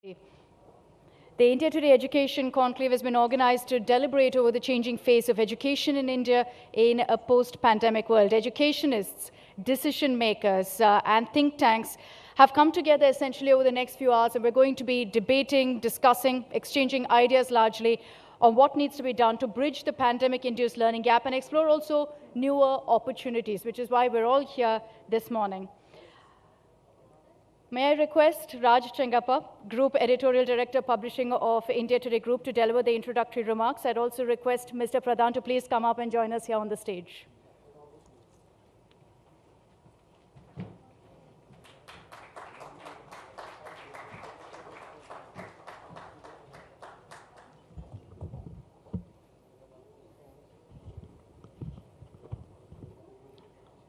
The India Today Education Conclave has been organized to deliberate over the changing face of education in India in a post-pandemic world. Educationists, decision makers, and think tanks have come together essentially over the next few hours, and we're going to be debating, discussing, exchanging ideas largely on what needs to be done to bridge the pandemic-induced learning gap and explore also newer opportunities, which is why we're all here this morning. May I request Raj Chengappa, Group Editorial Director Publishing of India Today Group, to deliver the introductory remarks. I'd also request Mr. Pradhan to please come up and join us here on the stage.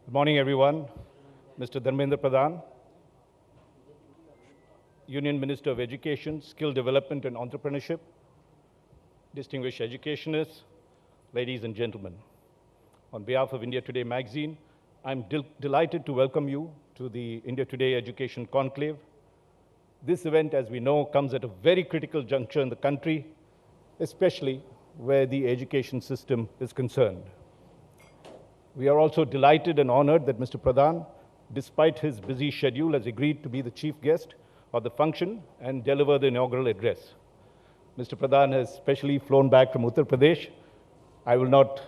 Good morning, everyone. Mr. Dharmendra Pradhan, Union Minister of Education, Skill Development and Entrepreneurship, distinguished educationists, ladies and gentlemen. On behalf of India Today magazine, I'm delighted to welcome you to the India Today Education Conclave. This event, as we know, comes at a very critical juncture in the country, especially where the education system is concerned. We are also delighted and honored that Mr. Pradhan, despite his busy schedule, has agreed to be the chief guest of the function and deliver the inaugural address. Mr. Pradhan has specially flown back from Uttar Pradesh. I will not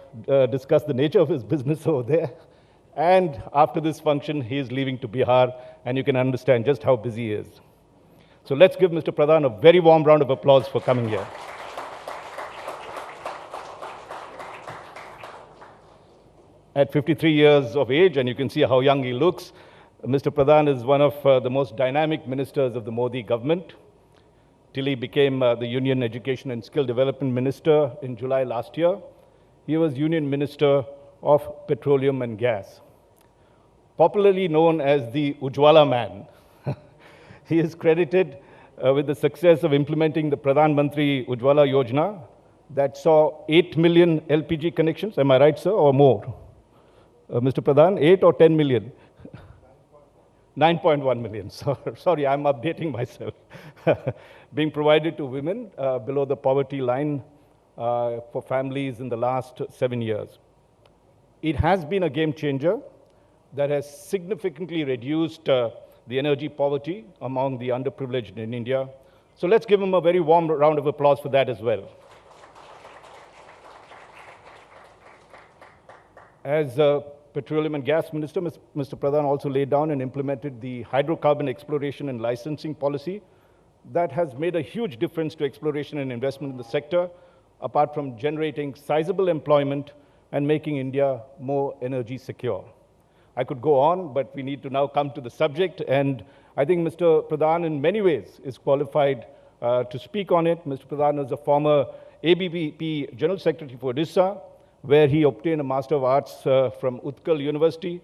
discuss the nature of his business over there. And after this function, he is leaving to Bihar, and you can understand just how busy he is. So let's give Mr. Pradhan a very warm round of applause for coming here. At 53 years of age, and you can see how young he looks, Mr. Pradhan is one of the most dynamic ministers of the Modi government, till he became the Union Education and Skill Development Minister in July last year. He was Union Minister of Petroleum and Gas. Popularly known as the Ujjwala man, he is credited with the success of implementing the Pradhan Mantri Ujjwala Yojana that saw 8 million LPG connections. Am I right, sir, or more? Mr. Pradhan, 8 or 10 million? 9.1 million. Sorry, I'm updating myself. Being provided to women below the poverty line for families in the last 7 years. It has been a game changer that has significantly reduced the energy poverty among the underprivileged in India. So let's give him a very warm round of applause for that as well. As Petroleum and Gas Minister, Mr. Pradhan also laid down and implemented the hydrocarbon exploration and licensing policy that has made a huge difference to exploration and investment in the sector, apart from generating sizable employment and making India more energy secure. I could go on, but we need to now come to the subject, and I think Mr. Pradhan in many ways is qualified to speak on it. Mr. Pradhan is a former ABVP General Secretary for Odisha, where he obtained a Master of Arts from Utkal University.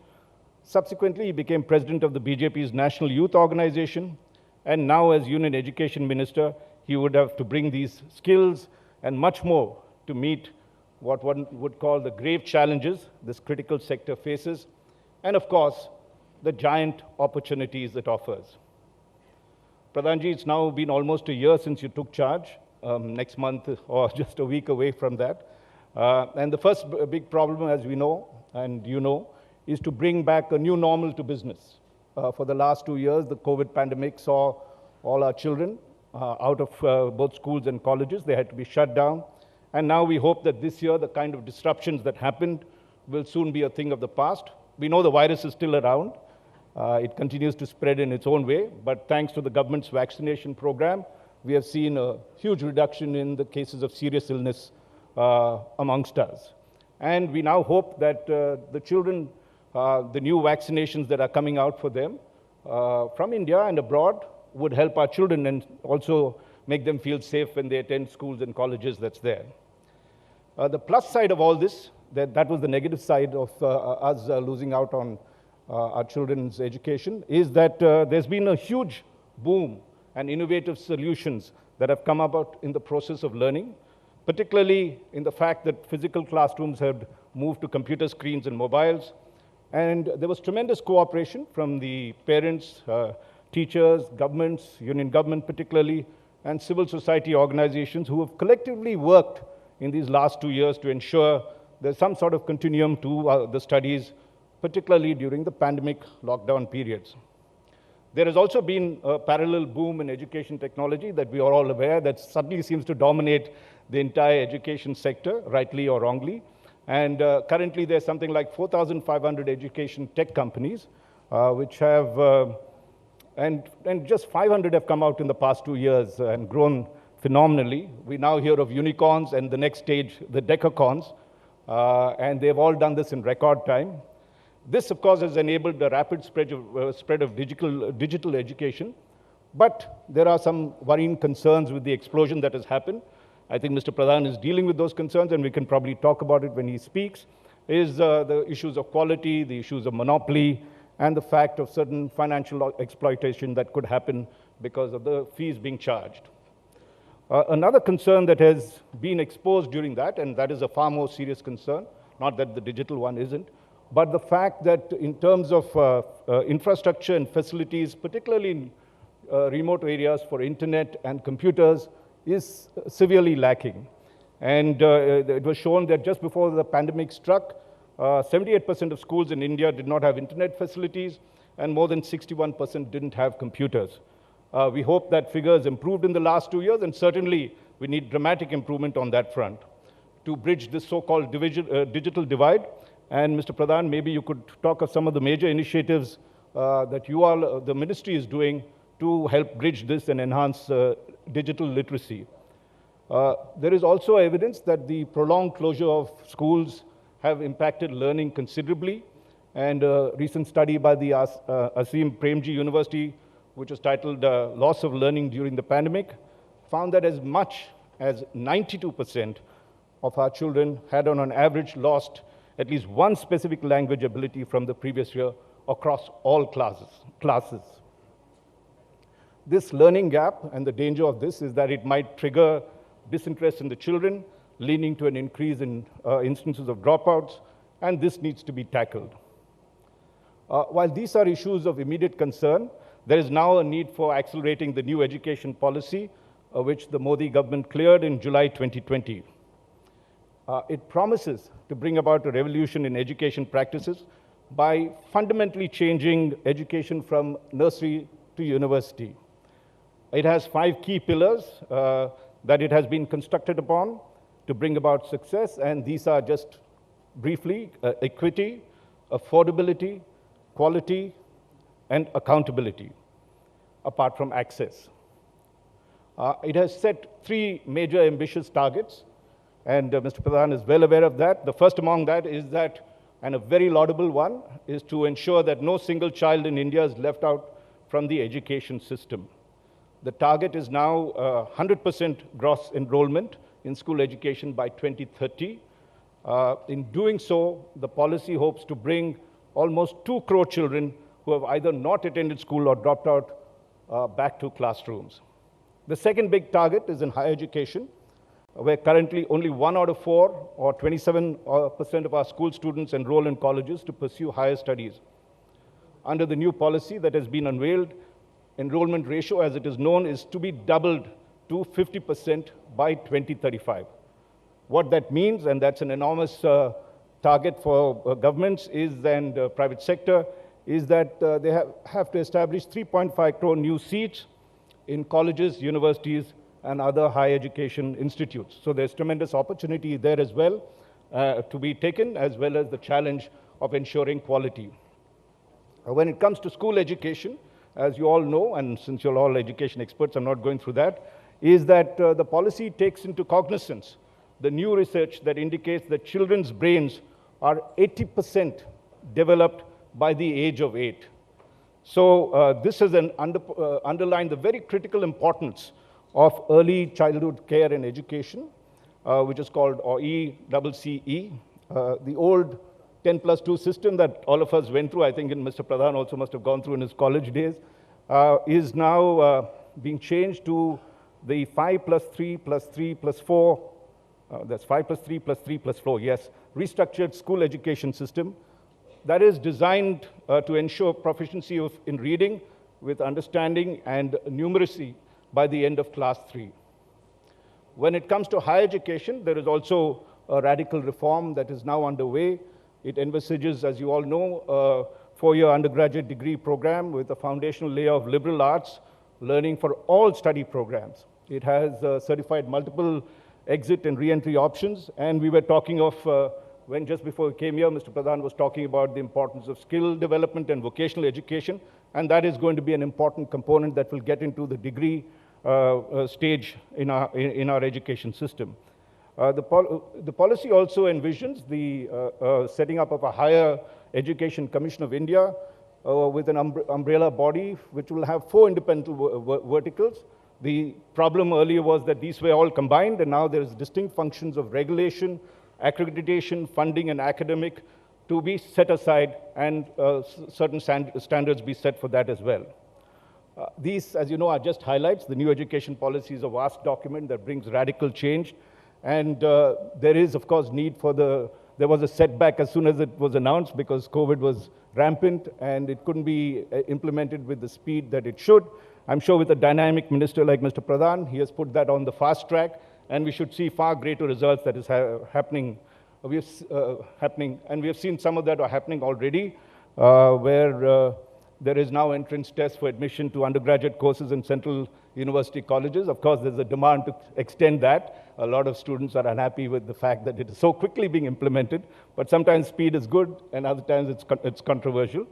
Subsequently, he became president of the BJP's National Youth Organization, and now as Union Education Minister, he would have to bring these skills and much more to meet what one would call the grave challenges this critical sector faces, and of course, the giant opportunities it offers. Pradhanji, it's now been almost a year since you took charge, next month or just a week away from that. And the first big problem, as we know, and you know, is to bring back a new normal to business. For the last 2 years, the COVID pandemic saw all our children out of both schools and colleges. They had to be shut down. And now we hope that this year, the kind of disruptions that happened will soon be a thing of the past. We know the virus is still around. It continues to spread in its own way. But thanks to the government's vaccination program, we have seen a huge reduction in the cases of serious illness amongst us. And we now hope that the children, the new vaccinations that are coming out for them from India and abroad would help our children and also make them feel safe when they attend schools and colleges that's there. The plus side of all this, that was the negative side of us losing out on our children's education, is that there's been a huge boom and innovative solutions that have come about in the process of learning, particularly in the fact that physical classrooms had moved to computer screens and mobiles. And there was tremendous cooperation from the parents, teachers, governments, union government particularly, and civil society organizations who have collectively worked in these last 2 years to ensure there's some sort of continuum to the studies, particularly during the pandemic lockdown periods. There has also been a parallel boom in education technology that we are all aware that suddenly seems to dominate the entire education sector, rightly or wrongly. And currently there's something like 4,500 education tech companies, which have, and just 500 have come out in the past 2 years and grown phenomenally. We now hear of unicorns and the next stage, the decacorns, and they've all done this in record time. This, of course, has enabled the rapid spread of digital education, but there are some worrying concerns with the explosion that has happened. I think Mr. Pradhan is dealing with those concerns, and we can probably talk about it when he speaks, is the issues of quality, the issues of monopoly, and the fact of certain financial exploitation that could happen because of the fees being charged. Another concern that has been exposed during that, and that is a far more serious concern, not that the digital one isn't, but the fact that in terms of infrastructure and facilities, particularly in remote areas for internet and computers, is severely lacking. And it was shown that just before the pandemic struck, 78% of schools in India did not have internet facilities, and more than 61% didn't have computers. We hope that figure has improved in the last 2 years, and certainly we need dramatic improvement on that front to bridge this so-called digital divide. And Mr. Pradhan, maybe you could talk of some of the major initiatives that you all, the ministry is doing to help bridge this and enhance digital literacy. There is also evidence that the prolonged closure of schools have impacted learning considerably. And a recent study by the Asim Premji University, which was titled Loss of Learning During the Pandemic, found that as much as 92% of our children had on average lost at least one specific language ability from the previous year across all classes. This learning gap and the danger of this is that it might trigger disinterest in the children, leading to an increase in instances of dropouts, and this needs to be tackled. While these are issues of immediate concern, there is now a need for accelerating the new education policy, which the Modi government cleared in July 2020. It promises to bring about a revolution in education practices by fundamentally changing education from nursery to university. It has 5 key pillars that it has been constructed upon to bring about success, and these are just briefly equity, affordability, quality, and accountability, apart from access. It has set 3 major ambitious targets, and Mr. Pradhan is well aware of that. The first among that is that, and a very laudable one, is to ensure that no single child in India is left out from the education system. The target is now 100% gross enrollment in school education by 2030. In doing so, the policy hopes to bring almost 2 crore children who have either not attended school or dropped out back to classrooms. The second big target is in higher education, where currently only 1 out of 4, or 27% of our school students enroll in colleges to pursue higher studies. Under the new policy that has been unveiled, enrollment ratio, as it is known, is to be doubled to 50% by 2035. What that means, and that's an enormous target for governments and private sector, is that they have to establish 3.5 crore new seats in colleges, universities, and other higher education institutes. So there's tremendous opportunity there as well to be taken, as well as the challenge of ensuring quality. When it comes to school education, as you all know, and since you're all education experts, I'm not going through that, is that the policy takes into cognizance the new research that indicates that children's brains are 80% developed by the age of 8. So this has underlined the very critical importance of early childhood care and education, which is called ECCE. The old 10+2 system that all of us went through, I think Mr. Pradhan also must have gone through in his college days, is now being changed to the 5+3+3+4, that's 5+3+3+4, yes, restructured school education system that is designed to ensure proficiency in reading, with understanding and numeracy by the end of class 3. When it comes to higher education, there is also a radical reform that is now underway. It envisages, as you all know, a 4-year undergraduate degree program with a foundational layer of liberal arts learning for all study programs. It has certified multiple exit and re-entry options, and we were talking of, when just before we came here, Mr. Pradhan was talking about the importance of skill development and vocational education, and that is going to be an important component that will get into the degree stage in our education system. The policy also envisions the setting up of a higher education commission of India with an umbrella body which will have 4 independent verticals. The problem earlier was that these were all combined, and now there is distinct functions of regulation, accreditation, funding, and academic to be set aside, and certain standards be set for that as well. These, as you know, are just highlights. The new education policy is a vast document that brings radical change. And there is, of course, need for there was a setback as soon as it was announced because COVID was rampant and it couldn't be implemented with the speed that it should. I'm sure with a dynamic minister like Mr. Pradhan, he has put that on the fast track, and we should see far greater results that is happening. We have seen some of that are happening already, where there is now entrance test for admission to undergraduate courses in central university colleges. Of course, there's a demand to extend that. A lot of students are unhappy with the fact that it is so quickly being implemented, but sometimes speed is good, and other times it's controversial.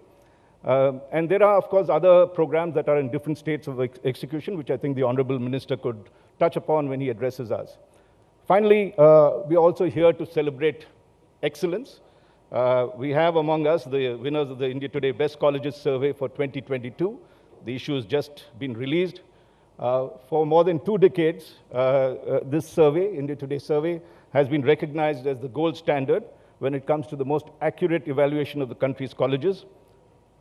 And there are, of course, other programs that are in different states of execution, which I think the Honorable Minister could touch upon when he addresses us. Finally, we are also here to celebrate excellence. We have among us the winners of the India Today Best Colleges Survey for 2022. The issue has just been released. For more than 2 decades, this survey, India Today survey, has been recognized as the gold standard when it comes to the most accurate evaluation of the country's colleges.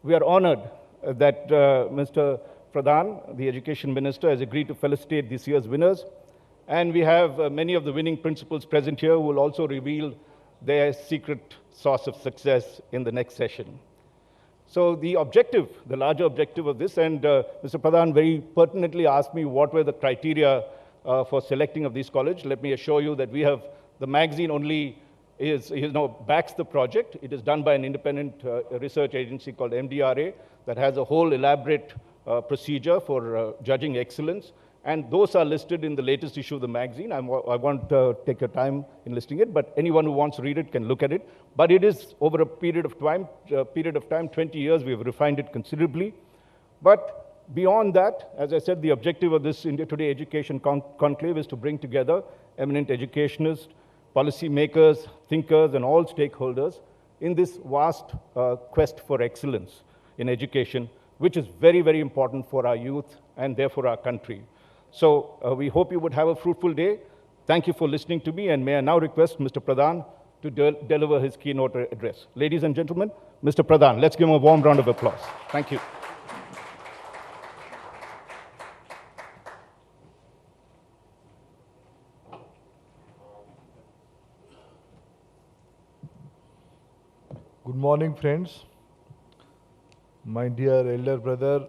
We are honored that Mr. Pradhan, the Education Minister, has agreed to felicitate this year's winners. And we have many of the winning principals present here who will also reveal their secret source of success in the next session. So the objective, the larger objective of this, and Mr. Pradhan very pertinently asked me what were the criteria for selecting of these colleges. Let me assure you that we have, the magazine only backs the project. It is done by an independent research agency called MDRA that has a whole elaborate procedure for judging excellence. And those are listed in the latest issue of the magazine. I won't take your time in listing it, but anyone who wants to read it can look at it. But it is over a period of time, 20 years, we've refined it considerably. But beyond that, as I said, the objective of this India Today Education Conclave is to bring together eminent educationists, policy makers, thinkers, and all stakeholders in this vast quest for excellence in education, which is very, very important for our youth and therefore our country. So we hope you would have a fruitful day. Thank you for listening to me, and may I now request Mr. Pradhan to deliver his keynote address. Ladies and gentlemen, Mr. Pradhan, let's give him a warm round of applause. Thank you. Good morning, friends. My dear elder brother,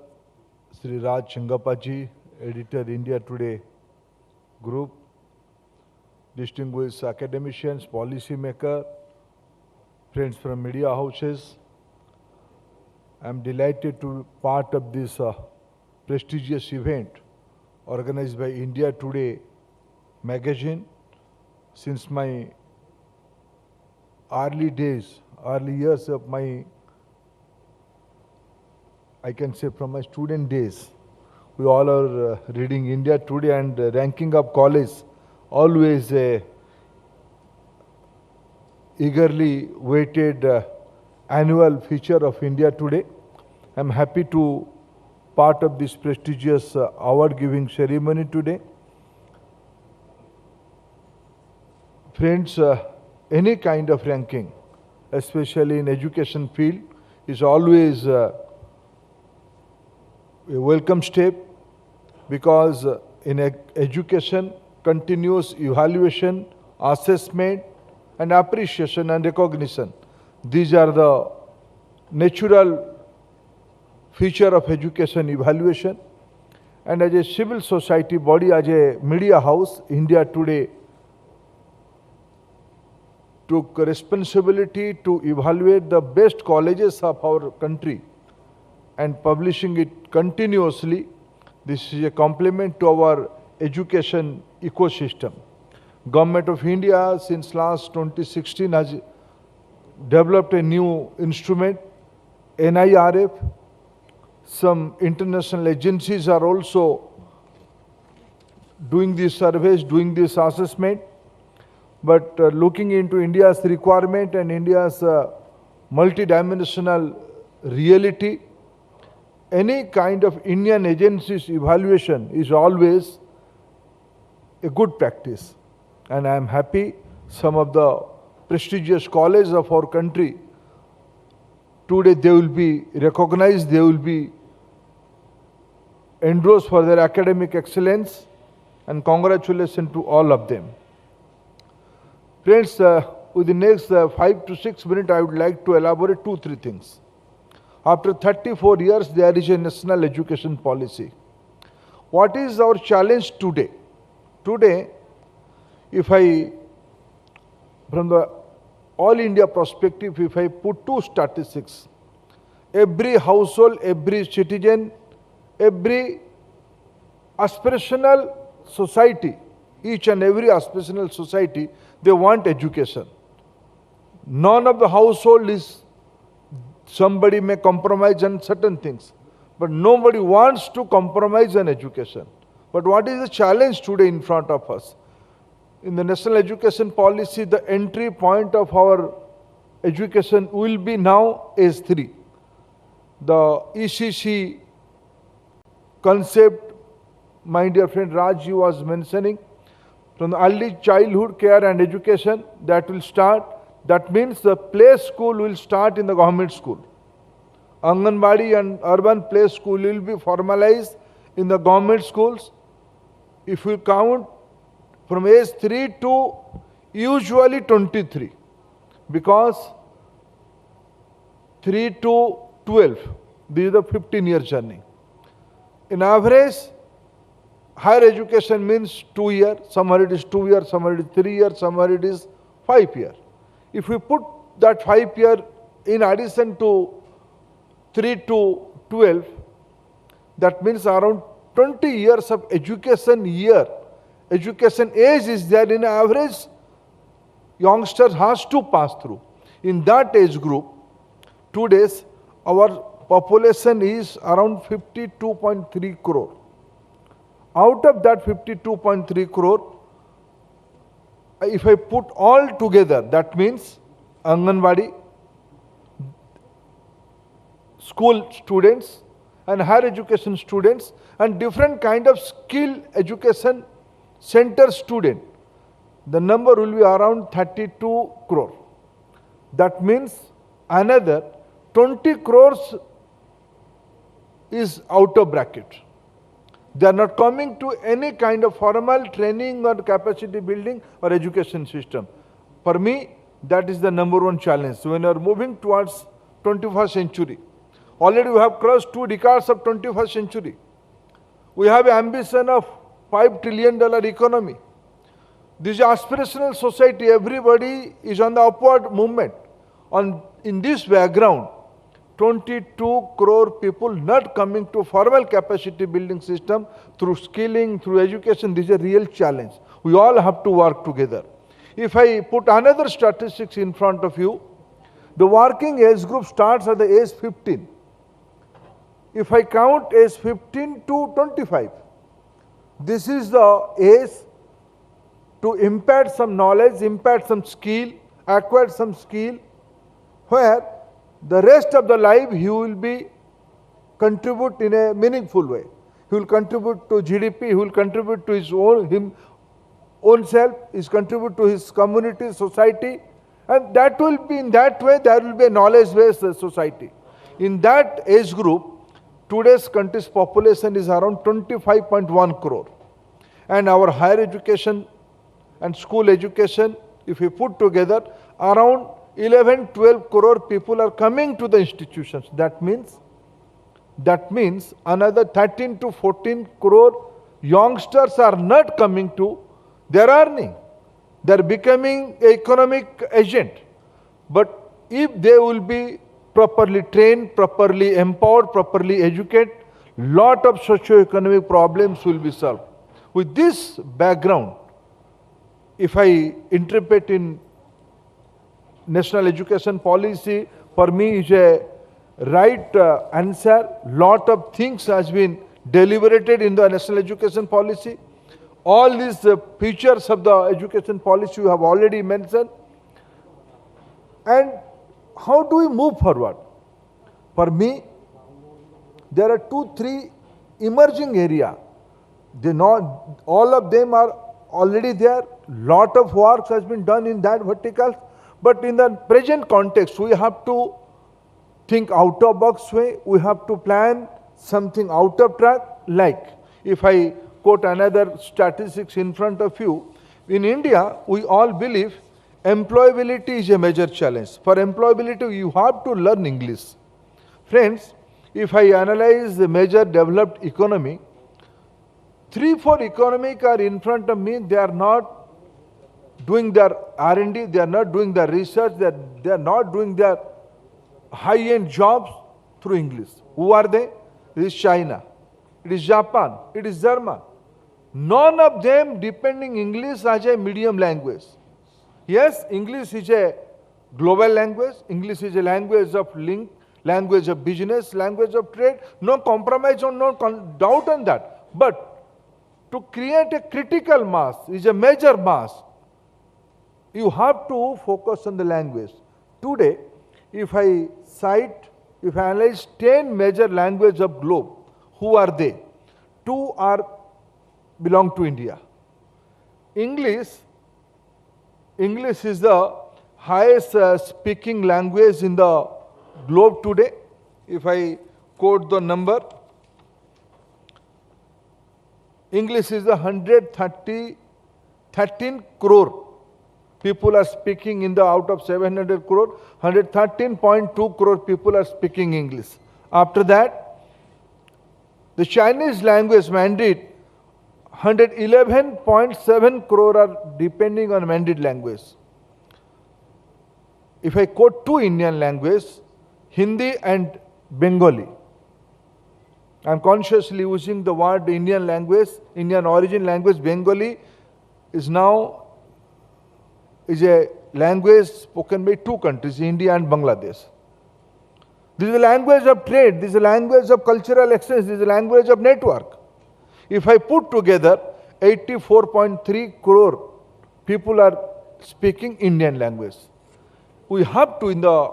Sri Raj Shangapaji, editor India Today Group, distinguished academicians, policy maker, friends from media houses. I am delighted to be part of this prestigious event organized by India Today magazine. Since my early years of my, I can say from my student days, we all are reading India Today, and ranking up college, always eagerly waited annual feature of India Today. I am happy to part of this prestigious award giving ceremony today. Friends, any kind of ranking, especially in education field, is always a welcome step, because in education, continuous evaluation, assessment, and appreciation and recognition, these are the natural future of education evaluation. And as a civil society body, as a media house, India Today took responsibility to evaluate the best colleges of our country and publishing it continuously. This is a compliment to our education ecosystem. Government of India since last 2016 has developed a new instrument, NIRF. Some international agencies are also doing these surveys, doing this assessment. But looking into India's requirement and India's multidimensional reality, any kind of Indian agency's evaluation is always a good practice. And I am happy some of the prestigious colleges of our country, today they will be recognized, they will be endorsed for their academic excellence, and congratulations to all of them. Friends, with the next 5 to 6 minutes, I would like to elaborate 2-3 things. After 34 years, there is a national education policy. What is our challenge today? Today, if I, from the all India perspective, if I put 2 statistics, every household, every citizen, every aspirational society, each and every aspirational society, they want education. None of the household is, somebody may compromise on certain things, but nobody wants to compromise on education. But what is the challenge today in front of us? In the national education policy, the entry point of our education will be now age 3. The ECC concept, my dear friend Raj was mentioning, from the early childhood care and education, that will start. That means the play school will start in the government school. Anganwadi and urban play school will be formalized in the government schools. If we count from age 3 to usually 23, because 3 to 12, this is the 15-year journey. In average, higher education means 2 years, somewhere it is 2 years, somewhere it is 3 years, somewhere it is 5 years. If we put that 5 year in addition to 3 to 12, that means around 20 years of education year. Education age is there in average, youngsters has to pass through. In that age group, today's our population is around 52.3 crore. Out of that 52.3 crore, if I put all together, that means Anganwadi, school students and higher education students and different kind of skill education center student, the number will be around 32 crore. That means another 20 crores is out of bracket. They are not coming to any kind of formal training or capacity building or education system. For me, that is the number one challenge. When we are moving towards 21st century, already we have crossed 2 decades of 21st century. We have an ambition of $5 trillion economy. This is aspirational society. Everybody is on the upward movement. In this background, 22 crore people not coming to formal capacity building system through skilling, through education. This is a real challenge. We all have to work together. If I put another statistics in front of you, the working age group starts at the age 15. If I count age 15 to 25, this is the age to impart some knowledge, impart some skill, acquire some skill, where the rest of the life he will be contribute in a meaningful way. He will contribute to GDP, he will contribute to his own self, he will contribute to his community, society, and that will be, in that way there will be a knowledge-based society. In that age group, today's country's population is around 25.1 crore. And our higher education and school education, if we put together, around 11-12 crore people are coming to the institutions. That means That means another 13 to 14 crore youngsters are not coming to their earning. They are becoming an economic agent. But if they will be properly trained, properly empowered, properly educated, lot of socio-economic problems will be solved. With this background, if I interpret in national education policy, for me is a right answer. Lot of things has been deliberated in the national education policy. All these features of the education policy you have already mentioned. And how do we move forward? For me, there are 2-3 emerging areas. All of them are already there. Lot of work has been done in that vertical. But in the present context, we have to think out of box way. We have to plan something out of track. Like, if I quote another statistics in front of you, in India, we all believe employability is a major challenge. For employability, you have to learn English. Friends, if I analyze the major developed economy, 3-4 economies are in front of me. They are not doing their R&D, they are not doing their research, they are not doing their high-end jobs through English. Who are they? It is China, it is Japan, it is German. None of them depending English as a medium language. Yes, English is a global language, English is a language of link, language of business, language of trade. No compromise or no doubt on that. But to create a critical mass is a major mass. You have to focus on the language. Today, if I analyze 10 major languages of globe, who are they? 2 belong to India. English is the highest speaking language in the globe today. If I quote the number, English is the 13 crore. People are speaking in the out of 700 crore, 113.2 crore people are speaking English. After that, the Chinese language Mandarin, 111.7 crore are depending on Mandarin language. If I quote 2 Indian languages, Hindi and Bengali, I am consciously using the word Indian language, Indian origin language. Bengali is a language spoken by 2 countries, India and Bangladesh. This is a language of trade, this is a language of cultural exchange, this is a language of network. If I put together, 84.3 crore people are speaking Indian language. We have to, in the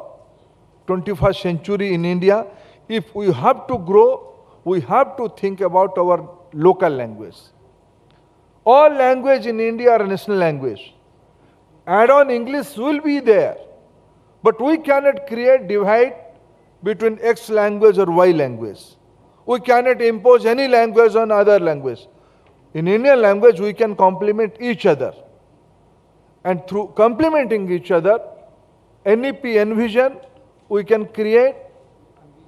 21st century in India, if we have to grow, we have to think about our local language. All language in India are national language. Add-on English will be there, but we cannot create divide between X language or Y language. We cannot impose any language on other language. In Indian language, we can complement each other. And through complementing each other, NEP, Envision, we can create,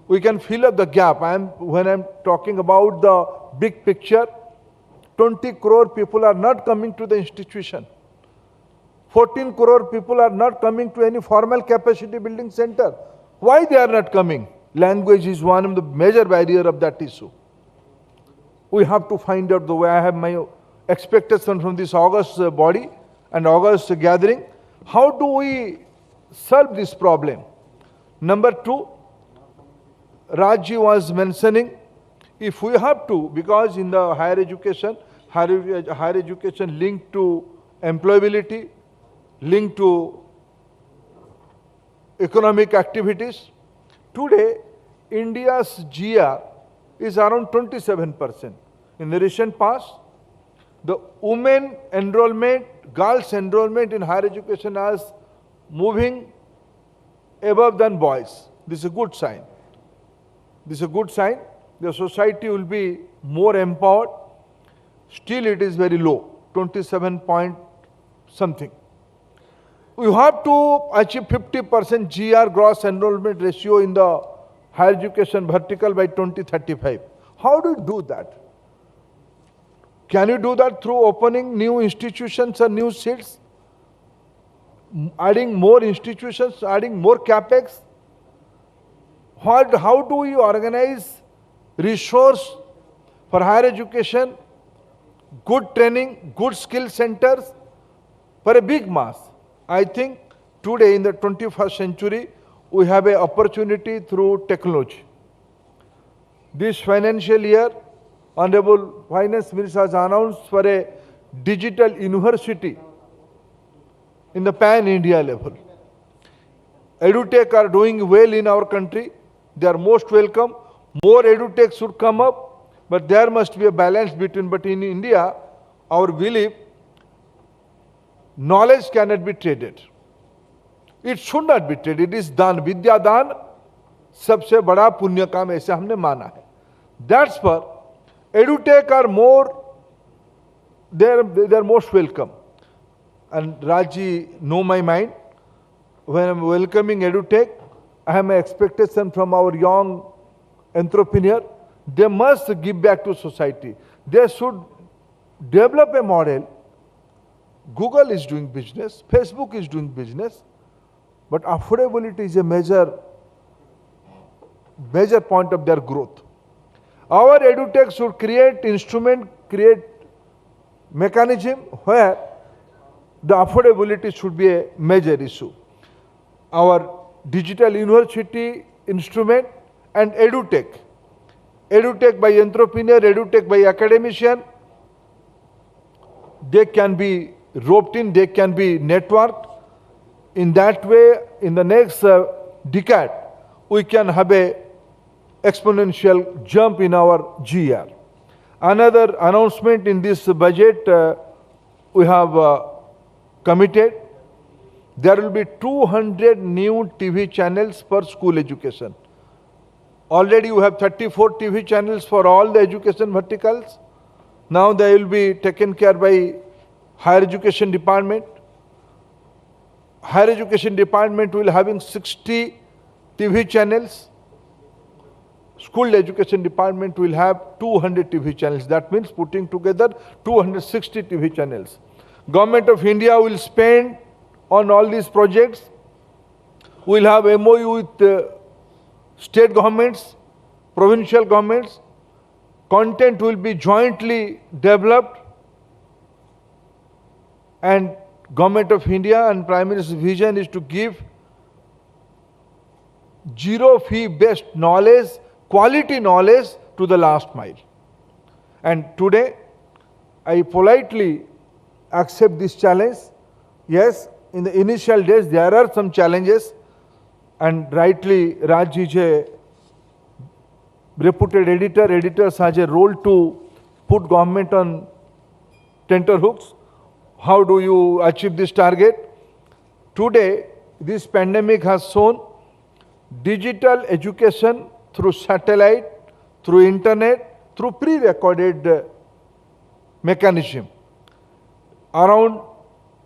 we can fill up the gap. When I'm talking about the big picture, 20 crore people are not coming to the institution. 14 crore people are not coming to any formal capacity building center. Why they are not coming? Language is one of the major barrier of that issue. We have to find out the way. I have my expectation from this August body and August gathering. How do we solve this problem? Number 2, Rajji was mentioning, if we have to, because in the higher education linked to employability, linked to economic activities. Today, India's GR is around 27%. In the recent past, the women enrollment, girls enrollment in higher education is moving above than boys. This is a good sign. This is a good sign. The society will be more empowered. Still it is very low, 27 point something. We have to achieve 50% GR gross enrollment ratio in the higher education vertical by 2035. How do you do that? Can you do that through opening new institutions or new seats? Adding more institutions, adding more capex? How do we organize resource for higher education, good training, good skill centers for a big mass? I think today in the 21st century, we have an opportunity through technology. This financial year, Honorable Finance Minister has announced for a digital university in the pan-India level. EduTech are doing well in our country. They are most welcome. More EduTech should come up, but there must be a balance between. But in India, our belief, knowledge cannot be traded. It should not be traded. It is done. Vidya दान सबसे बड़ा पुण्य काम ऐसे हमने माना है. That's for EduTech are more. They're most welcome. And Raji know my mind. When I'm welcoming EduTech, I have an expectation from our young entrepreneur. They must give back to society. They should develop a model. Google is doing business, Facebook is doing business, but affordability is a major point of their growth. Our EduTech should create instrument, create mechanism where the affordability should be a major issue. Our digital university instrument and EduTech. EduTech by entrepreneur, EduTech by academician, they can be roped in, they can be networked. In that way, in the next decade, we can have a exponential jump in our GR. Another announcement in this budget, we have committed, there will be 200 new TV channels for school education. Already you have 34 TV channels for all the education verticals. Now they will be taken care by Higher Education Department. Higher Education Department will having 60 TV channels. School Education Department will have 200 TV channels. That means putting together 260 TV channels. Government of India will spend on all these projects. We'll have MOU with state governments, provincial governments. Content will be jointly developed, and Government of India and Prime Minister's vision is to give zero fee based knowledge, quality knowledge to the last mile. And today, I politely accept this challenge. Yes, in the initial days, there are some challenges, and rightly, Rajji is a reputed editor. Editors has a role to put government on tenterhooks. How do you achieve this target? Today, this pandemic has shown digital education through satellite, through internet, through pre-recorded mechanism. Around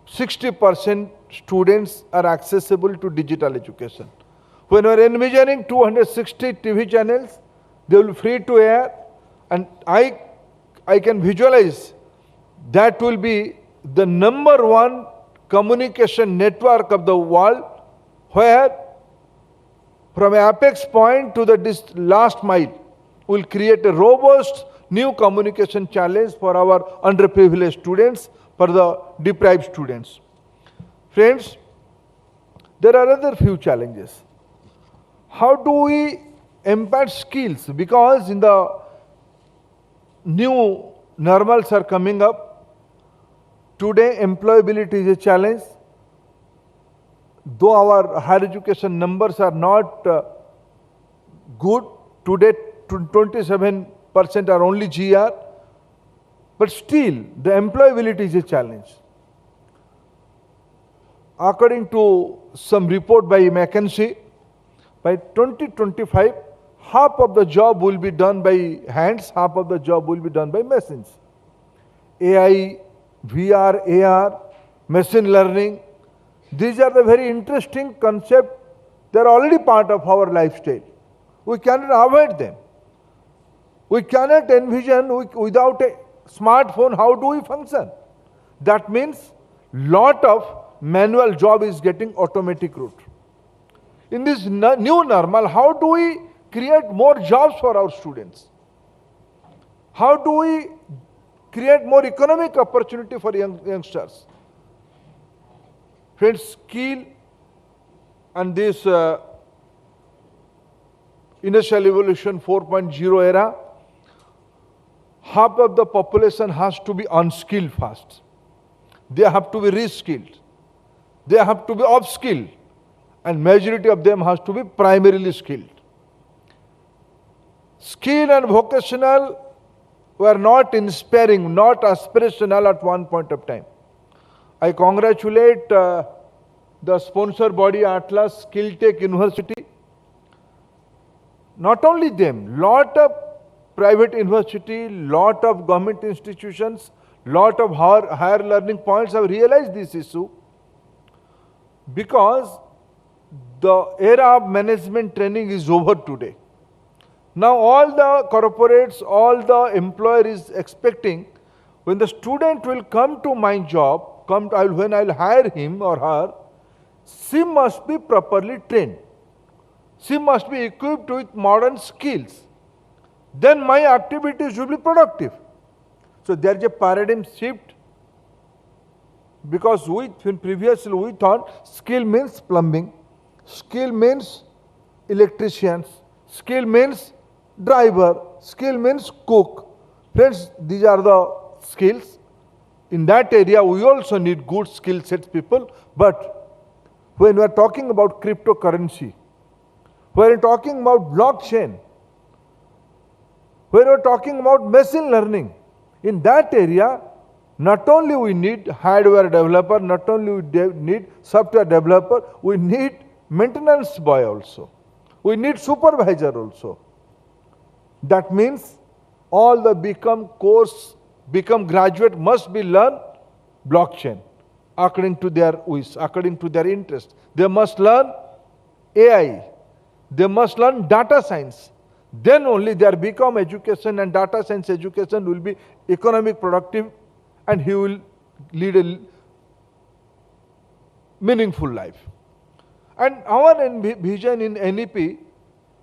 60% students are accessible to digital education. When we are envisioning 260 TV channels, they will be free to air, and I can visualize that will be the #1 communication network of the world, where from an apex point to the last mile will create a robust new communication challenge for our underprivileged students, for the deprived students. Friends, there are other few challenges. How do we impart skills? Because in the new normals are coming up, today employability is a challenge. Though our higher education numbers are not good, today 27% are only GR, but still the employability is a challenge. According to some report by McKinsey, by 2025, half of the job will be done by hands, half of the job will be done by machines. AI, VR, AR, machine learning, these are the very interesting concepts. They are already part of our lifestyle. We cannot avoid them. We cannot envision without a smartphone how do we function. That means lot of manual job is getting automatic route. In this new normal, how do we create more jobs for our students? How do we create more economic opportunity for youngsters? Friends, skill and this Industrial Revolution 4.0 era, half of the population has to be unskilled first. They have to be reskilled. They have to be upskilled. And majority of them has to be primarily skilled. Skill and vocational were not inspiring, not aspirational at one point of time. I congratulate the sponsor body Atlas Skill Tech University. Not only them, lot of private university, lot of government institutions, lot of higher learning points have realized this issue, because the era of management training is over today. Now all the corporates, all the employer is expecting, when the student will come to my job, when I will hire him or her, she must be properly trained. She must be equipped with modern skills. Then my activities will be productive. So there is a paradigm shift, because previously we thought skill means plumbing, skill means electricians, skill means driver, skill means cook. Friends, these are the skills. In that area, we also need good skill set people. But when we are talking about cryptocurrency, when we are talking about blockchain, when we are talking about machine learning, in that area, not only we need hardware developer, not only we need software developer, we need maintenance boy also. We need supervisor also. That means all the become graduate must be learn blockchain according to their wish, according to their interest. They must learn AI. They must learn data science. Then only their become education and data science education will be economic productive, and he will lead a meaningful life. And our vision in NEP,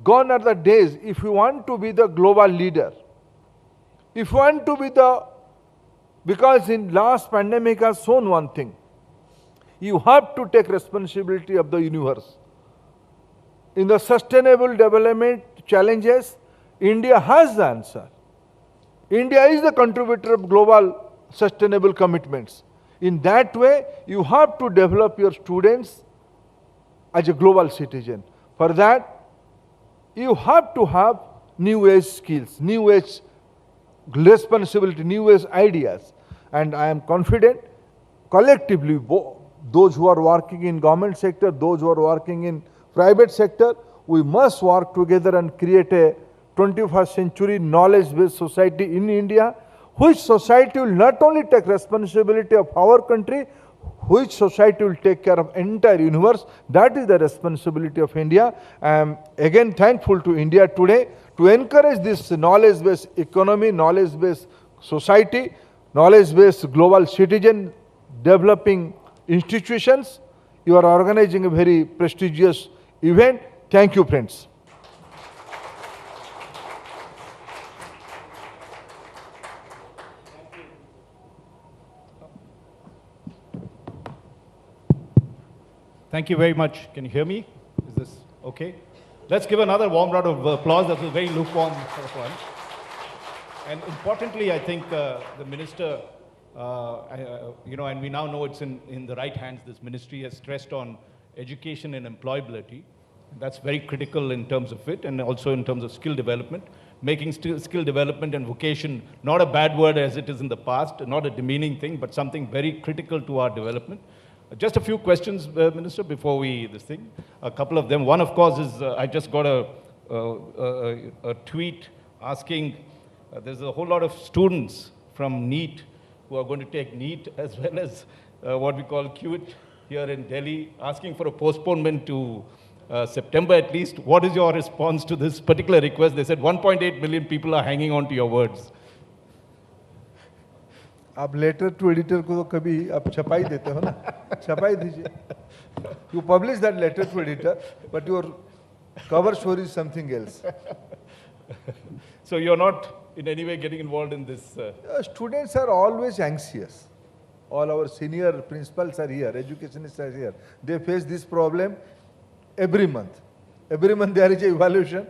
gone are the days, if you want to be the global leader, if you want to be because in last pandemic has shown one thing, you have to take responsibility of the universe. In the sustainable development challenges, India has the answer. India is the contributor of global sustainable commitments. In that way, you have to develop your students as a global citizen. For that, you have to have new age skills, new age responsibility, new age ideas. And I am confident, collectively, those who are working in government sector, those who are working in private sector, we must work together and create a 21st century knowledge-based society in India, which society will not only take responsibility of our country, which society will take care of entire universe. That is the responsibility of India. I am again thankful to India today to encourage this knowledge-based economy, knowledge-based society, knowledge-based global citizen developing institutions. You are organizing a very prestigious event. Thank you, friends. Thank you very much. Can you hear me? Is this okay? Let's give another warm round of applause. That was a very lukewarm one. And importantly, I think the minister, and we now know it's in the right hands. This ministry has stressed on education and employability. That's very critical in terms of it, and also in terms of skill development. Making skill development and vocation not a bad word as it is in the past, not a demeaning thing, but something very critical to our development. Just a few questions, Minister, before this thing. A couple of them. One, of course, is I just got a tweet asking, there's a whole lot of students from NEET who are going to take NEET as well as what we call QIT here in Delhi, asking for a postponement to September at least. What is your response to this particular request? They said 1.8 million people are hanging on to your words. आप letter to editor को तो कभी आप छपाई देते हो ना, छपाई दीजिए. You publish that letter to editor, but your cover story is something else. So you're not in any way getting involved in this? Students are always anxious. All our senior principals are here, educationists are here. They face this problem every month. Every month there is an evaluation,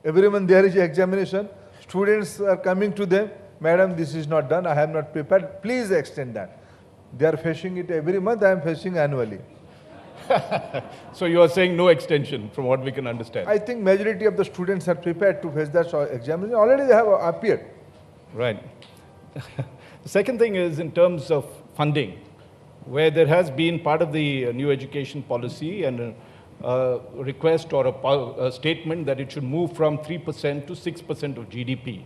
every month there is an examination. Students are coming to them, Madam, this is not done, I have not prepared, please extend that. They are facing it every month, I am facing annually. So you are saying no extension from what we can understand? I think majority of the students are prepared to face that examination. Already they have appeared. Right. The second thing is in terms of funding, where there has been part of the new education policy and a request or a statement that it should move from 3% to 6% of GDP.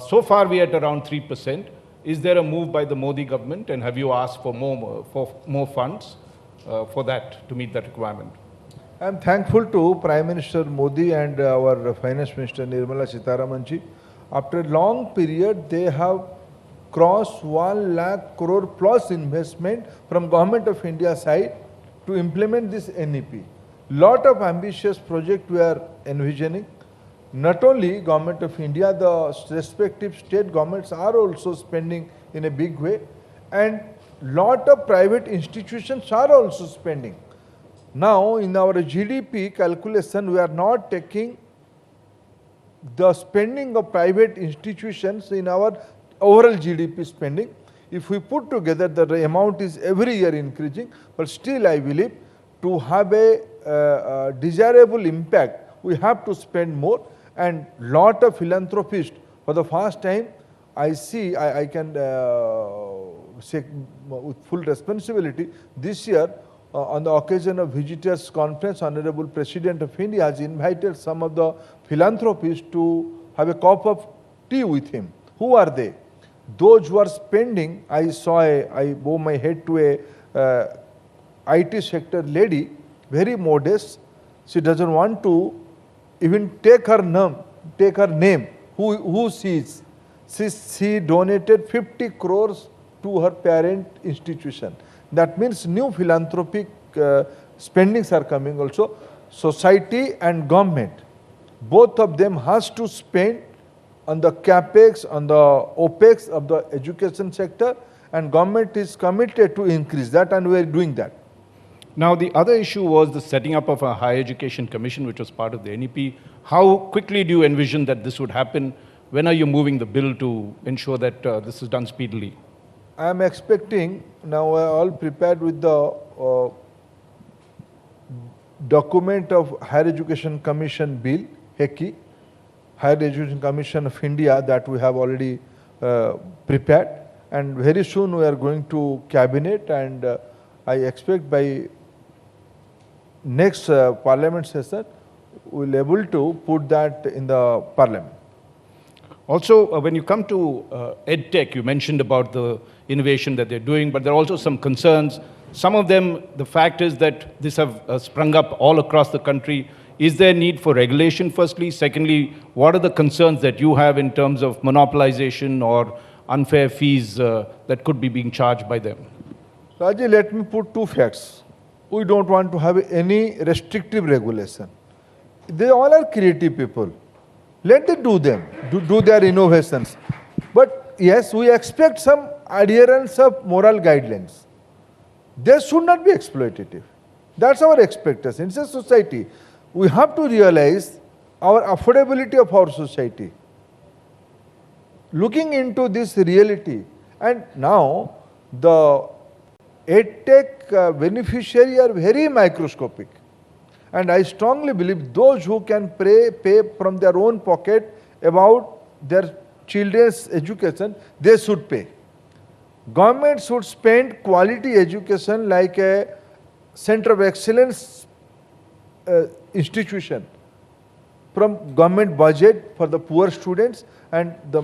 So far we are at around 3%. Is there a move by the Modi government, and have you asked for more funds for that, to meet that requirement? I am thankful to Prime Minister Modi and our Finance Minister Nirmala Sitharamanji. After a long period, they have crossed 1 lakh crore plus investment from Government of India side to implement this NEP. Lot of ambitious projects we are envisioning. Not only Government of India, the respective state governments are also spending in a big way, and lot of private institutions are also spending. Now in our GDP calculation, we are not taking the spending of private institutions in our overall GDP spending. If we put together, the amount is every year increasing, but still I believe to have a desirable impact, we have to spend more. And lot of philanthropists, for the first time, I see, I can say with full responsibility, this year, on the occasion of Visitors Conference, Honorable President of India has invited some of the philanthropists to have a cup of tea with him. Who are they? Those who are spending, I bow my head to a IT sector lady, very modest. She doesn't want to even take her name, who she is. She donated 50 crores to her parent institution. That means new philanthropic spendings are coming also. Society and government, both of them has to spend on the capex, on the opex of the education sector, and government is committed to increase that, and we are doing that. Now, the other issue was the setting up of a higher education commission, which was part of the NEP. How quickly do you envision that this would happen? When are you moving the bill to ensure that this is done speedily? I am expecting, now we are all prepared with the document of Higher Education Commission Bill, HECI, Higher Education Commission of India, that we have already prepared. And very soon we are going to Cabinet, and I expect by next Parliament session, we will be able to put that in the Parliament. Also, when you come to EdTech, you mentioned about the innovation that they're doing, but there are also some concerns. Some of them, the fact is that this have sprung up all across the country. Is there need for regulation, firstly? Secondly, what are the concerns that you have in terms of monopolization or unfair fees that could be being charged by them? Raji, let me put two facts. We don't want to have any restrictive regulation. They all are creative people. Let them do their innovations. But yes, we expect some adherence of moral guidelines. They should not be exploitative. That's our expectation. It's a society. We have to realize our affordability of our society. Looking into this reality, and now the EdTech beneficiaries are very microscopic. And I strongly believe those who can pay from their own pocket about their children's education, they should pay. Government should spend quality education like a center of excellence institution from government budget for the poor students, and the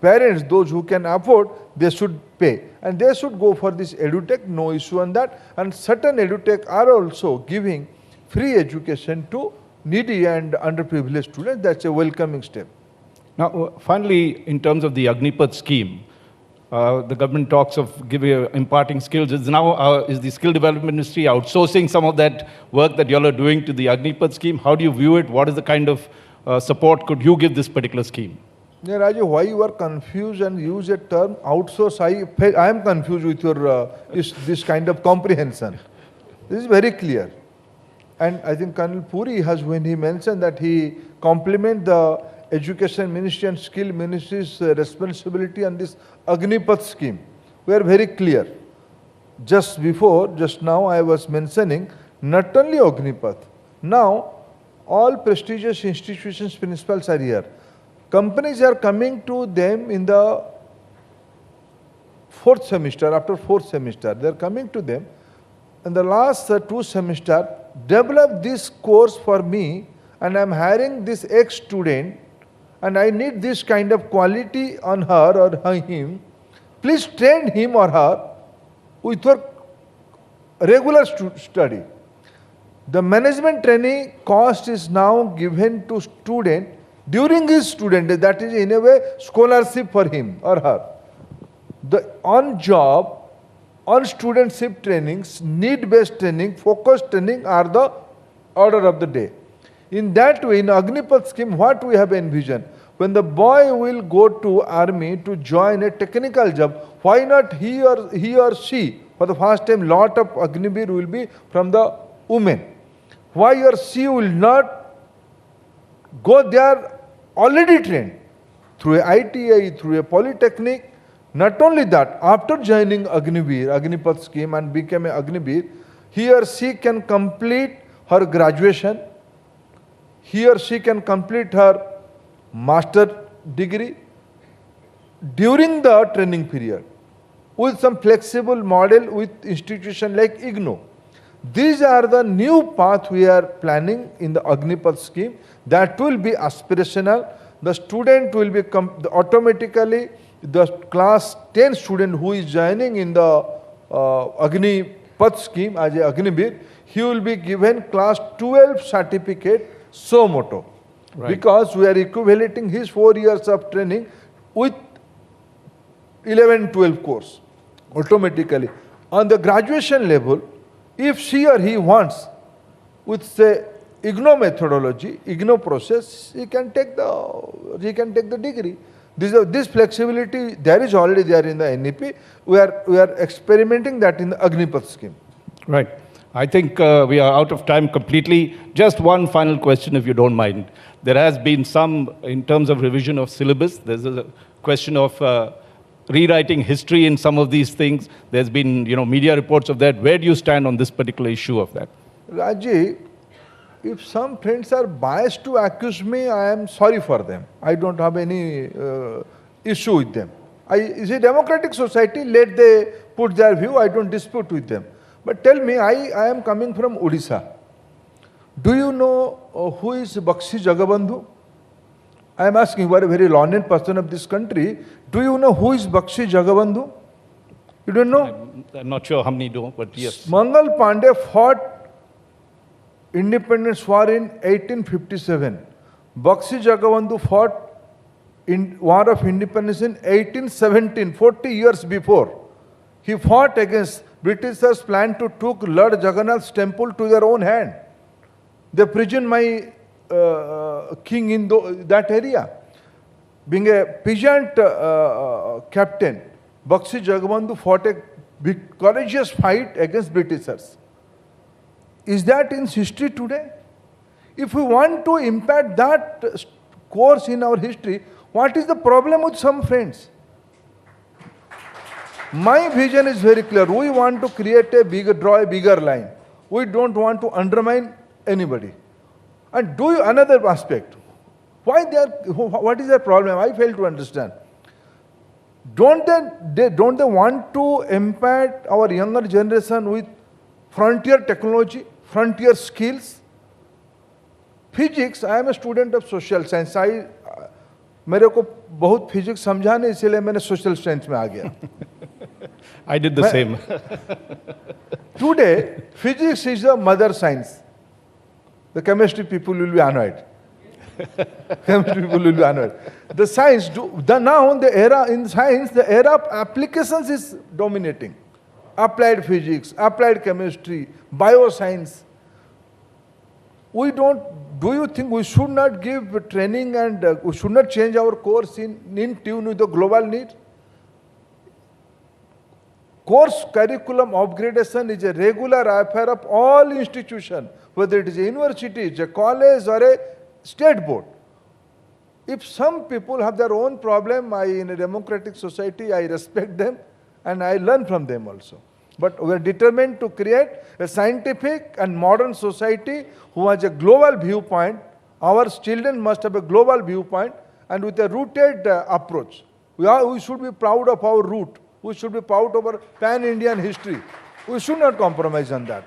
parents, those who can afford, they should pay. And they should go for this edutech, no issue on that. And certain edutech are also giving free education to needy and underprivileged students. That's a welcoming step. Now, finally, in terms of the Agnipath scheme, the government talks of imparting skills. Is the Skill Development Ministry outsourcing some of that work that you all are doing to the Agnipath scheme? How do you view it? What is the kind of support could you give this particular scheme? Yeah, Raju, why you are confused and use a term outsource? I am confused with your this kind of comprehension. This is very clear. And I think Colonel Puri has, when he mentioned that he compliment the Education Ministry and Skill Ministry's responsibility on this Agnipath scheme. We are very clear. Just now I was mentioning not only Agnipath. Now all prestigious institutions' principals are here. Companies are coming to them in the fourth semester, after fourth semester. They are coming to them. In the last 2 semesters, develop this course for me, and I am hiring this ex-student, and I need this kind of quality on her or him. Please train him or her with your regular study. The management training cost is now given to student during his student day. That is in a way scholarship for him or her. The on-job, on-studentship trainings, need-based training, focused training are the order of the day. In that way, in Agnipath scheme, what we have envisioned, when the boy will go to army to join a technical job, why not he or she, for the first time, lot of Agnivir will be from the women. Why or she will not go there already trained through a ITI, through a polytechnic. Not only that, after joining Agnipath scheme and become an Agnivir, he or she can complete her graduation, he or she can complete her master degree during the training period with some flexible model with institution like IGNOU. These are the new path we are planning in the Agnipath scheme that will be aspirational. The student will be automatically the class 10 student who is joining in the Agnipath scheme as a Agnivir, he will be given class 12 certificate so moto. Right. Because we are equivalent his 4 years of training with 11-12 course automatically. On the graduation level, if she or he wants with say IGNOU methodology, IGNOU process, he can take the degree. This flexibility there is already there in the NEP. We are experimenting that in the Agnipath scheme. Right. I think we are out of time completely. Just one final question, if you don't mind. There has been some, in terms of revision of syllabus, there's a question of rewriting history in some of these things. There's been, media reports of that. Where do you stand on this particular issue of that? Raji, if some friends are biased to accuse me, I am sorry for them. I don't have any issue with them. It's a democratic society, let they put their view, I don't dispute with them. But tell me, I am coming from Odisha. Do you know who is Bakshi Jagabandhu? I am asking, you are a very learned person of this country. Do you know who is Bakshi Jagabandhu? You don't know? I'm not sure how many do, but yes. Mangal Pandey fought independence war in 1857. Bakshi Jagabandhu fought in War of Independence in 1817, 40 years before. He fought against Britishers' plan to take Lord Jagannath's temple to their own hand. They prisoned my king in that area. Being a peasant captain, Bakshi Jagabandhu fought a big, courageous fight against Britishers. Is that in history today? If we want to impact that course in our history, what is the problem with some friends? My vision is very clear. We want to create draw a bigger line. We don't want to undermine anybody. And another aspect. What is their problem? I fail to understand. Don't they want to impact our younger generation with frontier technology, frontier skills? Physics, I am a student of social science. मेरे को बहुत physics समझा नहीं, इसलिए मैंने social science में आ गया. I did the same. Today, physics is the mother science. the chemistry people will be annoyed. Chemistry people will be annoyed. The science, now in science, the era of applications is dominating. Applied physics, applied chemistry, bioscience. Do you think we should not give training and we should not change our course in tune with the global need? Course curriculum upgradation is a regular affair of all institutions, whether it is a university, it's a college or a state board. If some people have their own problem, in a democratic society, I respect them and I learn from them also. But we are determined to create a scientific and modern society who has a global viewpoint. Our children must have a global viewpoint and with a rooted approach. We should be proud of our root. We should be proud of our pan-Indian history. We should not compromise on that.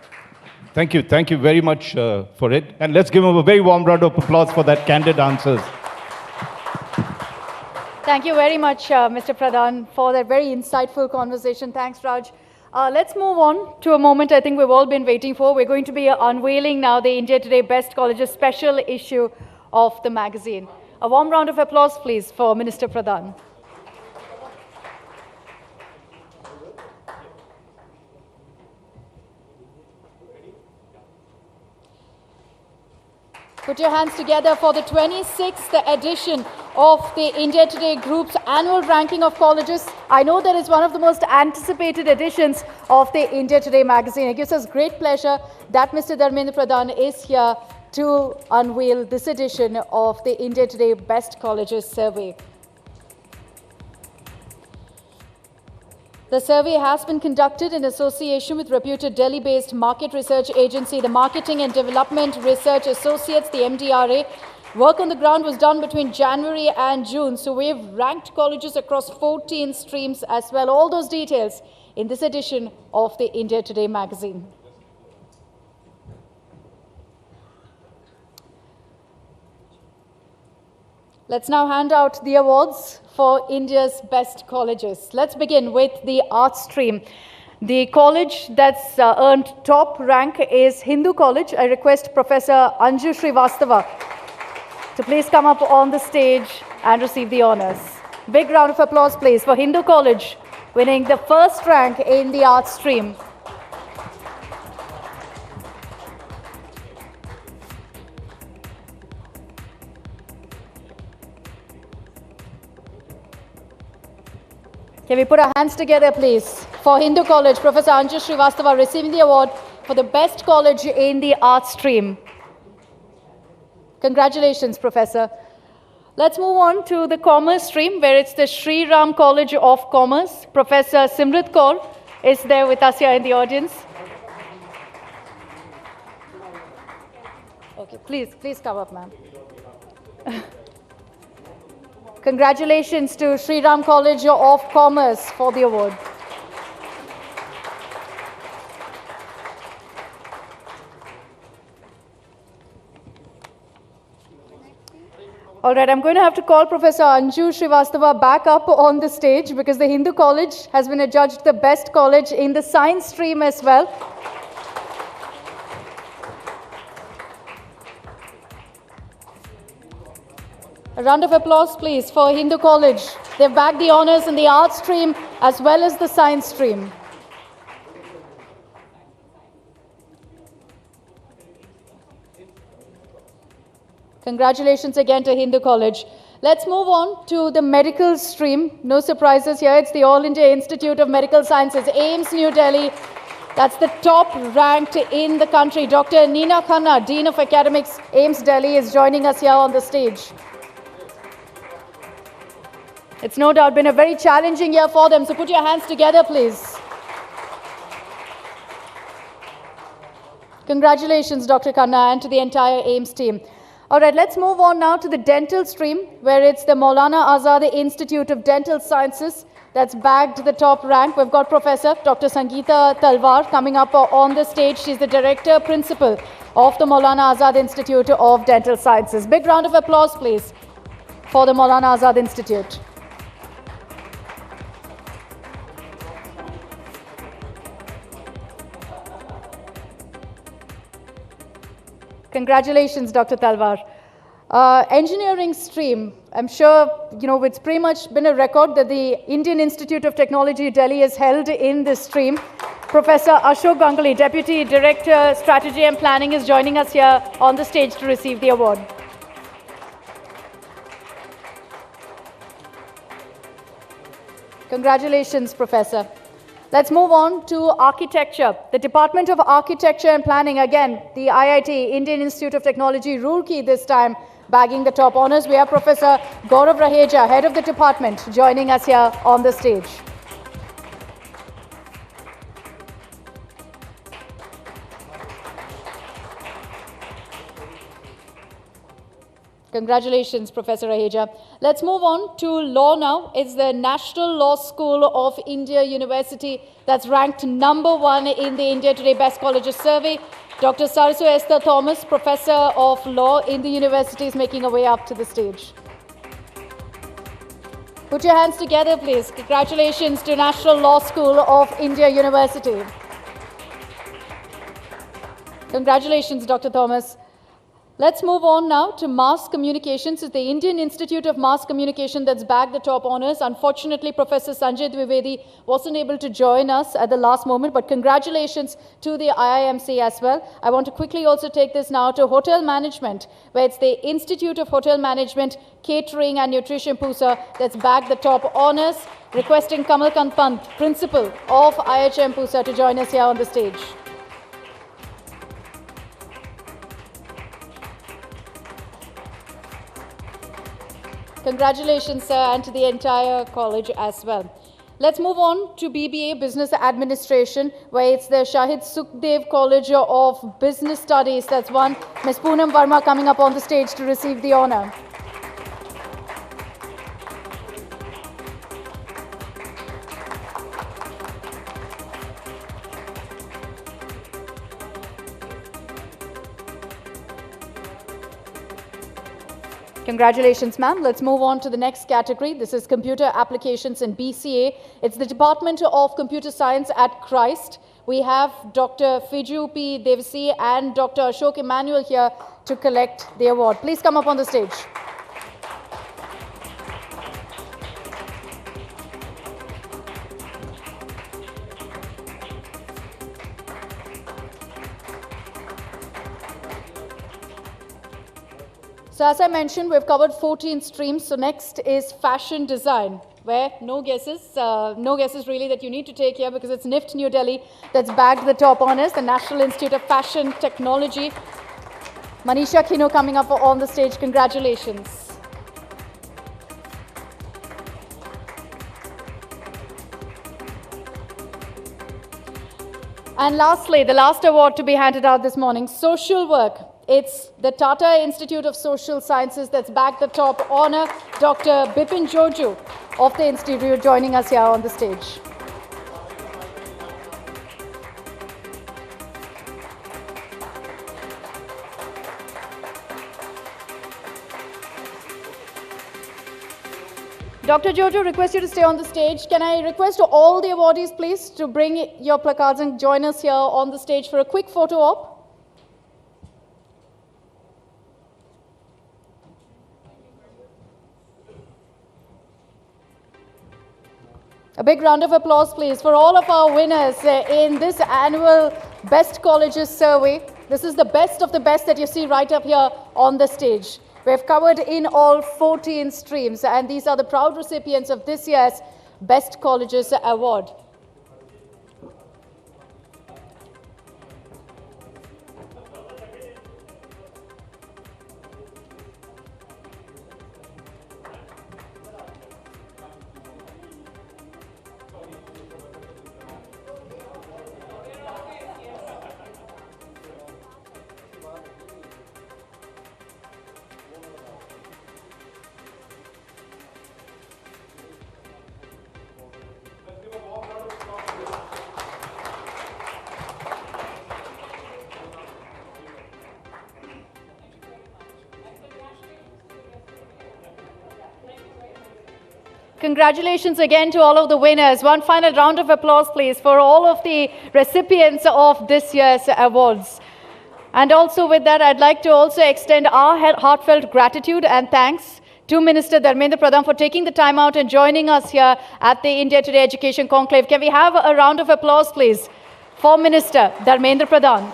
Thank you very much for it. And let's give him a very warm round of applause for that candid answers. Thank you very much, Mr. Pradhan, for that very insightful conversation. Thanks, Raj. Let's move on to a moment I think we've all been waiting for. We're going to be unveiling now the India Today Best Colleges special issue of the magazine. A warm round of applause, please, for Minister Pradhan. Put your hands together for the 26th edition of the India Today Group's annual ranking of colleges. I know that it's one of the most anticipated editions of the India Today magazine. It gives us great pleasure that Mr. Dharmendra Pradhan is here to unveil this edition of the India Today Best Colleges survey. The survey has been conducted in association with reputed Delhi-based market research agency, the Marketing and Development Research Associates, the MDRA. Work on the ground was done between January and June, so we've ranked colleges across 14 streams as well. All those details in this edition of the India Today magazine. Let's now hand out the awards for India's best colleges. Let's begin with the arts stream. The college that's earned top rank is Hindu College. I request Professor Anju Srivastava to please come up on the stage and receive the honors. Big round of applause, please, for Hindu College, winning the first rank in the arts stream. Can we put our hands together, please, for Hindu College, Professor Anju Srivastava receiving the award for the best college in the arts stream. Congratulations, Professor. Let's move on to the commerce stream, where it's the Sri Ram College of Commerce. Professor Simrit Kaur is there with us here in the audience. Okay, please come up, ma'am. Congratulations to Sri Ram College of Commerce for the award. All right, I'm going to have to call Professor Anju Srivastava back up on the stage because the Hindu College has been adjudged the best college in the science stream as well. A round of applause, please, for Hindu College. They've bagged the honors in the arts stream as well as the science stream. Congratulations again to Hindu College. Let's move on to the medical stream. No surprises here. It's the All India Institute of Medical Sciences, AIIMS New Delhi. That's the top ranked in the country. Dr. Neena Khanna, Dean of Academics, AIIMS Delhi, is joining us here on the stage. It's no doubt been a very challenging year for them, so put your hands together, please. Congratulations, Dr. Khanna, and to the entire AIIMS team. All right, let's move on now to the dental stream, where it's the Maulana Azad Institute of Dental Sciences that's bagged the top rank. We've got Professor Dr. Sangeeta Talwar coming up on the stage. She's the Director Principal of the Maulana Azad Institute of Dental Sciences. Big round of applause, please, for the Maulana Azad Institute. Congratulations, Dr. Talwar. Engineering stream, I'm sure, it's pretty much been a record that the Indian Institute of Technology, Delhi has held in this stream. Professor Ashok Ganguly, Deputy Director, Strategy and Planning, is joining us here on the stage to receive the award. Congratulations, Professor. Let's move on to architecture. The Department of Architecture and Planning, again, the IIT, Indian Institute of Technology, Roorkee this time, bagging the top honors. We have Professor Gaurav Raheja, head of the department, joining us here on the stage. Congratulations, Professor Raheja. Let's move on to law now. It's the National Law School of India University that's ranked #1 in the India Today Best Colleges survey. Dr. Sarsu Esther Thomas, Professor of Law in the university, is making her way up to the stage. Put your hands together, please. Congratulations to National Law School of India University. Congratulations, Dr. Thomas. Let's move on now to mass communications. It's the Indian Institute of Mass Communication that's bagged the top honors. Unfortunately, Professor Sanjay Dwivedi wasn't able to join us at the last moment, but congratulations to the IIMC as well. I want to quickly also take this now to hotel management, where it's the Institute of Hotel Management, Catering and Nutrition, Pusa, that's bagged the top honors. Requesting Kamalkant Pant, Principal of IHM Pusa, to join us here on the stage. Congratulations, sir, and to the entire college as well. Let's move on to BBA, Business Administration, where it's the Shahid Sukhdev College of Business Studies. That's one. Ms. Poonam Verma coming up on the stage to receive the honor. Congratulations, ma'am. Let's move on to the next category. This is Computer Applications and BCA. It's the Department of Computer Science at Christ. We have Dr. Fiju P. Devasi and Dr. Ashok Emmanuel here to collect the award. Please come up on the stage. So as I mentioned, we've covered 14 streams. So next is fashion design, where no guesses really that you need to take here, because it's NIFT New Delhi that's bagged the top honors, the National Institute of Fashion Technology. Manisha Kino coming up on the stage. Congratulations. And lastly, the last award to be handed out this morning, social work. It's the Tata Institute of Social Sciences that's bagged the top honor. Dr. Bipin Joju of the institute joining us here on the stage. Dr. Jojo, request you to stay on the stage. Can I request all the awardees, please, to bring your placards and join us here on the stage for a quick photo op? A big round of applause, please, for all of our winners in this annual Best Colleges survey. This is the best of the best that you see right up here on the stage. We've covered in all 14 streams, and these are the proud recipients of this year's Best Colleges Award. Congratulations again to all of the winners. One final round of applause, please, for all of the recipients of this year's awards. And also with that, I'd like to also extend our heartfelt gratitude and thanks to Minister Dharmendra Pradhan for taking the time out and joining us here at the India Today Education Conclave. Can we have a round of applause, please, for Minister Dharmendra Pradhan?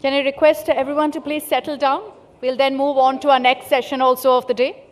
Can I request everyone to please settle down? We'll then move on to our next session also of the day.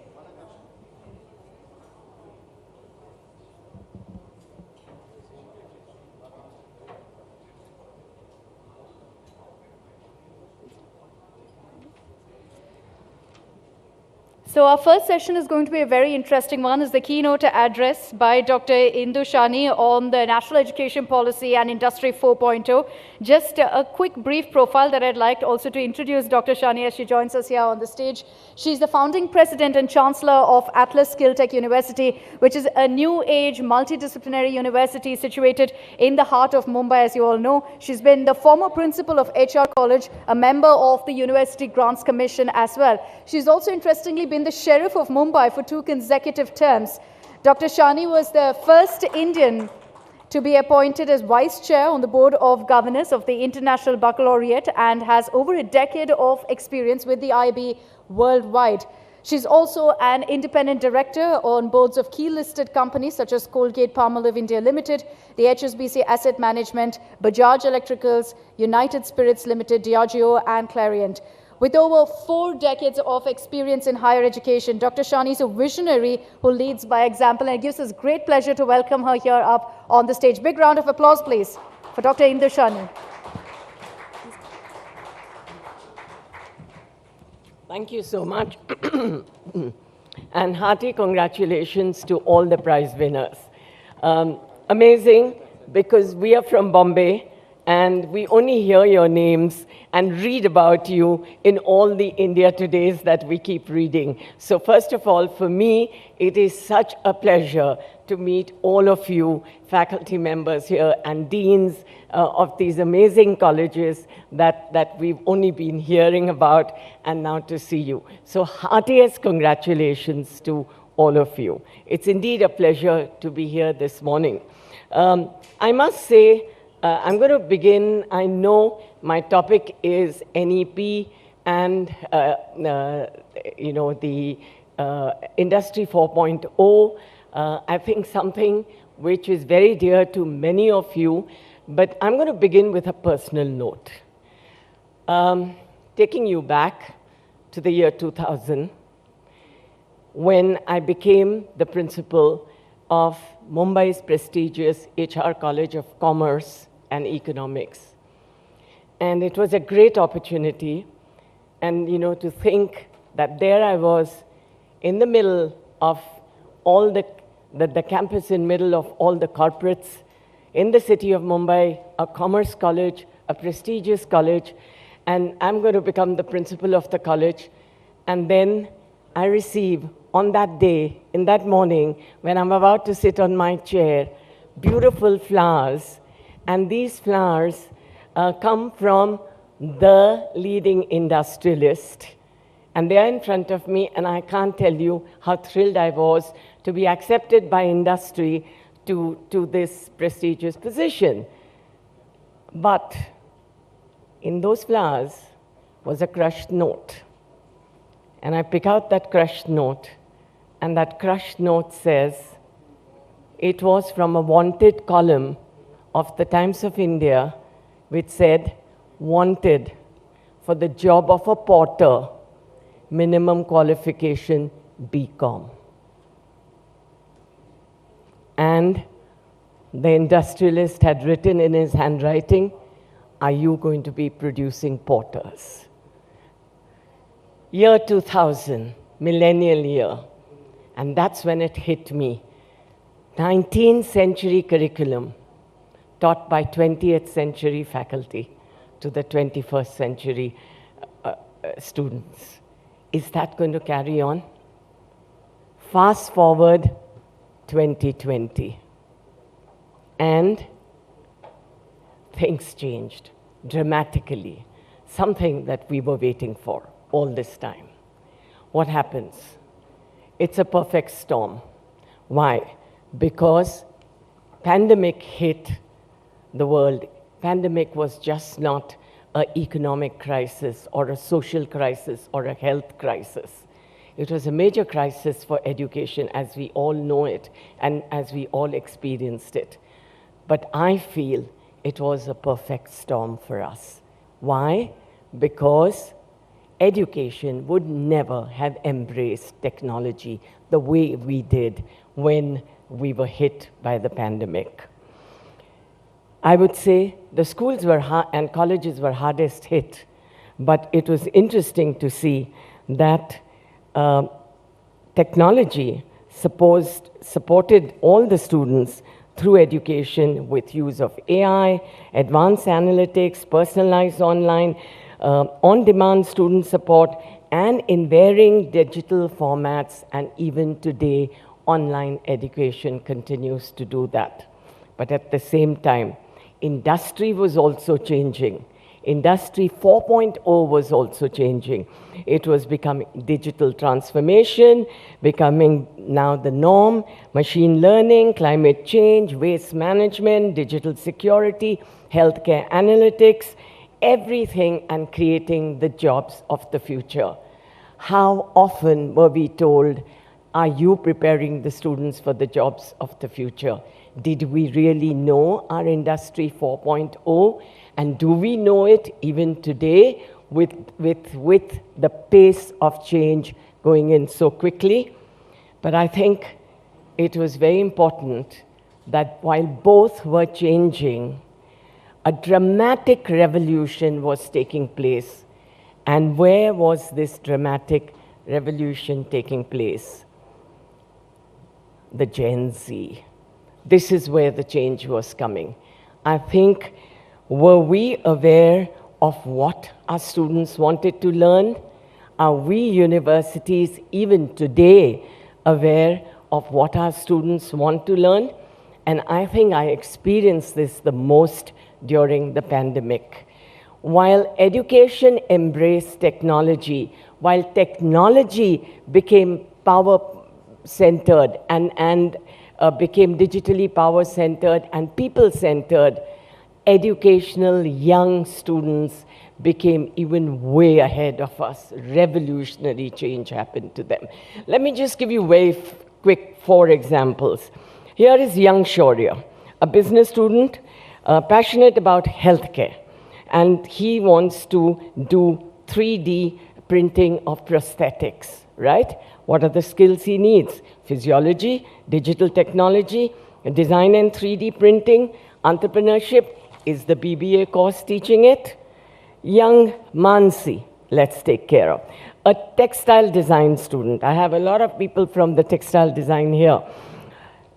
So our first session is going to be a very interesting one. It's the keynote address by Dr. Indu Shani on the National Education Policy and Industry 4.0. Just a quick brief profile that I'd like also to introduce Dr. Shani as she joins us here on the stage. She's the founding president and chancellor of Atlas Skill Tech University, which is a new age multidisciplinary university situated in the heart of Mumbai, as you all know. She's been the former principal of HR College, a member of the University Grants Commission as well. She's also interestingly been the Sheriff of Mumbai for 2 consecutive terms. Dr. Shani was the first Indian to be appointed as Vice Chair on the Board of Governors of the International Baccalaureate and has over a decade of experience with the IB worldwide. She's also an independent director on boards of key listed companies such as Colgate-Palmolive India Limited, the HSBC Asset Management, Bajaj Electricals, United Spirits Limited, Diageo, and Clariant. With over 4 decades of experience in higher education, Dr. Shani is a visionary who leads by example, and it gives us great pleasure to welcome her here up on the stage. Big round of applause, please, for Dr. Indu Shani. Thank you so much. And hearty congratulations to all the prize winners. Amazing, because we are from Bombay, and we only hear your names and read about you in all the India Todays that we keep reading. So first of all, for me, it is such a pleasure to meet all of you faculty members here and deans of these amazing colleges that we've only been hearing about, and now to see you. So heartiest congratulations to all of you. It's indeed a pleasure to be here this morning. I must say, I'm going to begin. I know my topic is NEP and you know, the Industry 4.0. I think something which is very dear to many of you, but I'm going to begin with a personal note. Taking you back to the year 2000, when I became the principal of Mumbai's prestigious HR College of Commerce and Economics. And it was a great opportunity. And, you know, to think that there I was in the middle of all the campus, in middle of all the corporates in the city of Mumbai, a commerce college, a prestigious college, and I'm going to become the principal of the college. And then I receive on that day, in that morning, when I'm about to sit on my chair, beautiful flowers. And these flowers come from the leading industrialist. And they are in front of me, and I can't tell you how thrilled I was to be accepted by industry to this prestigious position. But in those flowers was a crushed note. And I pick out that crushed note, and that crushed note says, it was from a wanted column of the Times of India, which said, wanted for the job of a porter, minimum qualification BCom. And the industrialist had written in his handwriting, are you going to be producing porters? Year 2000, millennial year, and that's when it hit me. 19th century curriculum taught by 20th century faculty to the 21st century students. Is that going to carry on? Fast forward 2020. And things changed dramatically, something that we were waiting for all this time. What happens? It's a perfect storm. Why? Because pandemic hit the world. Pandemic was just not an economic crisis or a social crisis or a health crisis. It was a major crisis for education as we all know it and as we all experienced it. But I feel it was a perfect storm for us. Why? Because education would never have embraced technology the way we did when we were hit by the pandemic. I would say the schools were and colleges were hardest hit, but it was interesting to see that technology supported all the students through education with use of AI, advanced analytics, personalized online, on-demand student support, and in varying digital formats, and even today, online education continues to do that. But at the same time, industry was also changing. Industry 4.0 was also changing. It was becoming digital transformation, becoming now the norm, machine learning, climate change, waste management, digital security, healthcare analytics, everything, and creating the jobs of the future. How often were we told, are you preparing the students for the jobs of the future? Did we really know our Industry 4.0? And do we know it even today with the pace of change going in so quickly? But I think it was very important that while both were changing, a dramatic revolution was taking place. And where was this dramatic revolution taking place? The Gen Z. This is where the change was coming. I think, were we aware of what our students wanted to learn? Are we universities even today aware of what our students want to learn? And I think I experienced this the most during the pandemic. While education embraced technology, while technology became power-centered and became digitally power-centered and people-centered, educational young students became even way ahead of us. Revolutionary change happened to them. Let me just give you very quick 4 examples. Here is young Shaurya, a business student, passionate about healthcare, and he wants to do 3D printing of prosthetics, right? What are the skills he needs? Physiology, digital technology, design and 3D printing, entrepreneurship. Is the BBA course teaching it? Young Mansi, let's take care of. A textile design student. I have a lot of people from the textile design here.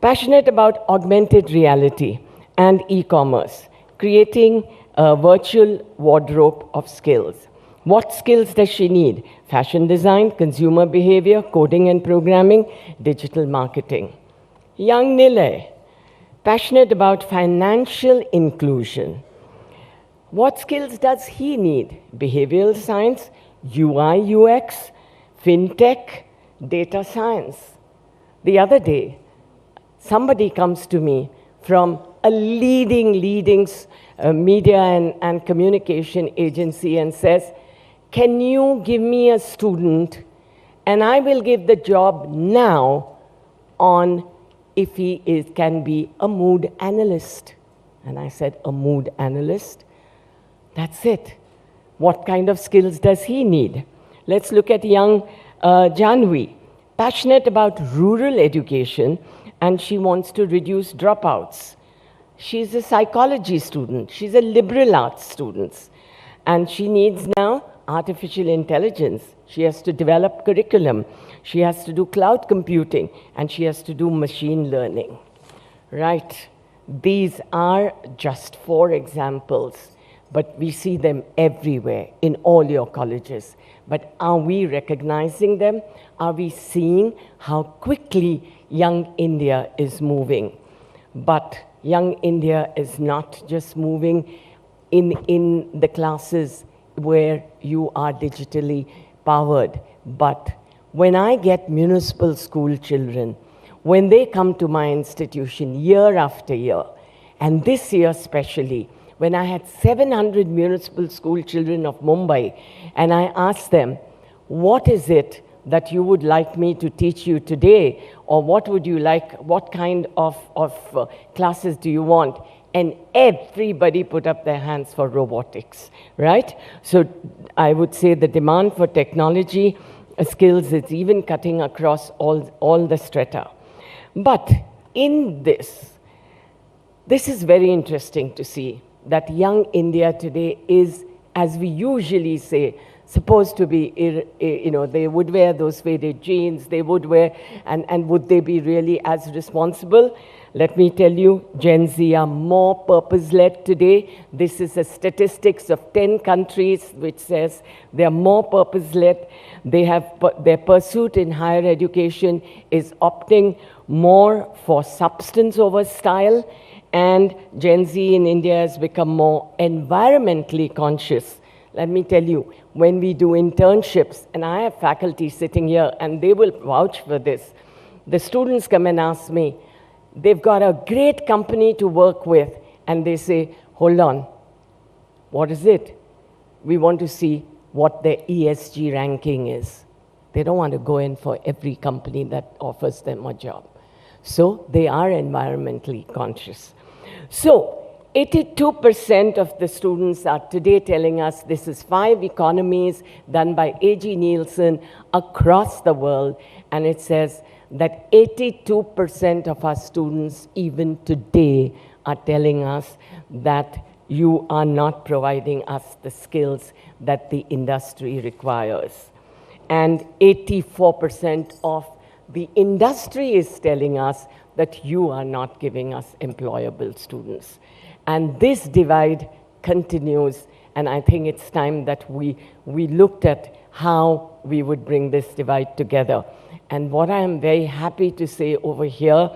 Passionate about augmented reality and e-commerce, creating a virtual wardrobe of skills. What skills does she need? Fashion design, consumer behavior, coding and programming, digital marketing. Young Nilay, passionate about financial inclusion. What skills does he need? Behavioral science, UI, UX, fintech, data science. The other day, somebody comes to me from a leading media and communication agency and says, can you give me a student and I will give the job now on if he can be a mood analyst. And I said, a mood analyst? That's it. What kind of skills does he need? Let's look at young Janvi, passionate about rural education, and she wants to reduce dropouts. She's a psychology student. She's a liberal arts student. And she needs now artificial intelligence. She has to develop curriculum. She has to do cloud computing, and she has to do machine learning. Right. These are just 4 examples, but we see them everywhere in all your colleges. But are we recognizing them? Are we seeing how quickly young India is moving. But young India is not just moving in the classes where you are digitally powered, but when I get municipal school children, when they come to my institution year after year, and this year especially, when I had 700 municipal school children of Mumbai, and I asked them, what is it that you would like me to teach you today, or what would you like, what kind of classes do you want? And everybody put up their hands for robotics, right? So I would say the demand for technology skills is even cutting across all the strata. But in this is very interesting to see that young India today is, as we usually say, supposed to be, you know, they would wear those faded jeans, they would wear, and would they be really as responsible? Let me tell you, Gen Z are more purpose-led today. This is a statistics of 10 countries which says they are more purpose-led. They have, their pursuit in higher education is opting more for substance over style, and Gen Z in India has become more environmentally conscious. Let me tell you, when we do internships, and I have faculty sitting here, and they will vouch for this, the students come and ask me, they've got a great company to work with, and they say, hold on, what is it? We want to see what their ESG ranking is. They don't want to go in for every company that offers them a job. So they are environmentally conscious. So 82% of the students are today telling us, this is 5 economies done by A.G. Nielsen across the world, and it says that 82% of our students even today are telling us that you are not providing us the skills that the industry requires. And 84% of the industry is telling us that you are not giving us employable students. And this divide continues, and I think it's time that we looked at how we would bring this divide together. And what I am very happy to say over here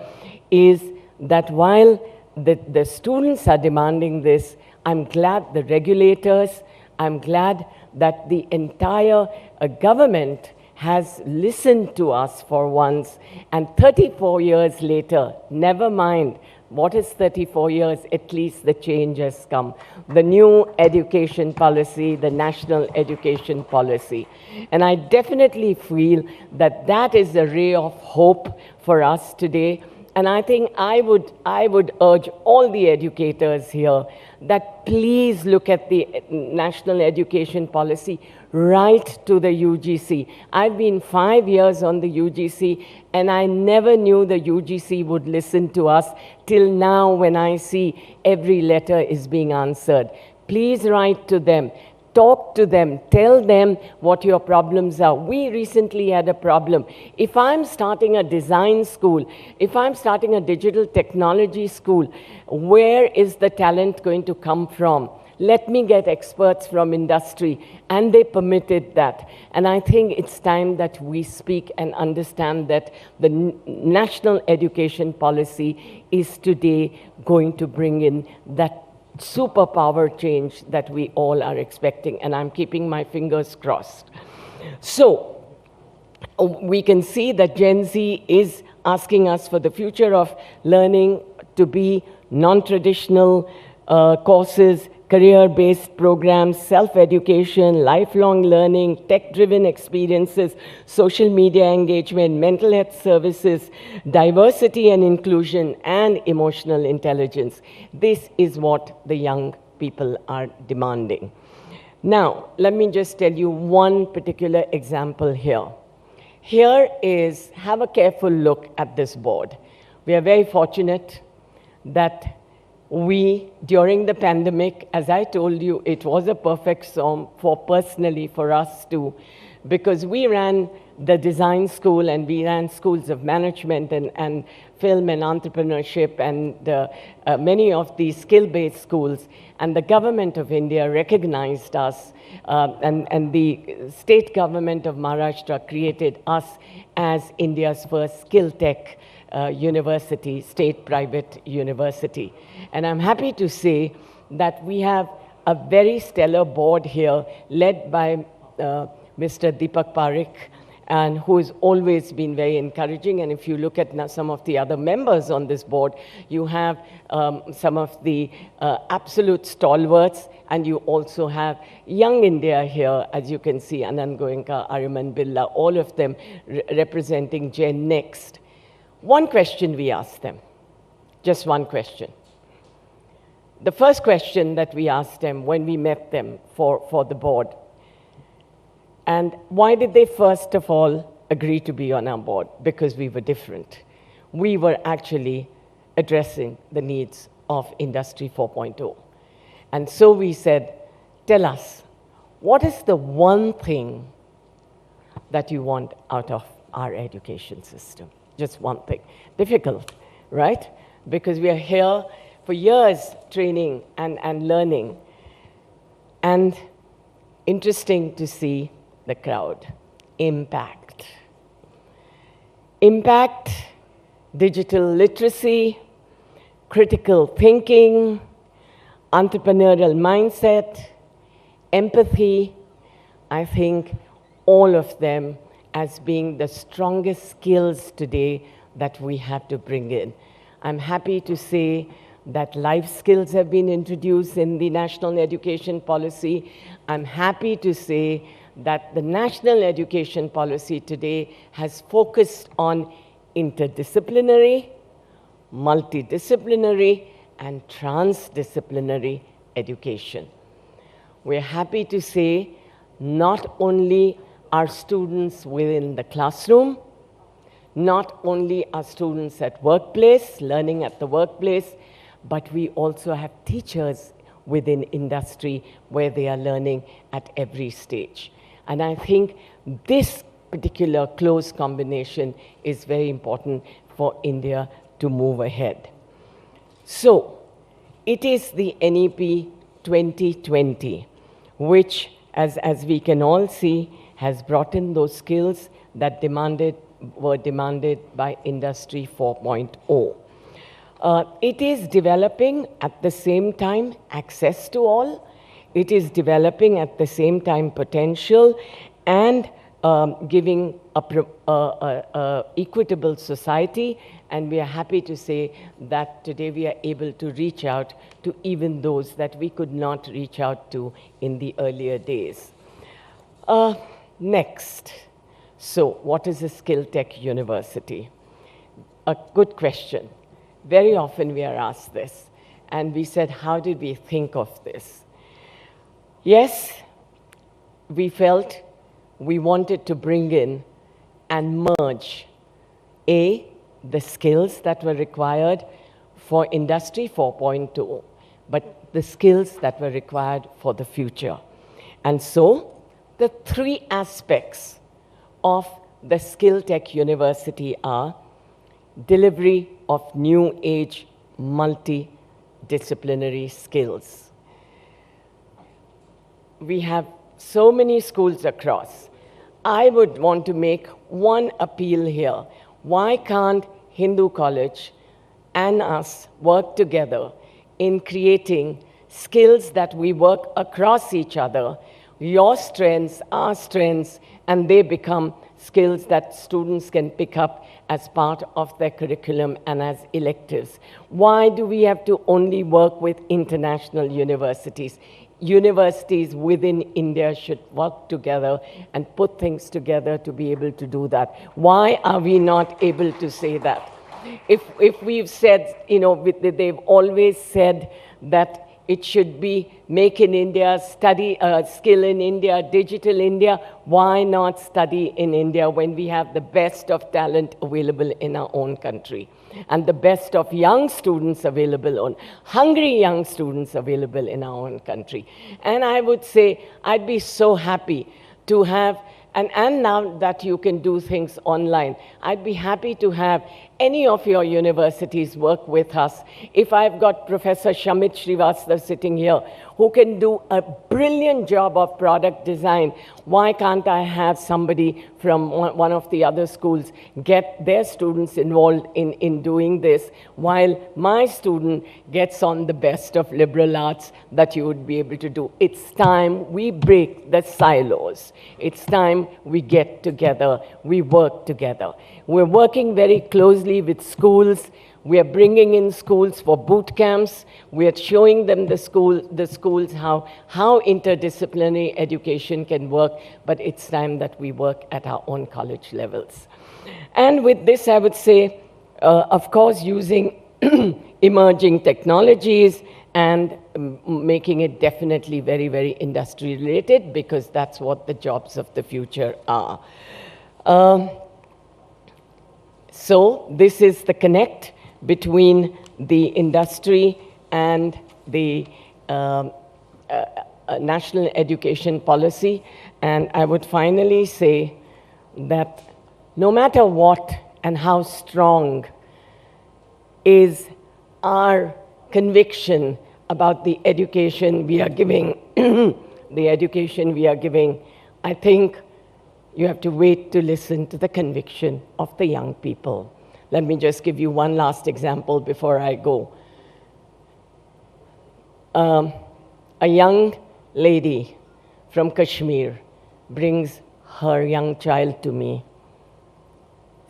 is that while the students are demanding this, I'm glad the regulators, I'm glad that the entire government has listened to us for once, and 34 years later, never mind, what is 34 years? At least the change has come. The new education policy, the national education policy. And I definitely feel that that is a ray of hope for us today. And I think I would urge all the educators here that please look at the national education policy, right to the UGC. I've been 5 years on the UGC, and I never knew the UGC would listen to us till now when I see every letter is being answered. Please write to them. Talk to them, tell them what your problems are. We recently had a problem. If I'm starting a design school, if I'm starting a digital technology school, where is the talent going to come from? Let me get experts from industry, and they permitted that. And I think it's time that we speak and understand that the national education policy is today going to bring in that superpower change that we all are expecting, and I'm keeping my fingers crossed. So we can see that Gen Z is asking us for the future of learning to be non-traditional courses, career-based programs, self-education, lifelong learning, tech-driven experiences, social media engagement, mental health services, diversity and inclusion, and emotional intelligence. This is what the young people are demanding. Now, let me just tell you one particular example here. Here is, have a careful look at this board. We are very fortunate that we, during the pandemic, as I told you, it was a perfect storm personally for us too, because we ran the design school and we ran schools of management and film and entrepreneurship and many of these skill-based schools. And the government of India recognized us, and the state government of Maharashtra created us as India's first skill tech university, state-private university. And I'm happy to say that we have a very stellar board here led by Mr. Deepak Parekh, and who has always been very encouraging. And if you look at some of the other members on this board, you have some of the absolute stalwarts, and you also have Young India here, as you can see, Anand Goenka, Ariman Billa, all of them representing Gen Next. One question we asked them, just one question. The first question that we asked them when we met them for the board, and why did they first of all agree to be on our board? Because we were different. We were actually addressing the needs of Industry 4.0. And so we said, tell us, what is the one thing that you want out of our education system? Just one thing. Difficult, right? Because we are here for years training and learning. And interesting to see the crowd. Impact. Impact, digital literacy, critical thinking, entrepreneurial mindset, empathy. I think all of them as being the strongest skills today that we have to bring in. I'm happy to say that life skills have been introduced in the national education policy. I'm happy to say that the national education policy today has focused on interdisciplinary, multidisciplinary, and transdisciplinary education. We're happy to say not only are students within the classroom, not only are students at workplace, learning at the workplace, but we also have teachers within industry where they are learning at every stage. And I think this particular close combination is very important for India to move ahead. So, it is the NEP 2020, which, as we can all see, has brought in those skills that were demanded by Industry 4.0. It is developing at the same time access to all. It is developing at the same time potential and giving a equitable society. And we are happy to say that today we are able to reach out to even those that we could not reach out to in the earlier days. Next. So, what is a skill tech university? A good question. Very often we are asked this. And we said, how did we think of this? Yes, we felt we wanted to bring in and merge, A, the skills that were required for Industry 4.0, but the skills that were required for the future. And so, the three aspects of the Skill Tech University are delivery of new age multidisciplinary skills. We have so many schools across. I would want to make one appeal here. Why can't Hindu College and us work together in creating skills that we work across each other, your strengths, our strengths, and they become skills that students can pick up as part of their curriculum and as electives? Why do we have to only work with international universities? Universities within India should work together and put things together to be able to do that. Why are we not able to say that? If we've said, they've always said that it should be make in India, study, skill in India, digital India. Why not study in India when we have the best of talent available in our own country? And the best of young students available hungry young students available in our own country. And I would say, I'd be so happy to have, and now that you can do things online, I'd be happy to have any of your universities work with us. If I've got Professor Shamit Srivastav sitting here, who can do a brilliant job of product design, why can't I have somebody from one of the other schools get their students involved in doing this, while my student gets on the best of liberal arts that you would be able to do? It's time we break the silos. It's time we get together, we work together. We're working very closely with schools. We are bringing in schools for boot camps. We are showing them the schools how interdisciplinary education can work, but it's time that we work at our own college levels. And with this, I would say, of course, using emerging technologies and making it definitely very, very industry related, because that's what the jobs of the future are. So this is the connect between the industry and the national education policy. And I would finally say that no matter what and how strong is our conviction about the education we are giving, I think you have to wait to listen to the conviction of the young people. Let me just give you one last example before I go. A young lady from Kashmir brings her young child to me.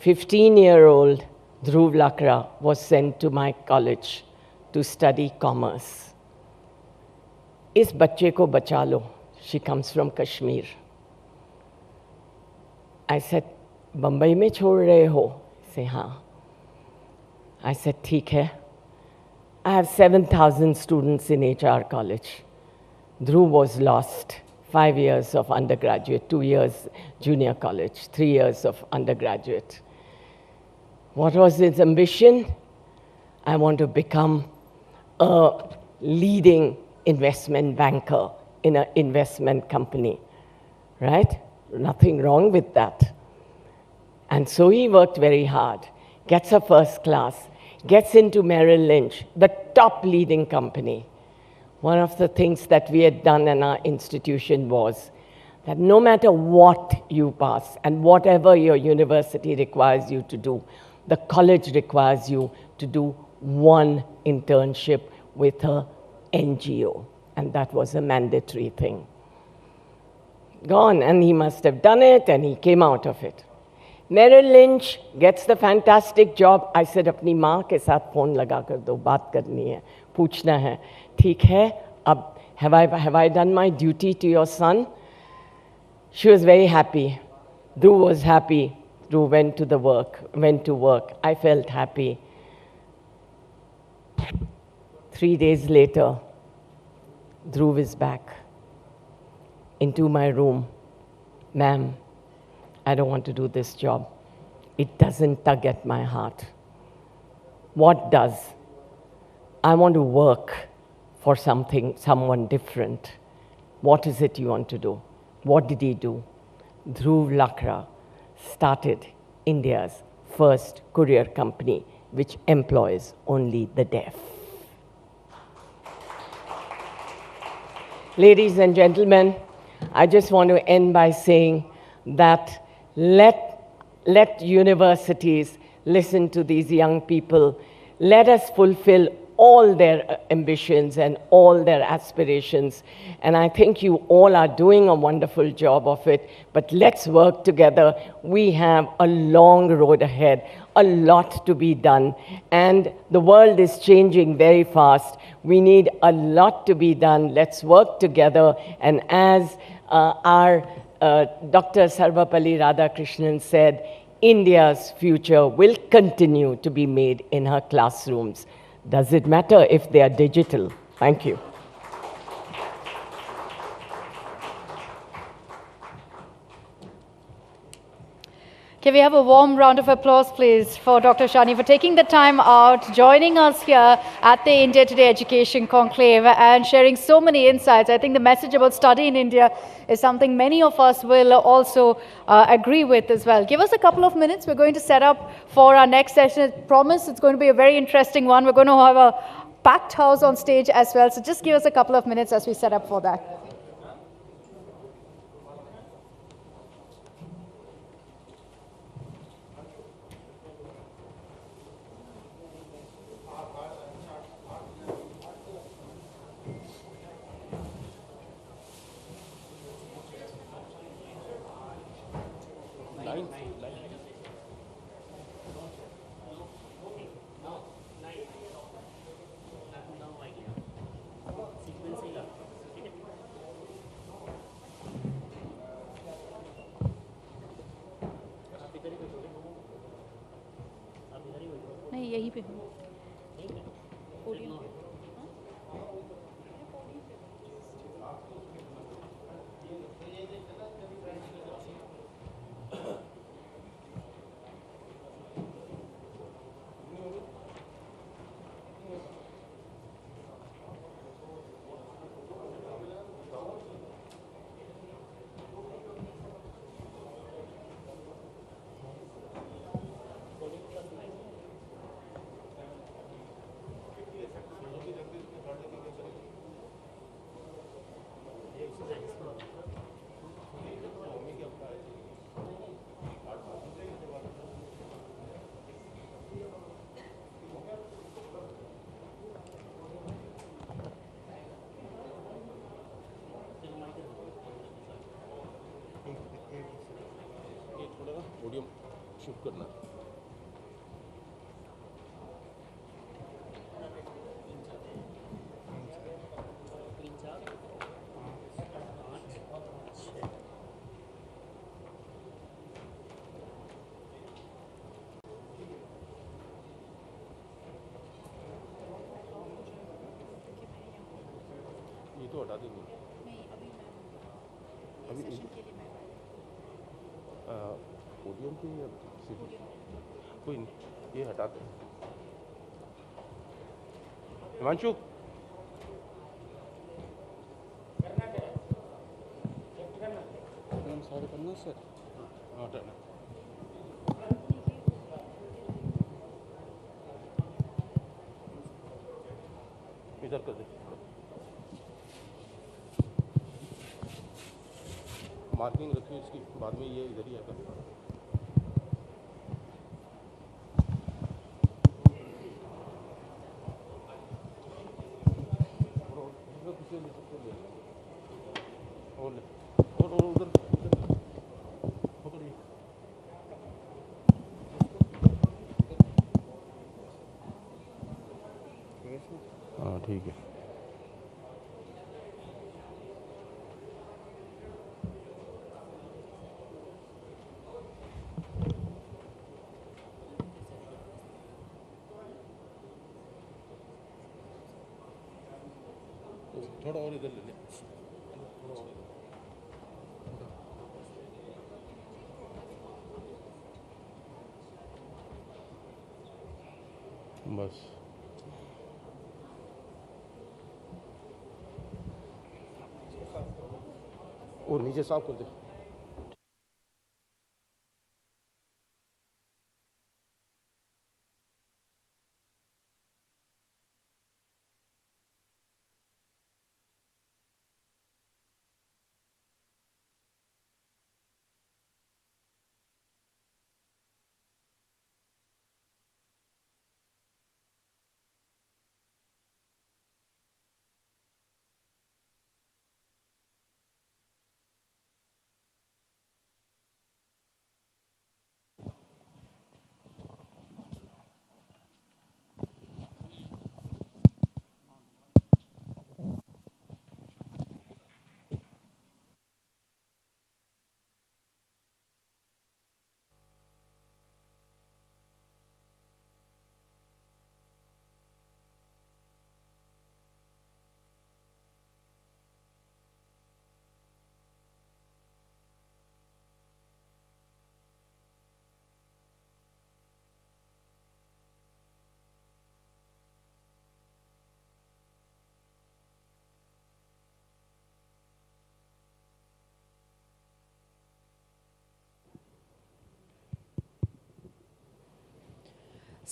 15-year-old Dhruv Lakra was sent to my college to study commerce. Is bacche ko bacha lo. She comes from Kashmir. I said, Bombay mein chhod rahe ho? Say, haan. I said, theek hai. I have 7,000 students in HR college. Dhruv was lost. 5 years of undergraduate, 2 years junior college, 3 years of undergraduate. What was his ambition? I want to become a leading investment banker in an investment company, right? Nothing wrong with that. And so he worked very hard, gets a first class, gets into Merrill Lynch, the top leading company. One of the things that we had done in our institution was that no matter what you pass and whatever your university requires you to do, the college requires you to do one internship with a NGO. And that was a mandatory thing. Gone, and he must have done it, and he came out of it. Merrill Lynch gets the fantastic job. I said, अपनी माँ के साथ phone लगा कर दो, बात करनी है, पूछना है. ठीक है, अब have I done my duty to your son? She was very happy. Dhruv was happy. Dhruv went to work. I felt happy. 3 days later, Dhruv is back into my room. Ma'am, I don't want to do this job. It doesn't tug at my heart. What does? I want to work for someone different. What is it you want to do? What did he do? Dhruv Lakra started India's first courier company, which employs only the deaf. Ladies and gentlemen, I just want to end by saying that let universities listen to these young people. Let us fulfill all their ambitions and all their aspirations. And I think you all are doing a wonderful job of it, but let's work together. We have a long road ahead, a lot to be done, and the world is changing very fast. We need a lot to be done. Let's work together. And as our Dr. Sarvapalli Radhakrishnan said, India's future will continue to be made in her classrooms. Does it matter if they are digital? Thank you. Can we have a warm round of applause, please, for Dr. Shani for taking the time out, joining us here at the India Today Education Conclave and sharing so many insights. I think the message about study in India is something many of us will also agree with as well. Give us a couple of minutes. We're going to set up for our next session. I promise it's going to be a very interesting one. We're going to have a packed house on stage as well. So just give us a couple of minutes as we set up for that. नहीं यहीं पे हूँ podium पे podium shift करना ये तो हटा देंगे अभी पोडियम पे कोई नहीं ये हटा दो हिमांशु सारे करना सर हटाना इधर कर दे मार्किंग रखी इसकी बाद में ये इधर ही आकर और उधर पकड़िए हाँ ठीक है थोड़ा और इधर ले ले बस और नीचे साफ कर दे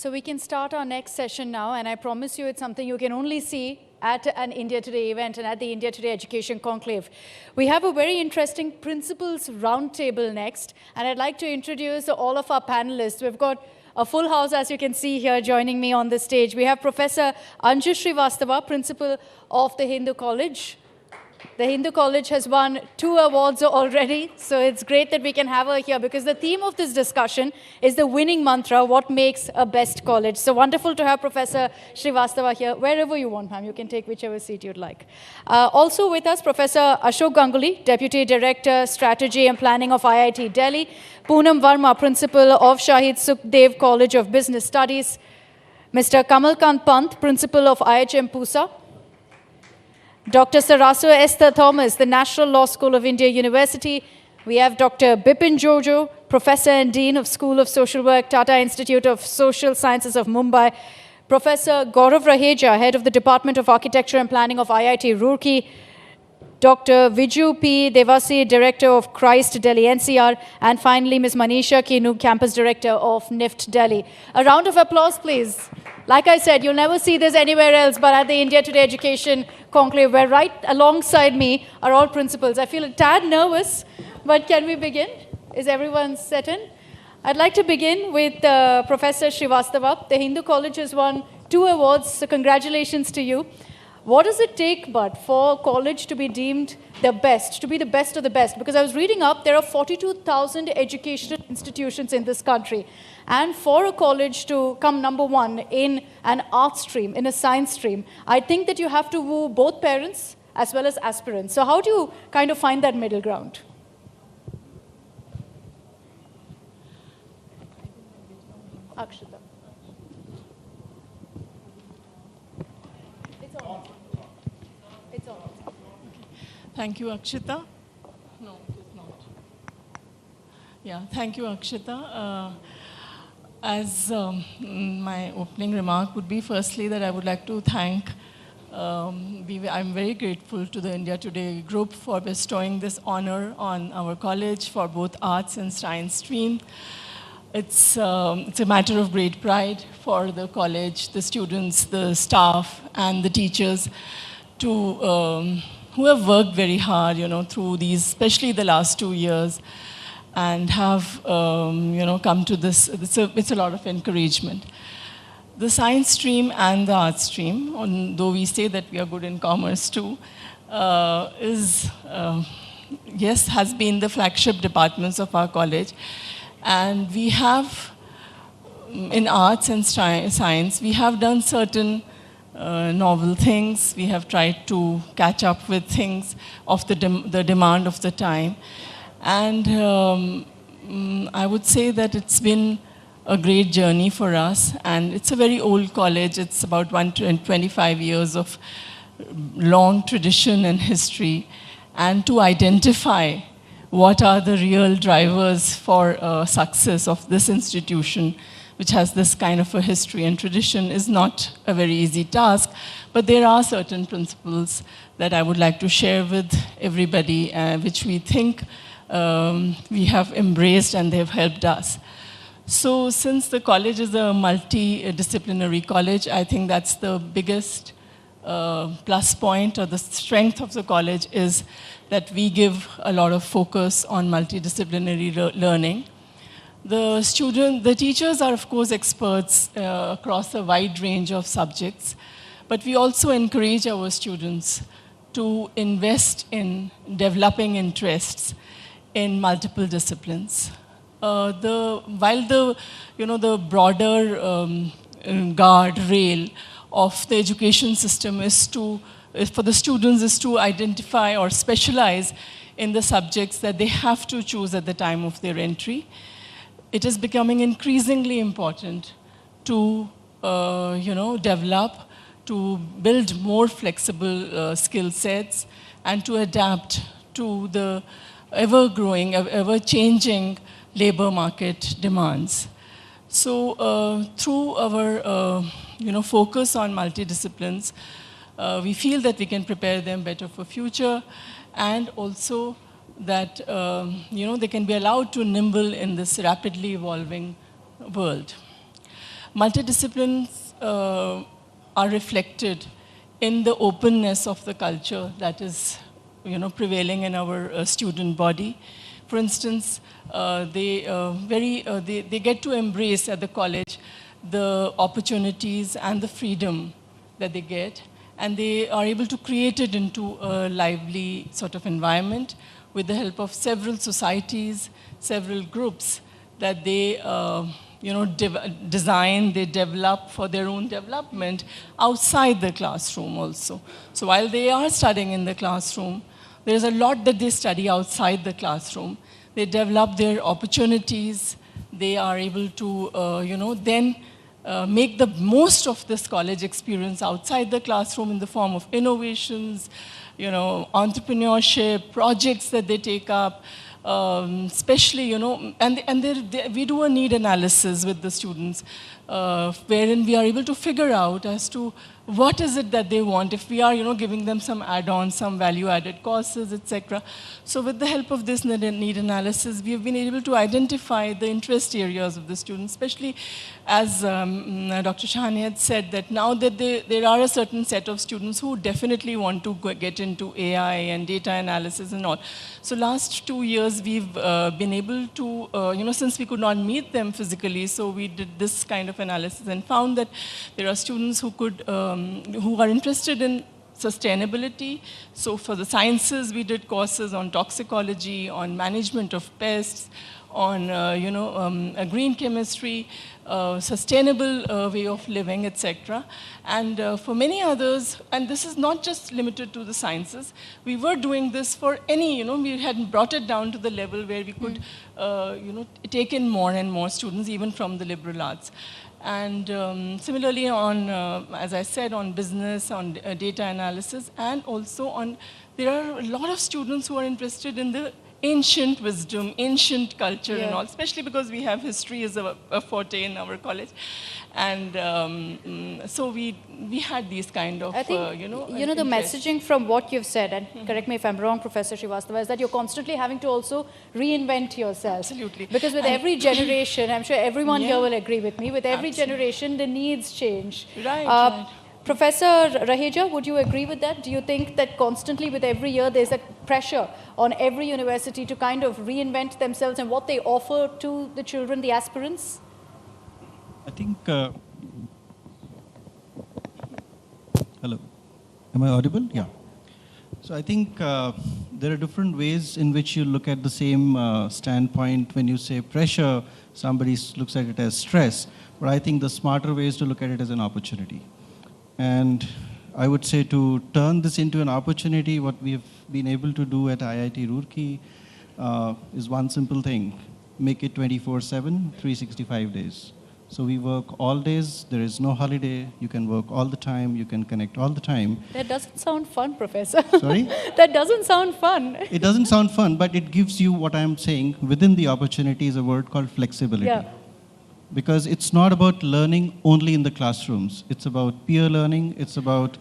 So we can start our next session now, and I promise you it's something you can only see at an India Today event and at the India Today Education Conclave. We have a very interesting principals roundtable next, and I'd like to introduce all of our panelists. We've got a full house, as you can see here, joining me on the stage. We have Professor Anju Srivastava, principal of the Hindu College. The Hindu College has won 2 awards already, so it's great that we can have her here because the theme of this discussion is the winning mantra, what makes a best college. So wonderful to have Professor Srivastava here. Wherever you want, ma'am, you can take whichever seat you'd like. Also with us, Professor Ashok Ganguly, Deputy Director, Strategy and Planning of IIT Delhi, Poonam Verma, Principal of Shahid Sukhdev College of Business Studies, Mr. Kamalkant Pant, Principal of IHM Pusa, Dr. Sarasu Esther Thomas, the National Law School of India University. We have Dr. Bipin Jojo, Professor and Dean of School of Social Work, Tata Institute of Social Sciences of Mumbai. Professor Gaurav Raheja, Head of the Department of Architecture and Planning of IIT Roorkee. Dr. Viju P. Devasi, Director of Christ Delhi NCR. And finally, Ms. Manisha Kinu, Campus Director of NIFT Delhi. A round of applause, please. Like I said, you'll never see this anywhere else but at the India Today Education Conclave, where right alongside me are all principals. I feel a tad nervous, but can we begin? Is everyone set in? I'd like to begin with Professor Srivastava. The Hindu College has won 2 awards, so congratulations to you. What does it take, but for college to be deemed the best, to be the best of the best? Because I was reading up, there are 42,000 educational institutions in this country. And for a college to come #1 in an art stream, in a science stream, I think that you have to woo both parents as well as aspirants. So how do you kind of find that middle ground? Akshita. Thank you, Akshita. No, it is not. Yeah, thank you, Akshita. As my opening remark would be, firstly, that I would like to thank, I'm very grateful to the India Today group for bestowing this honor on our college for both arts and science stream. It's a matter of great pride for the college, the students, the staff, and the teachers who have worked very hard, through these, especially the last 2 years, and have, come to this. It's a lot of encouragement. The science stream and the art stream, though we say that we are good in commerce too, has been the flagship departments of our college. And we have, in arts and science, we have done certain novel things. We have tried to catch up with things of the demand of the time. And I would say that it's been a great journey for us. And it's a very old college. It's about 125 years of long tradition and history. And to identify what are the real drivers for success of this institution, which has this kind of a history and tradition, is not a very easy task. But there are certain principles that I would like to share with everybody, which we think we have embraced and they've helped us. So since the college is a multidisciplinary college, I think that's the biggest plus point, or the strength of the college, is that we give a lot of focus on multidisciplinary learning. The teachers are, of course, experts across a wide range of subjects, but we also encourage our students to invest in developing interests in multiple disciplines. While the broader guardrail of the education system for the students is to identify or specialize in the subjects that they have to choose at the time of their entry, it is becoming increasingly important to develop, to build more flexible skill sets, and to adapt to the ever-growing, ever-changing labor market demands. So through our focus on multidisciplines, we feel that we can prepare them better for future, and also that they can be allowed to nimble in this rapidly evolving world. multidisciplines are reflected in the openness of the culture that is, prevailing in our student body. For instance, they get to embrace at the college the opportunities and the freedom that they get, and they are able to create it into a lively sort of environment with the help of several societies, several groups that they design, they develop for their own development outside the classroom also. So while they are studying in the classroom, there's a lot that they study outside the classroom. They develop their opportunities. They are able to, then make the most of this college experience outside the classroom in the form of innovations, entrepreneurship, projects that they take up, especially, we do a need analysis with the students, wherein we are able to figure out as to what is it that they want, if we are, giving them some add-ons, some value-added courses, etc. So with the help of this need analysis, we have been able to identify the interest areas of the students, especially as Dr. Shahani had said, that now that there are a certain set of students who definitely want to get into AI and data analysis and all. So last 2 years, we've been able to, since we could not meet them physically, so we did this kind of analysis and found that there are students who could, who are interested in sustainability. So for the sciences, we did courses on toxicology, on management of pests, on green chemistry, sustainable way of living, etc. And for many others, and this is not just limited to the sciences, we were doing this for any, we had brought it down to the level where we could, take in more and more students, even from the liberal arts. And similarly on, as I said, on business, on data analysis, and also on, there are a lot of students who are interested in the ancient wisdom, ancient culture and all, especially because we have history as a forte in our college. And so we had these kind of, I think, the messaging from what you've said, and correct me if I'm wrong, Professor Srivastava, is that you're constantly having to also reinvent yourself. Absolutely. Because with every generation, I'm sure everyone here will agree with me, with every generation, the needs change. Right. Professor Raheja, would you agree with that? Do you think that constantly with every year there's that pressure on every university to kind of reinvent themselves and what they offer to the children, the aspirants? I think, hello, am I audible? Yeah. So I think there are different ways in which you look at the same standpoint. When you say pressure, somebody looks at it as stress, but I think the smarter way is to look at it as an opportunity. And I would say to turn this into an opportunity, what we've been able to do at IIT Roorkee is one simple thing: make it 24/7, 365 days. So we work all days, there is no holiday, you can work all the time, you can connect all the time. That doesn't sound fun, Professor. Sorry? That doesn't sound fun. It doesn't sound fun, but it gives you what I'm saying. Within the opportunity is a word called flexibility. Yeah. Because it's not about learning only in the classrooms. It's about peer learning. It's about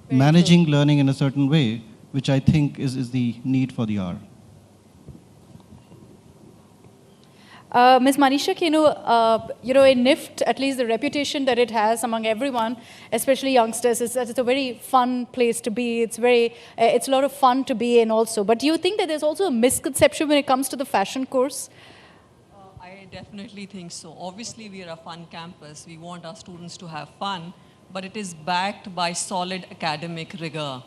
managing learning in a certain way, which I think is the need for the hour. Ms. Manisha, in NIFT, at least the reputation that it has among everyone, especially youngsters, is that it's a very fun place to be. It's a lot of fun to be in also. But do you think that there's also a misconception when it comes to the fashion course? I definitely think so. Obviously, we are a fun campus. We want our students to have fun, but it is backed by solid academic rigor.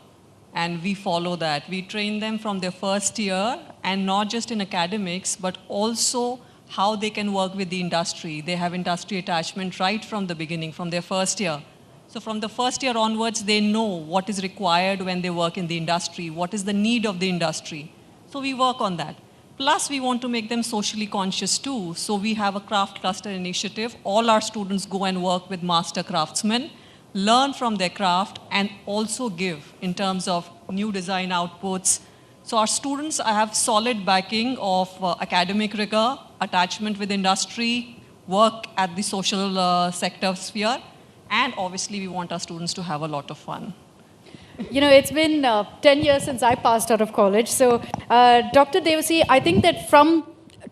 And we follow that. We train them from their first year, and not just in academics, but also how they can work with the industry. They have industry attachment right from the beginning, from their first year. So from the first year onwards, they know what is required when they work in the industry, what is the need of the industry. So we work on that. Plus, we want to make them socially conscious too. So we have a craft cluster initiative. All our students go and work with master craftsmen, learn from their craft, and also give in terms of new design outputs. So our students have solid backing of academic rigor, attachment with industry, work at the social sector sphere, and obviously we want our students to have a lot of fun. It's been 10 years since I passed out of college. So, Dr. Devasi, I think that from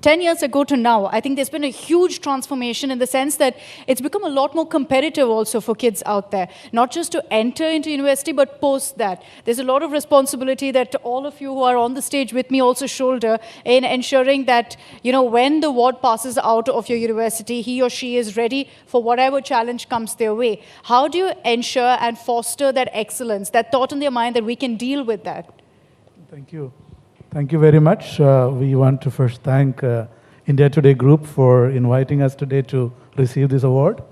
10 years ago to now, I think there's been a huge transformation in the sense that it's become a lot more competitive also for kids out there, not just to enter into university, but post that. There's a lot of responsibility that all of you who are on the stage with me also shoulder in ensuring that, when the ward passes out of your university, he or she is ready for whatever challenge comes their way. How do you ensure and foster that excellence, that thought in their mind that we can deal with that? Thank you. Thank you very much. We want to first thank India Today Group for inviting us today to receive this award.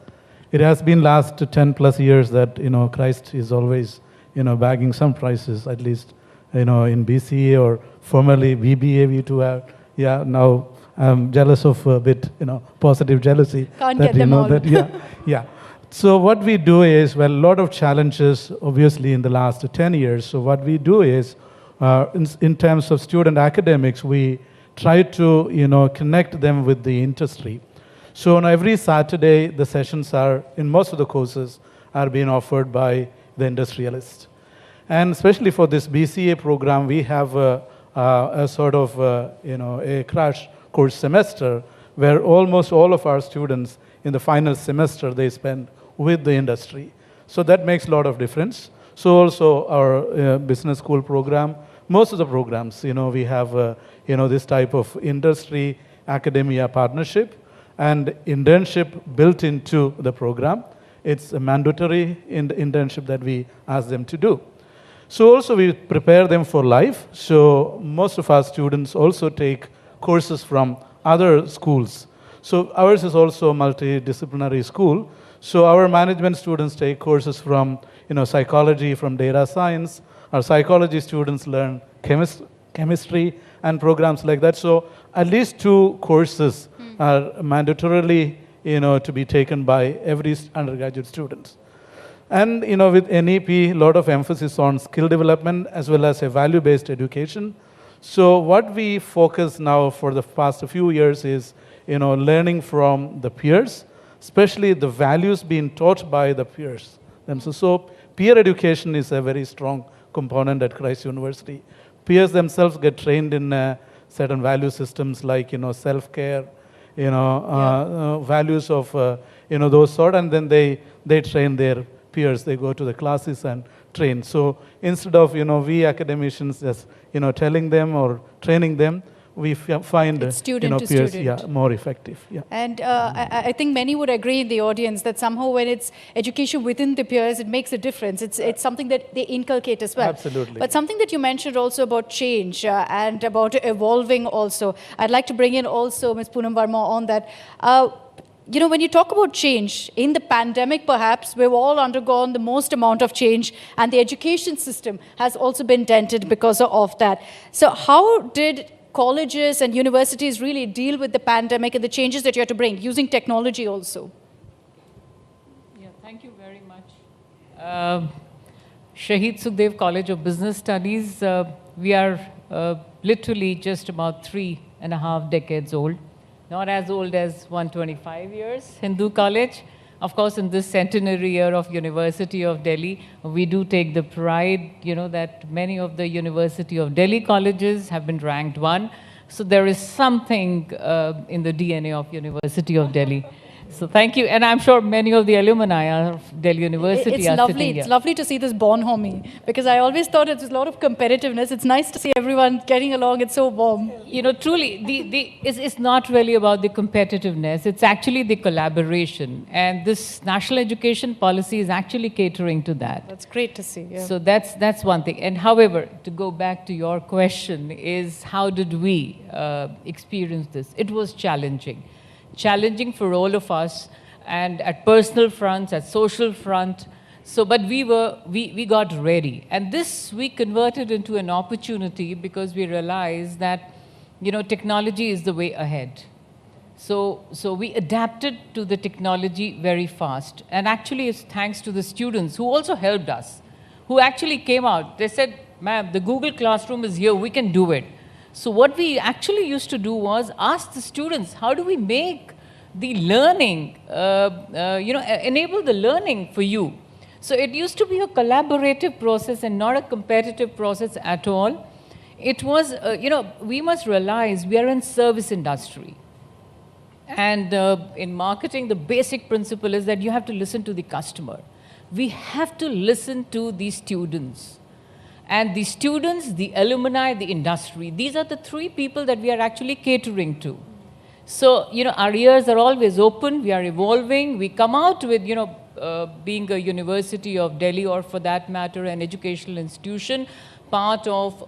It has been last 10 plus years that, Christ is always, bagging some prizes, at least, in BCA or formerly BBA we too have. Yeah, now I'm jealous of a bit, positive jealousy. Can't that, get them all. Yeah. So what we do is, well, a lot of challenges, obviously, in the last 10 years. So what we do is, in terms of student academics, we try to, connect them with the industry. So on every Saturday, the sessions are, in most of the courses, are being offered by the industrialists. And especially for this BCA program, we have a sort of, a crash course semester where almost all of our students in the final semester, they spend with the industry. So that makes a lot of difference. So also our business school program, most of the programs, we have, this type of industry academia partnership and internship built into the program. It's a mandatory internship that we ask them to do. So also we prepare them for life. So most of our students also take courses from other schools. So ours is also a multidisciplinary school. So our management students take courses from, psychology, from data science. Our psychology students learn chemistry and programs like that. So at least 2 courses are mandatorily, to be taken by every undergraduate student. And, with NEP, a lot of emphasis on skill development as well as a value-based education. So what we focus now for the past few years is, learning from the peers, especially the values being taught by the peers. And so peer education is a very strong component at Christ University. Peers themselves get trained in certain value systems like, self-care, values of, those sort, and then they train their peers. They go to the classes and train. So instead of, we academicians just, telling them or training them, we find it's student to peers student. more effective. Yeah. And I think many would agree in the audience that somehow when it's education within the peers, it makes a difference. It's something that they inculcate as well. Absolutely. But something that you mentioned also about change and about evolving also. I'd like to bring in also Ms. Poonam Verma on that. When you talk about change, in the pandemic perhaps, we've all undergone the most amount of change and the education system has also been dented because of that. So how did colleges and universities really deal with the pandemic and the changes that you had to bring, using technology also? Yeah, thank you very much. Shahid Sukhdev College of Business Studies, we are literally just about 3.5 decades old. Not as old as 125 years, Hindu College. Of course, in this centenary year of University of Delhi, we do take the pride, that many of the University of Delhi colleges have been ranked 1. So there is something in the DNA of University of Delhi. So thank you. And I'm sure many of the alumni of Delhi University it's are lovely. sitting here. It's lovely to see this bonhomie, because I always thought it was a lot of competitiveness. It's nice to see everyone getting along. It's so warm. Truly, it's not really about the competitiveness. It's actually the collaboration. And this national education policy is actually catering to that. That's great to see. Yeah. So that's one thing. And however, to go back to your question is, how did we experience this? It was challenging. Challenging for all of us, and at personal fronts, at social front. So, but we got ready. And this we converted into an opportunity because we realized that, technology is the way ahead. So we adapted to the technology very fast. And actually it's thanks to the students who also helped us, who actually came out. They said, ma'am, the Google Classroom is here, we can do it. So what we actually used to do was ask the students, how do we make the learning, enable the learning for you? So it used to be a collaborative process and not a competitive process at all. it was, we must realize we are in service industry. And in marketing, the basic principle is that you have to listen to the customer. We have to listen to the students. And the students, the alumni, the industry, these are the three people that we are actually catering to. So, our ears are always open, we are evolving, we come out with, being a University of Delhi, or for that matter, an educational institution, part of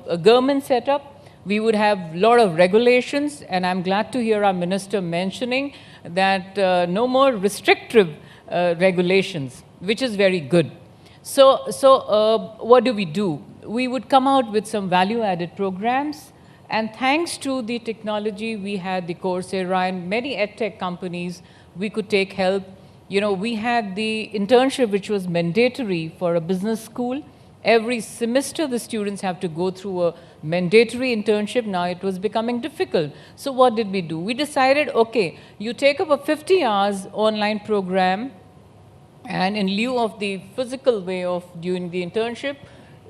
a government setup. We would have a lot of regulations, and I'm glad to hear our minister mentioning that no more restrictive regulations, which is very good. So what do? We would come out with some value-added programs, and thanks to the technology, we had the Coursera and many edtech companies, we could take help. We had the internship, which was mandatory for a business school. Every semester, the students have to go through a mandatory internship. Now it was becoming difficult. So what did we do? We decided, okay, you take up a 50 hours online program, and in lieu of the physical way of doing the internship,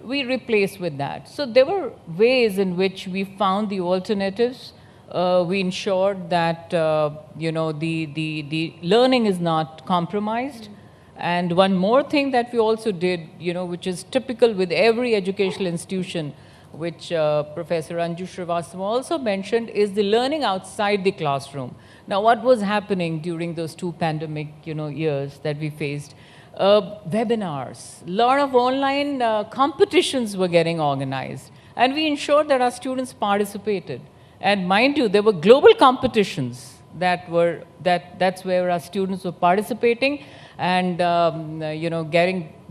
we replaced with that. So there were ways in which we found the alternatives. We ensured that, the learning is not compromised. And one more thing that we also did, which is typical with every educational institution, which Professor Anju Srivastava also mentioned, is the learning outside the classroom. Now, what was happening during those two pandemic, years that we faced? Webinars, a lot of online competitions were getting organized, and we ensured that our students participated. And mind you, there were global competitions that's where our students were participating and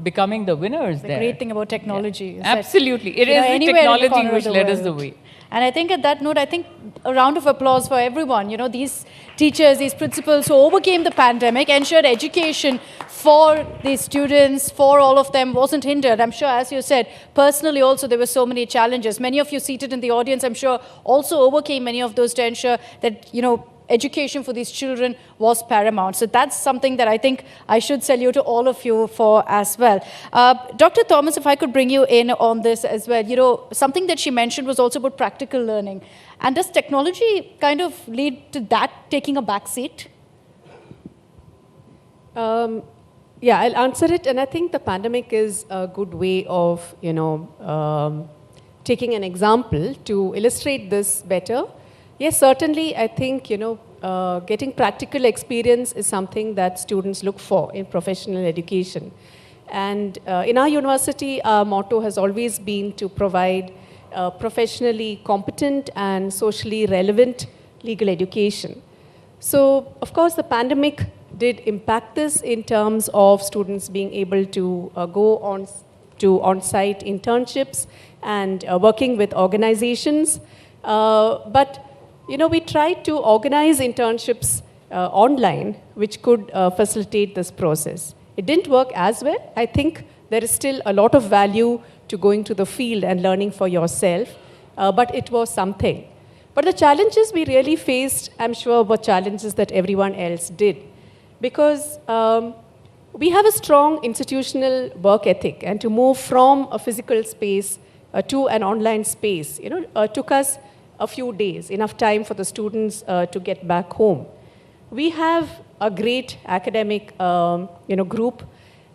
becoming the winners there. The great thing about technology is absolutely, it is the technology which led us the way. And I think at that note, a round of applause for everyone. These teachers, these principals who overcame the pandemic, ensured education for the students, for all of them, wasn't hindered. I'm sure, as you said, personally also there were so many challenges. Many of you seated in the audience, I'm sure, also overcame many of those to ensure that, education for these children was paramount. So that's something that I think I should salute to all of you for as well. Dr. Thomas, if I could bring you in on this as well. Something that she mentioned was also about practical learning. And does technology kind of lead to that taking a back seat? Yeah, I'll answer it. And I think the pandemic is a good way of, taking an example to illustrate this better. Yes, certainly, I think, getting practical experience is something that students look for in professional education. And in our university, our motto has always been to provide professionally competent and socially relevant legal education. So, of course, the pandemic did impact this in terms of students being able to go on to on-site internships and working with organizations. But we tried to organize internships online, which could facilitate this process. It didn't work as well. I think there is still a lot of value to going to the field and learning for yourself, but it was something. But the challenges we really faced, I'm sure, were challenges that everyone else did. Because we have a strong institutional work ethic, and to move from a physical space to an online space, took us a few days, enough time for the students to get back home. We have a great academic group,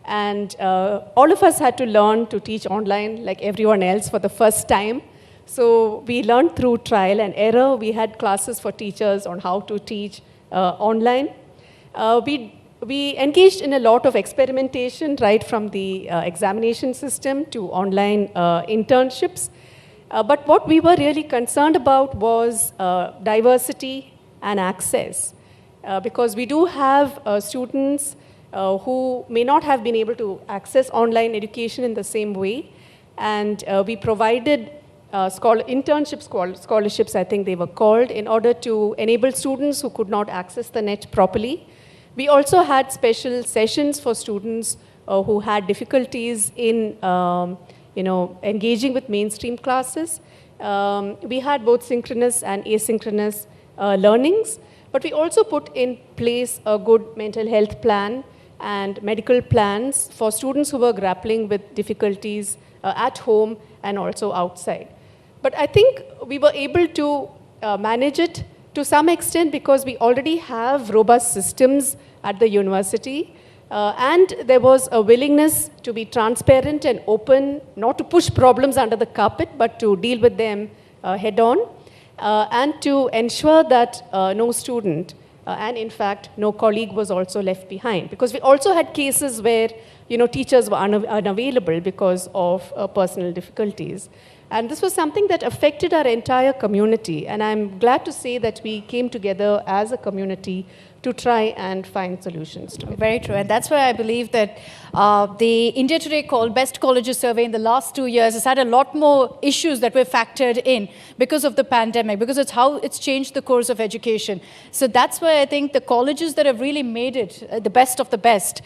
and all of us had to learn to teach online like everyone else for the first time. So we learned through trial and error. We had classes for teachers on how to teach online. We engaged in a lot of experimentation, right from the examination system to online internships. But what we were really concerned about was diversity and access. Because we do have students who may not have been able to access online education in the same way. And we provided internship scholarships, I think they were called, in order to enable students who could not access the net properly. We also had special sessions for students who had difficulties in engaging with mainstream classes. We had both synchronous and asynchronous learnings, but we also put in place a good mental health plan and medical plans for students who were grappling with difficulties at home and also outside. But I think we were able to manage it to some extent because we already have robust systems at the university. And there was a willingness to be transparent and open, not to push problems under the carpet, but to deal with them head on, and to ensure that no student, and in fact, no colleague was also left behind. Because we also had cases where teachers were unavailable because of personal difficulties. And this was something that affected our entire community. And I'm glad to say that we came together as a community to try and find solutions to it. Very true. And that's why I believe that the India Today Best Colleges survey in the last 2 years has had a lot more issues that were factored in because of the pandemic, because it's how it's changed the course of education. So that's why I think the colleges that have really made it the best of the best,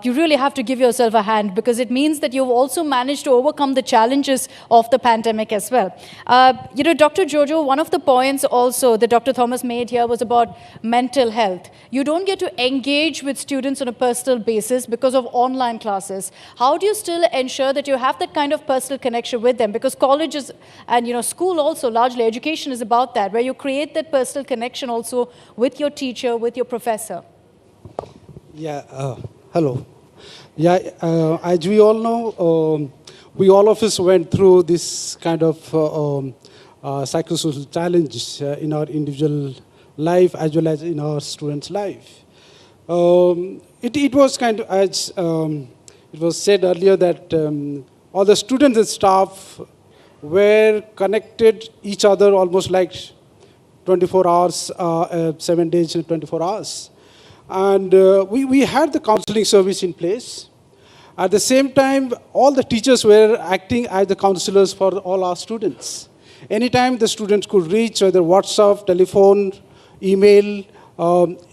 you really have to give yourself a hand, because it means that you've also managed to overcome the challenges of the pandemic as well. Dr. Jojo, one of the points also that Dr. Thomas made here was about mental health. You don't get to engage with students on a personal basis because of online classes. How do you still ensure that you have that kind of personal connection with them? Because colleges and school also, largely education is about that, where you create that personal connection also with your teacher, with your professor. Yeah, hello. Yeah, as we all know, we all of us went through this kind of psychosocial challenge in our individual life as well as in our students' life. It was kind of, as it was said earlier, that all the students and staff were connected each other almost like 24 hours, 7 days and 24 hours. And we had the counseling service in place. At the same time, all the teachers were acting as the counselors for all our students. Anytime the students could reach, whether WhatsApp, telephone, email,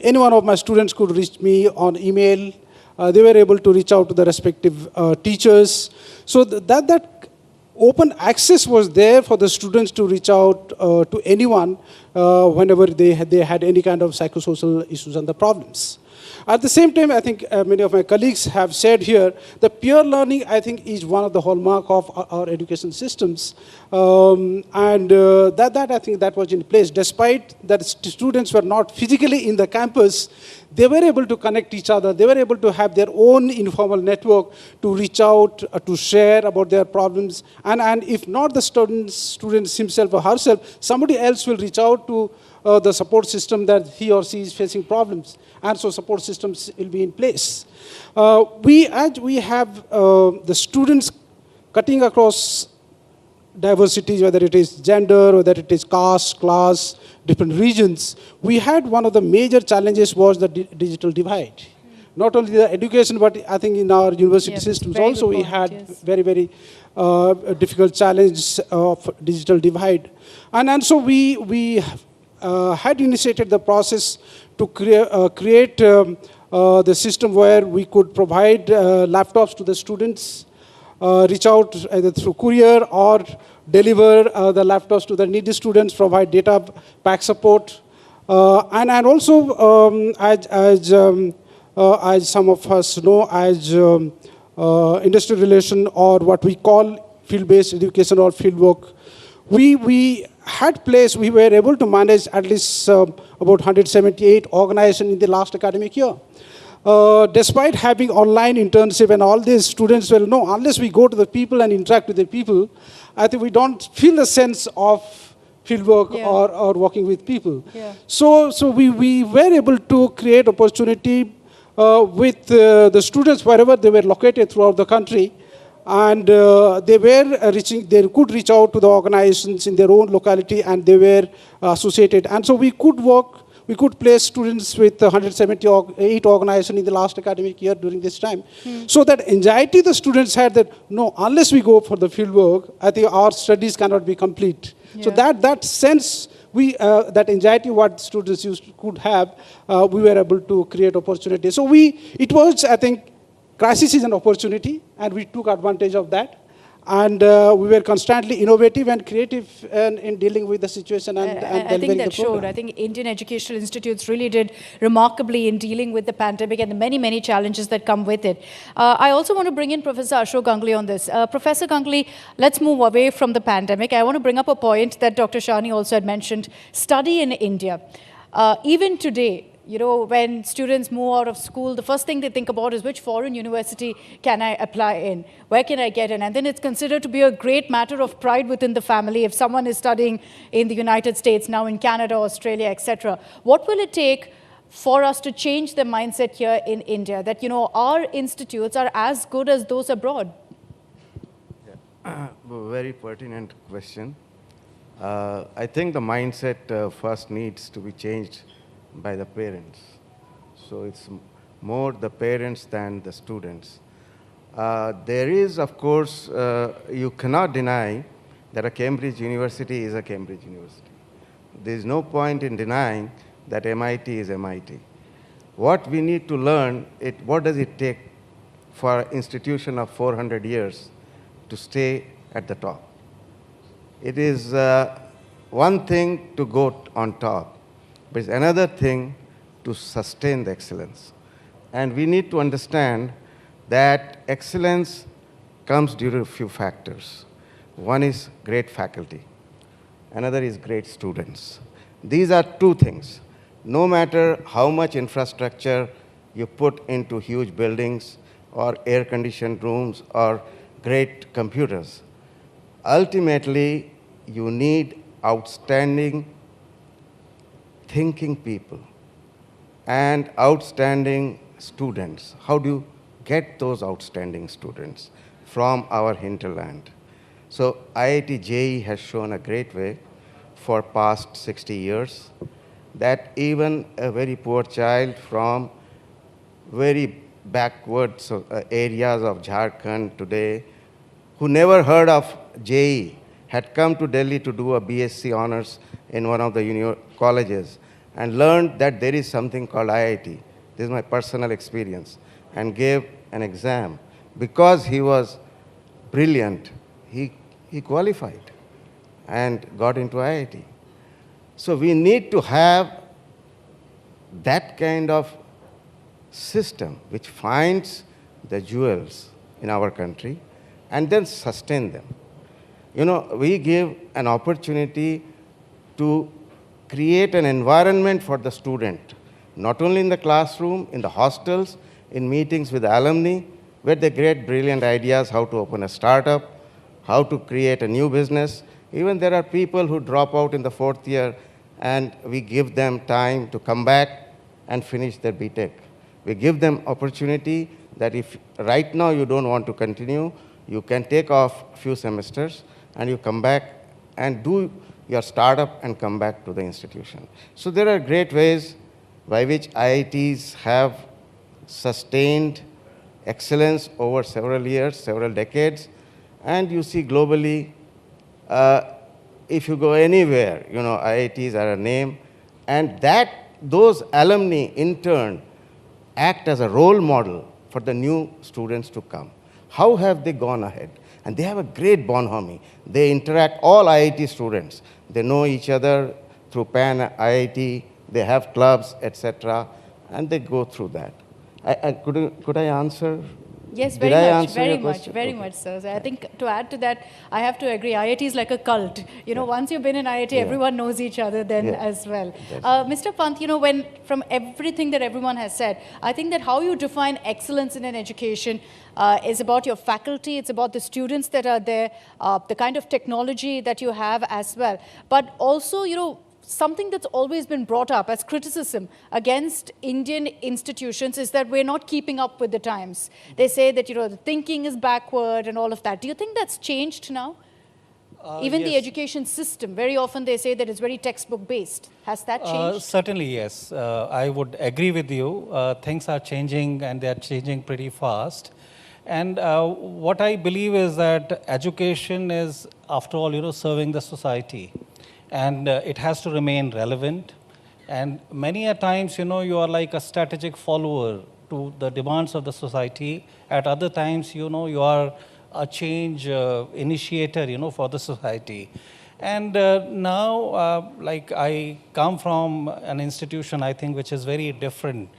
any one of my students could reach me on email. They were able to reach out to the respective teachers. So that open access was there for the students to reach out to anyone whenever they had any kind of psychosocial issues and the problems. At the same time, I think many of my colleagues have said here, the peer learning, I think, is one of the hallmark of our education systems. That I think that was in place. Despite that students were not physically in the campus, they were able to connect each other. They were able to have their own informal network to reach out, to share about their problems. And if not the students himself or herself, somebody else will reach out to the support system that he or she is facing problems. And so support systems will be in place. We have the students cutting across diversities, whether it is gender, whether it is caste, class, different regions. We had one of the major challenges was the digital divide. Not only the education, but I think in our university systems also we had very, very difficult challenge of digital divide. And so we had initiated the process to create the system where we could provide laptops to the students, reach out either through courier or deliver the laptops to the needy students, provide data pack support. And also, as some of us know, as industrial relation or what we call field-based education or fieldwork, we were able to manage at least about 178 organizations in the last academic year. Despite having online internship and all these students will know, unless we go to the people and interact with the people, I think we don't feel the sense of fieldwork or working with people. So we were able to create opportunity with the students wherever they were located throughout the country. And they could reach out to the organizations in their own locality, and they were associated. And so we could place students with 178 organizations in the last academic year during this time. So that anxiety the students had that, no, unless we go for the field work, I think our studies cannot be complete. So that sense, that anxiety what students could have, we were able to create opportunity. So it was, I think, crisis is an opportunity, and we took advantage of that. And we were constantly innovative and creative in dealing with the situation and I delivering think that the program. showed. I think Indian educational institutes really did remarkably in dealing with the pandemic and the many, many challenges that come with it. I also want to bring in Professor Ashok Ganguly on this. Professor Ganguly, let's move away from the pandemic. I want to bring up a point that Dr. Shani also had mentioned, study in India. Even today, you know, when students move out of school, the first thing they think about is which foreign university can I apply in? Where can I get in? And then it's considered to be a great matter of pride within the family if someone is studying in the United States, now in Canada, Australia, etc. What will it take for us to change the mindset here in India, that, you know, our institutes are as good as those abroad? Very pertinent question. I think the mindset first needs to be changed by the parents. So it's more the parents than the students. There is, of course, you cannot deny that a Cambridge University is a Cambridge University. There is no point in denying that MIT is MIT. What we need to learn, what does it take for an institution of 400 years to stay at the top? It is one thing to go on top, but it's another thing to sustain the excellence. And we need to understand that excellence comes due to a few factors. One is great faculty. Another is great students. These are two things. No matter how much infrastructure you put into huge buildings or air-conditioned rooms or great computers, ultimately you need outstanding thinking people and outstanding students. How do you get those outstanding students from our hinterland? So IIT JEE has shown a great way for past 60 years that even a very poor child from very backward areas of Jharkhand today, who never heard of JEE, had come to Delhi to do a BSc honors in one of the colleges and learned that there is something called IIT. This is my personal experience. And gave an exam. Because he was brilliant, he qualified and got into IIT. So we need to have that kind of system which finds the jewels in our country and then sustain them. You know, we give an opportunity to create an environment for the student, not only in the classroom, in the hostels, in meetings with alumni, where they get brilliant ideas how to open a startup, how to create a new business. Even there are people who drop out in the 4th year and we give them time to come back and finish their BTech. We give them opportunity that if right now you don't want to continue, you can take off a few semesters and you come back and do your startup and come back to the institution. So there are great ways by which IITs have sustained excellence over several years, several decades. And you see globally, if you go anywhere, you know, IITs are a name. And those alumni in turn act as a role model for the new students to come. How have they gone ahead? And they have a great bonhomie. They interact, all IIT students. They know each other through PAN IIT. They have clubs, etc. And they go through that. Could I answer? Yes, Did I answer very your much, question? very Okay. much, sir. So I think to add to that, I have to agree. IIT is like a cult. You know, once you've been in IIT, everyone knows each other then as well. Mr. Pant, you know, from everything that everyone has said, I think that how you define excellence in an education is about your faculty, it's about the students that are there, the kind of technology that you have as well. But also, you know, something that's always been brought up as criticism against Indian institutions is that we're not keeping up with the times. They say that, you know, the thinking is backward and all of that. Do you think that's changed now? Even the education system, very often they say that it's very textbook based. Has that changed? Certainly, yes. I would agree with you. Things are changing and they are changing pretty fast. And what I believe is that education is, after all, you know, serving the society. And it has to remain relevant. And many a times, you know, you are like a strategic follower to the demands of the society. At other times, you know, you are a change initiator, for the society. And now, like I come from an institution, I think, which is very different.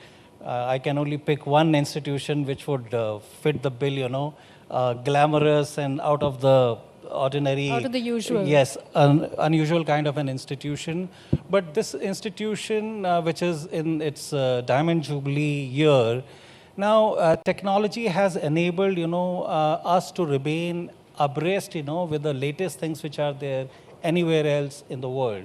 I can only pick one institution which would fit the bill, glamorous and out of the ordinary. Out of the usual. Yes, an unusual kind of an institution. But this institution, which is in its Diamond Jubilee year, now technology has enabled, us to remain abreast, with the latest things which are there anywhere else in the world.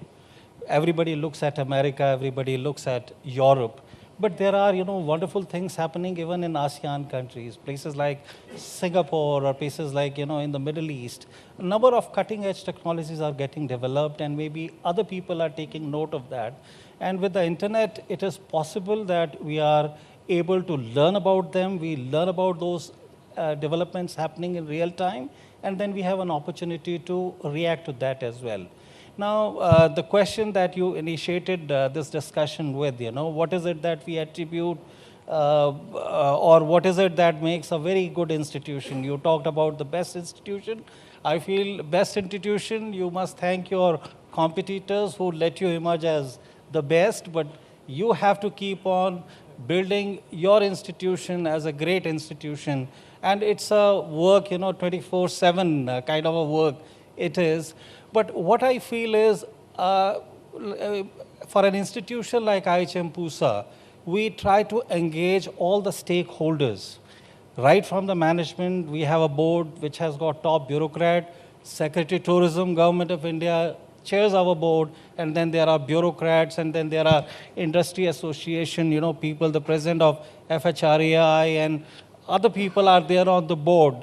Everybody looks at America, everybody looks at Europe. But there are, wonderful things happening even in ASEAN countries, places like Singapore or places like, in the Middle East. A number of cutting-edge technologies are getting developed, and maybe other people are taking note of that. And with the internet, it is possible that we are able to learn about them. We learn about those developments happening in real time, and then we have an opportunity to react to that as well. Now, the question that you initiated this discussion with, what is it that we attribute or what is it that makes a very good institution? You talked about the best institution. I feel best institution, you must thank your competitors who let you emerge as the best, but you have to keep on building your institution as a great institution. And it's a work, 24/7 kind of a work it is. But what I feel is, for an institution like IHM Pusa, we try to engage all the stakeholders. Right from the management, we have a board which has got top bureaucrat, Secretary Tourism, Government of India chairs our board, and then there are bureaucrats, and then there are industry association, people, the president of FHRAI, and other people are there on the board.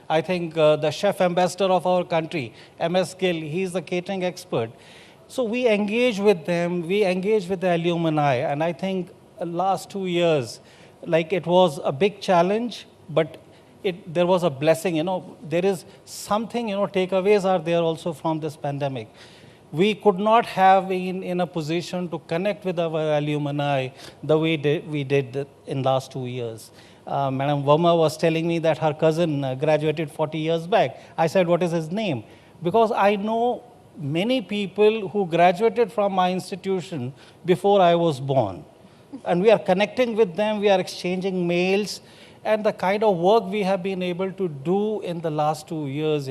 I think the chef ambassador of our country, MS Gill, he's the catering expert. So we engage with them, we engage with the alumni, and I think last 2 years, like it was a big challenge, but there was a blessing, there is something, takeaways are there also from this pandemic. We could not have been in a position to connect with our alumni the way we did in last 2 years. Madam Verma was telling me that her cousin graduated 40 years back. I said, what is his name? Because I know many people who graduated from my institution before I was born. And we are connecting with them, we are exchanging mails, and the kind of work we have been able to do in the last 2 years,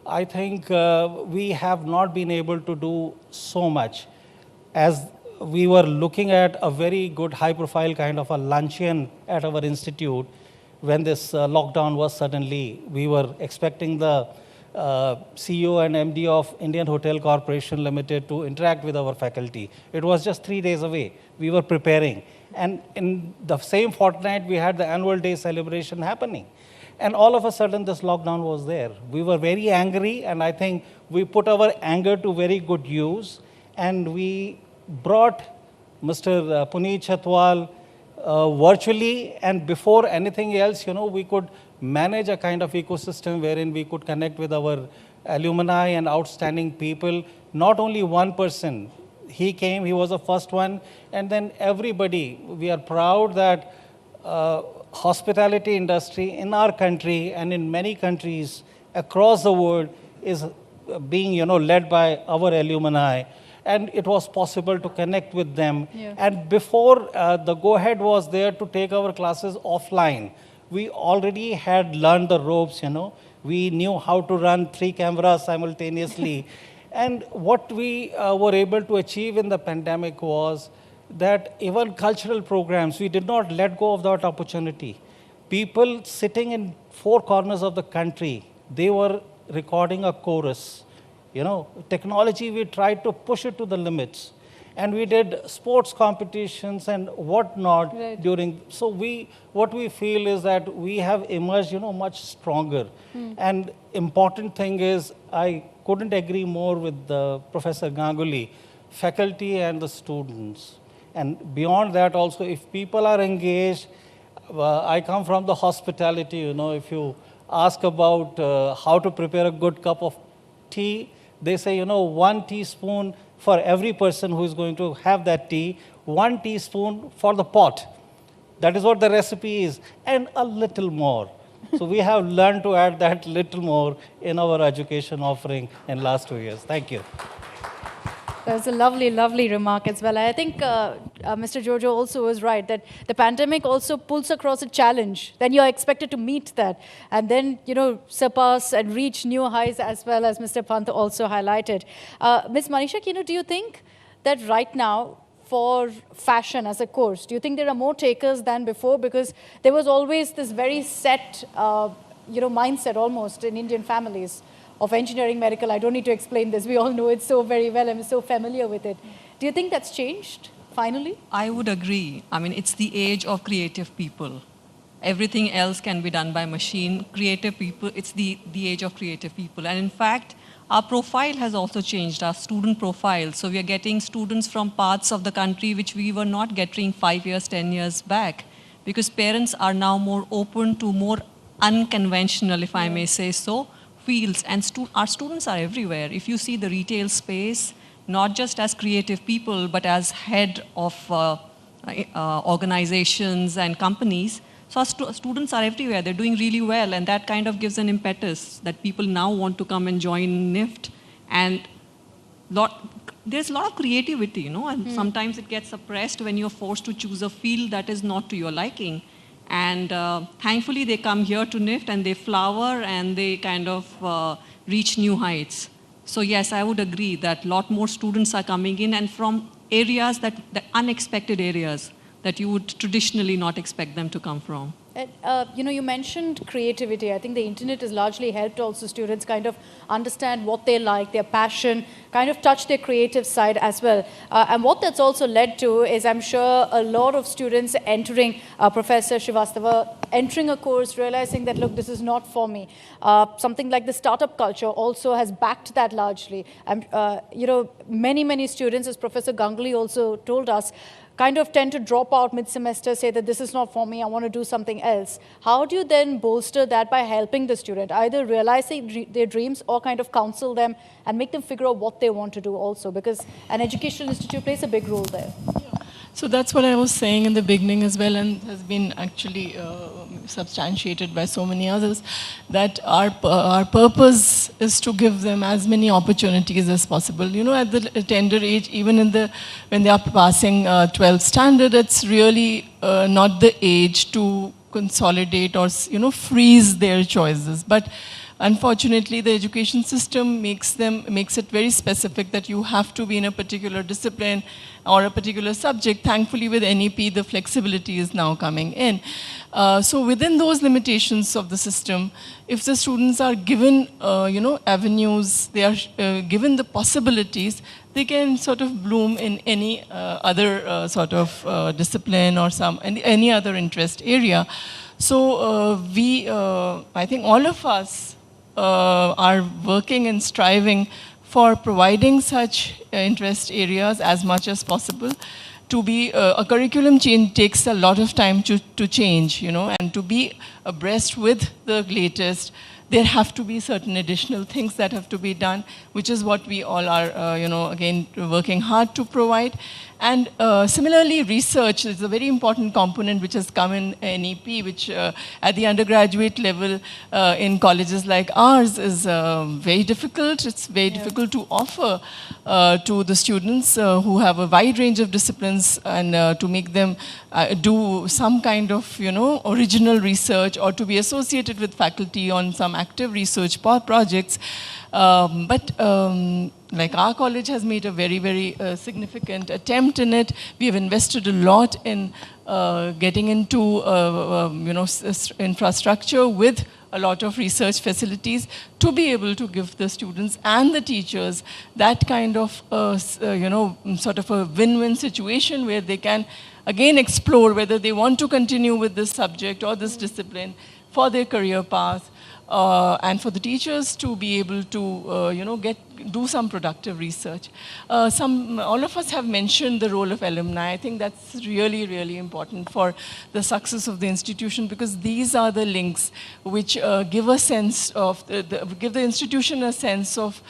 I think we have not been able to do so much. As we were looking at a very good high-profile kind of a luncheon at our institute when this lockdown was suddenly, we were expecting the CEO and MD of Indian Hotel Corporation Limited to interact with our faculty. It was just 3 days away. We were preparing. And in the same fortnight, we had the annual day celebration happening. And all of a sudden, this lockdown was there. We were very angry, and I think we put our anger to very good use. And we brought Mr. Puneet Chatwal virtually, and before anything else, we could manage a kind of ecosystem wherein we could connect with our alumni and outstanding people. Not only one person. He came, he was the first one, and then everybody. We are proud that hospitality industry in our country and in many countries across the world is being, led by our alumni. And it was possible to connect with them. Yeah. And before the go-ahead was there to take our classes offline, we already had learned the ropes, We knew how to run 3 cameras simultaneously. And what we were able to achieve in the pandemic was that even cultural programs, we did not let go of that opportunity. People sitting in 4 corners of the country, they were recording a chorus. Technology, we tried to push it to the limits. And we did sports competitions and whatnot during. So what we feel is that we have emerged, much stronger. And important thing is, I couldn't agree more with Professor Ganguly, faculty and the students. And beyond that also, if people are engaged, I come from the hospitality, if you ask about how to prepare a good cup of tea, they say, 1 teaspoon for every person who is going to have that tea, 1 teaspoon for the pot. That is what the recipe is, and a little more. So we have learned to add that little more in our education offering in last 2 years. Thank you. That's a lovely, lovely remark as well. I think Mr. Jojo also was right that the pandemic also pulls across a challenge. Then you're expected to meet that and then, surpass and reach new highs as well, as Mr. Pant also highlighted. Ms. Manisha, do you think that right now, for fashion as a course, do you think there are more takers than before? Because there was always this very set, mindset almost in Indian families of engineering, medical. I don't need to explain this. We all know it so very well. I'm so familiar with it. Do you think that's changed, finally? I would agree. I mean, it's the age of creative people. Everything else can be done by machine. Creative people, it's the age of creative people. And in fact, our profile has also changed, our student profile. So we are getting students from parts of the country which we were not getting 5 years, 10 years back. Because parents are now more open to more unconventional, if I may say so, fields, and our students are everywhere. If you see the retail space, not just as creative people, but as head of organizations and companies, so our students are everywhere. They're doing really well, and that kind of gives an impetus that people now want to come and join NIFT. And there's a lot of creativity, and sometimes it gets suppressed when you're forced to choose a field that is not to your liking. And thankfully, they come here to NIFT and they flower and they kind of reach new heights. So yes, I would agree that a lot more students are coming in and from areas the unexpected areas that you would traditionally not expect them to come from. You mentioned creativity. I think the internet has largely helped also students kind of understand what they like, their passion, kind of touch their creative side as well. And what that's also led to is, I'm sure, a lot of students entering, Professor Srivastava, entering a course, realizing that, look, this is not for me. Something like the startup culture also has backed that largely. And, many students, as Professor Ganguly also told us, kind of tend to drop out mid-semester, say that this is not for me, I want to do something else. How do you then bolster that by helping the student, either realizing their dreams or kind of counsel them and make them figure out what they want to do also? Because an educational institute plays a big role there. So that's what I was saying in the beginning as well, and has been actually substantiated by so many others, that our purpose is to give them as many opportunities as possible. At the tender age, even when they are passing 12th standard, it's really not the age to consolidate or freeze their choices. But unfortunately, the education system makes it very specific that you have to be in a particular discipline or a particular subject. Thankfully, with NEP, the flexibility is now coming in. So within those limitations of the system, if the students are given, avenues, they are given the possibilities, they can sort of bloom in any other sort of discipline or any other interest area. So I think all of us are working and striving for providing such interest areas as much as possible. To be a curriculum change takes a lot of time to change, and to be abreast with the latest, there have to be certain additional things that have to be done, which is what we all are, again, working hard to provide. And similarly, research is a very important component which has come in NEP, which at the undergraduate level in colleges like ours is very difficult. It's very difficult to offer to the students who have a wide range of disciplines, and to make them do some kind of, original research or to be associated with faculty on some active research projects. Like our college has made a very, very significant attempt in it. We have invested a lot in getting into, infrastructure with a lot of research facilities to be able to give the students and the teachers that kind of, sort of a win-win situation where they can, again, explore whether they want to continue with this subject or this discipline for their career path. And for the teachers to be able to, do some productive research. All of us have mentioned the role of alumni. I think that's really, really important for the success of the institution, because these are the links which give a sense of, give the institution a sense of,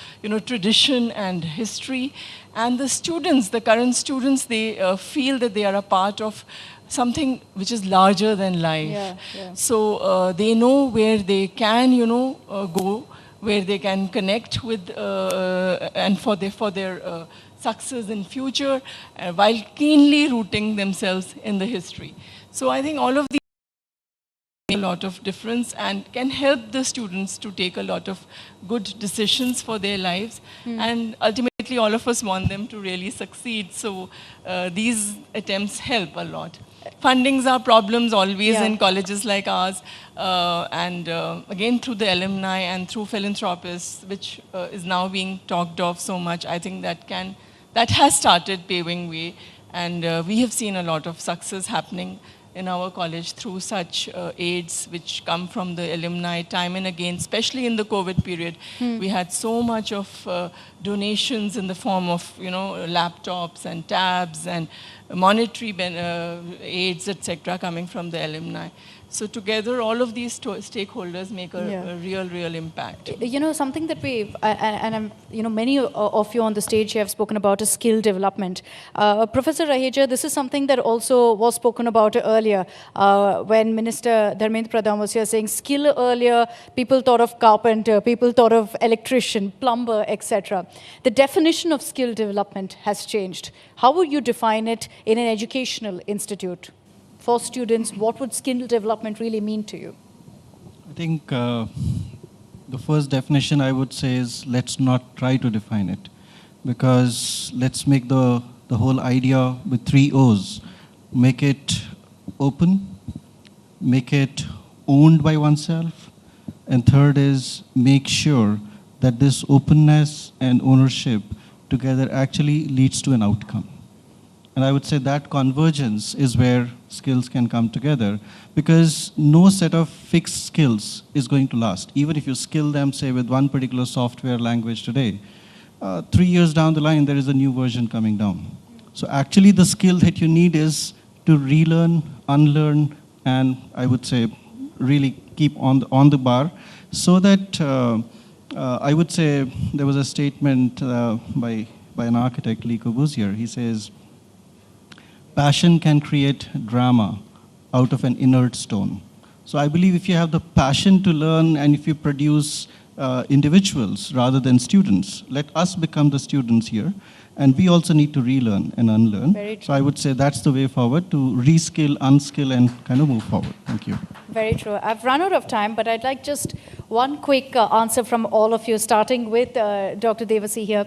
tradition and history. And the students, the current students, they feel that they are a part of something which is larger than life. Yeah, yeah. So they know where they can, go, where they can connect with, and for their success in future, while keenly rooting themselves in the history. So I think all of these make a lot of difference and can help the students to take a lot of good decisions for their lives. And ultimately, all of us want them to really succeed. So these attempts help a lot. Fundings are problems always in colleges like ours. And again, through the alumni and through philanthropists, which is now being talked of so much, I think that has started paving way. And we have seen a lot of success happening in our college through such aids which come from the alumni time and again, especially in the COVID period. We had so much of donations in the form of, laptops and tabs and monetary aids, etc., coming from the alumni. So together, all of these stakeholders make a real impact. Something that many of you on the stage here have spoken about is skill development. Professor Raheja, this is something that also was spoken about earlier when Minister Dharmendra Pradhan was here saying skill earlier, people thought of carpenter, people thought of electrician, plumber, etc. The definition of skill development has changed. How would you define it in an educational institute? For students, what would skill development really mean to you? I think the first definition I would say is let's not try to define it, because let's make the whole idea with 3 O's. Make it open, make it owned by oneself, and third is make sure that this openness and ownership together actually leads to an outcome. And I would say that convergence is where skills can come together, because no set of fixed skills is going to last. Even if you skill them, say, with one particular software language today, 3 years down the line, there is a new version coming down. So actually the skill that you need is to relearn, unlearn, and I would say really keep on the bar, so that I would say there was a statement by an architect, Lee Corbusier. He says, passion can create drama out of an inert stone. So I believe if you have the passion to learn and if you produce individuals rather than students, let us become the students here. And we also need to relearn and unlearn. So I would say that's the way forward, to reskill, unskill, and kind of move forward. Thank you. Very true. I've run out of time, but I'd like just one quick answer from all of you, starting with Dr. Devasi here.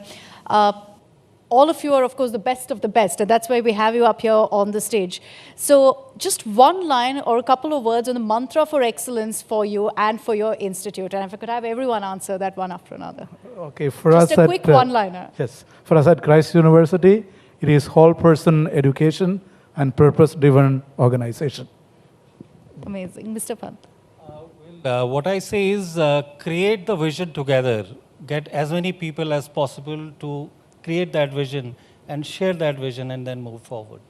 All of you are, of course, the best of the best, and that's why we have you up here on the stage. So just one line or a couple of words on the mantra for excellence for you and for your institute. And if I could have everyone answer that one after another. Okay, for just us a quick one-liner. Yes, for us at Christ University, it is whole-person education and purpose-driven organization. Amazing. Mr. Pant. What I say is create the vision together. Get as many people as possible to create that vision and share that vision and then move forward.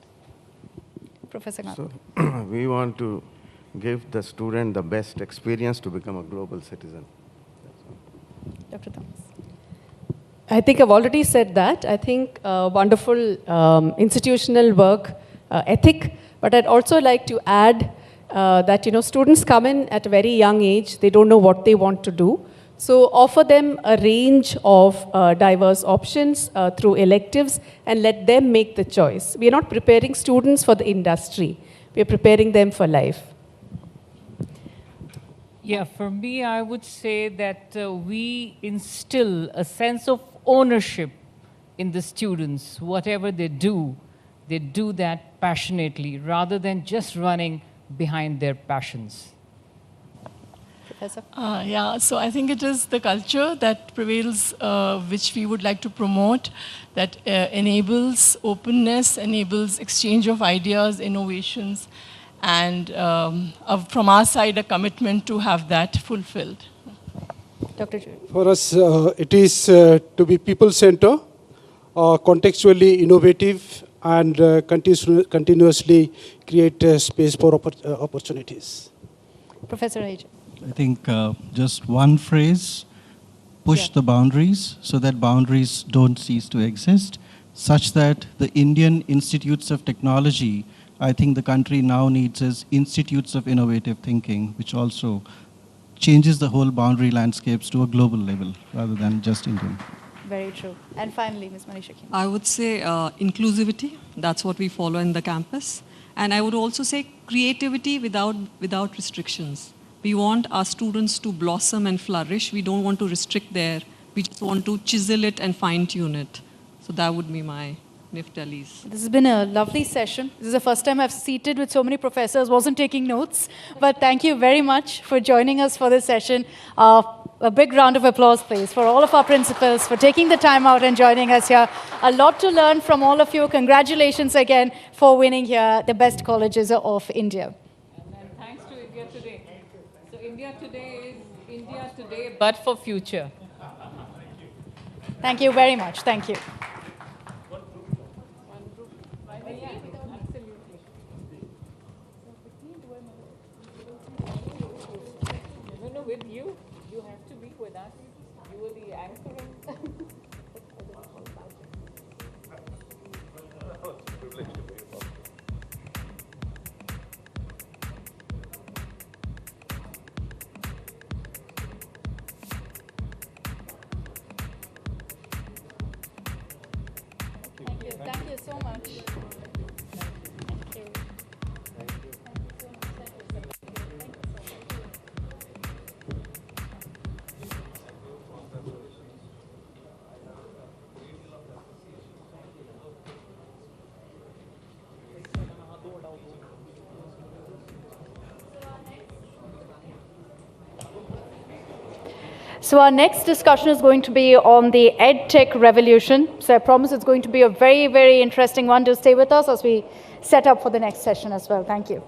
Professor Gandhi. So we want to give the student the best experience to become a global citizen. Dr. Thomas. I think I've already said that. I think wonderful institutional work, ethic, but I'd also like to add that, students come in at a very young age. They don't know what they want to do. So offer them a range of diverse options through electives and let them make the choice. We are not preparing students for the industry. We are preparing them for life. Yeah, for me, I would say that we instill a sense of ownership in the students. Whatever they do that passionately rather than just running behind their passions. Yeah, so I think it is the culture that prevails, which we would like to promote, that enables openness, enables exchange of ideas, innovations, and from our side, a commitment to have that fulfilled. Dr. Jude. For us, it is to be people-centered, contextually innovative, and continuously create space for opportunities. Professor Aija. I think just one phrase, push the boundaries so that boundaries don't cease to exist, such that the Indian Institutes of Technology, I think the country now needs is institutes of innovative thinking, which also changes the whole boundary landscapes to a global level rather than just Indian. Very true. And finally, Ms. Manisha Kim. I would say inclusivity. That's what we follow in the campus. And I would also say creativity without restrictions. We want our students to blossom and flourish. We don't want to restrict there. We just want to chisel it and fine-tune it. So that would be my Niftalis. This has been a lovely session. This is the first time I've seated with so many professors, wasn't taking notes. But thank you very much for joining us for this session. A big round of applause, please, for all of our principals for taking the time out and joining us here. A lot to learn from all of you. Congratulations again for winning here the best colleges of India. And thanks to India Today. So India Today is India Today, but for future. Thank you very much. Thank you. No, with you. You have to be with us. You were the anchoring. Thank you. Thank you so much. Thank you. So our next discussion is going to be on the EdTech revolution. So I promise it's going to be a very, very interesting one. Do stay with us as we set up for the next session as well. Thank you.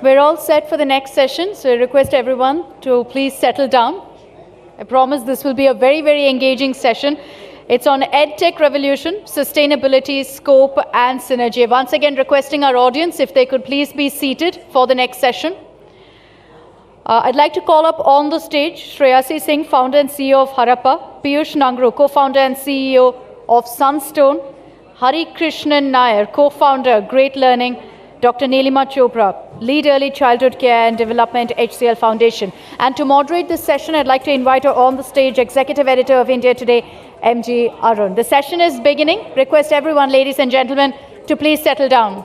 We're all set for the next session, so I request everyone to please settle down. I promise this will be a very, very engaging session. It's on EdTech Revolution, Sustainability, Scope and Synergy. Once again, requesting our audience if they could please be seated for the next session. I'd like to call up on the stage Shreyasi Singh, founder and CEO of Harappa, Piyush Nangru, co-founder and CEO of Sunstone, Hari Krishnan Nair, co-founder, Great Learning, Dr. Nilima Chopra, Lead Early Childhood Care and Development, HCL Foundation. And to moderate this session, I'd like to invite her on the stage, Executive Editor of India Today, MG Arun. The session is beginning. Request everyone, ladies and gentlemen, to please settle down.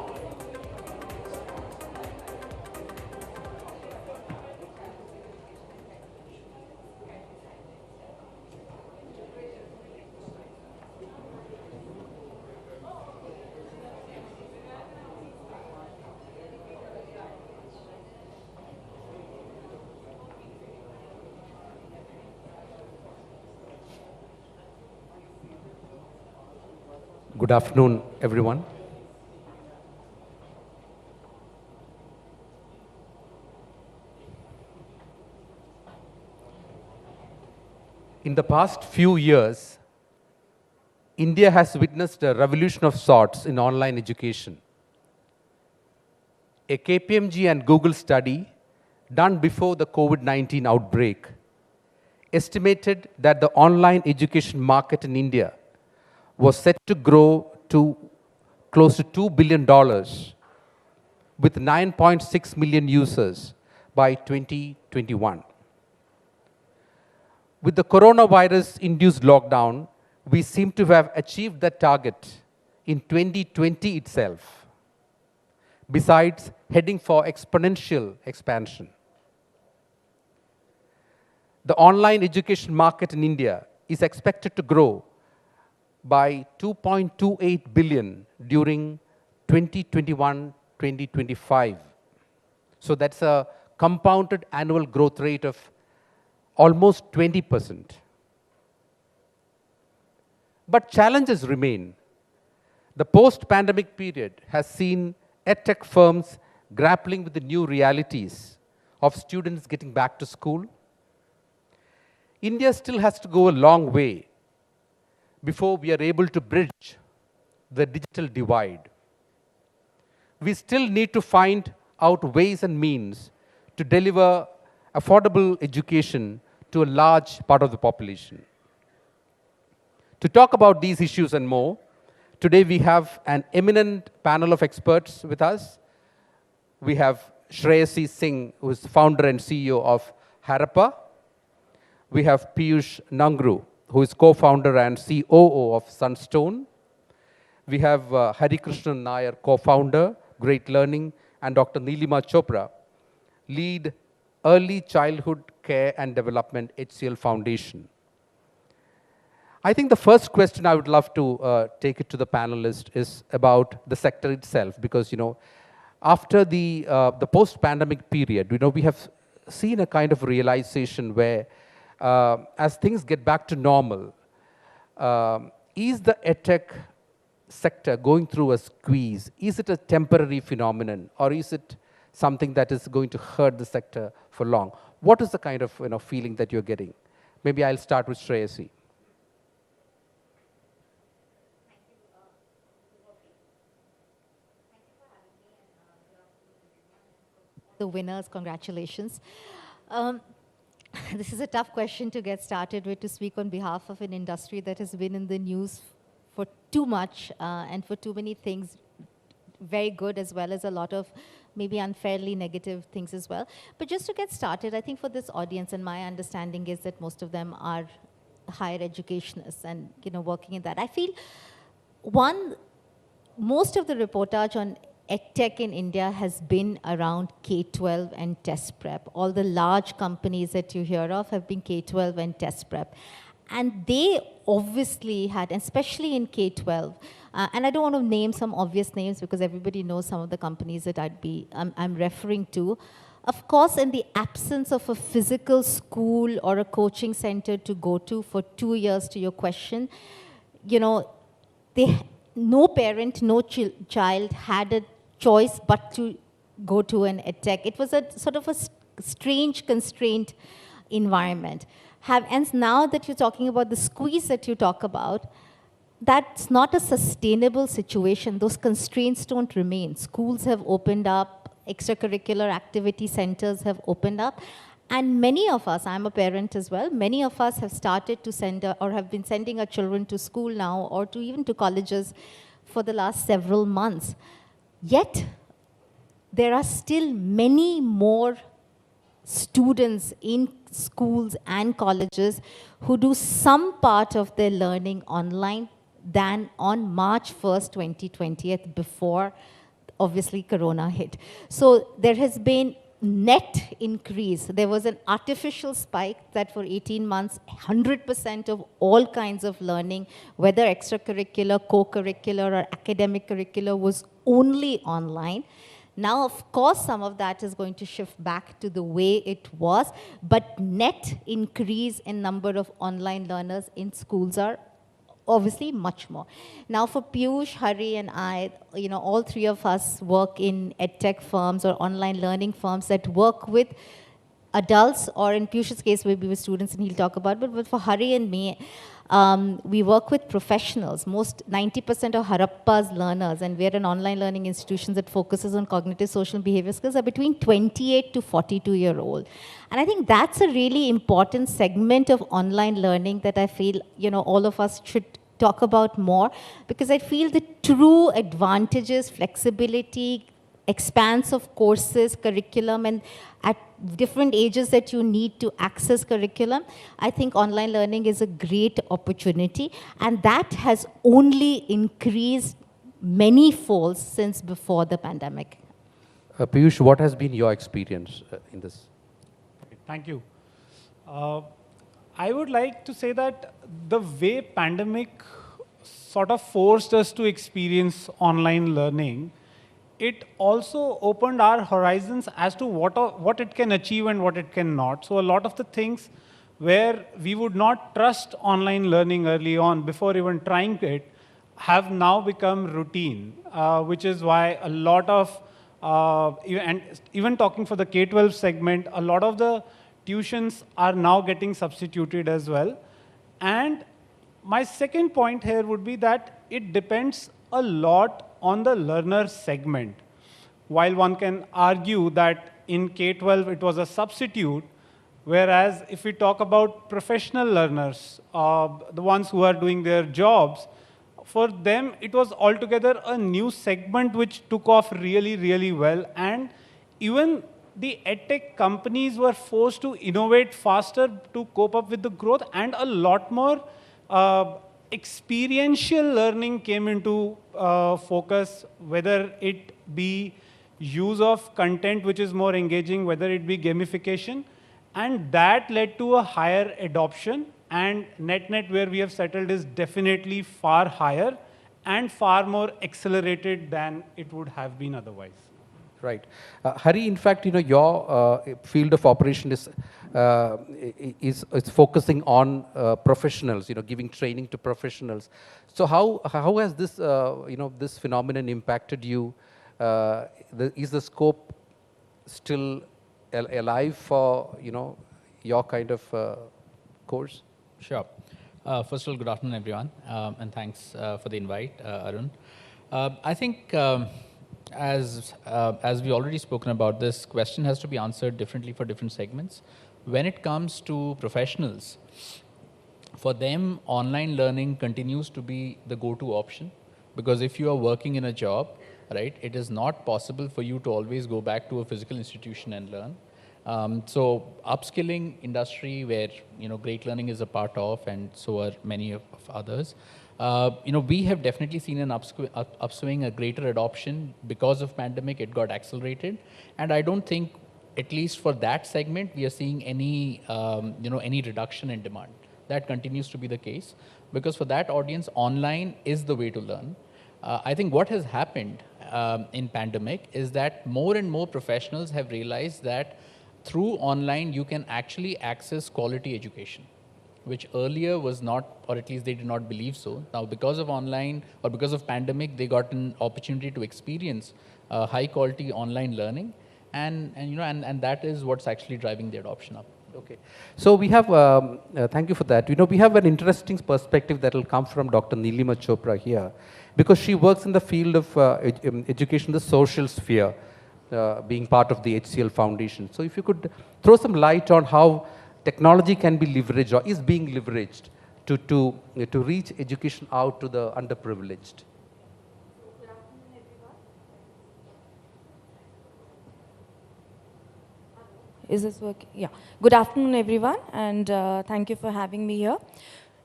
Good afternoon, everyone. In the past few years, India has witnessed a revolution of sorts in online education. A KPMG and Google study done before the COVID-19 outbreak estimated that the online education market in India was set to grow to close to $2 billion with 9.6 million users by 2021. With the coronavirus-induced lockdown, we seem to have achieved that target in 2020 itself, besides heading for exponential expansion. The online education market in India is expected to grow by 2.28 billion during 2021-2025. So that's a compounded annual growth rate of almost 20%. But challenges remain. The post-pandemic period has seen edtech firms grappling with the new realities of students getting back to school. India still has to go a long way before we are able to bridge the digital divide. We still need to find out ways and means to deliver affordable education to a large part of the population. To talk about these issues and more, today we have an eminent panel of experts with us. We have Shreyasi Singh, who is founder and CEO of Harappa. We have Piyush Nangru, who is co-founder and COO of Sunstone. We have Hari Krishnan Nair, co-founder, Great Learning, and Dr. Nilima Chopra, lead Early Childhood Care and Development, HCL Foundation. I think the first question I would love to take it to the panelists is about the sector itself, because after the post-pandemic period, we have seen a kind of realization where as things get back to normal, is the edtech sector going through a squeeze? Is it a temporary phenomenon, or is it something that is going to hurt the sector for long? What is the kind of feeling that you're getting? Maybe I'll start with Shreyasi. The winners, congratulations. This is a tough question to get started with, to speak on behalf of an industry that has been in the news for too much and for too many things, very good as well as a lot of maybe unfairly negative things as well. But just to get started, I think for this audience, and my understanding is that most of them are higher educationists and working in that. I feel, most of the reportage on EdTech in India has been around K-12 and test prep. All the large companies that you hear of have been K-12 and test prep. And they obviously had, especially in K-12, and I don't want to name some obvious names because everybody knows some of the companies that I'm referring to. Of course, in the absence of a physical school or a coaching center to go to for 2 years, to your question, no parent, no child had a choice but to go to an edtech. It was a sort of a strange, constrained environment. And now that you're talking about the squeeze that you talk about, that's not a sustainable situation. Those constraints don't remain. Schools have opened up, extracurricular activity centers have opened up, and many of us, I'm a parent as well, many of us have started to send or have been sending our children to school now or to even to colleges for the last several months. Yet, there are still many more students in schools and colleges who do some part of their learning online than on March 1st, 2020, before obviously Corona hit. So there has been net increase. There was an artificial spike that for 18 months, 100% of all kinds of learning, whether extracurricular, co-curricular, or academic curricular, was only online. Now, of course, some of that is going to shift back to the way it was, but net increase in number of online learners in schools are obviously much more. Now for Piyush, Hari and I, all three of us work in edtech firms or online learning firms that work with adults, or in Piyush's case, maybe with students, and he'll talk about it, but for Hari and me, we work with professionals. 90% of Harappa's learners, and we're an online learning institution that focuses on cognitive, social, and behavior skills, are between 28 to 42-year-old. And I think that's a really important segment of online learning that I feel, all of us should talk about more, because I feel the true advantages, flexibility, expanse of courses, curriculum, and at different ages that you need to access curriculum, I think online learning is a great opportunity, and that has only increased many folds since before the pandemic. Piyush, what has been your experience in this? Thank you. I would like to say that the way pandemic sort of forced us to experience online learning, it also opened our horizons as to what it can achieve and what it cannot. So a lot of the things where we would not trust online learning early on before even trying it have now become routine, which is why a lot of, and even talking for the K-12 segment, a lot of the tuitions are now getting substituted as well. And my second point here would be that it depends a lot on the learner segment. While one can argue that in K-12 it was a substitute, whereas if we talk about professional learners, the ones who are doing their jobs, for them it was altogether a new segment which took off really, really well. And even the edtech companies were forced to innovate faster to cope up with the growth, and a lot more experiential learning came into focus, whether it be use of content which is more engaging, whether it be gamification, and that led to a higher adoption, and net where we have settled is definitely far higher and far more accelerated than it would have been otherwise. Right. Hari, in fact, your field of operation is focusing on professionals, giving training to professionals. So how has this, this phenomenon impacted you? Is the scope still alive for, your kind of course? Sure. First of all, good afternoon, everyone, and thanks for the invite, Arun. I think as we already spoken about, this question has to be answered differently for different segments. When it comes to professionals, for them, online learning continues to be the go-to option, because if you are working in a job, right, it is not possible for you to always go back to a physical institution and learn. So upskilling industry where, great learning is a part of, and so are many of others. We have definitely seen an upswing, a greater adoption because of pandemic. It got accelerated, and I don't think, at least for that segment, we are seeing any any reduction in demand. That continues to be the case, because for that audience, online is the way to learn. I think what has happened in pandemic is that more and more professionals have realized that through online you can actually access quality education, which earlier was not, or at least they did not believe so. Now, because of online or because of pandemic, they got an opportunity to experience high quality online learning, and that is what's actually driving the adoption up. Okay. So we have, thank you for that. We have an interesting perspective that will come from Dr. Nilima Chopra here, because she works in the field of education, the social sphere, being part of the HCL Foundation. So if you could throw some light on how technology can be leveraged or is being leveraged to reach education out to the underprivileged. Is this working? Yeah. Good afternoon, everyone, and thank you for having me here.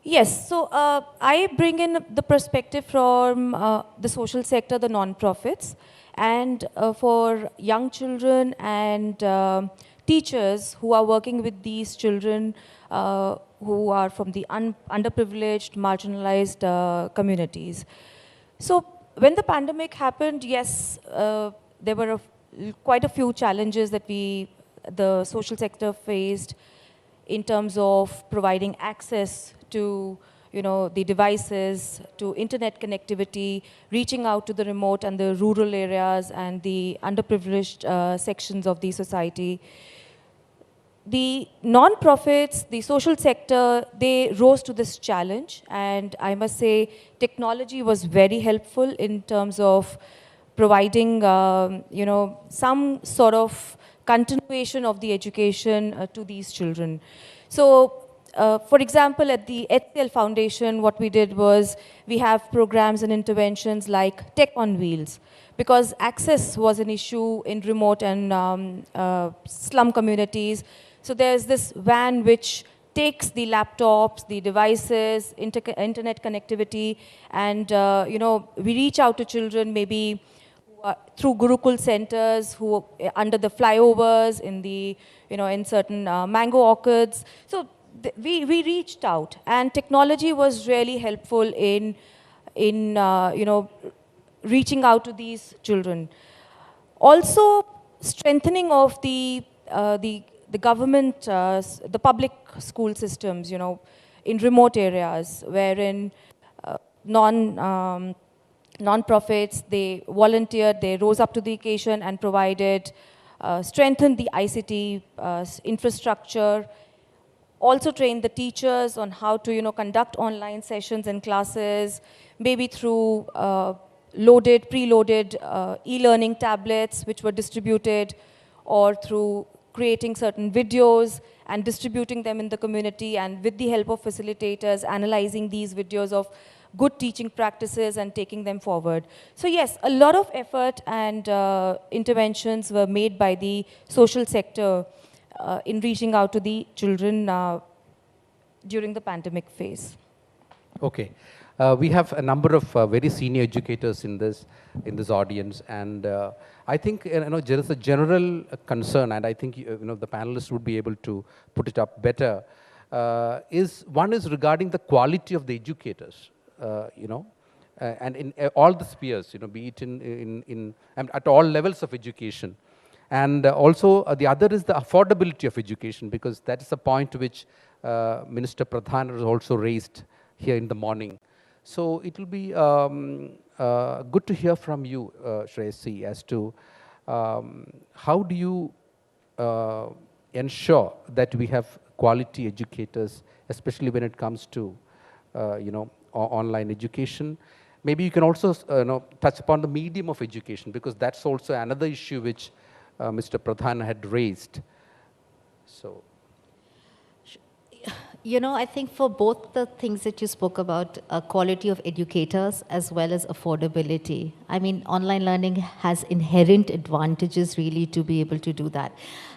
Yes, so I bring in the perspective from the social sector, the non-profits, and for young children and teachers who are working with these children who are from the underprivileged, marginalized communities. So when the pandemic happened, yes, there were quite a few challenges that the social sector faced in terms of providing access to the devices, to internet connectivity, reaching out to the remote and the rural areas and the underprivileged sections of the society. The non-profits, the social sector, they rose to this challenge, and I must say technology was very helpful in terms of providing some sort of continuation of the education to these children. So, for example, at the HCL Foundation, what we did was we have programs and interventions like Tech on Wheels, because access was an issue in remote and slum communities. So there's this van which takes the laptops, the devices, internet connectivity, and we reach out to children maybe through Gurukul centers, who under the flyovers, in the in certain mango orchards. So we reached out, and technology was really helpful in reaching out to these children. Also, strengthening of the government, the public school systems, in remote areas, wherein non-profits, they volunteered, they rose up to the occasion and provided, strengthened the ICT infrastructure, also trained the teachers on how to conduct online sessions and classes, maybe through preloaded e-learning tablets which were distributed, or through creating certain videos and distributing them in the community, and with the help of facilitators, analyzing these videos of good teaching practices and taking them forward. So yes, a lot of effort and interventions were made by the social sector in reaching out to the children during the pandemic phase. Okay. We have a number of very senior educators in this audience, and I think there is a general concern, and I think the panelists would be able to put it up better. One is regarding the quality of the educators, and in all the spheres, be it in at all levels of education, and also the other is the affordability of education, because that is a point which Minister Pradhan has also raised here in the morning. So it will be good to hear from you, Shreyasi, as to how do you ensure that we have quality educators, especially when it comes to online education. Maybe you can also touch upon the medium of education, because that's also another issue which Mr. Pradhan had raised. So. I think for both the things that you spoke about, quality of educators as well as affordability, I mean, online learning has inherent advantages really to be able to do that.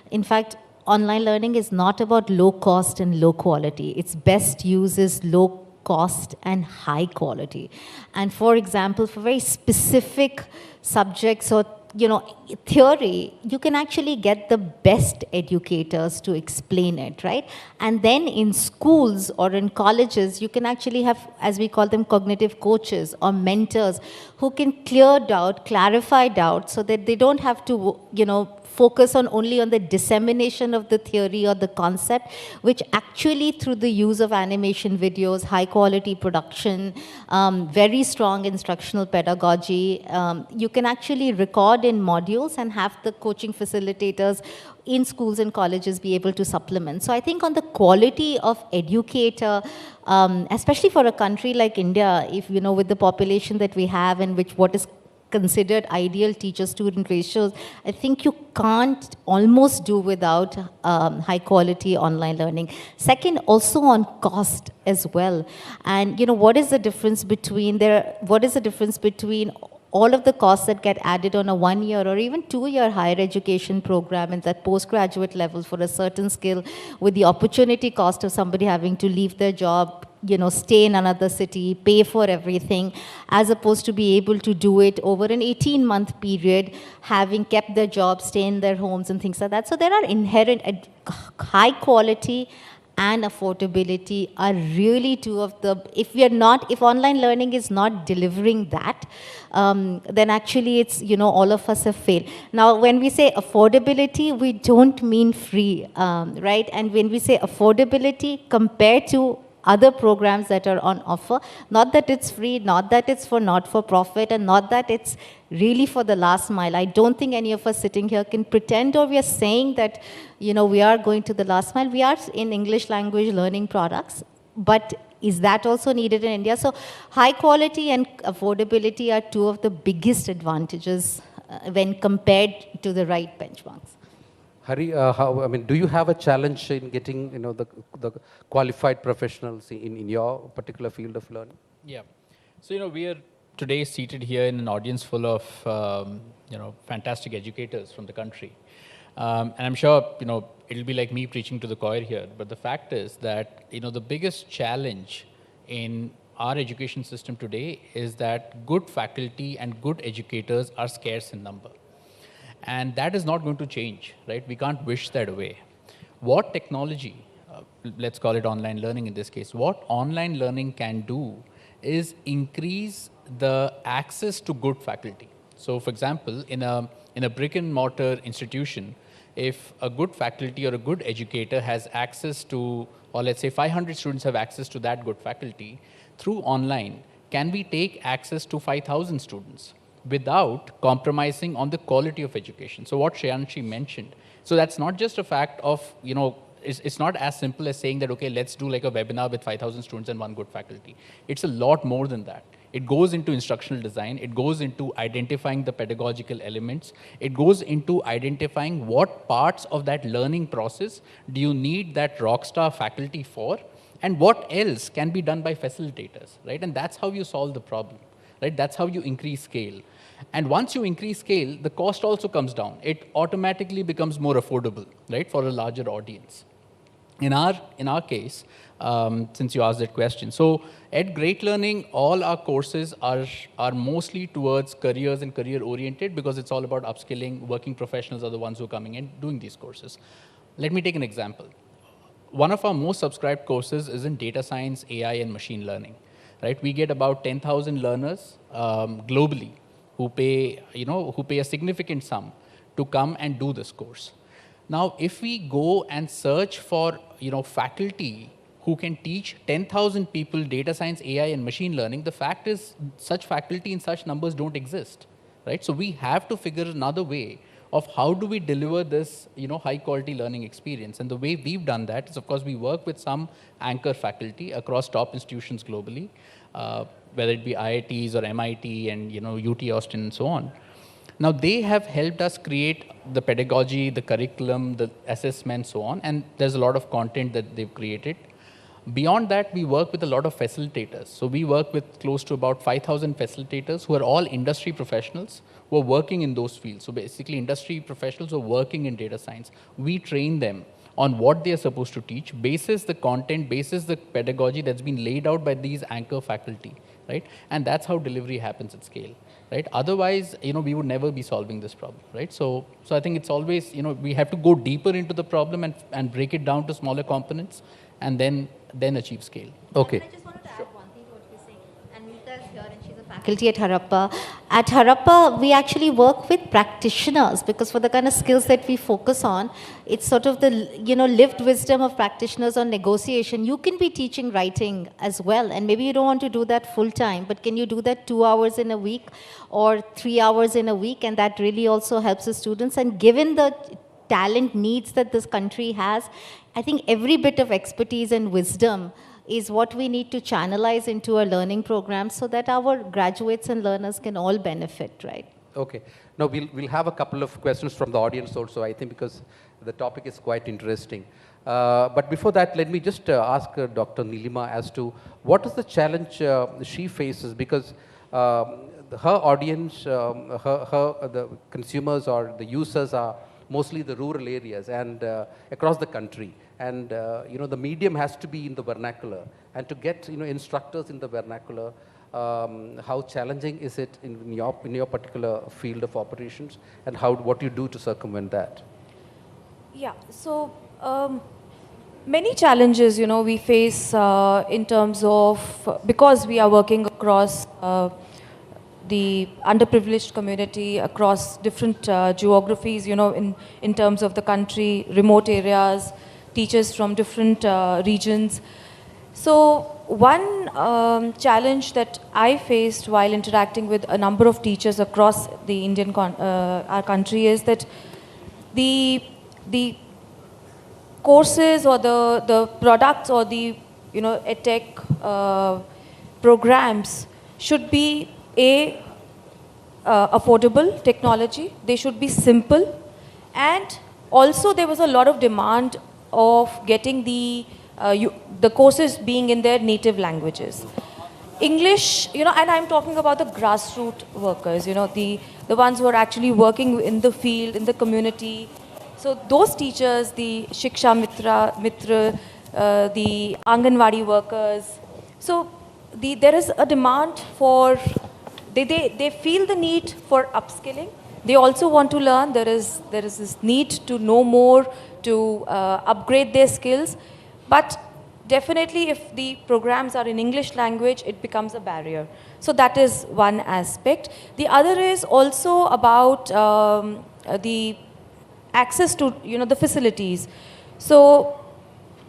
In fact, online learning is not about low cost and low quality. Its best use is low cost and high quality. And for example, for very specific subjects or theory, you can actually get the best educators to explain it, right? And then in schools or in colleges, you can actually have, as we call them, cognitive coaches or mentors who can clear doubt, clarify doubt, so that they don't have to, focus only on the dissemination of the theory or the concept, which actually through the use of animation videos, high quality production, very strong instructional pedagogy, you can actually record taught in modules and have the coaching facilitators in schools and colleges be able to supplement. So I think on the quality of educator, especially for a country like India, if you know, with the population that we have and what is considered ideal teacher-student ratios, I think you can't almost do without high-quality online learning. Second, also on cost as well. And you know, what is the difference between all of the costs that get added on a 1-year or even 2-year higher education program and that postgraduate level for a certain skill, with the opportunity cost of somebody having to leave their job, you know, stay in another city, pay for everything, as opposed to be able to do it over an 18-month period, having kept their jobs, stay in their homes and things like that. So there are inherent high quality and affordability are really two of the, if online learning is not delivering that, then actually it's, you know, all of us have failed. Now, when we say affordability, we don't mean free, right? And when we say affordability compared to other programs that are on offer, not that it's free, not that it's for not-for-profit, and not that it's really for the last mile. I don't think any of us sitting here can pretend, or we are saying that, you know, we are going to the last mile. We are in English language learning products, but is that also needed in India? So high quality and affordability are two of the biggest advantages when compared to the right benchmarks. Hari, do you have a challenge in getting, you know, the qualified professionals in your particular field of learning? Yeah. So, you know, we are today seated here in an audience full of, you know, fantastic educators from the country. And I'm sure, you know, it'll be like me preaching to the choir here. But the fact is that, you know, the biggest challenge in our education system today is that good faculty and good educators are scarce in number. And that is not going to change, right? We can't wish that away. What technology, let's call it online learning in this case, what online learning can do is increase the access to good faculty. So for example, in a brick and mortar institution, if a good faculty or a good educator has access to, or let's say 500 students have access to that good faculty, through online, can we take access to 5,000 students without compromising on the quality of education? So what Shreyanshi mentioned, so that's not just a fact of, you know, it's not as simple as saying that, okay, let's do like a webinar with 5,000 students and one good faculty. It's a lot more than that. It goes into instructional design. It goes into identifying the pedagogical elements. It goes into identifying what parts of that learning process do you need that rockstar faculty for, and what else can be done by facilitators, right? And that's how you solve the problem, right? That's how you increase scale. And once you increase scale, the cost also comes down. It automatically becomes more affordable, right, for a larger audience. In our case, since you asked that question, so at Great Learning, all our courses are mostly towards careers and career-oriented, because it's all about upskilling. Working professionals are the ones who are coming in doing these courses. Let me take an example. One of our most subscribed courses is in data science, AI, and machine learning. Right? We get about 10,000 learners globally who pay a significant sum to come and do this course. Now, if we go and search for, you know, faculty who can teach 10,000 people data science, AI, and machine learning, the fact is such faculty in such numbers don't exist, right? So we have to figure another way of how do we deliver this, you know, high quality learning experience. And the way we've done that is, of course, we work with some anchor faculty across top institutions globally, whether it be IITs or MIT and, you know, UT Austin and so on. Now, they have helped us create the pedagogy, the curriculum, the assessment, so on, and there's a lot of content that they've created. Beyond that, we work with a lot of facilitators. So we work with close to about 5,000 facilitators who are all industry professionals who are working in those fields. So basically, industry professionals who are working in data science. We train them on what they are supposed to teach, basis the content, basis the pedagogy that's been laid out by these anchor faculty, right? And that's how delivery happens at scale, right? Otherwise, you know, we would never be solving this problem, right? So I think it's always, you know, we have to go deeper into the problem and break it down to smaller components and then achieve scale. Okay. I just wanted to add one thing to what you're saying. And Meeta is here and she's a faculty at Harappa. At Harappa, we actually work with practitioners because for the kind of skills that we focus on, it's sort of the lived wisdom of practitioners on negotiation. You can be teaching writing as well, and maybe you don't want to do that full time, but can you do that 2 hours in a week or 3 hours in a week? And that really also helps the students. And given the talent needs that this country has, I think every bit of expertise and wisdom is what we need to channelize into our learning programs so that our graduates and learners can all benefit, right? Okay. Now, we'll have a couple of questions from the audience also, I think, because the topic is quite interesting. But before that, let me just ask Dr. Nilima as to what is the challenge she faces, because her audience, the consumers or the users are mostly the rural areas and across the country. And the medium has to be in the vernacular. And to get instructors in the vernacular, how challenging is it in your particular field of operations, and what you do to circumvent that? Yeah, so many challenges we face in terms of, because we are working across the underprivileged community, across different geographies, in terms of the country, remote areas, teachers from different regions. So one challenge that I faced while interacting with a number of teachers across the Indian our country is that the courses or the products or the edtech programs should be affordable technology. They should be simple, and also there was a lot of demand of getting the courses being in their native languages. English, and I'm talking about the grassroots workers, the ones who are actually working in the field, in the community. So those teachers, the Shiksha Mitra, the Anganwadi workers. So there is a demand for, they feel the need for upskilling. They also want to learn. There is this need to know more, to upgrade their skills. But definitely if the programs are in English language, it becomes a barrier. So that is one aspect. The other is also about the access to the facilities. So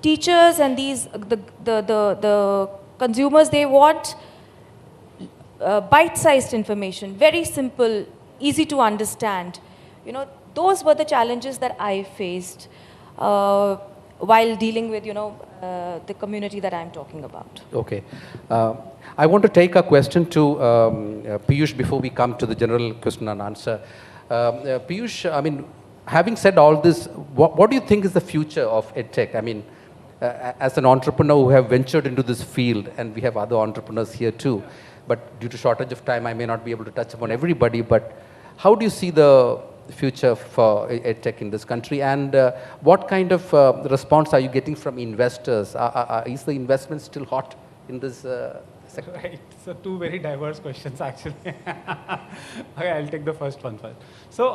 teachers and the consumers, they want bite-sized information, very simple, easy to understand. Those were the challenges that I faced while dealing with, the community that I'm talking about. Okay. I want to take a question to Piyush before we come to the general question and answer. Piyush, I mean, having said all this, what do you think is the future of EdTech? I mean, as an entrepreneur who have ventured into this field, and we have other entrepreneurs here too, but due to shortage of time, I may not be able to touch upon everybody, but how do you see the future for EdTech in this country, and what kind of response are you getting from investors? Is the investment still hot in this sector? Right, so two very diverse questions actually. Okay, I'll take the first one first. So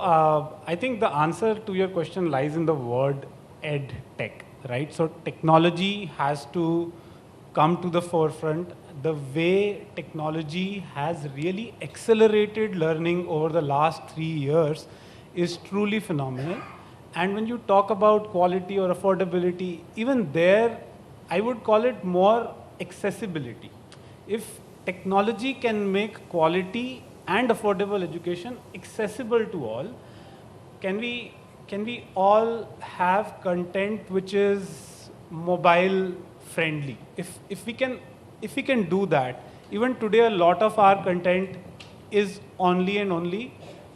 I think the answer to your question lies in the word EdTech, right? So technology has to come to the forefront. The way technology has really accelerated learning over the last 3 years is truly phenomenal. And when you talk about quality or affordability, even there, I would call it more accessibility. If technology can make quality and affordable education accessible to all, can we all have content which is mobile friendly? If we can do that, even today a lot of our content is only and only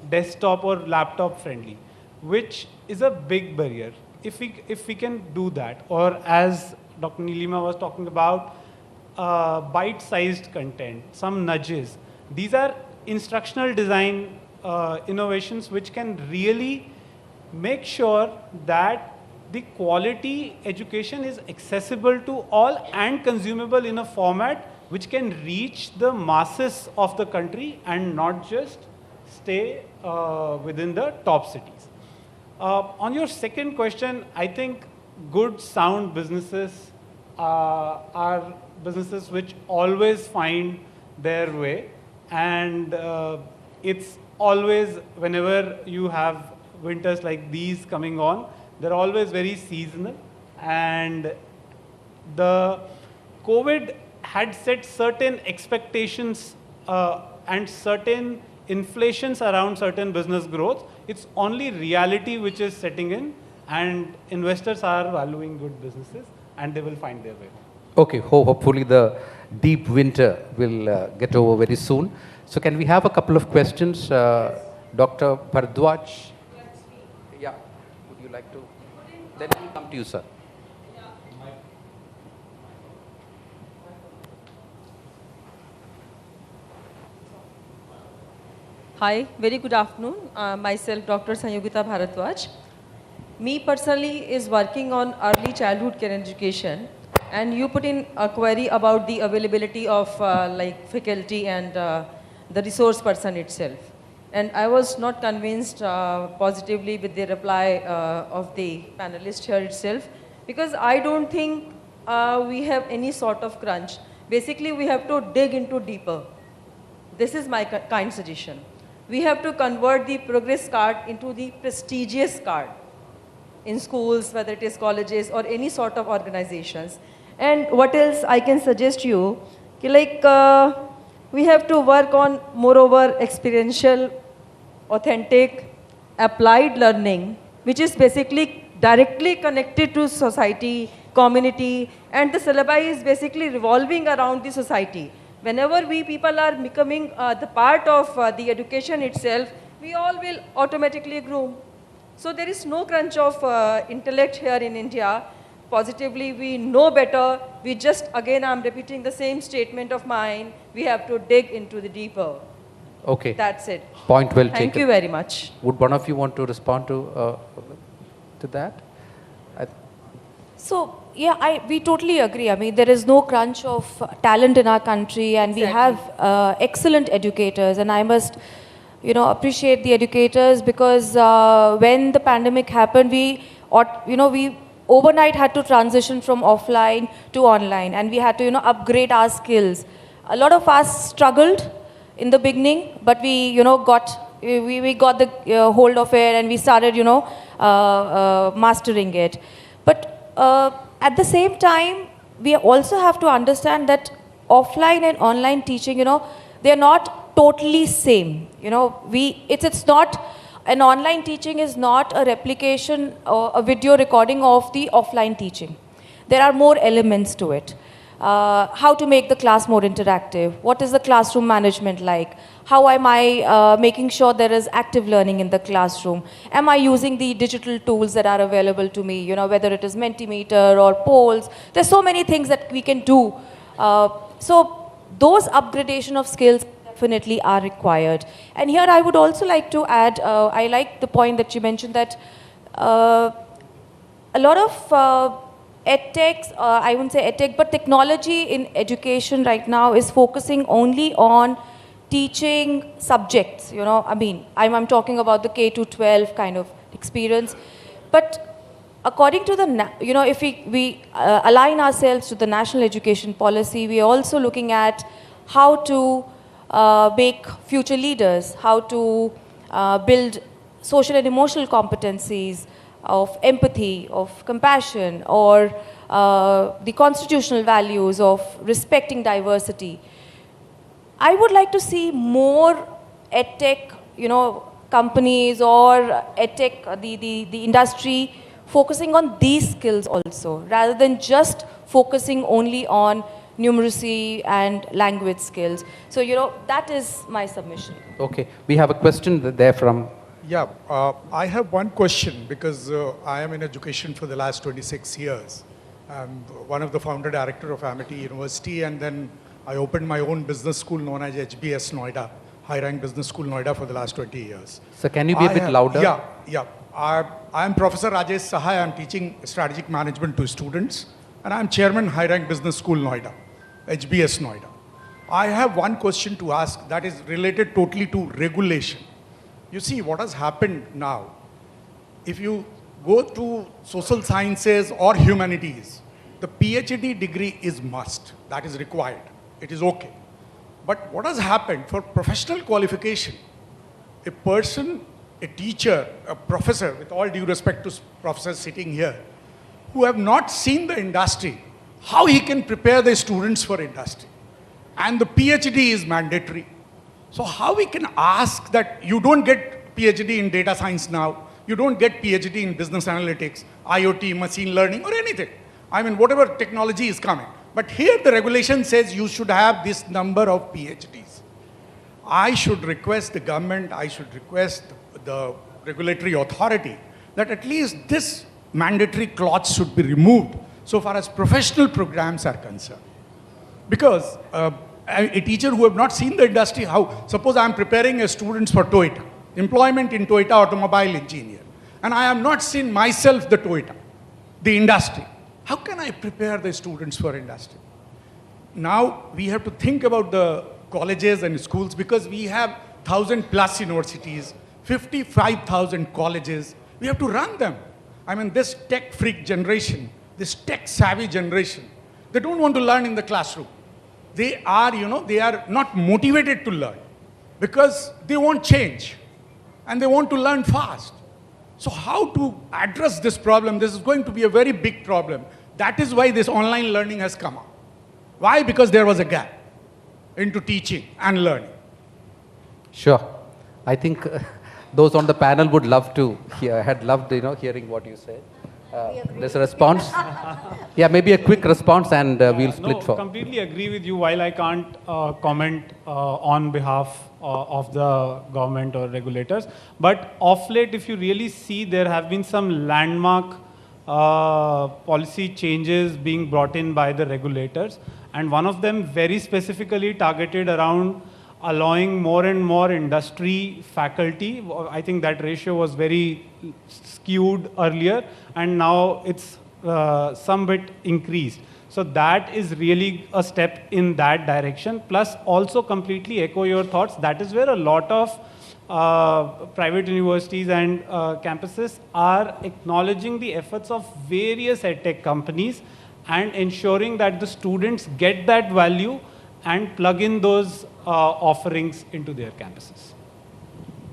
desktop or laptop friendly, which is a big barrier. If we can do that, or as Dr. Nilima was talking about, bite-sized content, some nudges. These are instructional design innovations which can really make sure that the quality education is accessible to all and consumable in a format which can reach the masses of the country and not just stay within the top cities. On your second question, I think good, sound businesses are businesses which always find their way. and it's always, whenever you have winters like these coming on, they're always very seasonal, and the COVID had set certain expectations and certain inflations around certain business growth. It's only reality which is setting in, and investors are valuing good businesses, and they will find their way. Okay, hopefully the deep winter will get over very soon. So can we have a couple of questions? Dr. Bharadwaj? Yeah, would you like to? Then we'll come to you, sir. Hi, very good afternoon. Myself, Dr. Sanyogita Bharadwaj. Me personally is working on early childhood care education, and you put in a query about the availability of like faculty and the resource person itself. And I was not convinced positively with the reply of the panelist here itself, because I don't think we have any sort of crunch. Basically, we have to dig into deeper. This is my kind suggestion. We have to convert the progress card into the prestigious card in schools, whether it is colleges or any sort of organizations. And what else I can suggest you, like we have to work on moreover experiential, authentic, applied learning, which is basically directly connected to society, community, and the syllabi is basically revolving around the society. Whenever we people are becoming the part of the education itself, we all will automatically groom. So there is no crunch of intellect here in India. Positively, we know better. We just, again, I'm repeating the same statement of mine. We have to dig into the deeper. Okay. That's it. Point well taken. Thank you very much. Would one of you want to respond to that? So, yeah, we totally agree. I mean, there is no crunch of talent in our country, and we have excellent educators, and I must, appreciate the educators, because when the pandemic happened, we overnight had to transition from offline to online, and we had to, upgrade our skills. A lot of us struggled in the beginning, but we, got the hold of it, and we started, mastering it. But at the same time, we also have to understand that offline and online teaching, they are not totally same. It's not, an online teaching is not a replication or a video recording of the offline teaching. There are more elements to it. How to make the class more interactive? What is the classroom management like? How am I making sure there is active learning in the classroom? Am I using the digital tools that are available to me, whether it is Mentimeter or polls? There's so many things that we can do. So those upgradation of skills definitely are required. And here I would also like to add, I like the point that you mentioned that a lot of edtech, I wouldn't say edtech, but technology in education right now is focusing only on teaching subjects, I mean, I'm talking about the K to 12 kind of experience. But according to the, if we align ourselves to the national education policy, we are also looking at how to make future leaders, how to build social and emotional competencies of empathy, of compassion, or the constitutional values of respecting diversity. I would like to see more edtech, companies or edtech, the industry focusing on these skills also, rather than just focusing only on numeracy and language skills. So, that is my submission. Okay, we have a question there from. Yeah, I have one question, because I am in education for the last 26 years. I'm one of the founder director of Amity University, and then I opened my own business school known as HBS Noida, High Rank Business School Noida, for the last 20 years. So can you be a bit louder? Yeah. I'm Professor Rajesh Sahai. I'm teaching strategic management to students, and I'm chairman High Rank Business School Noida, HBS Noida. I have one question to ask that is related totally to regulation. You see what has happened now. If you go to social sciences or humanities, the PhD degree is must. That is required. It is okay. But what has happened for professional qualification, a person, a teacher, a professor, with all due respect to professors sitting here, who have not seen the industry, how he can prepare the students for industry? And the PhD is mandatory. So how we can ask that you don't get PhD in data science now, you don't get PhD in business analytics, IoT, machine learning, or anything. I mean, whatever technology is coming. But here the regulation says you should have this number of PhDs. I should request the government, I should request the regulatory authority that at least this mandatory clause should be removed so far as professional programs are concerned. Because a teacher who have not seen the industry, how, suppose I am preparing a students for Toyota, employment in Toyota automobile engineer, and I have not seen myself the Toyota, the industry. How can I prepare the students for industry? Now we have to think about the colleges and schools because we have 1,000+ universities, 55,000 colleges. We have to run them. I mean, this tech freak generation, this tech savvy generation, they don't want to learn in the classroom. They are, they are not motivated to learn because they want change and they want to learn fast. So how to address this problem? This is going to be a very big problem. That is why this online learning has come up. Why? Because there was a gap into teaching and learning. Sure. I think those on the panel would love to hear, had loved hearing what you said. There's a response. Yeah, maybe a quick response and we'll split No, for. completely agree with you. While I can't comment on behalf of the government or regulators, but of late, if you really see, there have been some landmark policy changes being brought in by the regulators, and one of them very specifically targeted around allowing more and more industry faculty. I think that ratio was very skewed earlier, and now it's some bit increased. So that is really a step in that direction. Plus, also completely echo your thoughts. That is where a lot of private universities and campuses are acknowledging the efforts of various edtech companies and ensuring that the students get that value and plug in those offerings into their campuses.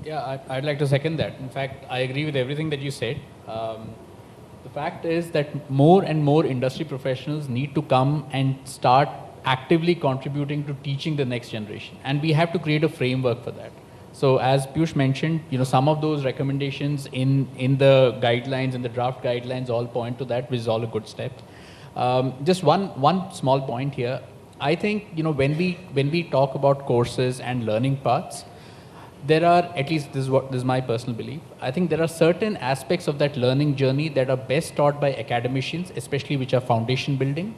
Yeah, I'd like to second that. In fact, I agree with everything that you said. The fact is that more and more industry professionals need to come and start actively contributing to teaching the next generation. And we have to create a framework for that. So as Piyush mentioned, some of those recommendations in the guidelines, in the draft guidelines all point to that, which is all a good step. Just one small point here. I think, when we talk about courses and learning paths, there are, at least this is my personal belief, I think there are certain aspects of that learning journey that are best taught by academicians, especially which are foundation building.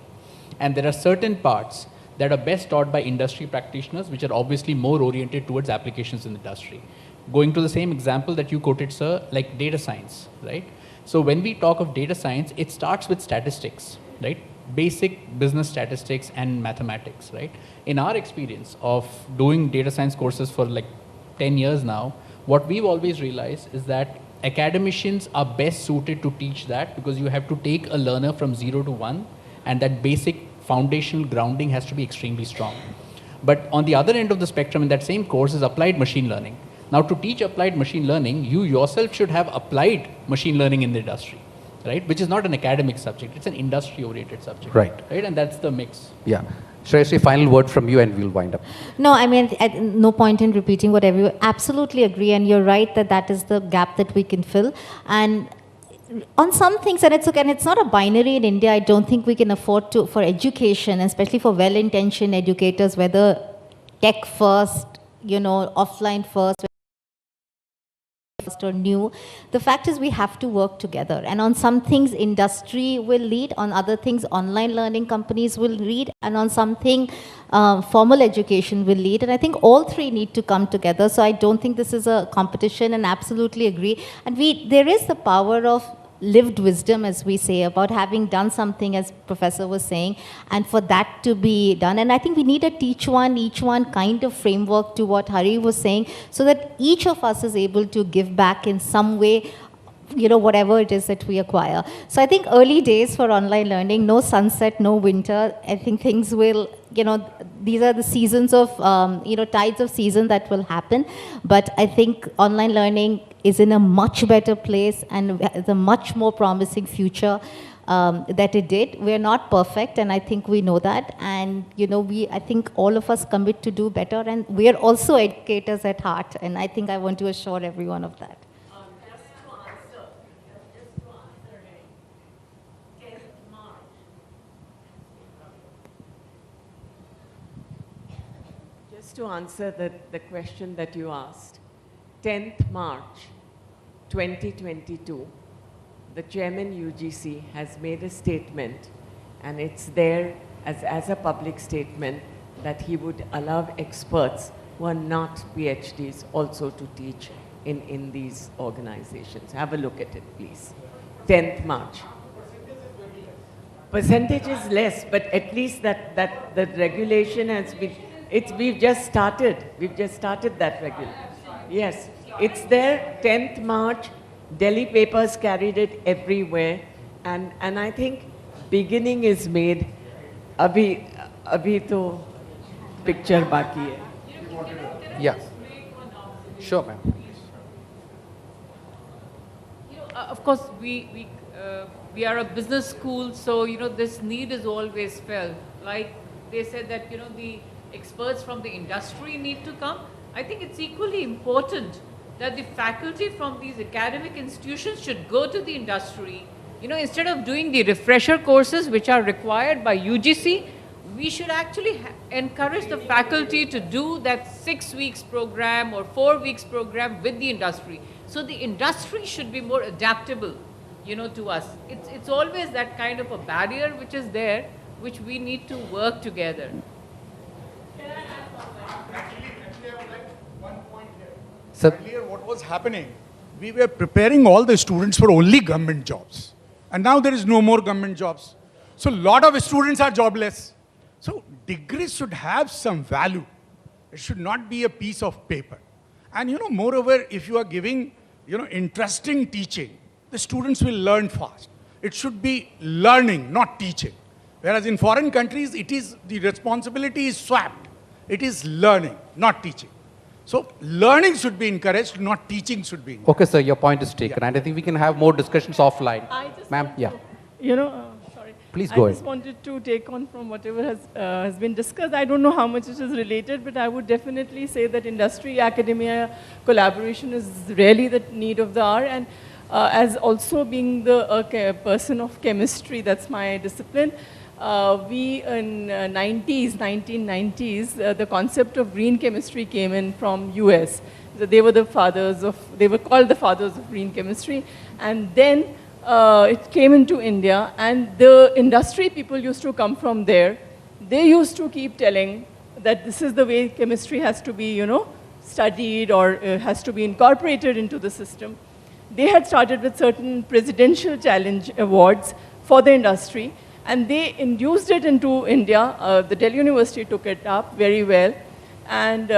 And there are certain parts that are best taught by industry practitioners, which are obviously more oriented towards applications in the industry. Going to the same example that you quoted, sir, like data science, right? So when we talk of data science, it starts with statistics, right? Basic business statistics and mathematics, right? In our experience of doing data science courses for like 10 years now, what we've always realized is that academicians are best suited to teach that because you have to take a learner from 0 to 1, and that basic foundational grounding has to be extremely strong. But on the other end of the spectrum, in that same course is applied machine learning. Now, to teach applied machine learning, you yourself should have applied machine learning in the industry, right? Which is not an academic subject, it's an industry-oriented subject. Right. Right, and that's the mix. Yeah. Shreyashree, final word from you and we'll wind up. No, I mean, no point in repeating whatever you absolutely agree, and you're right that that is the gap that we can fill. And on some things, and it's okay, and it's not a binary in India, I don't think we can afford to, for education, especially for well-intentioned educators, whether tech first, offline first, or new, the fact is we have to work together, and on some things industry will lead, on other things online learning companies will lead, and on something formal education will lead, and I think all three need to come together. So I don't think this is a competition, and absolutely agree. And there is the power of lived wisdom, as we say, about having done something, as Professor was saying, and for that to be done. And I think we need a teach one, each one kind of framework to what Hari was saying, so that each of us is able to give back in some way whatever it is that we acquire. So I think early days for online learning, no sunset, no winter. I think things will, these are the seasons of, tides of season that will happen. But I think online learning is in a much better place and has a much more promising future that it did. We're not perfect, and I think we know that. And, I think all of us commit to do better, and we're also educators at heart. And I think I want to assure everyone of that. Just to answer the question that you asked, 10th March 2022, the chairman UGC has made a statement, and it's there as a public statement that he would allow experts who are not PhDs also to teach in these organizations. Have a look at it, please. 10th March. Percentage is less, but at least that the regulation has been, we've just started that regulation. Yes, it's there, 10th March, Delhi papers carried it everywhere, and I think beginning is made. Abhi to picture baki hai. Yeah. Sure, ma'am. Of course, we are a business school, so this need is always felt. Like they said that the experts from the industry need to come. I think it's equally important that the faculty from these academic institutions should go to the industry. Instead of doing the refresher courses which are required by UGC, we should actually encourage the faculty to do that 6 weeks program or 4 weeks program with the industry. So the industry should be more adaptable, to us. It's always that kind of a barrier which is there, which we need to work together. Earlier, what was happening, we were preparing all the students for only government jobs. And now there is no more government jobs. So a lot of students are jobless. So degrees should have some value. It should not be a piece of paper. And moreover, if you are giving, interesting teaching, the students will learn fast. It should be learning, not teaching. Whereas in foreign countries, the responsibility is swapped. It is learning, not teaching. So learning should be encouraged, not teaching should be encouraged. Okay, sir, your point is taken, and I think we can have more discussions offline. Ma'am, yeah. Sorry. Please go I ahead. just wanted to take on from whatever has been discussed. I don't know how much it is related, but I would definitely say that industry-academia collaboration is really the need of the hour. And as also being the person of chemistry, that's my discipline, we in 1990s, the concept of green chemistry came in from US. They were called the fathers of green chemistry. And then it came into India, and the industry people used to come from there. They used to keep telling that this is the way chemistry has to be, studied or has to be incorporated into the system. They had started with certain presidential challenge awards for the industry, and they induced it into India. The Delhi University took it up very well. And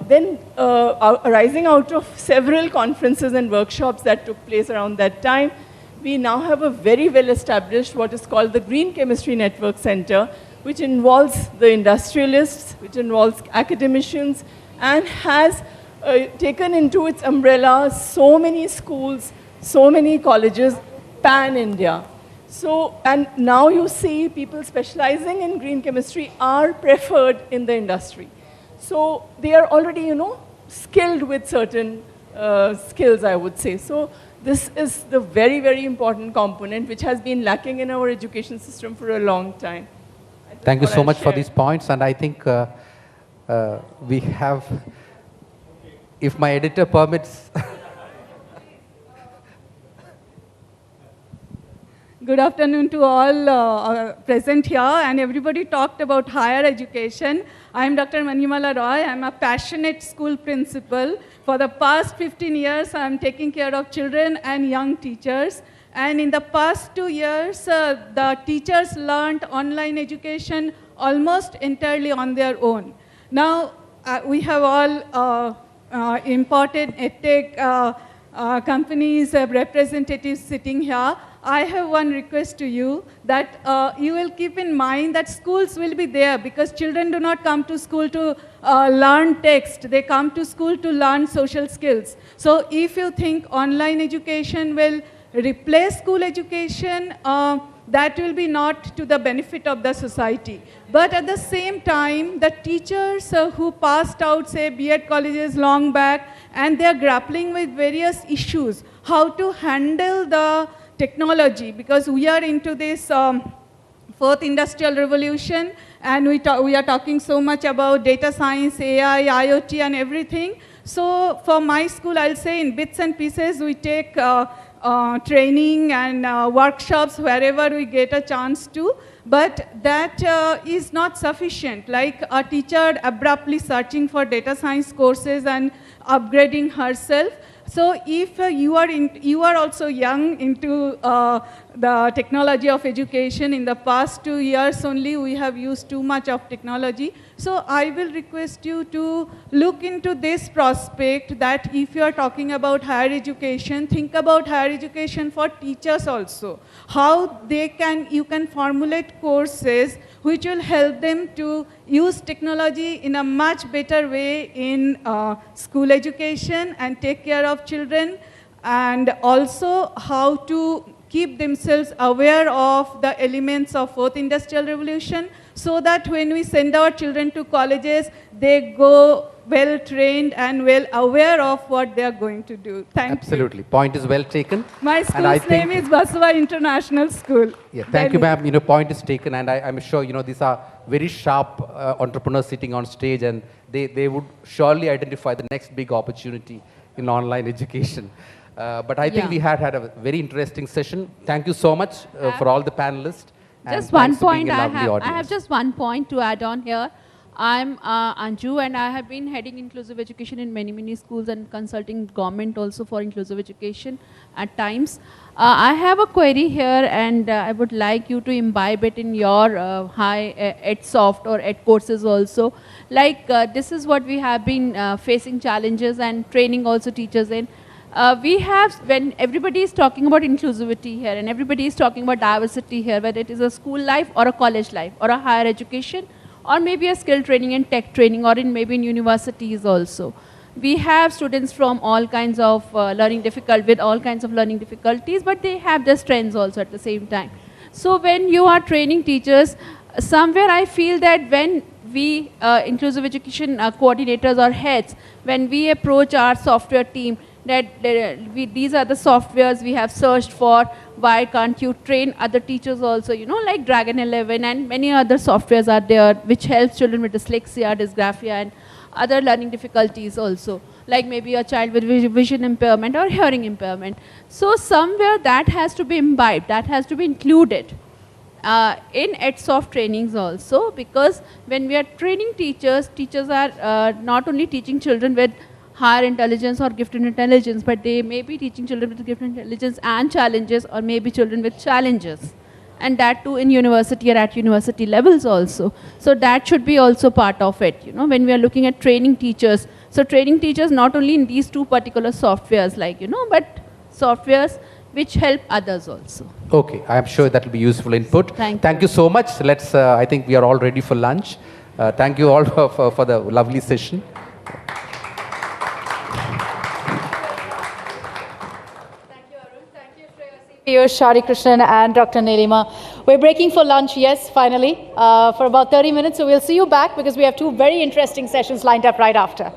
then arising out of several conferences and workshops that took place around that time, we now have a very well-established what is called the Green Chemistry Network Center, which involves the industrialists, which involves academicians, and has taken into its umbrella so many schools, so many colleges, pan-India. So, and now you see people specializing in green chemistry are preferred in the industry. So they are already, skilled with certain skills, I would say. So this is the very, very important component which has been lacking in our education system for a long time. Thank you so much for these points, and I think we have, if my editor permits. Good afternoon to all present here, and everybody talked about higher education. I am Dr. Manimala Roy. I am a passionate school principal. For the past 15 years, I am taking care of children and young teachers. And in the past 2 years, the teachers learned online education almost entirely on their own. Now, we have all imported EdTech companies representatives sitting here, I have one request to you that you will keep in mind that schools will be there because children do not come to school to learn text. They come to school to learn social skills. So if you think online education will replace school education, that will be not to the benefit of the society. But at the same time, the teachers who passed out, say, B.Ed colleges long back, and they are grappling with various issues, how to handle the technology, because we are into this fourth industrial revolution, and we are talking so much about data science, AI, IoT, and everything. So for my school, I'll say in bits and pieces, we take training and workshops wherever we get a chance to, but that is not sufficient. Like a teacher abruptly searching for data science courses and upgrading herself. So if you are also young into the technology of education, in the past 2 years only we have used too much of technology. So I will request you to look into this prospect that if you are talking about higher education, think about higher education for teachers also. How you can formulate courses which will help them to use technology in a much better way in school education and take care of children, and also how to keep themselves aware of the elements of fourth industrial revolution, so that when we send our children to colleges, they go well trained and well aware of what they are going to do. Thank you. Absolutely. Point is well taken. My school's name is Basava International School. Yeah, thank you, ma'am. Point is taken, and I'm sure these are very sharp entrepreneurs sitting on stage, and they would surely identify the next big opportunity in online education. But I think we had a very interesting session. Thank you so much for all the panelists. Just one point I have just one point to add on here. I'm Anju, and I have been heading inclusive education in many schools and consulting government also for inclusive education at times. I have a query here, and I would like you to imbibe it in your high EdSoft or Ed courses also. Like this is what we have been facing challenges and training also teachers in. We have, when everybody is talking about inclusivity here and everybody is talking about diversity here, whether it is a school life or a college life or a higher education, or maybe a skill training and tech training, or maybe in universities also. We have students from all kinds of with all kinds of learning difficulties, but they have their strengths also at the same time. So when you are training teachers, somewhere I feel that when we, inclusive education coordinators or heads, when we approach our software team, that these are the softwares we have searched for, why can't you train other teachers also, like Dragon 11 and many other softwares are there which helps children with dyslexia, dysgraphia and other learning difficulties also, like maybe a child with vision impairment or hearing impairment. So somewhere that has to be imbibed, that has to be included in EdSoft trainings also, because when we are training teachers are not only teaching children with higher intelligence or gifted intelligence, but they may be teaching children with gifted intelligence and challenges, or maybe children with challenges, and that too in university or at university levels also. So that should be also part of it, when we are looking at training teachers. So training teachers not only in these two particular softwares, but softwares which help others also. Okay, I'm sure that will be useful input. Thank you so much. Let's, I think we are all ready for lunch. Thank you all for the lovely session. Shari Krishnan and Dr. Nilima. We're breaking for lunch, yes, finally, for about 30 minutes. So we'll see you back because we have two very interesting sessions lined up right after.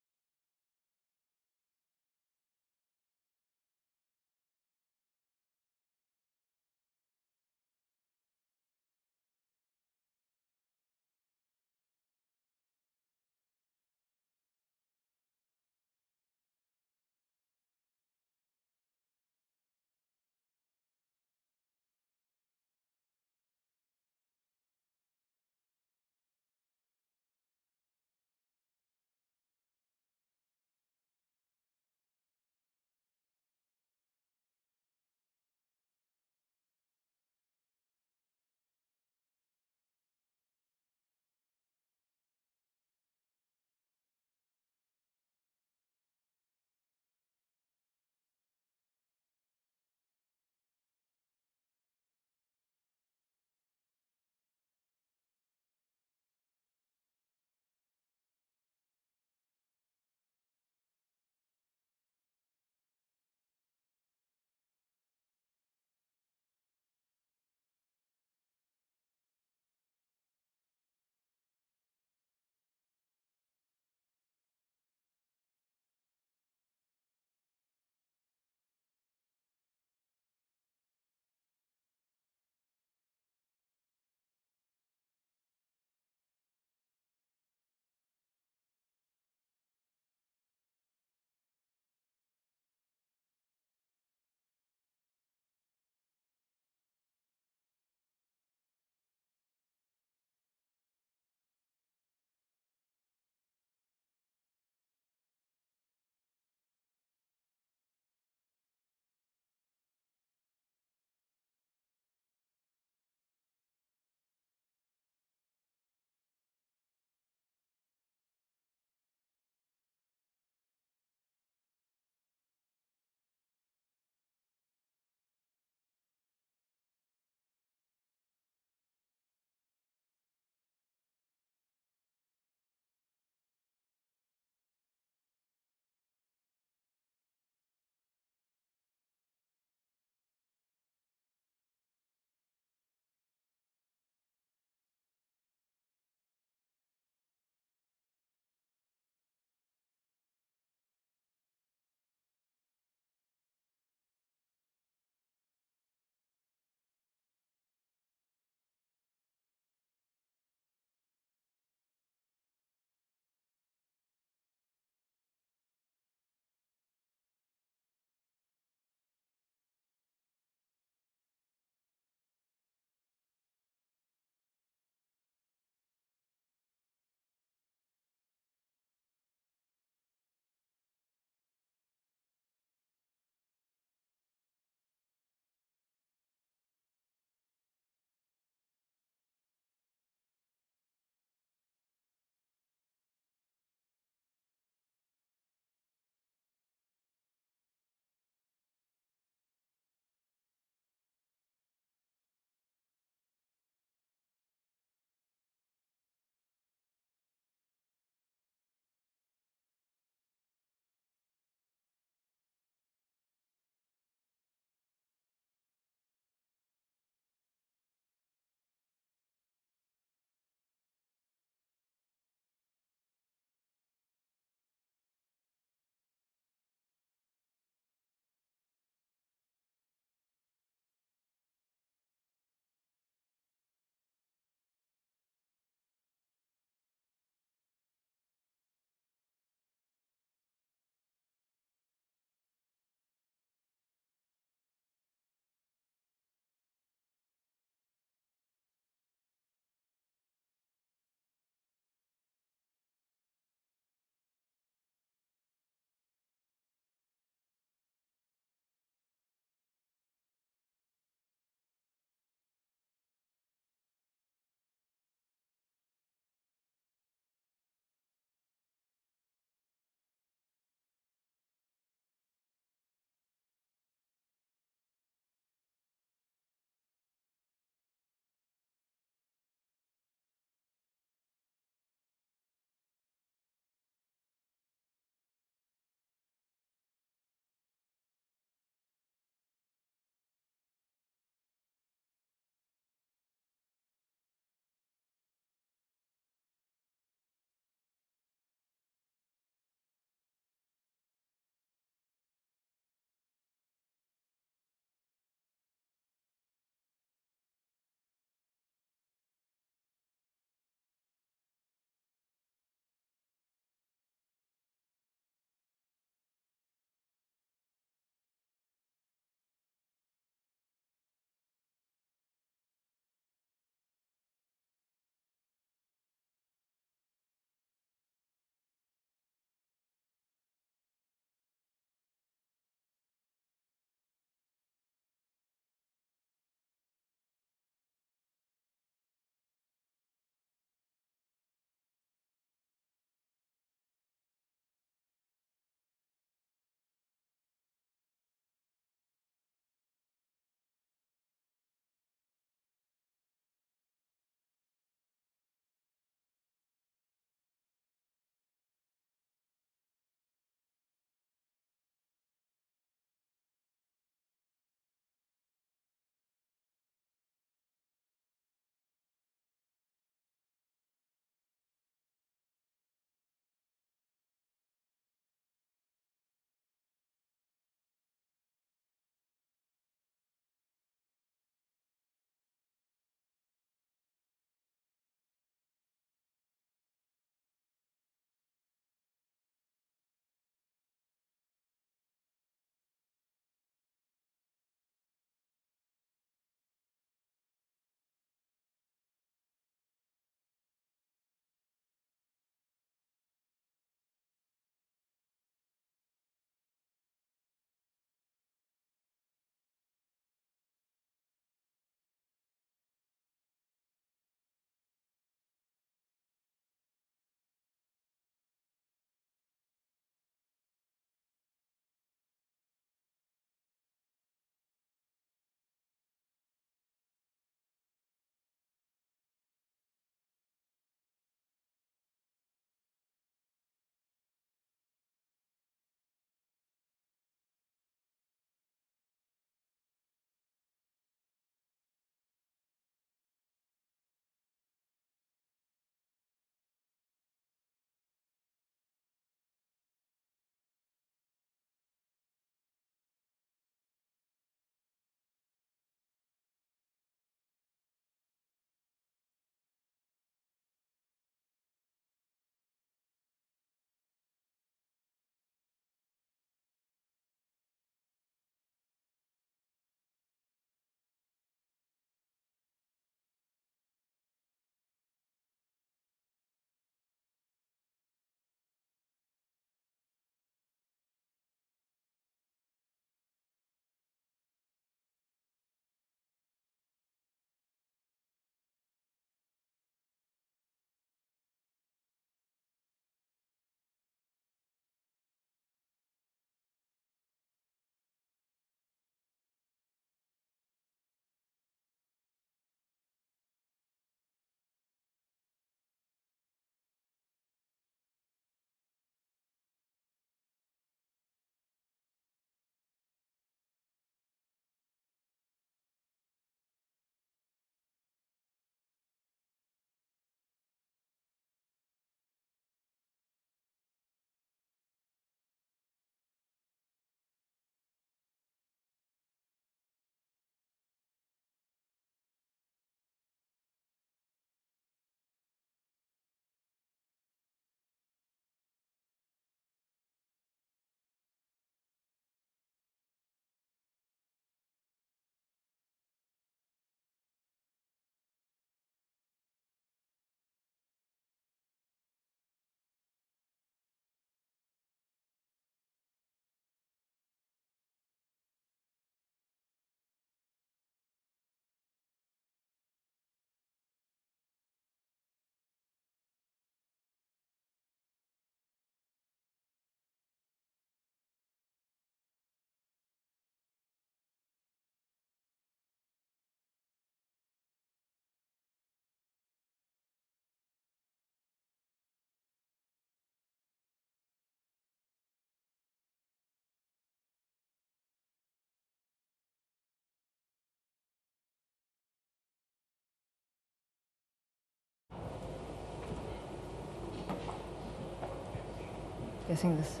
Guessing this.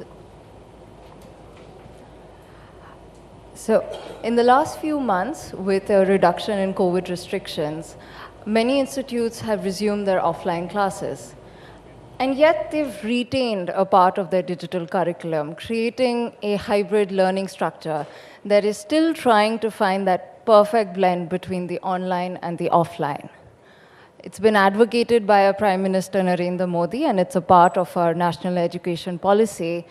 So, in the last few months, with a reduction in COVID restrictions, many institutes have resumed their offline classes. And yet, they've retained a part of their digital curriculum, creating a hybrid learning structure that is still trying to find that perfect blend between the online and the offline. It's been advocated by our Prime Minister Narendra Modi, and it's a part of our national education policy.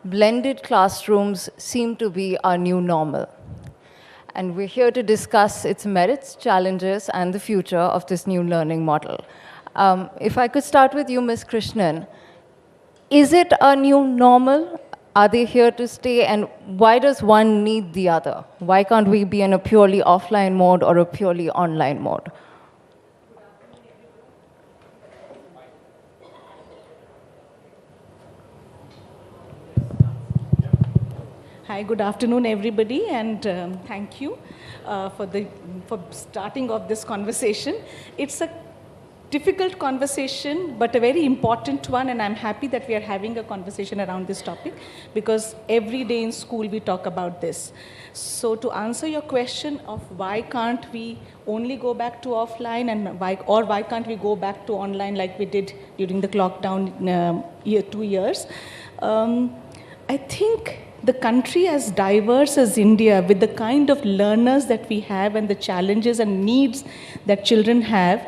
Blended classrooms seem to be our new normal. And we're here to discuss its merits, challenges, and the future of this new learning model. If I could start with you, Ms. Krishnan, is it a new normal? Are they here to stay? And why does one need the other? Why can't we be in a purely offline mode or a purely online mode? Hi, good afternoon, everybody, and thank you for starting off this conversation. It's a difficult conversation, but a very important one, and I'm happy that we are having a conversation around this topic, because every day in school we talk about this. So to answer your question of why can't we only go back to offline, and why can't we go back to online like we did during the lockdown 2 years, I think the country as diverse as India, with the kind of learners that we have and the challenges and needs that children have,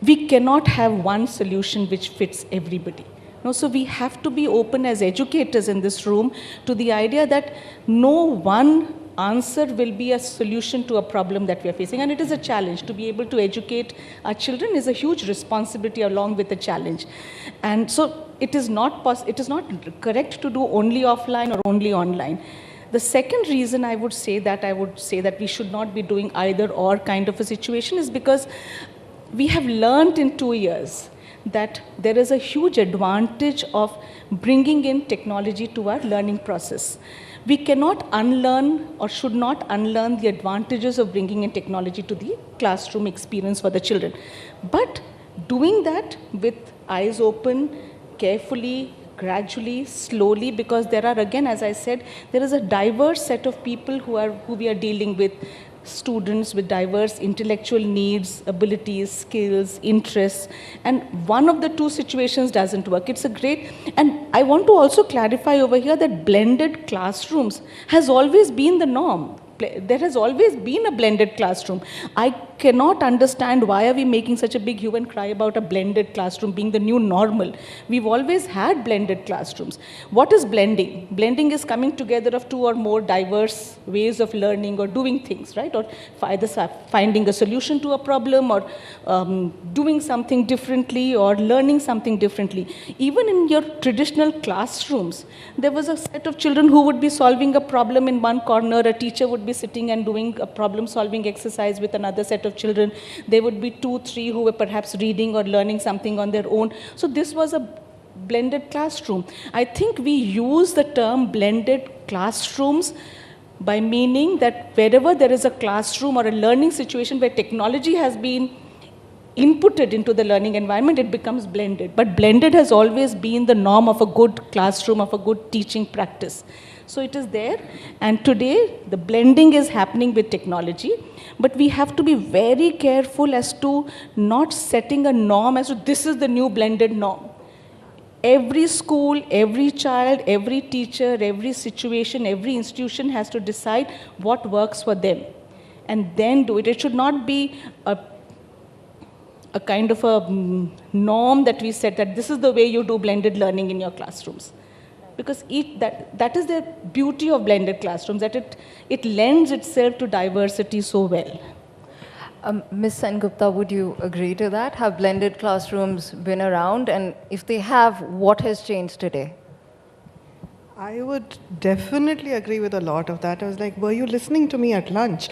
we cannot have one solution which fits everybody. No, so we have to be open as educators in this room to the idea that no one answer will be a solution to a problem that we are facing. And it is a challenge. To be able to educate our children is a huge responsibility along with the challenge. And so it is not correct to do only offline or only online. The second reason I would say that we should not be doing either or kind of a situation is because we have learned in 2 years that there is a huge advantage of bringing in technology to our learning process. We cannot unlearn or should not unlearn the advantages of bringing in technology to the classroom experience for the children. But doing that with eyes open, carefully, gradually, slowly, because there are, again, as I said, there is a diverse set of people who we are dealing with. Students with diverse intellectual needs, abilities, skills, interests, and one of the two situations doesn't work. It's a great, and I want to also clarify over here that blended classrooms has always been the norm. There has always been a blended classroom. I cannot understand why are we making such a big hue and cry about a blended classroom being the new normal. We've always had blended classrooms. What is blending? Blending is coming together of two or more diverse ways of learning or doing things, right? Or either finding a solution to a problem, or doing something differently, or learning something differently. Even in your traditional classrooms, there was a set of children who would be solving a problem in one corner, a teacher would be sitting and doing a problem-solving exercise with another set of children. There would be 2, 3 who were perhaps reading or learning something on their own. So this was a blended classroom. I think we use the term blended classrooms by meaning that wherever there is a classroom or a learning situation where technology has been inputted into the learning environment, it becomes blended. But blended has always been the norm of a good classroom, of a good teaching practice. So it is there, and today the blending is happening with technology, but we have to be very careful as to not setting a norm as to this is the new blended norm. Every school, every child, every teacher, every situation, every institution has to decide what works for them and then do it. It should not be a kind of a norm that we set that this is the way you do blended learning in your classrooms. Because that is the beauty of blended classrooms, that it lends itself to diversity so well. Ms. Sengupta, would you agree to that? Have blended classrooms been around? And if they have, what has changed today? I would definitely agree with a lot of that. I was like, were you listening to me at lunch?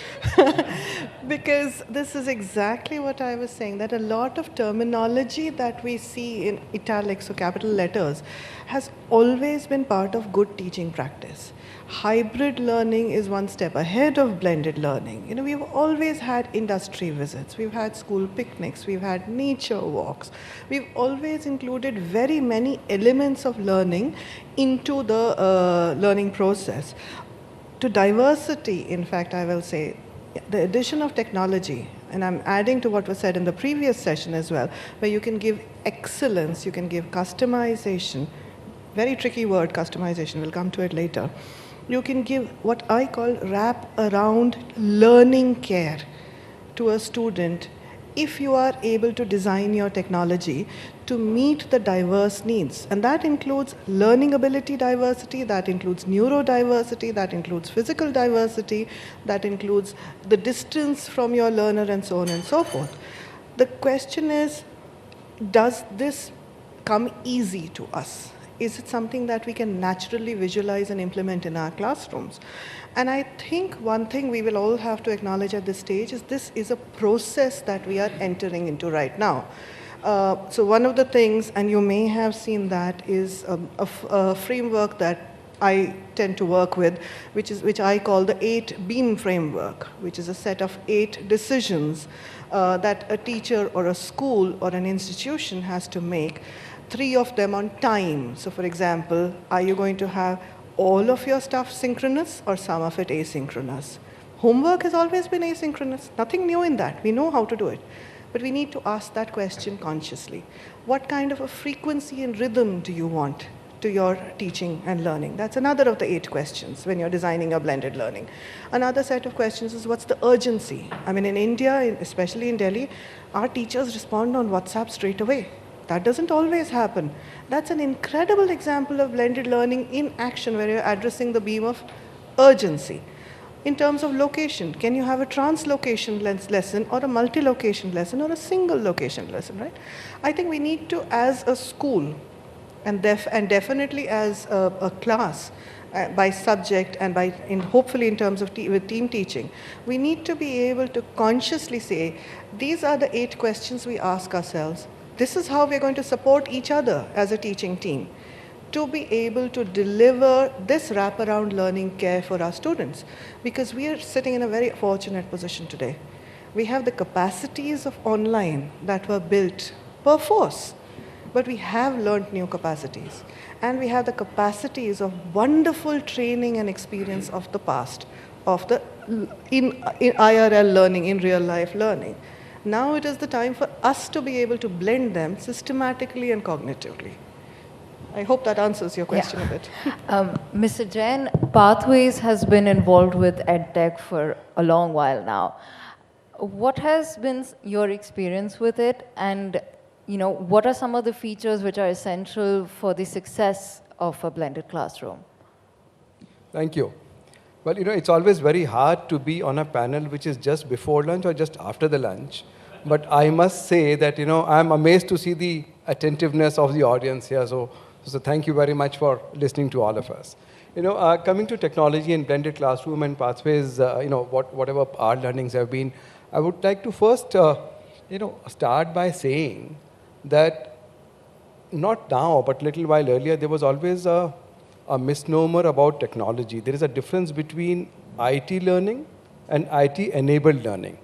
Because this is exactly what I was saying, that a lot of terminology that we see in italics or capital letters has always been part of good teaching practice. Hybrid learning is one step ahead of blended learning. You know, we've always had industry visits, we've had school picnics, we've had nature walks. We've always included very many elements of learning into the learning process. To diversity, in fact, I will say, the addition of technology, and I'm adding to what was said in the previous session as well, where you can give excellence, you can give customization, very tricky word, customization, we'll come to it later. You can give what I call wrap around learning care to a student if you are able to design your technology to meet the diverse needs. And that includes learning ability diversity, that includes neurodiversity, that includes physical diversity, that includes the distance from your learner and so on and so forth. The question is, does this come easy to us? Is it something that we can naturally visualize and implement in our classrooms? And I think one thing we will all have to acknowledge at this stage is this is a process that we are entering into right now. So one of the things, and you may have seen that, is a framework that I tend to work with, which I call the 8-beam framework, which is a set of 8 decisions that a teacher or a school or an institution has to make. 3 of them on time. So for example, are you going to have all of your stuff synchronous or some of it asynchronous? Homework has always been asynchronous. Nothing new in that. We know how to do it. But we need to ask that question consciously. What kind of a frequency and rhythm do you want to your teaching and learning? That's another of the 8 questions when you're designing a blended learning. Another set of questions is, what's the urgency? I mean, in India, especially in Delhi, our teachers respond on WhatsApp straight away. That doesn't always happen. That's an incredible example of blended learning in action, where you're addressing the beam of urgency. In terms of location, can you have a translocation lesson or a multi-location lesson or a single location lesson, right? I think we need to, as a school, and definitely as a class, by subject and hopefully in terms of with team teaching, we need to be able to consciously say, these are the 8 questions we ask ourselves. This is how we're going to support each other as a teaching team to be able to deliver this wraparound learning care for our students. Because we are sitting in a very fortunate position today. We have the capacities of online that were built per force, but we have learned new capacities. And we have the capacities of wonderful training and experience of the past, of the in IRL learning, in real life learning. Now it is the time for us to be able to blend them systematically and cognitively. I hope that answers your question a bit. Mr. Jain, Pathways has been involved with EdTech for a long while now. What has been your experience with it, and what are some of the features which are essential for the success of a blended classroom? Thank you. Well, it's always very hard to be on a panel which is just before lunch or just after the lunch. But I must say that, I'm amazed to see the attentiveness of the audience here. So thank you very much for listening to all of us. Coming to technology and blended classroom and Pathways, whatever our learnings have been, I would like to first, start by saying that not now, but a little while earlier, there was always a misnomer about technology. There is a difference between IT learning and IT-enabled learning.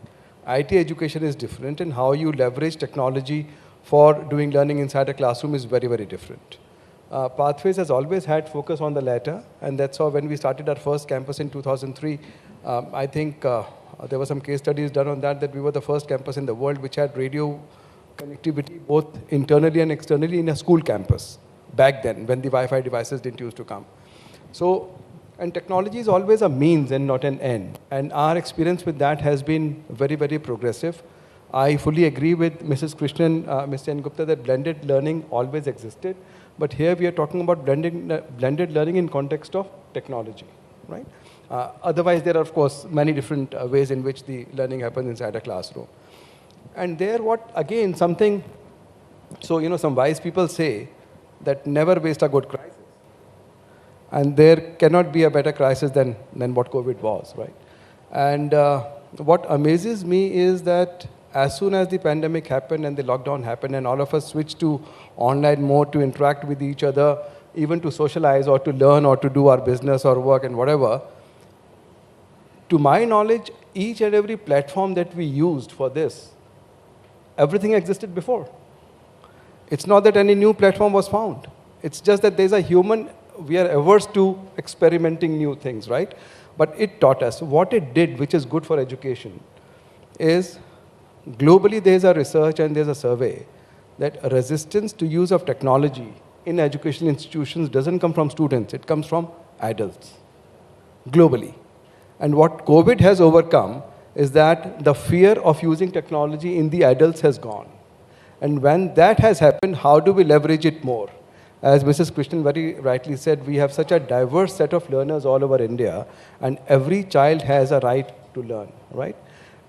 IT education is different, and how you leverage technology for doing learning inside a classroom is very, very different. Pathways has always had focus on the latter, and that's how when we started our first campus in 2003, I think there were some case studies done on that we were the first campus in the world which had radio connectivity both internally and externally in a school campus. Back then, when the Wi-Fi devices didn't used to come. And technology is always a means and not an end. And our experience with that has been very, very progressive. I fully agree with Mrs. Krishnan, Mr. N. Gupta, that blended learning always existed. But here we are talking about blended learning in context of technology, right? Otherwise, there are, of course, many different ways in which the learning happens inside a classroom. And there some wise people say that never waste a good crisis. And there cannot be a better crisis than what COVID was, right? And what amazes me is that as soon as the pandemic happened and the lockdown happened and all of us switched to online mode to interact with each other, even to socialize or to learn or to do our business or work and whatever, to my knowledge, each and every platform that we used for this, everything existed before. It's not that any new platform was found. It's just that there's a human, we are averse to experimenting new things, right? But it taught us. What it did, which is good for education, is globally there's a research and there's a survey that resistance to use of technology in educational institutions doesn't come from students, it comes from adults, globally. And what COVID has overcome is that the fear of using technology in the adults has gone. And when that has happened, how do we leverage it more? As Mrs. Krishnan very rightly said, we have such a diverse set of learners all over India, and every child has a right to learn, right?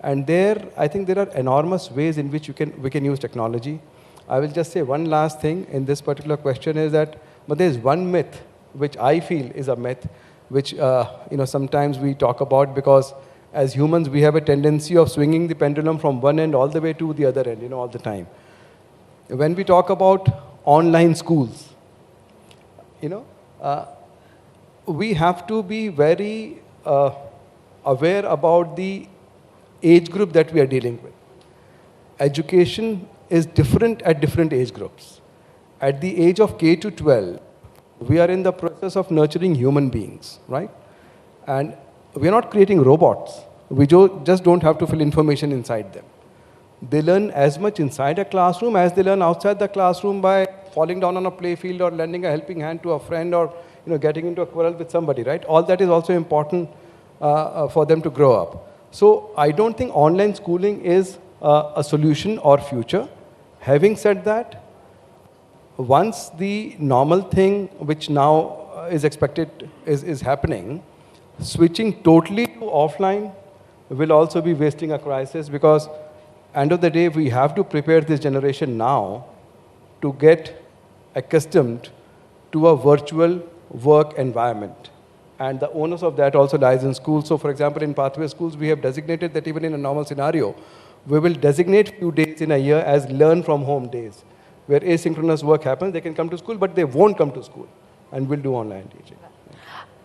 And there, I think there are enormous ways in which we can use technology. I will just say one last thing in this particular question is that, but there's one myth which I feel is a myth, which sometimes we talk about because as humans we have a tendency of swinging the pendulum from one end all the way to the other end, all the time. When we talk about online schools, we have to be very aware about the age group that we are dealing with. Education is different at different age groups. At the age of K to 12, we are in the process of nurturing human beings, right? And we are not creating robots. We just don't have to fill information inside them. They learn as much inside a classroom as they learn outside the classroom by falling down on a playfield or lending a helping hand to a friend or getting into a quarrel with somebody, right? All that is also important for them to grow up. So I don't think online schooling is a solution or future. Having said that, once the normal thing which now is expected is happening, switching totally to offline will also be wasting a crisis because end of the day, we have to prepare this generation now to get accustomed to a virtual work environment. And the onus of that also lies in schools. So for example, in pathway schools, we have designated that even in a normal scenario, we will designate few days in a year as learn from home days, where asynchronous work happens. They can come to school, but they won't come to school, and we'll do online teaching.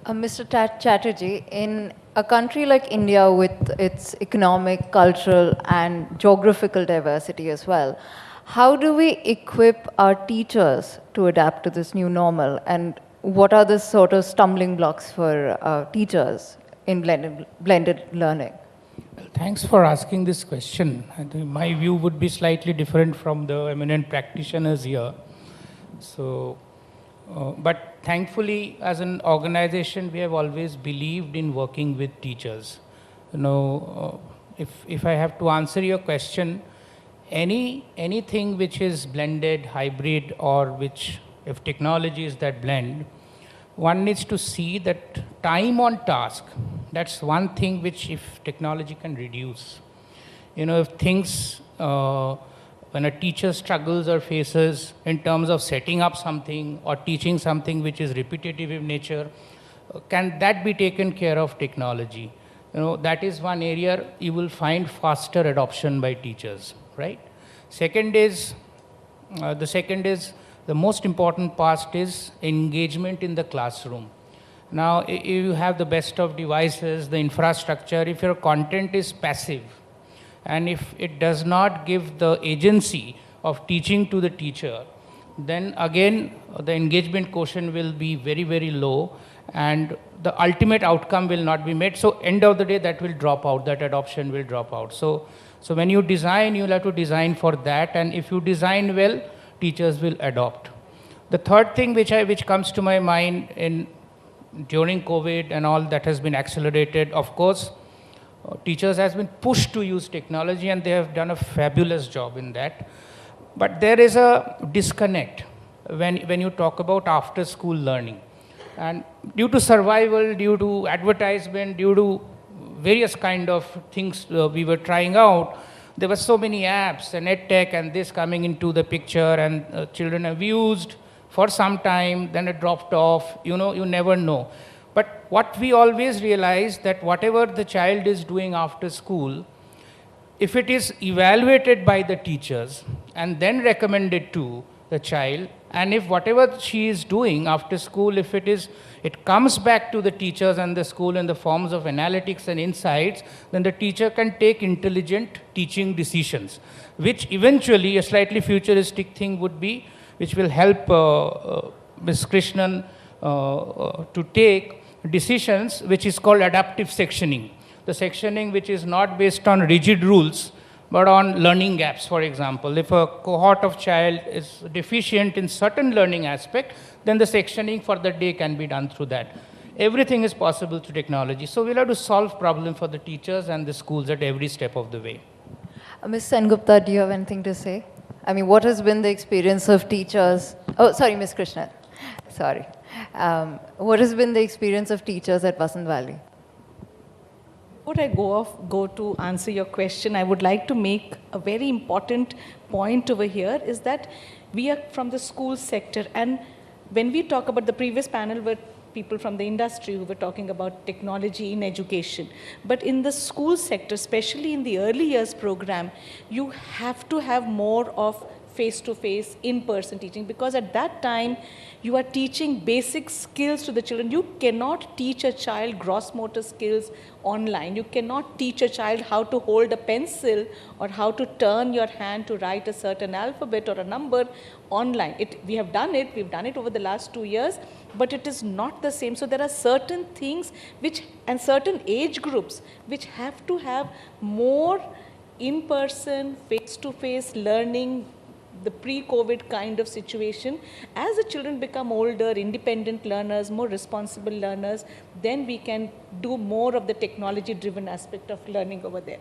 Mr. Chatterjee, in a country like India with its economic, cultural, and geographical diversity as well, how do we equip our teachers to adapt to this new normal? And what are the sort of stumbling blocks for teachers in blended learning? Well, thanks for asking this question. I think my view would be slightly different from the eminent practitioners here. So, but thankfully, as an organization, we have always believed in working with teachers. If I have to answer your question, anything which is blended, hybrid, or which, if technology is that blend, one needs to see that time on task. That's one thing which, if technology can reduce. If things, when a teacher struggles or faces in terms of setting up something or teaching something which is repetitive in nature, can that be taken care of technology? That is one area you will find faster adoption by teachers, right? The most important part is engagement in the classroom. Now, if you have the best of devices, the infrastructure, if your content is passive, and if it does not give the agency of teaching to the teacher, then again, the engagement quotient will be very, very low, and the ultimate outcome will not be met. So end of the day, that will drop out, that adoption will drop out. So when you design, you'll have to design for that, and if you design well, teachers will adopt. The third thing which comes to my mind during COVID and all that has been accelerated, of course, teachers has been pushed to use technology and they have done a fabulous job in that. But there is a disconnect when you talk about after school learning. And due to survival, due to advertisement, due to various kind of things we were trying out, there were so many apps and EdTech and this coming into the picture, and children have used for some time, then it dropped off, you know, you never know. But what we always realize that whatever the child is doing after school, if it is evaluated by the teachers and then recommended to the child, and if whatever she is doing after school, if it comes back to the teachers and the school in the forms of analytics and insights, then the teacher can take intelligent teaching decisions, which eventually a slightly futuristic thing would be, which will help Ms. Krishnan to take decisions, which is called adaptive sectioning. The sectioning which is not based on rigid rules, but on learning gaps, for example. If a cohort of child is deficient in certain learning aspect, then the sectioning for the day can be done through that. Everything is possible through technology. So we'll have to solve problems for the teachers and the schools at every step of the way. Ms. Sengupta, do you have anything to say? I mean, what has been the experience of teachers? Oh, sorry, Ms. Krishnan. Sorry. What has been the experience of teachers at Vasant Valley? Before I go to answer your question, I would like to make a very important point over here is that we are from the school sector, and when we talk about the previous panel were people from the industry who were talking about technology in education. But in the school sector, especially in the early years program, you have to have more of face-to-face, in-person teaching, because at that time, you are teaching basic skills to the children. You cannot teach a child gross motor skills online. You cannot teach a child how to hold a pencil or how to turn your hand to write a certain alphabet or a number online. We have done it, we've done it over the last 2 years, but it is not the same. So there are certain things and certain age groups which have to have more in-person, face-to-face learning, the pre-COVID kind of situation. As the children become older, independent learners, more responsible learners, then we can do more of the technology-driven aspect of learning over there.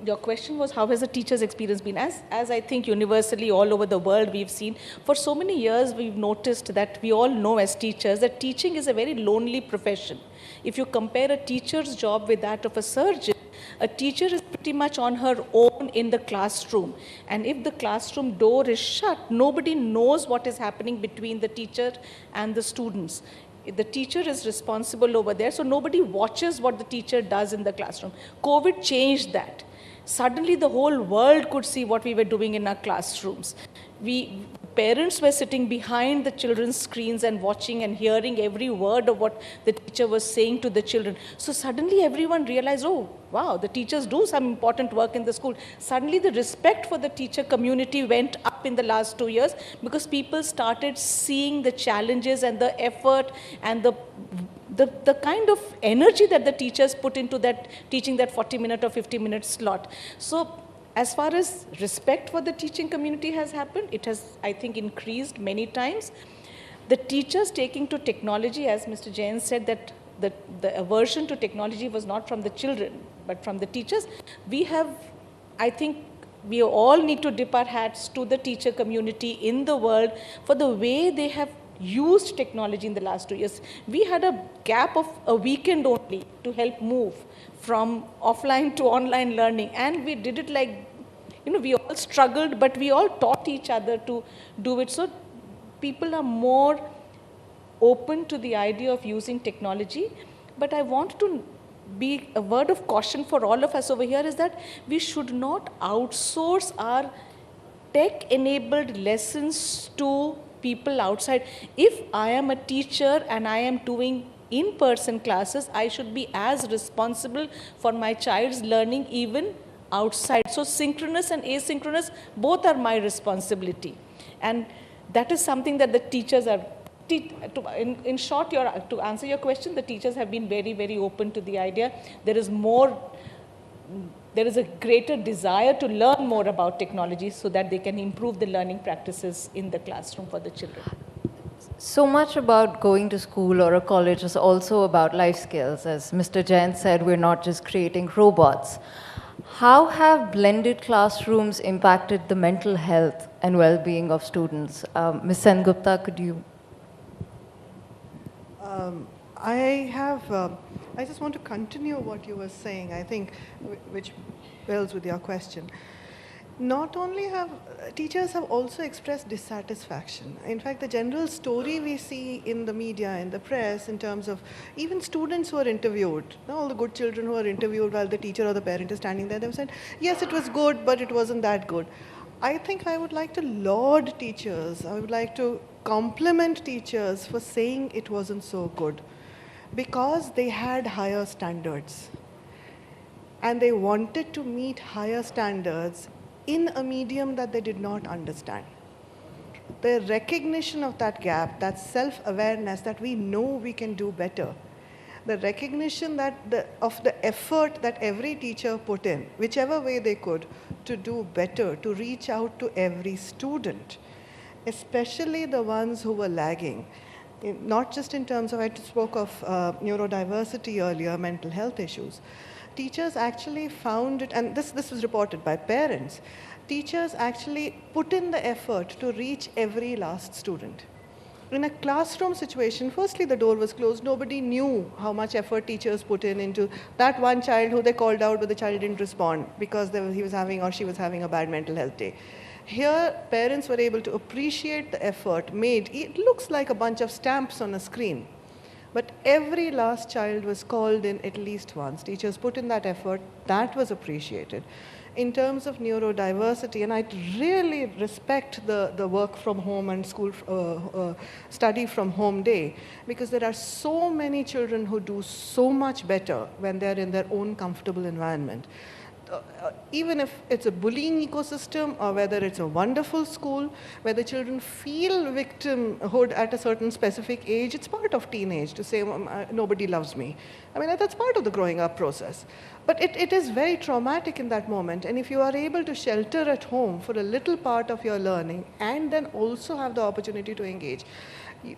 Your question was, how has the teacher's experience been? As I think universally all over the world we've seen, for so many years we've noticed that we all know as teachers that teaching is a very lonely profession. If you compare a teacher's job with that of a surgeon, a teacher is pretty much on her own in the classroom. And if the classroom door is shut, nobody knows what is happening between the teacher and the students. The teacher is responsible over there, so nobody watches what the teacher does in the classroom. COVID changed that. Suddenly the whole world could see what we were doing in our classrooms. Parents were sitting behind the children's screens and watching and hearing every word of what the teacher was saying to the children. So suddenly everyone realized, oh, wow, the teachers do some important work in the school. Suddenly the respect for the teacher community went up in the last 2 years because people started seeing the challenges and the effort and the kind of energy that the teachers put into that teaching that 40-minute or 50-minute slot. So as far as respect for the teaching community has happened, it has, I think, increased many times. The teachers taking to technology, as Mr. Jain said, that the aversion to technology was not from the children, but from the teachers. I think we all need to dip our hats to the teacher community in the world for the way they have used technology in the last 2 years. We had a gap of a weekend only to help move from offline to online learning, and we did it like, we all struggled, but we all taught each other to do it. So people are more open to the idea of using technology, but I want to be a word of caution for all of us over here is that we should not outsource our tech-enabled lessons to people outside. If I am a teacher and I am doing in-person classes, I should be as responsible for my child's learning even outside. So synchronous and asynchronous, both are my responsibility. And that is something that the teachers are, in short, to answer your question, the teachers have been very, very open to the idea. There is a greater desire to learn more about technology so that they can improve the learning practices in the classroom for the children. So much about going to school or a college is also about life skills. As Mr. Jain said, we're not just creating robots. How have blended classrooms impacted the mental health and well-being of students? Ms. Sengupta, could you? I just want to continue what you were saying, I think, which builds with your question. not only have teachers have also expressed dissatisfaction. In fact, the general story we see in the media, in the press, in terms of even students who are interviewed, all the good children who are interviewed while the teacher or the parent is standing there, they've said, yes, it was good, but it wasn't that good. I think I would like to laud teachers. I would like to compliment teachers for saying it wasn't so good, because they had higher standards. And they wanted to meet higher standards in a medium that they did not understand. The recognition of that gap, that self-awareness that we know we can do better, the recognition that of the effort that every teacher put in, whichever way they could, to do better, to reach out to every student, especially the ones who were lagging. Not just in terms of, I spoke of neurodiversity earlier, mental health issues. Teachers actually found it, and this was reported by parents, teachers actually put in the effort to reach every last student. In a classroom situation, firstly the door was closed, nobody knew how much effort teachers put in into that one child who they called out but the child didn't respond because he was having or she was having a bad mental health day. Here, parents were able to appreciate the effort made. It looks like a bunch of stamps on a screen. But every last child was called in at least once. Teachers put in that effort. That was appreciated. In terms of neurodiversity, and I really respect the work from home and school study from home day, because there are so many children who do so much better when they're in their own comfortable environment. Even if it's a bullying ecosystem or whether it's a wonderful school where the children feel victimhood at a certain specific age, it's part of teenage to say, nobody loves me. I mean, that's part of the growing up process. But it is very traumatic in that moment. And if you are able to shelter at home for a little part of your learning and then also have the opportunity to engage,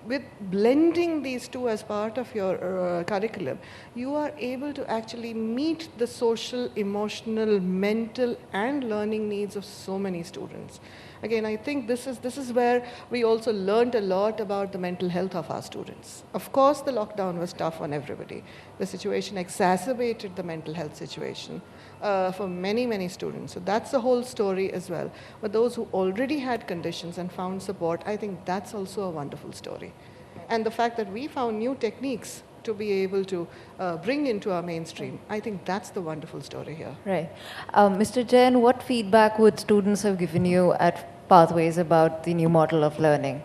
with blending these two as part of your curriculum, you are able to actually meet the social, emotional, mental, and learning needs of so many students. Again, I think this is where we also learned a lot about the mental health of our students. Of course, the lockdown was tough on everybody. The situation exacerbated the mental health situation for many, many students. So that's the whole story as well. But those who already had conditions and found support, I think that's also a wonderful story. And the fact that we found new techniques to be able to bring into our mainstream, I think that's the wonderful story here. Right. Mr. Jain, what feedback would students have given you at Pathways about the new model of learning?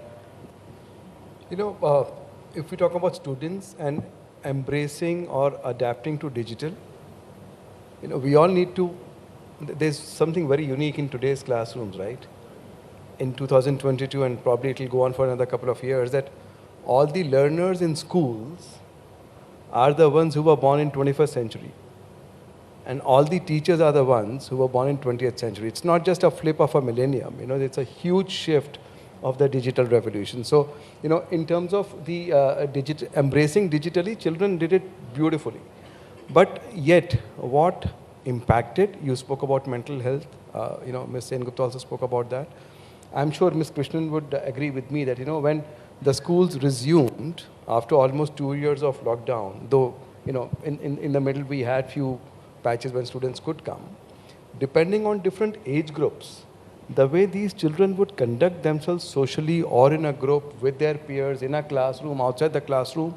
You know, if we talk about students and embracing or adapting to digital, you know, we all need to, there's something very unique in today's classrooms, right? In 2022, and probably it will go on for another couple of years, that all the learners in schools are the ones who were born in 21st century. And all the teachers are the ones who were born in 20th century. It's not just a flip of a millennium, you know, it's a huge shift of the digital revolution. So, you know, in terms of the embracing digitally, children did it beautifully. But yet, what impacted, you spoke about mental health, you know, Ms. Sengupta also spoke about that. I'm sure Ms. Krishnan would agree with me that, you know, when the schools resumed after almost 2 years of lockdown, though, you know, in the middle we had few patches when students could come, depending on different age groups, the way these children would conduct themselves socially or in a group with their peers, in a classroom, outside the classroom,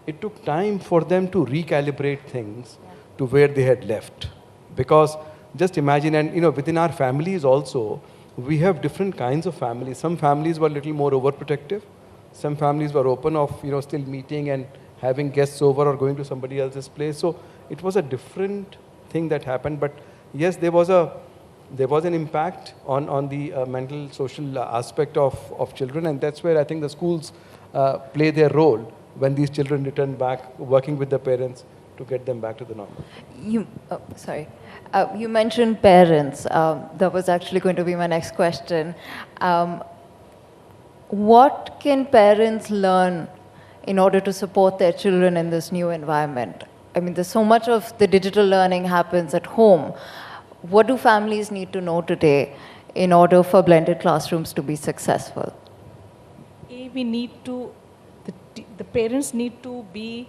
it took time for them to recalibrate things to where they had left. Because just imagine, and you know, within our families also, we have different kinds of families. Some families were a little more overprotective. Some families were open of, you know, still meeting and having guests over or going to somebody else's place. So it was a different thing that happened. But yes, there was an impact on the mental, social aspect of children. And that's where I think the schools play their role when these children return back, working with the parents to get them back to the normal. You mentioned parents. That was actually going to be my next question. What can parents learn in order to support their children in this new environment? I mean, there's so much of the digital learning happens at home. What do families need to know today in order for blended classrooms to be successful? The parents need to be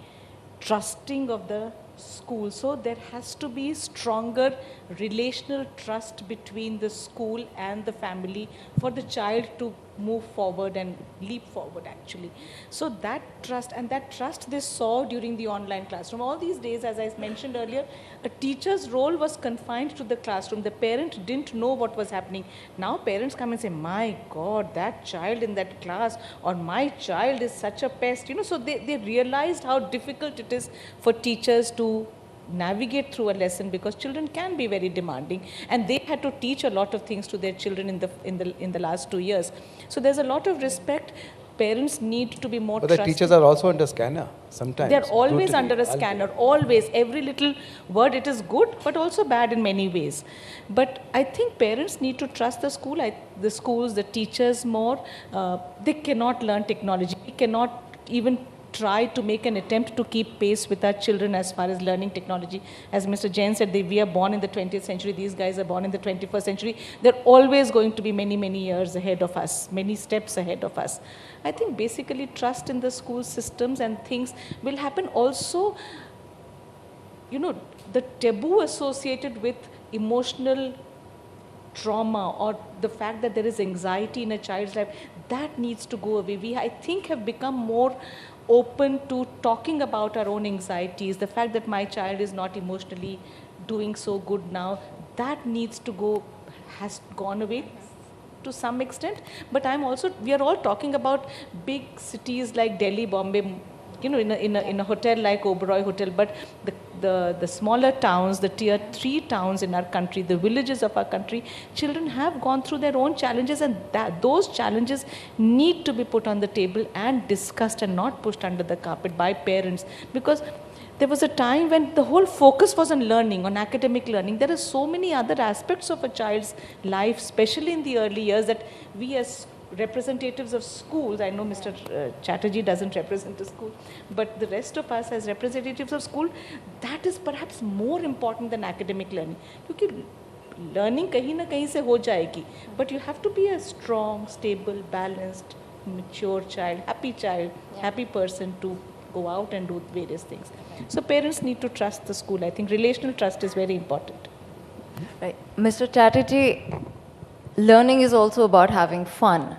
trusting of the school. So there has to be stronger relational trust between the school and the family for the child to move forward and leap forward actually. So that trust, and that trust they saw during the online classroom. All these days, as I mentioned earlier, a teacher's role was confined to the classroom. The parent didn't know what was happening. Now parents come and say, my God, that child in that class, or my child is such a pest. You know, so they realized how difficult it is for teachers to navigate through a lesson, because children can be very demanding, and they had to teach a lot of things to their children in the last 2 years. So there's a lot of respect. Parents need to be more trusting. But the teachers are also under scanner sometimes. They're always under a scanner, always. Every little word, it is good, but also bad in many ways. But I think parents need to trust the school, the schools, the teachers more. They cannot learn technology. We cannot even try to make an attempt to keep pace with our children as far as learning technology. As Mr. Jain said, we are born in the 20th century, these guys are born in the 21st century. They're always going to be many, many years ahead of us, many steps ahead of us. I think basically trust in the school systems and things will happen. Also, you know, the taboo associated with emotional trauma, or the fact that there is anxiety in a child's life, that needs to go away. We, I think, have become more open to talking about our own anxieties. The fact that my child is not emotionally doing so good now, that needs to go, has gone away to some extent. But we are all talking about big cities like Delhi, Bombay, you know, in a hotel like Oberoi Hotel, but the smaller towns, the tier 3 towns in our country, the villages of our country, children have gone through their own challenges, and those challenges need to be put on the table and discussed and not pushed under the carpet by parents. Because there was a time when the whole focus was on learning, on academic learning. There are so many other aspects of a child's life, especially in the early years, that we as representatives of schools, I know Mr. Chatterjee doesn't represent a school, but the rest of us as representatives of school, that is perhaps more important than academic learning. Because learning kahin na kahin se ho jayegi, but you have to be a strong, stable, balanced, mature child, happy person to go out and do various things. So parents need to trust the school. I think relational trust is very important. Right. Mr. Chatterjee, learning is also about having fun.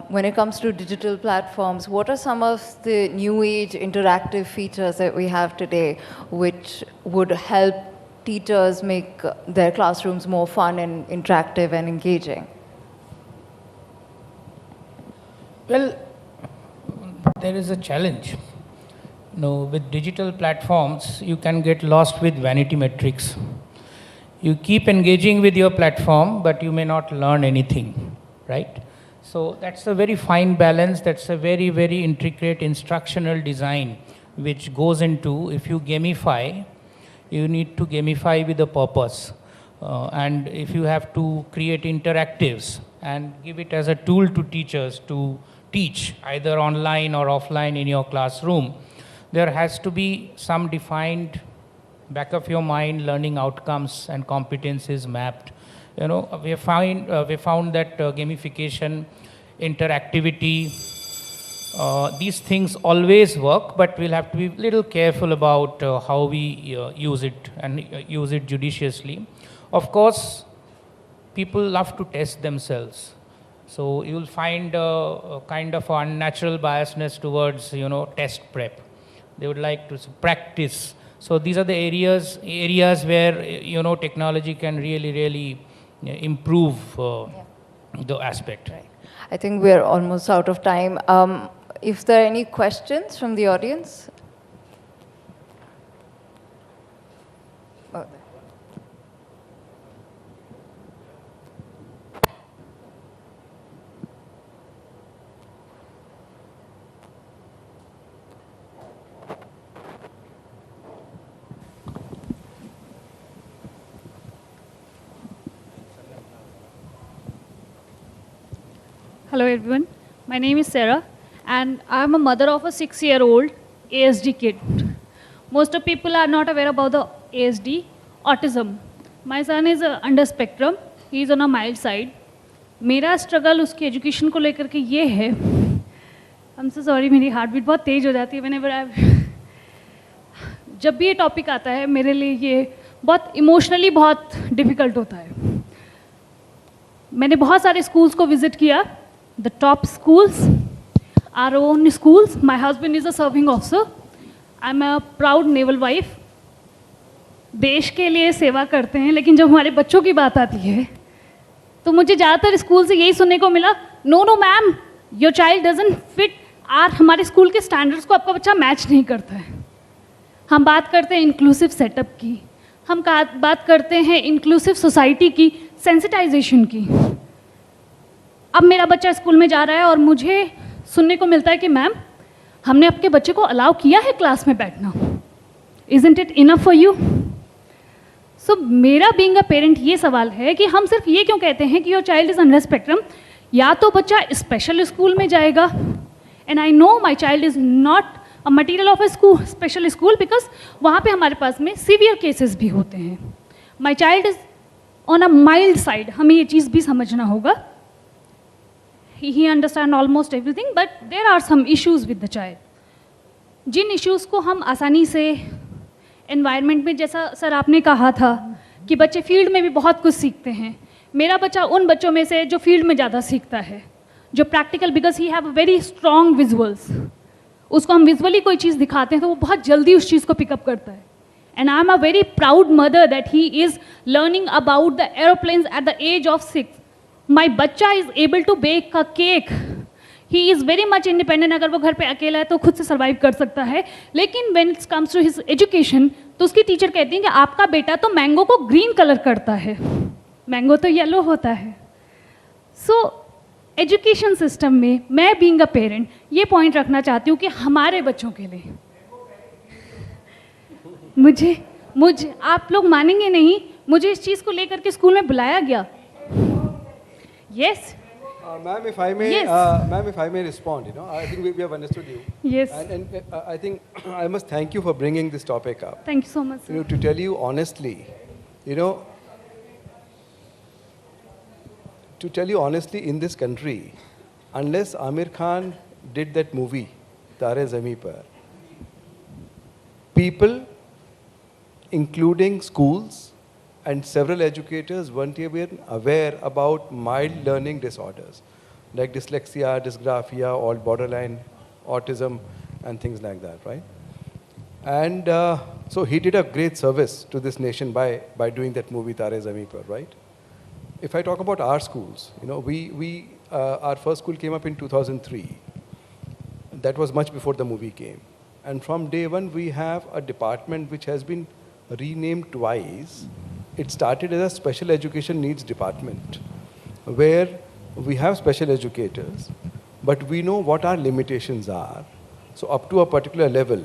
When it comes to digital platforms, what are some of the new age interactive features that we have today which would help teachers make their classrooms more fun and interactive and engaging? Well, there is a challenge. No, with digital platforms, you can get lost with vanity metrics. You keep engaging with your platform, but you may not learn anything, right? So that's a very fine balance. That's a very, very intricate instructional design, which goes into, if you gamify, you need to gamify with a purpose. And if you have to create interactives and give it as a tool to teachers to teach, either online or offline in your classroom, there has to be some defined back of your mind learning outcomes and competencies mapped. You know, we found that gamification, interactivity, these things always work, but we'll have to be a little careful about how we use it, and use it judiciously. Of course, people love to test themselves. So you'll find a kind of unnatural biasness towards, you know, test prep. They would like to practice. So these are the areas where, you know, technology can really, really improve the aspect. Right. I think we're almost out of time. If there are any questions from the audience? Hello everyone, my name is Sarah and I am a mother of a 6-year-old ASD kid. Most of people are not aware about the ASD, autism. My son is under spectrum, he is on a mild side. मेरा struggle उसकी education को लेकर के ये है, I'm so sorry, मेरी heartbeat बहुत तेज हो जाती है whenever I जब भी ये टॉपिक आता है मेरे लिए ये बहुत इमोशनली बहुत डिफ़िकल्ट होता है। मैंने बहुत सारे स्कूल्स को विज़िट किया, the top schools, our own schools. My husband is a serving officer, I am a proud naval wife. देश के लिए सेवा करते हैं, लेकिन जब हमारे बच्चों की बात आती है तो मुझे ज़्यादातर स्कूल से यही सुनने को मिला, no no ma'am, your child doesn't fit हमारे स्कूल के स्टैंडर्ड्स को आपका बच्चा मैच नहीं करता है। हम बात करते हैं इंक्लूसिव सेटअप की, हम बात करते हैं इंक्लूसिव सोसाइटी की, सेंसिटाइजेशन की। अब मेरा बच्चा स्कूल में जा रहा है और मुझे सुनने को मिलता है कि मैम, हमने आपके बच्चे को अलाउ किया है क्लास में बैठना, isn't it enough for you? So मेरा बीइंग अ पेरेंट ये सवाल है कि हम सिर्फ ये क्यों कहते हैं कि your child is under spectrum? या तो बच्चा स्पेशल स्कूल में जाएगा, and I know my child is not a material of a school, special school, because वहाँ पे हमारे पास में सीवियर केसेस भी होते हैं। My child is on a mild side, हमें ये चीज़ भी समझना होगा। He understand almost everything, but there are some issues with the child, जिन इश्यूज़ को हम आसानी से एनवायरनमेंट में, जैसा सर आपने कहा था कि बच्चे फील्ड में भी बहुत कुछ सीखते हैं। मेरा बच्चा उन बच्चों में से जो फील्ड में ज़्यादा सीखता है, जो practical, because he have very strong visuals. उसको हम विजुअली कोई चीज़ दिखाते हैं तो वो बहुत जल्दी उस चीज़ को पिकअप करता है। And I am a very proud mother that he is learning about the aeroplanes at the age of 6। My बच्चा is able to bake a cake, he is very much independent. अगर वो घर पे अकेला है तो खुद से सर्वाइव कर सकता है। लेकिन when it's comes to his education, तो उसकी टीचर कहती हैं कि आपका बेटा तो मैंगो को ग्रीन कलर करता है, मैंगो तो येलो होता है। सो एजुकेशन सिस्टम में मैं बीइंग अ पेरेंट ये पॉइंट रखना चाहती हूँ कि हमारे बच्चों के लिए मुझे आप लोग मानेंगे नहीं, मुझे इस चीज़ को लेकर के स्कूल में बुलाया गया। Yes Ma'am, if I may respond, I think we have understood you. Yes. And I think I must thank you for bringing this topic up. Thank you so much, sir. To tell you honestly, in this country, unless Amir Khan did that movie, Tare Zameen Par, people, including schools and several educators, weren't even aware about mild learning disorders like dyslexia, dysgraphia, or borderline autism and things like that, right? And so he did a great service to this nation by doing that movie Tare Zameen Par, right? If I talk about our schools, our first school came up in 2003. That was much before the movie came. And from day one, we have a department which has been renamed twice. It started as a special education needs department, where we have special educators, but we know what our limitations are. So up to a particular level,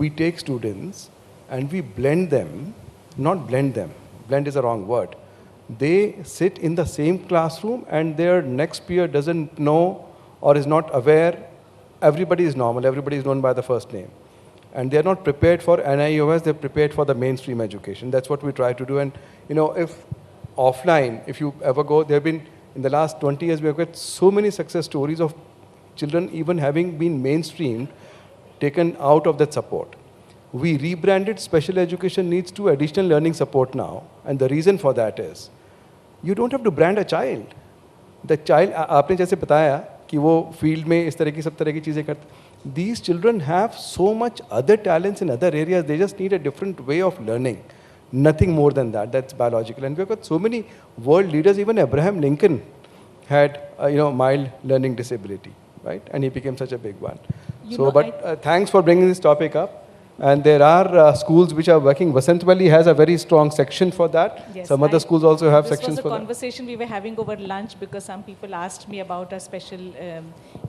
we take students and we blend them, not blend them, blend is a wrong word. They sit in the same classroom and their next peer doesn't know or is not aware. Everybody is normal, everybody is known by the first name. And they're not prepared for NIOS, they're prepared for the mainstream education. That's what we try to do. And if offline, if you ever go, there have been, in the last 20 years, we have got so many success stories of children even having been mainstreamed, taken out of that support. We rebranded special education needs to additional learning support now. And the reason for that is, you don't have to brand a child. The child, आपने जैसे बताया कि वो field में इस तरह की सब तरह की चीज़ें करते, these children have so much other talents in other areas. They just need a different way of learning. Nothing more than that. That's biological. And we've got so many world leaders. Even Abraham Lincoln had, mild learning disability, right? And he became such a big one. Thanks for bringing this topic up. And there are schools which are working. Vasant Valley has a very strong section for that. Yes, some other schools also have sections for that. This was a conversation we were having over lunch because some people asked me about a special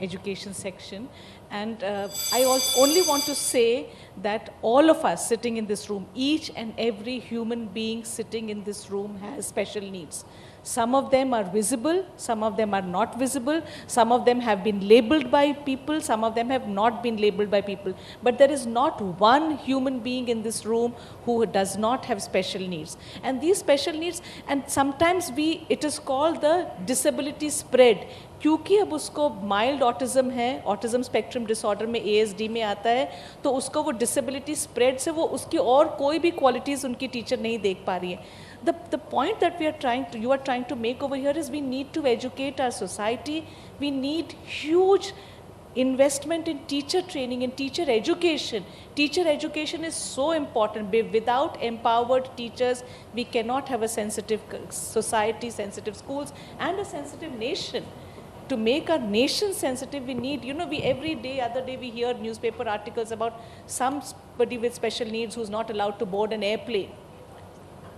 education section. And I only want to say that all of us sitting in this room, each and every human being sitting in this room has special needs. Some of them are visible, some of them are not visible, some of them have been labeled by people, some of them have not been labeled by people. But there is not one human being in this room who does not have special needs. And these special needs, and sometimes it is called the disability spread. क्योंकि अब उसको mild autism है, autism spectrum disorder में ASD में आता है, तो उसको वो डिसेबिलिटी स्प्रेड से वो उसकी और कोई भी क्वालिटीज़ उनकी टीचर नहीं देख पा रही है. The point that you are trying to make over here is we need to educate our society. We need huge investment in teacher training, in teacher education. Teacher education is so important. Without empowered teachers, we cannot have a sensitive society, sensitive schools, and a sensitive nation. To make our nation sensitive, we need, other day we hear newspaper articles about somebody with special needs who's not allowed to board an airplane.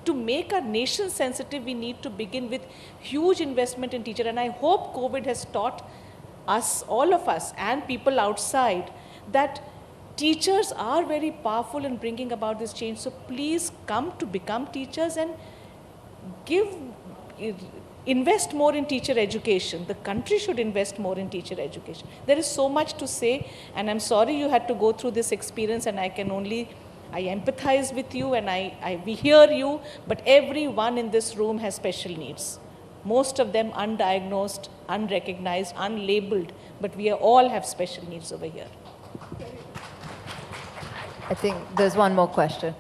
To make our nation sensitive, we need to begin with huge investment in teacher. And I hope COVID has taught us, all of us, and people outside, that teachers are very powerful in bringing about this change. So please come to become teachers and invest more in teacher education. The country should invest more in teacher education. There is so much to say, and I'm sorry you had to go through this experience, and I empathize with you, and we hear you, but everyone in this room has special needs. Most of them undiagnosed, unrecognized, unlabeled, but we all have special needs over here. I think there's one more question.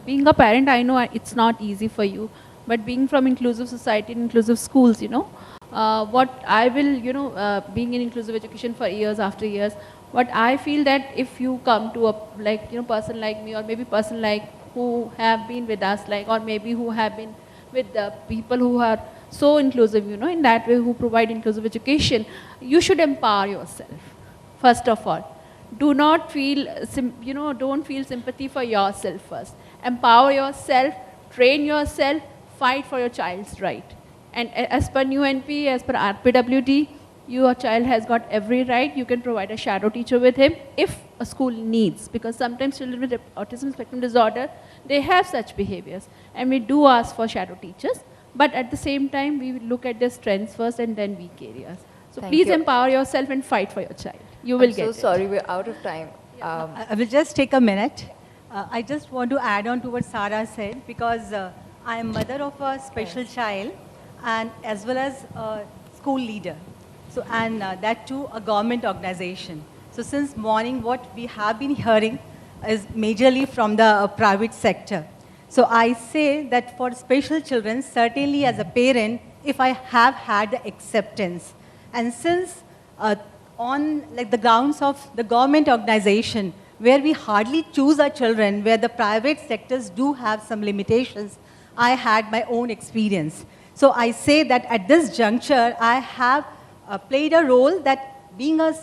Being a parent, I know it's not easy for you, but being from inclusive society and inclusive schools, what I will, being in inclusive education for years after years, what I feel that if you come to a person like me, or maybe person like who have been with us, or maybe who have been with the people who are so inclusive, in that way, who provide inclusive education, you should empower yourself. First of all, do not feel, don't feel sympathy for yourself first. Empower yourself, train yourself, fight for your child's right. And as per new NP, as per RPWD, your child has got every right. You can provide a shadow teacher with him if a school needs, because sometimes children with autism spectrum disorder, they have such behaviors, and we do ask for shadow teachers, but at the same time, we look at their strengths first and then weak areas. So please empower yourself and fight for your child. You will get it. I'm so sorry, we're out of time. I will just take a minute. I just want to add on to what Sarah said, because I am mother of a special child, and as well as a school leader. So, and that too, a government organization. So since morning, what we have been hearing is majorly from the private sector. So I say that for special children, certainly as a parent, if I have had the acceptance, and since on the grounds of the government organization, where we hardly choose our children, where the private sectors do have some limitations, I had my own experience. So I say that at this juncture, I have played a role that being a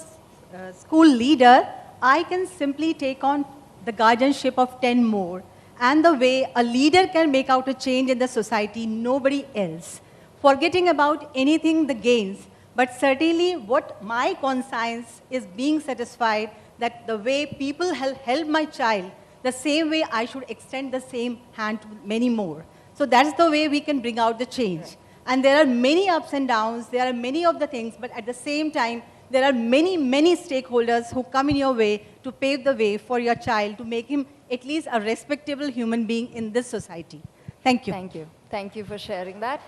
school leader, I can simply take on the guardianship of 10 more. And the way a leader can make out a change in the society, nobody else. Forgetting about anything, the gains, but certainly what my conscience is being satisfied that the way people help my child, the same way I should extend the same hand to many more. So that's the way we can bring out the change. And there are many ups and downs, there are many of the things, but at the same time, there are many, many stakeholders who come in your way to pave the way for your child, to make him at least a respectable human being in this society. Thank you. Thank you. Thank you for sharing that.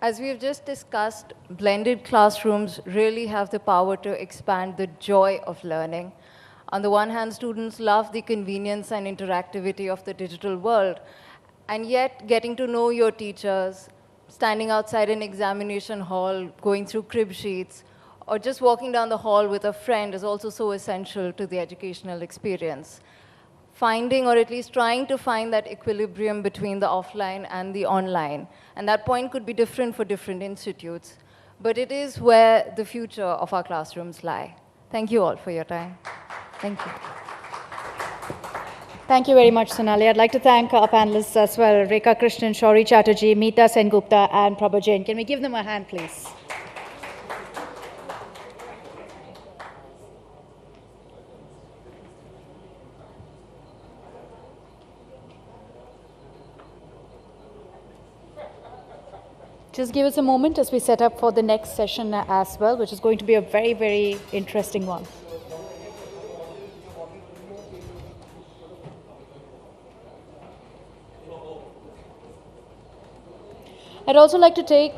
As we've just discussed, blended classrooms really have the power to expand the joy of learning. On the one hand, students love the convenience and interactivity of the digital world, and yet getting to know your teachers, standing outside an examination hall, going through crib sheets, or just walking down the hall with a friend is also so essential to the educational experience. Finding, or at least trying to find, that equilibrium between the offline and the online. And that point could be different for different institutes, but it is where the future of our classrooms lie. Thank you all for your time. Thank you. Thank you very much, Sonali. I'd like to thank our panelists as well, Rekha Krishnan, Shauri Chatterjee, Meeta Sengupta, and Prabha Jain. Can we give them a hand, please? Just give us a moment as we set up for the next session as well, which is going to be a very, very interesting one. I'd also like to take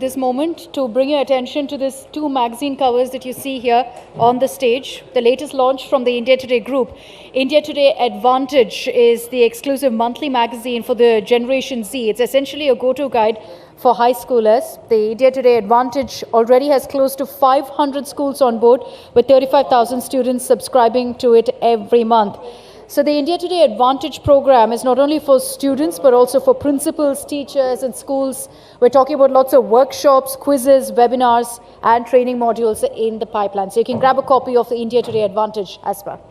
this moment to bring your attention to these two magazine covers that you see here on the stage. The latest launch from the India Today group. India Today Advantage is the exclusive monthly magazine for the Generation Z. It's essentially a go-to guide for high schoolers. The India Today Advantage already has close to 500 schools on board, with 35,000 students subscribing to it every month. So the India Today Advantage program is not only for students, but also for principals, teachers and schools. We're talking about lots of workshops, quizzes, webinars and training modules in the pipeline. So you can grab a copy of the India Today Advantage as well.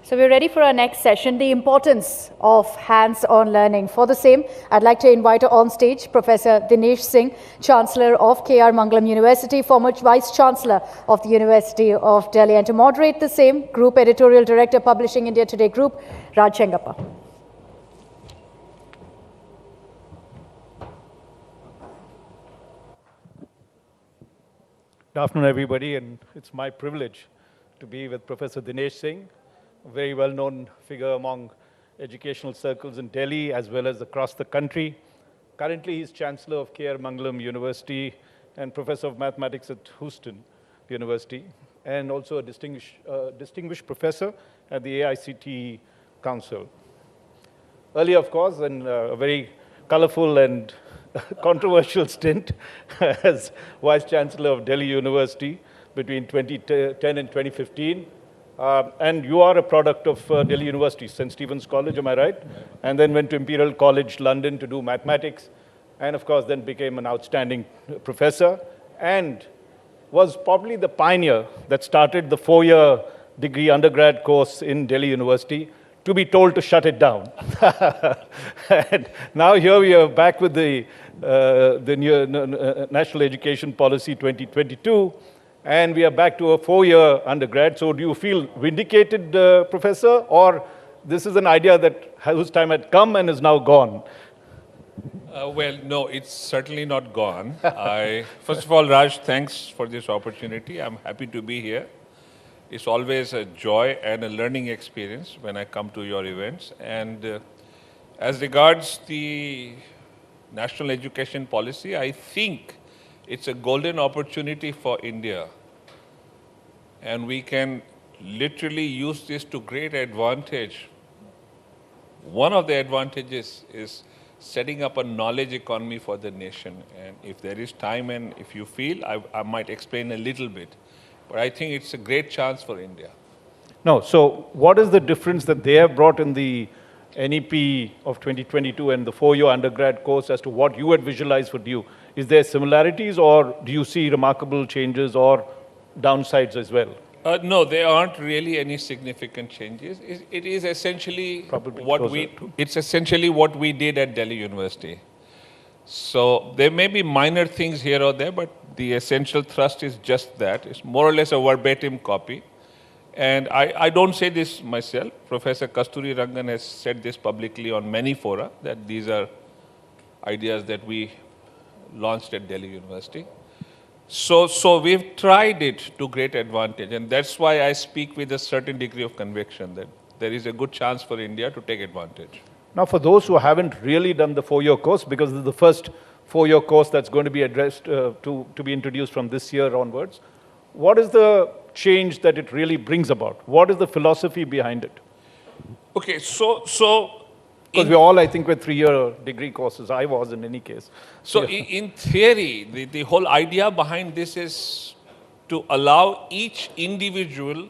So we're ready for our next session, the importance of hands-on learning. For the same, I'd like to invite on stage Professor Dinesh Singh, Chancellor of K.R. Mangalam University, former Vice Chancellor of the University of Delhi. And to moderate the same, Group Editorial Director, Publishing India Today Group, Raj Chengappa. Good afternoon, everybody, and it's my privilege to be with Professor Dinesh Singh, a very well-known figure among educational circles in Delhi as well as across the country. Currently, he's Chancellor of K.R. Mangalam University and Professor of Mathematics at Houston University, and also a distinguished professor at the AICTE Council. Earlier, of course, in a very colorful and controversial stint as Vice Chancellor of Delhi University between 2010 and 2015. And you are a product of Delhi University, St. Stephen's College, am I right? And then went to Imperial College London to do mathematics, and of course then became an outstanding professor, and was probably the pioneer that started the 4-year degree undergrad course in Delhi University, to be told to shut it down. And now here we are back with the new National Education Policy 2022, and we are back to a 4-year undergrad. So do you feel vindicated, Professor, or this is an idea that whose time had come and is now gone? Well, no, it's certainly not gone. First of all, Raj, thanks for this opportunity. I'm happy to be here. It's always a joy and a learning experience when I come to your events. And as regards the national education policy, I think it's a golden opportunity for India. And we can literally use this to great advantage. One of the advantages is setting up a knowledge economy for the nation. And if there is time and if you feel, I might explain a little bit. But I think it's a great chance for India. No, so what is the difference that they have brought in the NEP of 2022 and the 4-year undergrad course as to what you had visualized for you? Is there similarities, or do you see remarkable changes or downsides as well? No, there aren't really any significant changes. It is essentially what we did at Delhi University. So there may be minor things here or there, but the essential thrust is just that. It's more or less a verbatim copy. And I don't say this myself. Professor Kasturi Rangan has said this publicly on many fora, that these are ideas that we launched at Delhi University. So we've tried it to great advantage, and that's why I speak with a certain degree of conviction that there is a good chance for India to take advantage. Now, for those who haven't really done the 4-year course, because this is the first four-year course that's going to be addressed, to be introduced from this year onwards. What is the change that it really brings about? What is the philosophy behind it? Okay, so because we're all, I think, with three-year degree courses. I was in any case. So in theory, the whole idea behind this is to allow each individual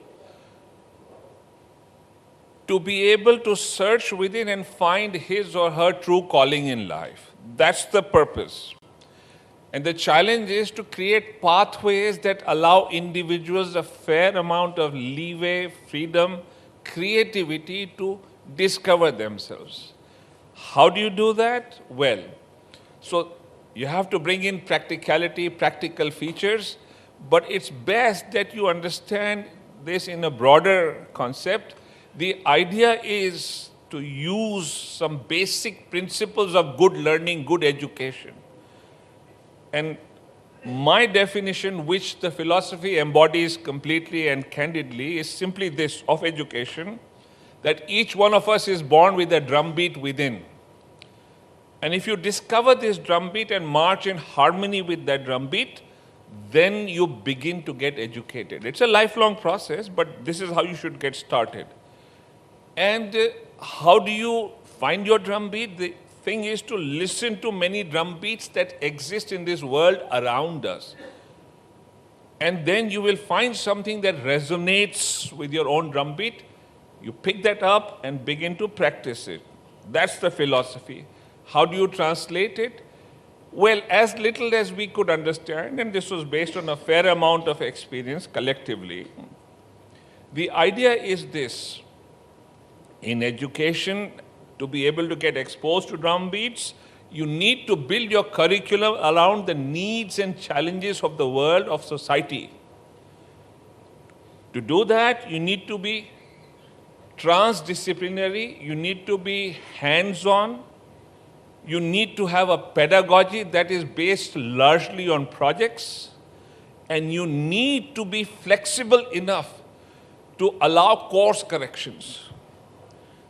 to be able to search within and find his or her true calling in life. That's the purpose. And the challenge is to create pathways that allow individuals a fair amount of leeway, freedom, creativity to discover themselves. How do you do that? Well, so you have to bring in practicality, practical features, but it's best that you understand this in a broader concept. The idea is to use some basic principles of good learning, good education. And my definition, which the philosophy embodies completely and candidly, is simply this of education, that each one of us is born with a drumbeat within. And if you discover this drumbeat and march in harmony with that drumbeat, then you begin to get educated. It's a lifelong process, but this is how you should get started. And how do you find your drumbeat? The thing is to listen to many drumbeats that exist in this world around us. And then you will find something that resonates with your own drumbeat. You pick that up and begin to practice it. That's the philosophy. How do you translate it? Well, as little as we could understand, and this was based on a fair amount of experience collectively, the idea is this. In education, to be able to get exposed to drumbeats, you need to build your curriculum around the needs and challenges of the world, of society. To do that, you need to be transdisciplinary, you need to be hands-on, you need to have a pedagogy that is based largely on projects, and you need to be flexible enough to allow course corrections.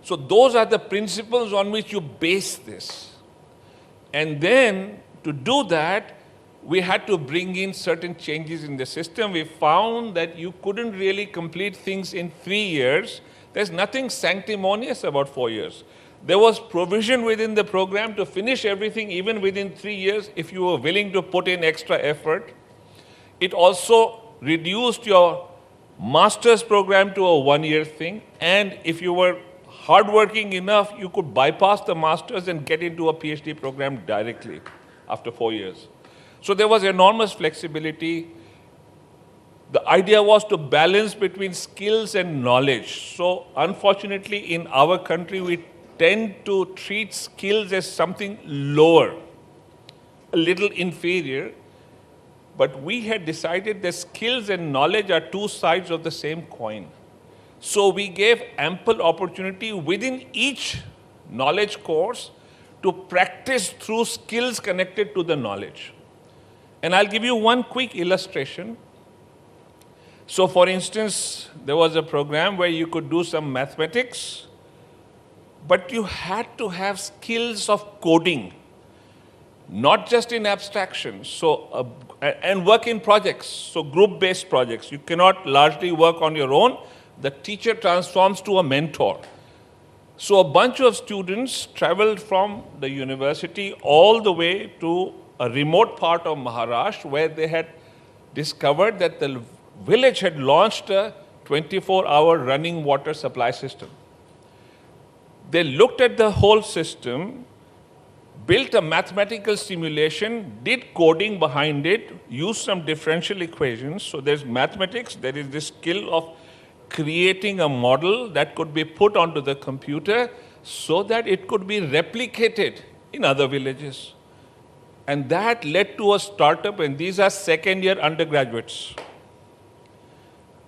So those are the principles on which you base this. And then, to do that, we had to bring in certain changes in the system. We found that you couldn't really complete things in 3 years. There's nothing sanctimonious about 4 years. There was provision within the program to finish everything even within 3 years if you were willing to put in extra effort. It also reduced your master's program to a one-year thing, and if you were hardworking enough, you could bypass the master's and get into a PhD program directly after 4 years. So there was enormous flexibility. The idea was to balance between skills and knowledge. So unfortunately, in our country, we tend to treat skills as something lower, a little inferior. But we had decided that skills and knowledge are two sides of the same coin. So we gave ample opportunity within each knowledge course to practice through skills connected to the knowledge. And I'll give you one quick illustration. So for instance, there was a program where you could do some mathematics, but you had to have skills of coding, not just in abstraction. So, and work in projects, so group-based projects. You cannot largely work on your own. The teacher transforms to a mentor. So a bunch of students traveled from the university all the way to a remote part of Maharashtra where they had discovered that the village had launched a 24-hour running water supply system. They looked at the whole system, built a mathematical simulation, did coding behind it, used some differential equations. So there's mathematics, there is this skill of creating a model that could be put onto the computer so that it could be replicated in other villages. And that led to a startup, and these are second-year undergraduates.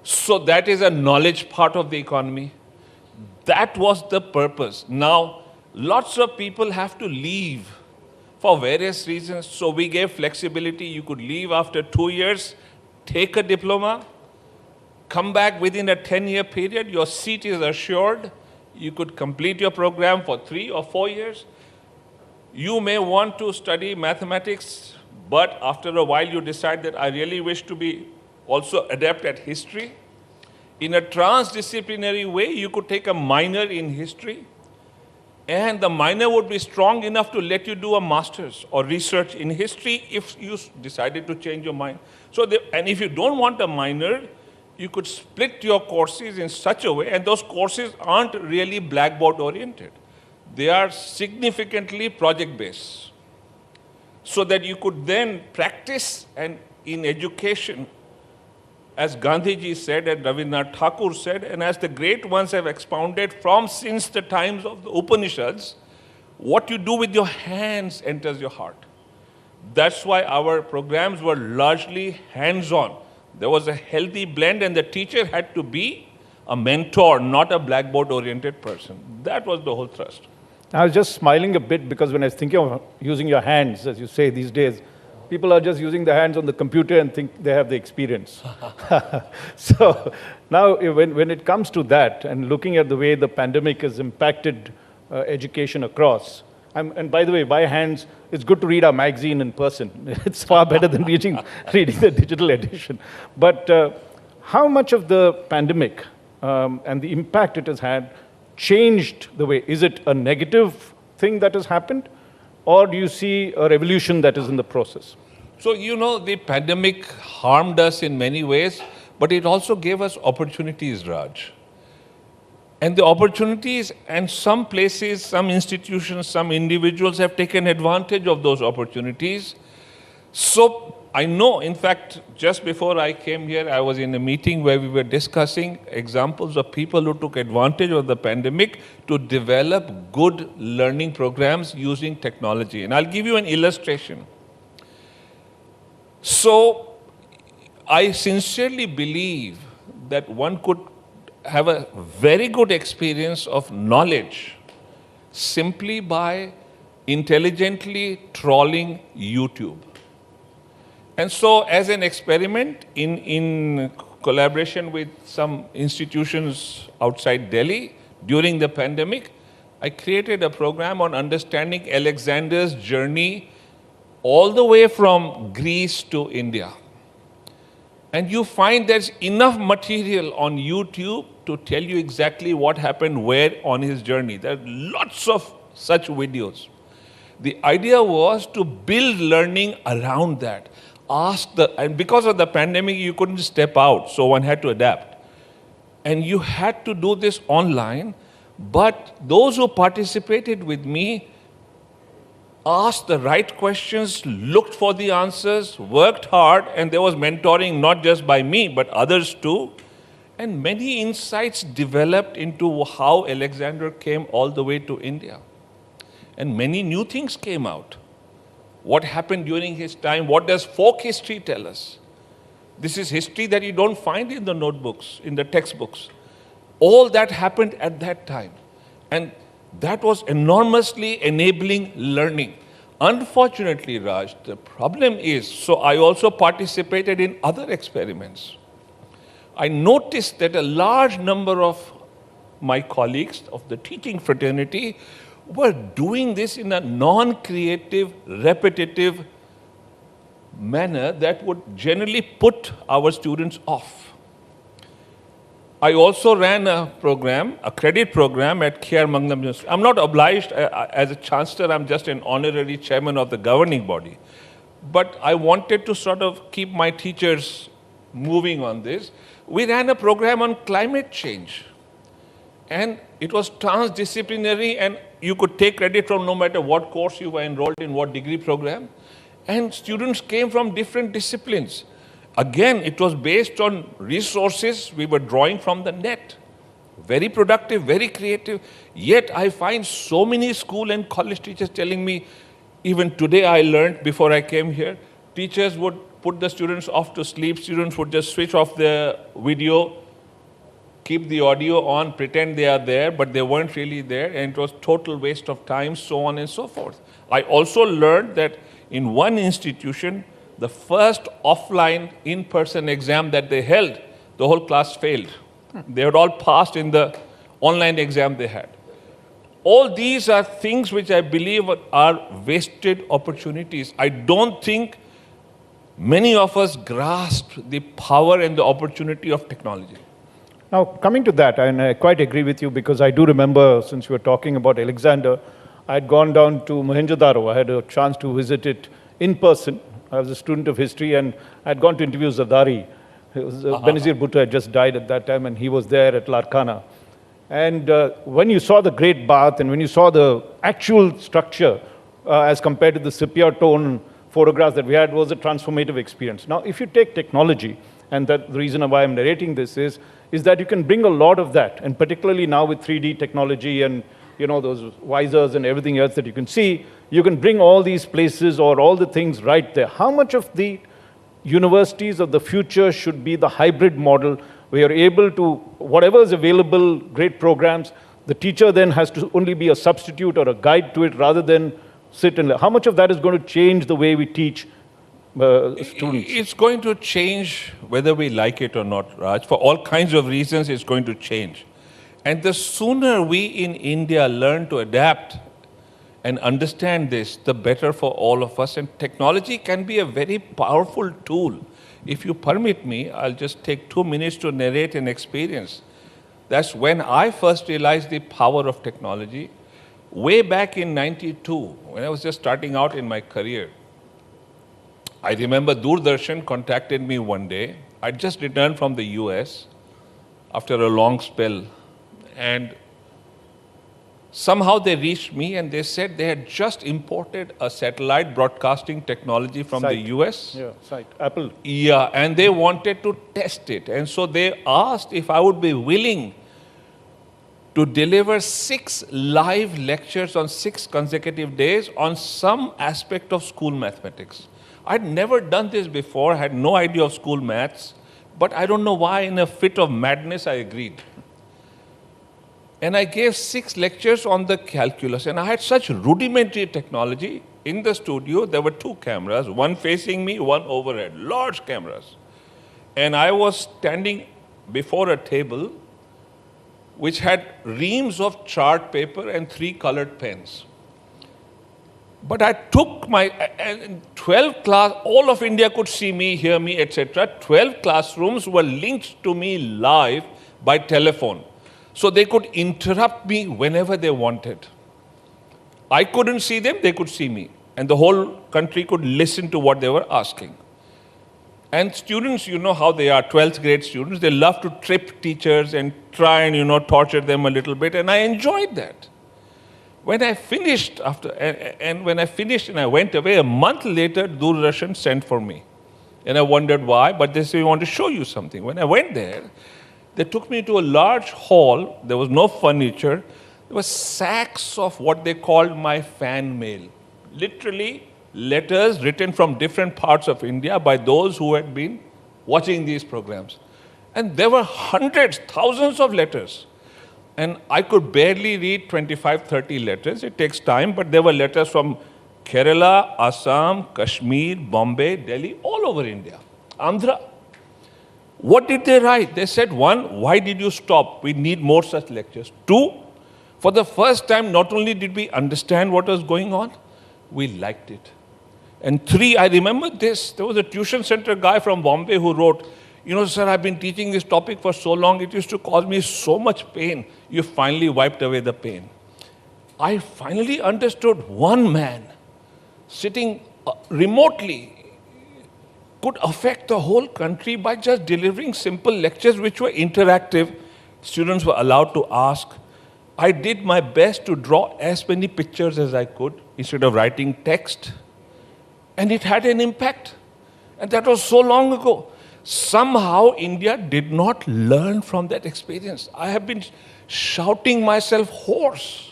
So that is a knowledge part of the economy. That was the purpose. Now, lots of people have to leave for various reasons. So we gave flexibility. You could leave after 2 years, take a diploma, come back within a 10-year period, your seat is assured. You could complete your program for 3 or 4 years. You may want to study mathematics, but after a while you decide that I really wish to be also adept at history. In a transdisciplinary way, you could take a minor in history, and the minor would be strong enough to let you do a master's or research in history if you decided to change your mind. And if you don't want a minor, you could split your courses in such a way, and those courses aren't really blackboard oriented. They are significantly project-based, so that you could then practice. And in education, as Gandhiji said and Rabindranath Tagore said, and as the great ones have expounded from since the times of the Upanishads, what you do with your hands enters your heart. That's why our programs were largely hands-on. There was a healthy blend, and the teacher had to be a mentor, not a blackboard-oriented person. That was the whole thrust. I was just smiling a bit because when I was thinking of using your hands, as you say these days, people are just using the hands on the computer and think they have the experience. So now when it comes to that and looking at the way the pandemic has impacted education across, and by the way, by hands, it's good to read our magazine in person. It's far better than reading the digital edition. But how much of the pandemic and the impact it has had changed the way? Is it a negative thing that has happened, or do you see a revolution that is in the process? So, the pandemic harmed us in many ways, but it also gave us opportunities, Raj. And the opportunities, and some places, some institutions, some individuals have taken advantage of those opportunities. So I know, in fact, just before I came here, I was in a meeting where we were discussing examples of people who took advantage of the pandemic to develop good learning programs using technology. And I'll give you an illustration. So I sincerely believe that one could have a very good experience of knowledge simply by intelligently trawling YouTube. And so as an experiment in collaboration with some institutions outside Delhi during the pandemic, I created a program on understanding Alexander's journey all the way from Greece to India. And you find there's enough material on YouTube to tell you exactly what happened where on his journey. There are lots of such videos. The idea was to build learning around that. And because of the pandemic, you couldn't step out, so one had to adapt. And you had to do this online, but those who participated with me asked the right questions, looked for the answers, worked hard, and there was mentoring not just by me, but others too. And many insights developed into how Alexander came all the way to India. And many new things came out. What happened during his time? What does folk history tell us? This is history that you don't find in the notebooks, in the textbooks. All that happened at that time. And that was enormously enabling learning. Unfortunately, Raj, the problem is, so I also participated in other experiments. I noticed that a large number of my colleagues of the teaching fraternity were doing this in a non-creative, repetitive manner that would generally put our students off. I also ran a program, a credit program at K.R. Mangalam University. I'm not obliged as a chancellor, I'm just an honorary chairman of the governing body. But I wanted to sort of keep my teachers moving on this. We ran a program on climate change. And it was transdisciplinary, and you could take credit from no matter what course you were enrolled in, what degree program. And students came from different disciplines. Again, it was based on resources we were drawing from the net. Very productive, very creative. Yet I find so many school and college teachers telling me, even today I learned before I came here, teachers would put the students off to sleep, students would just switch off the video, keep the audio on, pretend they are there, but they weren't really there, and it was total waste of time, so on and so forth. I also learned that in one institution, the first offline in-person exam that they held, the whole class failed. They had all passed in the online exam they had. All these are things which I believe are wasted opportunities. I don't think many of us grasp the power and the opportunity of technology. Now, coming to that, and I quite agree with you, because I do remember, since you were talking about Alexander, I had gone down to Mohenjo-daro. I had a chance to visit it in person. I was a student of history, and I had gone to interview Zardari. Benazir Bhutto had just died at that time, and he was there at Larkana. And when you saw the Great Bath, and when you saw the actual structure, as compared to the sepia tone photographs that we had, was a transformative experience. Now, if you take technology, and that the reason why I'm narrating this is that you can bring a lot of that, and particularly now with 3D technology and those visors and everything else that you can see, you can bring all these places or all the things right there. How much of the universities of the future should be the hybrid model, where you're able to, whatever is available, great programs, the teacher then has to only be a substitute or a guide to it rather than sit and learn? How much of that is going to change the way we teach students? It's going to change whether we like it or not, Raj. For all kinds of reasons, it's going to change. And the sooner we in India learn to adapt and understand this, the better for all of us. And technology can be a very powerful tool. If you permit me, I'll just take 2 minutes to narrate an experience. That's when I first realized the power of technology. Way back in '92, when I was just starting out in my career, I remember Doordarshan contacted me one day. I'd just returned from the US after a long spell. And somehow they reached me and they said they had just imported a satellite broadcasting technology from the US. Yeah, site, Apple. Yeah, and they wanted to test it. And so they asked if I would be willing to deliver 6 live lectures on 6 consecutive days on some aspect of school mathematics. I'd never done this before, had no idea of school maths, but I don't know why, in a fit of madness, I agreed. And I gave 6 lectures on the calculus, and I had such rudimentary technology. In the studio, there were 2 cameras, one facing me, one overhead, large cameras. And I was standing before a table which had reams of chart paper and 3 colored pens. But I took my 12 class, all of India could see me, hear me, etc. 12 classrooms were linked to me live by telephone. So they could interrupt me whenever they wanted. I couldn't see them, they could see me. And the whole country could listen to what they were asking. And students, you know how they are, 12th grade students, they love to trip teachers and try and, torture them a little bit. And I enjoyed that. When I finished and I went away, a month later, Doordarshan sent for me. And I wondered why, but they said, we want to show you something. When I went there, they took me to a large hall. There was no furniture. There were sacks of what they called my fan mail. Literally, letters written from different parts of India by those who had been watching these programs. And there were hundreds, thousands of letters. And I could barely read 25, 30 letters. It takes time, but there were letters from Kerala, Assam, Kashmir, Bombay, Delhi, all over India, Andhra. What did they write? They said, 1, why did you stop? We need more such lectures. 2, for the first time, not only did we understand what was going on, we liked it. And 3, I remember this. There was a tuition center guy from Bombay who wrote, sir, I've been teaching this topic for so long, it used to cause me so much pain. You finally wiped away the pain. I finally understood one man sitting remotely could affect the whole country by just delivering simple lectures which were interactive. Students were allowed to ask. I did my best to draw as many pictures as I could instead of writing text. And it had an impact. And that was so long ago. Somehow India did not learn from that experience. I have been shouting myself hoarse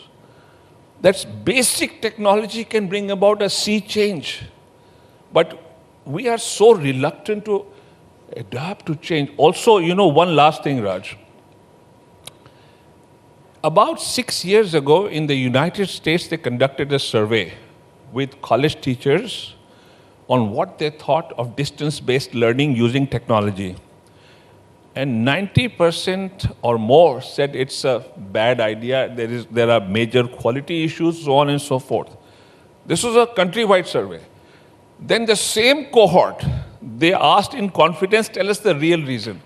that basic technology can bring about a sea change. But we are so reluctant to adapt to change. Also, one last thing, Raj. About 6 years ago in the United States, they conducted a survey with college teachers on what they thought of distance-based learning using technology. and 90% or more said it's a bad idea, there are major quality issues, so on and so forth. This was a countrywide survey. Then the same cohort, they asked in confidence, tell us the real reason.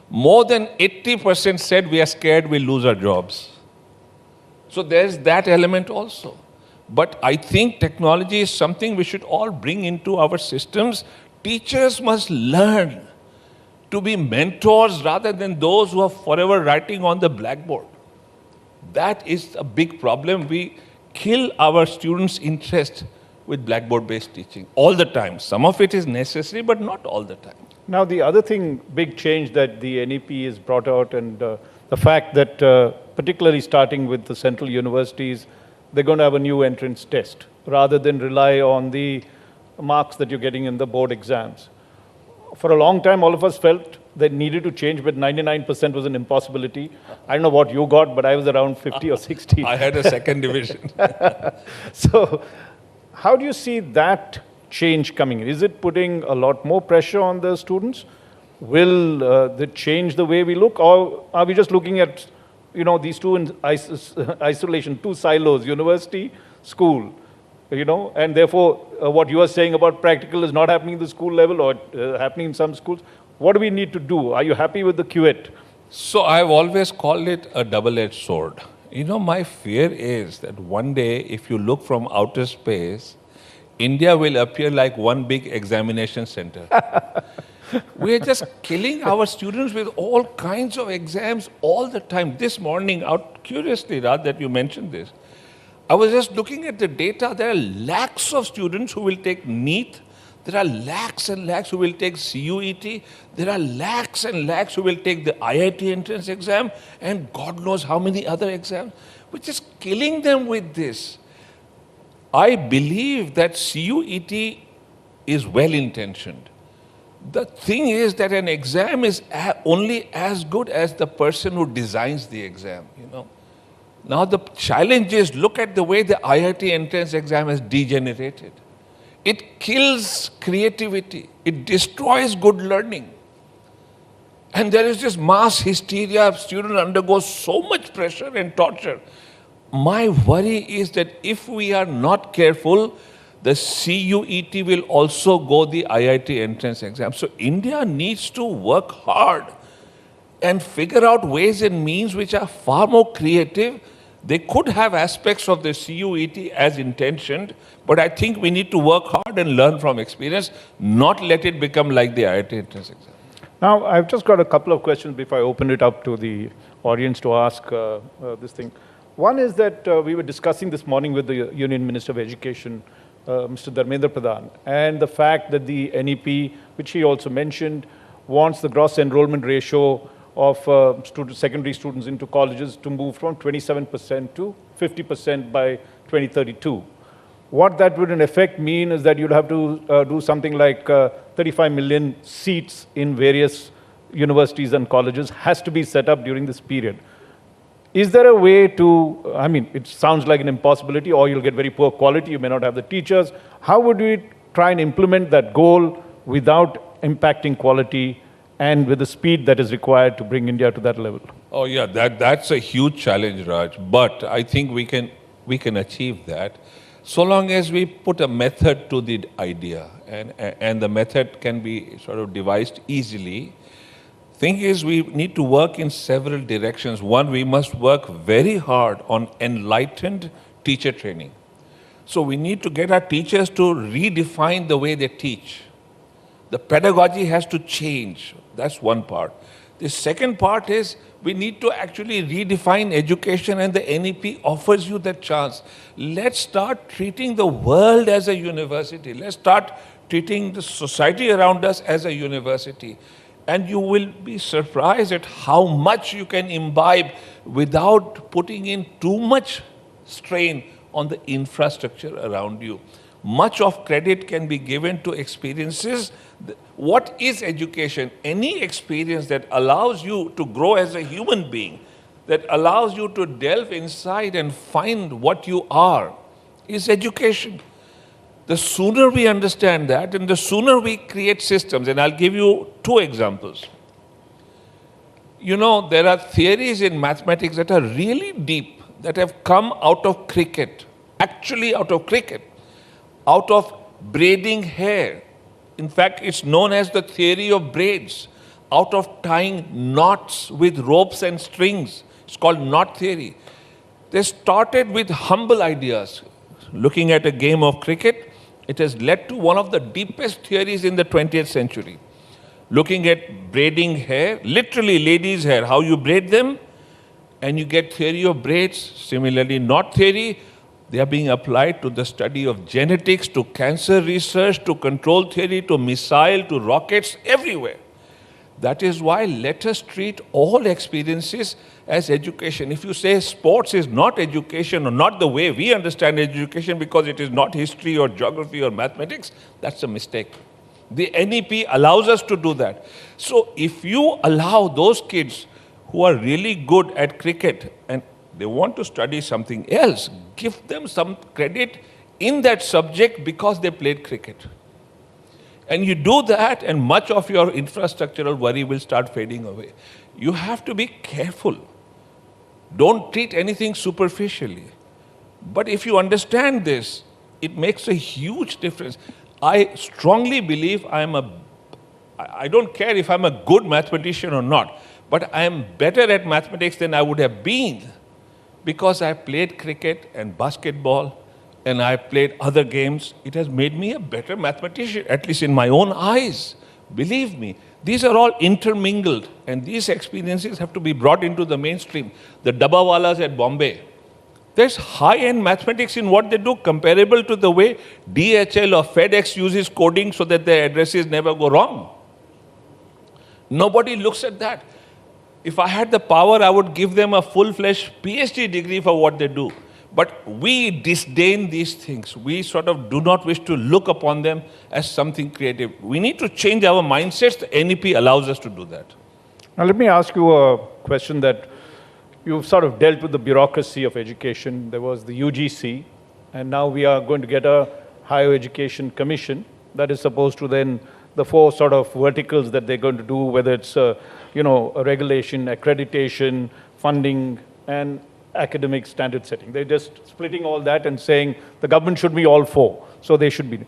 More than 80% said we are scared we'll lose our jobs. So there's that element also. But I think technology is something we should all bring into our systems. Teachers must learn to be mentors rather than those who are forever writing on the blackboard. That is a big problem. We kill our students' interest with blackboard-based teaching all the time. Some of it is necessary, but not all the time. Now, the other thing, big change that the NEP has brought out, and the fact that particularly starting with the central universities, they're going to have a new entrance test rather than rely on the marks that you're getting in the board exams. For a long time, all of us felt that needed to change, but 99% was an impossibility. I don't know what you got, but I was around 50 or 60. I had a second division. So how do you see that change coming in? Is it putting a lot more pressure on the students? Will that change the way we look? Or are we just looking at, these two in isolation, two silos, university, school, and therefore what you are saying about practical is not happening at the school level or happening in some schools? What do we need to do? Are you happy with the QET? So I've always called it a double-edged sword. My fear is that one day, if you look from outer space, India will appear like one big examination center. We're just killing our students with all kinds of exams all the time. This morning, out curiously, Raj, that you mentioned this, I was just looking at the data. There are lakhs of students who will take NEET. There are lakhs and lakhs who will take CUET. There are lakhs and lakhs who will take the IIT entrance exam, and God knows how many other exams. We're just killing them with this. I believe that CUET is well-intentioned. The thing is that an exam is only as good as the person who designs the exam, Now the challenge is, look at the way the IIT entrance exam has degenerated. It kills creativity. It destroys good learning. And there is this mass hysteria. Students undergo so much pressure and torture. My worry is that if we are not careful, the CUET will also go the IIT entrance exam. So India needs to work hard and figure out ways and means which are far more creative. They could have aspects of the CUET as intentioned, but I think we need to work hard and learn from experience, not let it become like the IIT entrance exam. Now, I've just got a couple of questions before I open it up to the audience to ask this thing. One is that we were discussing this morning with the Union Minister of Education, Mr. Dharmendra Pradhan, and the fact that the NEP, which he also mentioned, wants the gross enrollment ratio of secondary students into colleges to move from 27% to 50% by 2032. What that would in effect mean is that you'd have to do something like 35 million seats in various universities and colleges has to be set up during this period. Is there a way to, it sounds like an impossibility, or you'll get very poor quality, you may not have the teachers. How would we try and implement that goal without impacting quality and with the speed that is required to bring India to that level? Oh yeah, that's a huge challenge, Raj. But I think we can achieve that, so long as we put a method to the idea, and the method can be sort of devised easily. Thing is, we need to work in several directions. One, we must work very hard on enlightened teacher training. So we need to get our teachers to redefine the way they teach. The pedagogy has to change. That's one part. The second part is we need to actually redefine education, and the NEP offers you that chance. Let's start treating the world as a university. Let's start treating the society around us as a university. And you will be surprised at how much you can imbibe without putting in too much strain on the infrastructure around you. Much of credit can be given to experiences. What is education? Any experience that allows you to grow as a human being, that allows you to delve inside and find what you are, is education. The sooner we understand that, and the sooner we create systems, and I'll give you two examples. You know, there are theories in mathematics that are really deep, that have come out of cricket, actually out of cricket, out of braiding hair. In fact, it's known as the theory of braids, out of tying knots with ropes and strings. It's called knot theory. They started with humble ideas. Looking at a game of cricket, it has led to one of the deepest theories in the 20th century. Looking at braiding hair, literally ladies' hair, how you braid them, and you get theory of braids. Similarly, knot theory, they are being applied to the study of genetics, to cancer research, to control theory, to missile, to rockets, everywhere. That is why let us treat all experiences as education. If you say sports is not education or not the way we understand education because it is not history or geography or mathematics, that's a mistake. The NEP allows us to do that. So if you allow those kids who are really good at cricket and they want to study something else, give them some credit in that subject because they played cricket. And you do that, and much of your infrastructural worry will start fading away. You have to be careful. Don't treat anything superficially. But if you understand this, it makes a huge difference. I strongly believe I don't care if I'm a good mathematician or not, but I am better at mathematics than I would have been because I played cricket and basketball and I played other games. It has made me a better mathematician, at least in my own eyes. Believe me, these are all intermingled, and these experiences have to be brought into the mainstream. The Dabbawalas at Bombay, there's high-end mathematics in what they do, comparable to the way DHL or FedEx uses coding so that their addresses never go wrong. Nobody looks at that. If I had the power, I would give them a full-fledged PhD degree for what they do. But we disdain these things. We sort of do not wish to look upon them as something creative. We need to change our mindsets. The NEP allows us to do that. Now let me ask you a question that you've sort of dealt with the bureaucracy of education. There was the UGC, and now we are going to get a Higher Education Commission that is supposed to then, the four sort of verticals that they're going to do, whether it's a regulation, accreditation, funding, and academic standard setting. They're just splitting all that and saying the government should be all four, so they should be.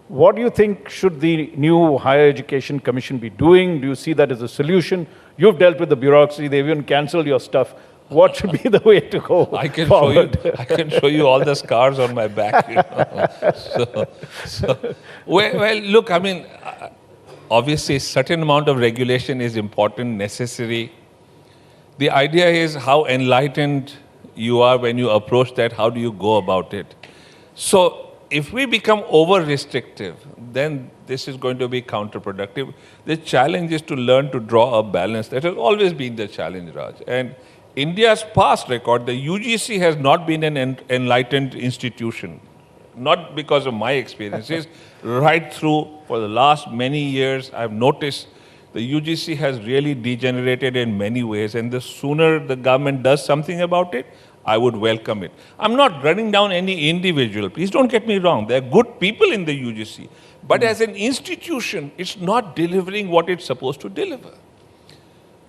What do you think should the new Higher Education Commission be doing? Do you see that as a solution? You've dealt with the bureaucracy, they've even cancelled your stuff. What should be the way to go forward? I can show you all the scars on my back. Well, look, I mean, obviously a certain amount of regulation is important, necessary. The idea is how enlightened you are when you approach that, how do you go about it? So if we become over-restrictive, then this is going to be counterproductive. The challenge is to learn to draw a balance. That has always been the challenge, Raj. And India's past record, the UGC has not been an enlightened institution. Not because of my experiences. Right through, for the last many years, I've noticed the UGC has really degenerated in many ways, and the sooner the government does something about it, I would welcome it. I'm not running down any individual. Please don't get me wrong. There are good people in the UGC. But as an institution, it's not delivering what it's supposed to deliver.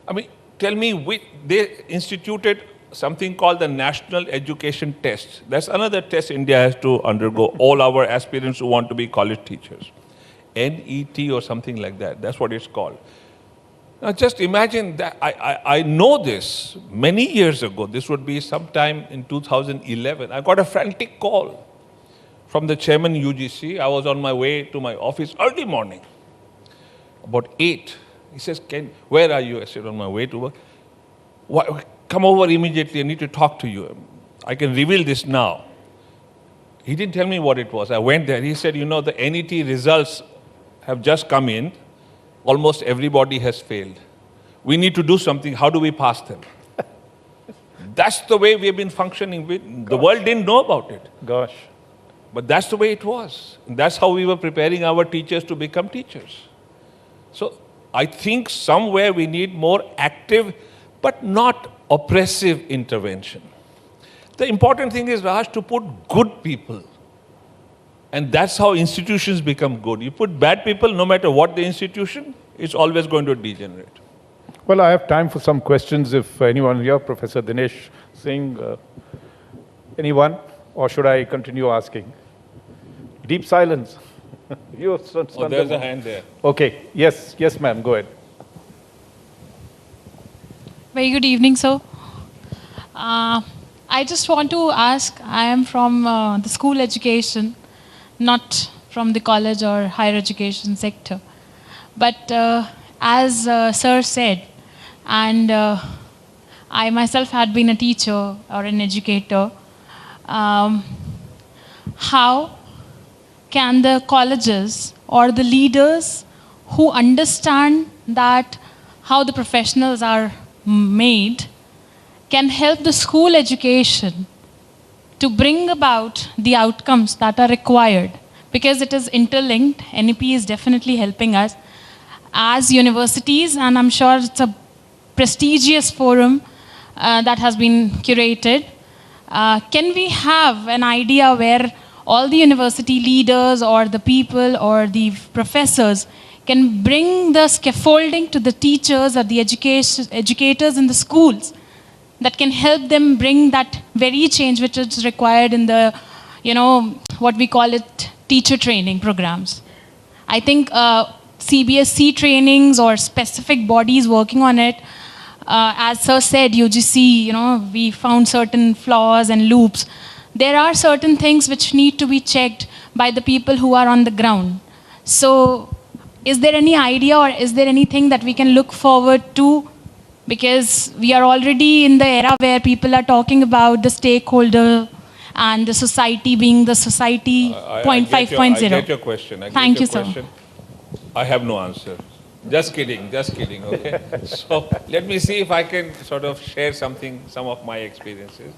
I mean, tell me, they instituted something called the National Education Test. That's another test India has to undergo, all our aspirants who want to be college teachers. NET or something like that. That's what it's called. Now just imagine that I know this many years ago. This would be sometime in 2011. I got a frantic call from the chairman UGC. I was on my way to my office early morning, about 8. He says, where are you? I said, on my way to work. Come over immediately. I need to talk to you. I can reveal this now. He didn't tell me what it was. I went there. He said, the NET results have just come in. Almost everybody has failed. We need to do something. How do we pass them? That's the way we have been functioning. The world didn't know about it. Gosh. But that's the way it was. And that's how we were preparing our teachers to become teachers. So I think somewhere we need more active, but not oppressive intervention. The important thing is, Raj, to put good people. And that's how institutions become good. You put bad people, no matter what the institution, it's always going to degenerate. Well, I have time for some questions if anyone here, Professor Dinesh Singh, anyone? Or should I continue asking? Deep silence. There's a hand there. Okay, yes, ma'am, go ahead. Very good evening, sir. I just want to ask, I am from the school education, not from the college or higher education sector. But as sir said, and I myself had been a teacher or an educator, how can the colleges or the leaders who understand that how the professionals are made can help the school education to bring about the outcomes that are required? Because it is interlinked. NEP is definitely helping us as universities, and I'm sure it's a prestigious forum that has been curated. Can we have an idea where all the university leaders or the people or the professors can bring the scaffolding to the teachers or the educators in the schools that can help them bring that very change which is required in the, what we call it, teacher training programs? I think CBSE trainings or specific bodies working on it, as sir said, UGC, we found certain flaws and loops. There are certain things which need to be checked by the people who are on the ground. So is there any idea or is there anything that we can look forward to? Because we are already in the era where people are talking about the stakeholder and the society being the society 0.5.0. I get your question. Thank you, sir. I have no answer. Just kidding, okay? So let me see if I can sort of share some of my experiences.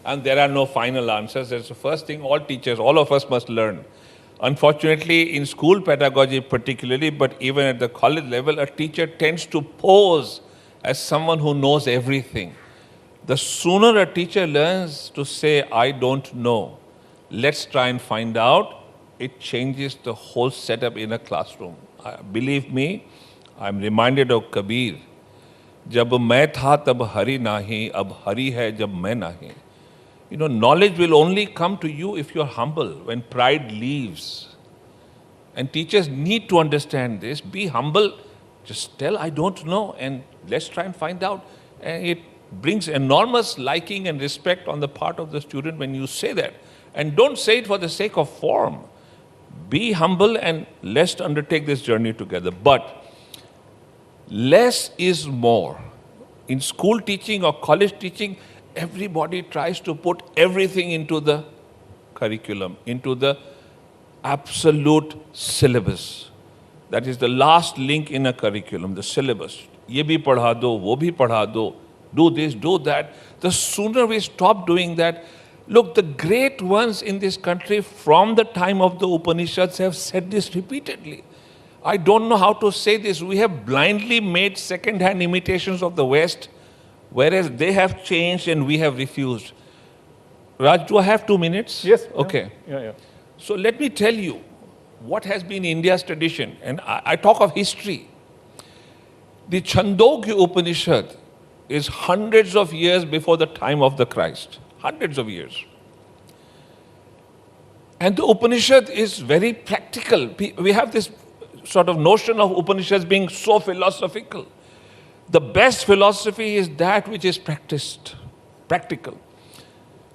And there are no final answers. That's the first thing all teachers, all of us must learn. Unfortunately, in school pedagogy particularly, but even at the college level, a teacher tends to pose as someone who knows everything. The sooner a teacher learns to say, I don't know, let's try and find out, it changes the whole setup in a classroom. Believe me, I'm reminded of Kabir. Jab main tha tab hari nahi, ab hari hai jab main nahi. Knowledge will only come to you if you're humble, when pride leaves. And teachers need to understand this. Be humble. Just tell, I don't know, and let's try and find out. And it brings enormous liking and respect on the part of the student when you say that. And don't say it for the sake of form. Be humble and let's undertake this journey together. But less is more. In school teaching or college teaching, everybody tries to put everything into the curriculum, into the absolute syllabus. That is the last link in a curriculum, the syllabus. Ye bhi padha do, wo bhi padha do, do this, do that. The sooner we stop doing that, look, the great ones in this country from the time of the Upanishads have said this repeatedly. I don't know how to say this. We have blindly made second-hand imitations of the West, whereas they have changed and we have refused. Raj, do I have 2 minutes? Yes. Okay. Yeah. So let me tell you what has been India's tradition. And I talk of history. The Chandogya Upanishad is hundreds of years before the time of the Christ. Hundreds of years. And the Upanishad is very practical. We have this sort of notion of Upanishads being so philosophical. The best philosophy is that which is practiced, practical.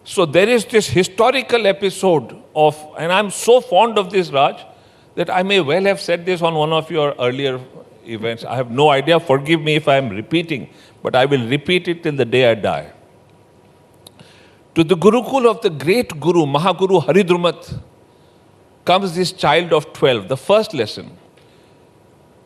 So there is this historical episode of, and I'm so fond of this, Raj, that I may well have said this on one of your earlier events. I have no idea, forgive me if I'm repeating, but I will repeat it till the day I die. To the Gurukul of the great Guru, Mahaguru Haridrumat, comes this child of 12, the first lesson.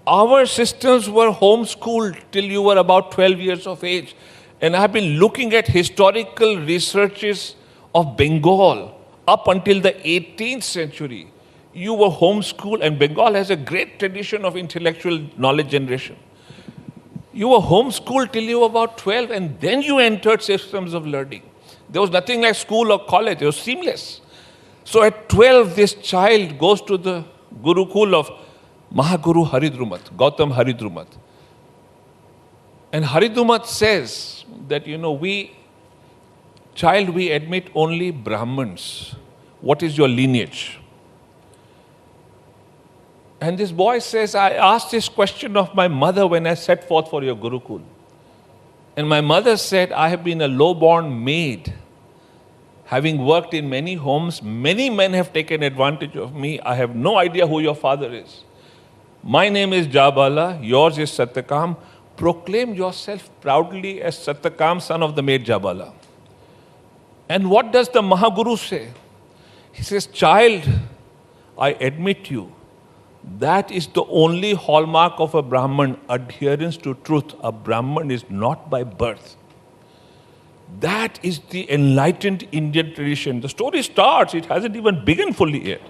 Our systems were homeschooled till you were about 12 years of age. And I have been looking at historical researches of Bengal up until the 18th century. You were homeschooled, and Bengal has a great tradition of intellectual knowledge generation. You were homeschooled till you were about 12, and then you entered systems of learning. There was nothing like school or college. It was seamless. So at 12, this child goes to the Gurukul of Mahaguru Haridrumat, Gautam Haridrumat. And Haridumat says that, we admit only Brahmins. What is your lineage? And this boy says, I asked this question of my mother when I set forth for your Gurukul. And my mother said, I have been a low-born maid. Having worked in many homes, many men have taken advantage of me. I have no idea who your father is. My name is Jabala, yours is Satyakam. Proclaim yourself proudly as Satyakam, son of the maid Jabala. And what does the Mahaguru say? He says, child, I admit you. That is the only hallmark of a Brahman, adherence to truth. A Brahman is not by birth. That is the enlightened Indian tradition. The story starts, it hasn't even begun fully yet.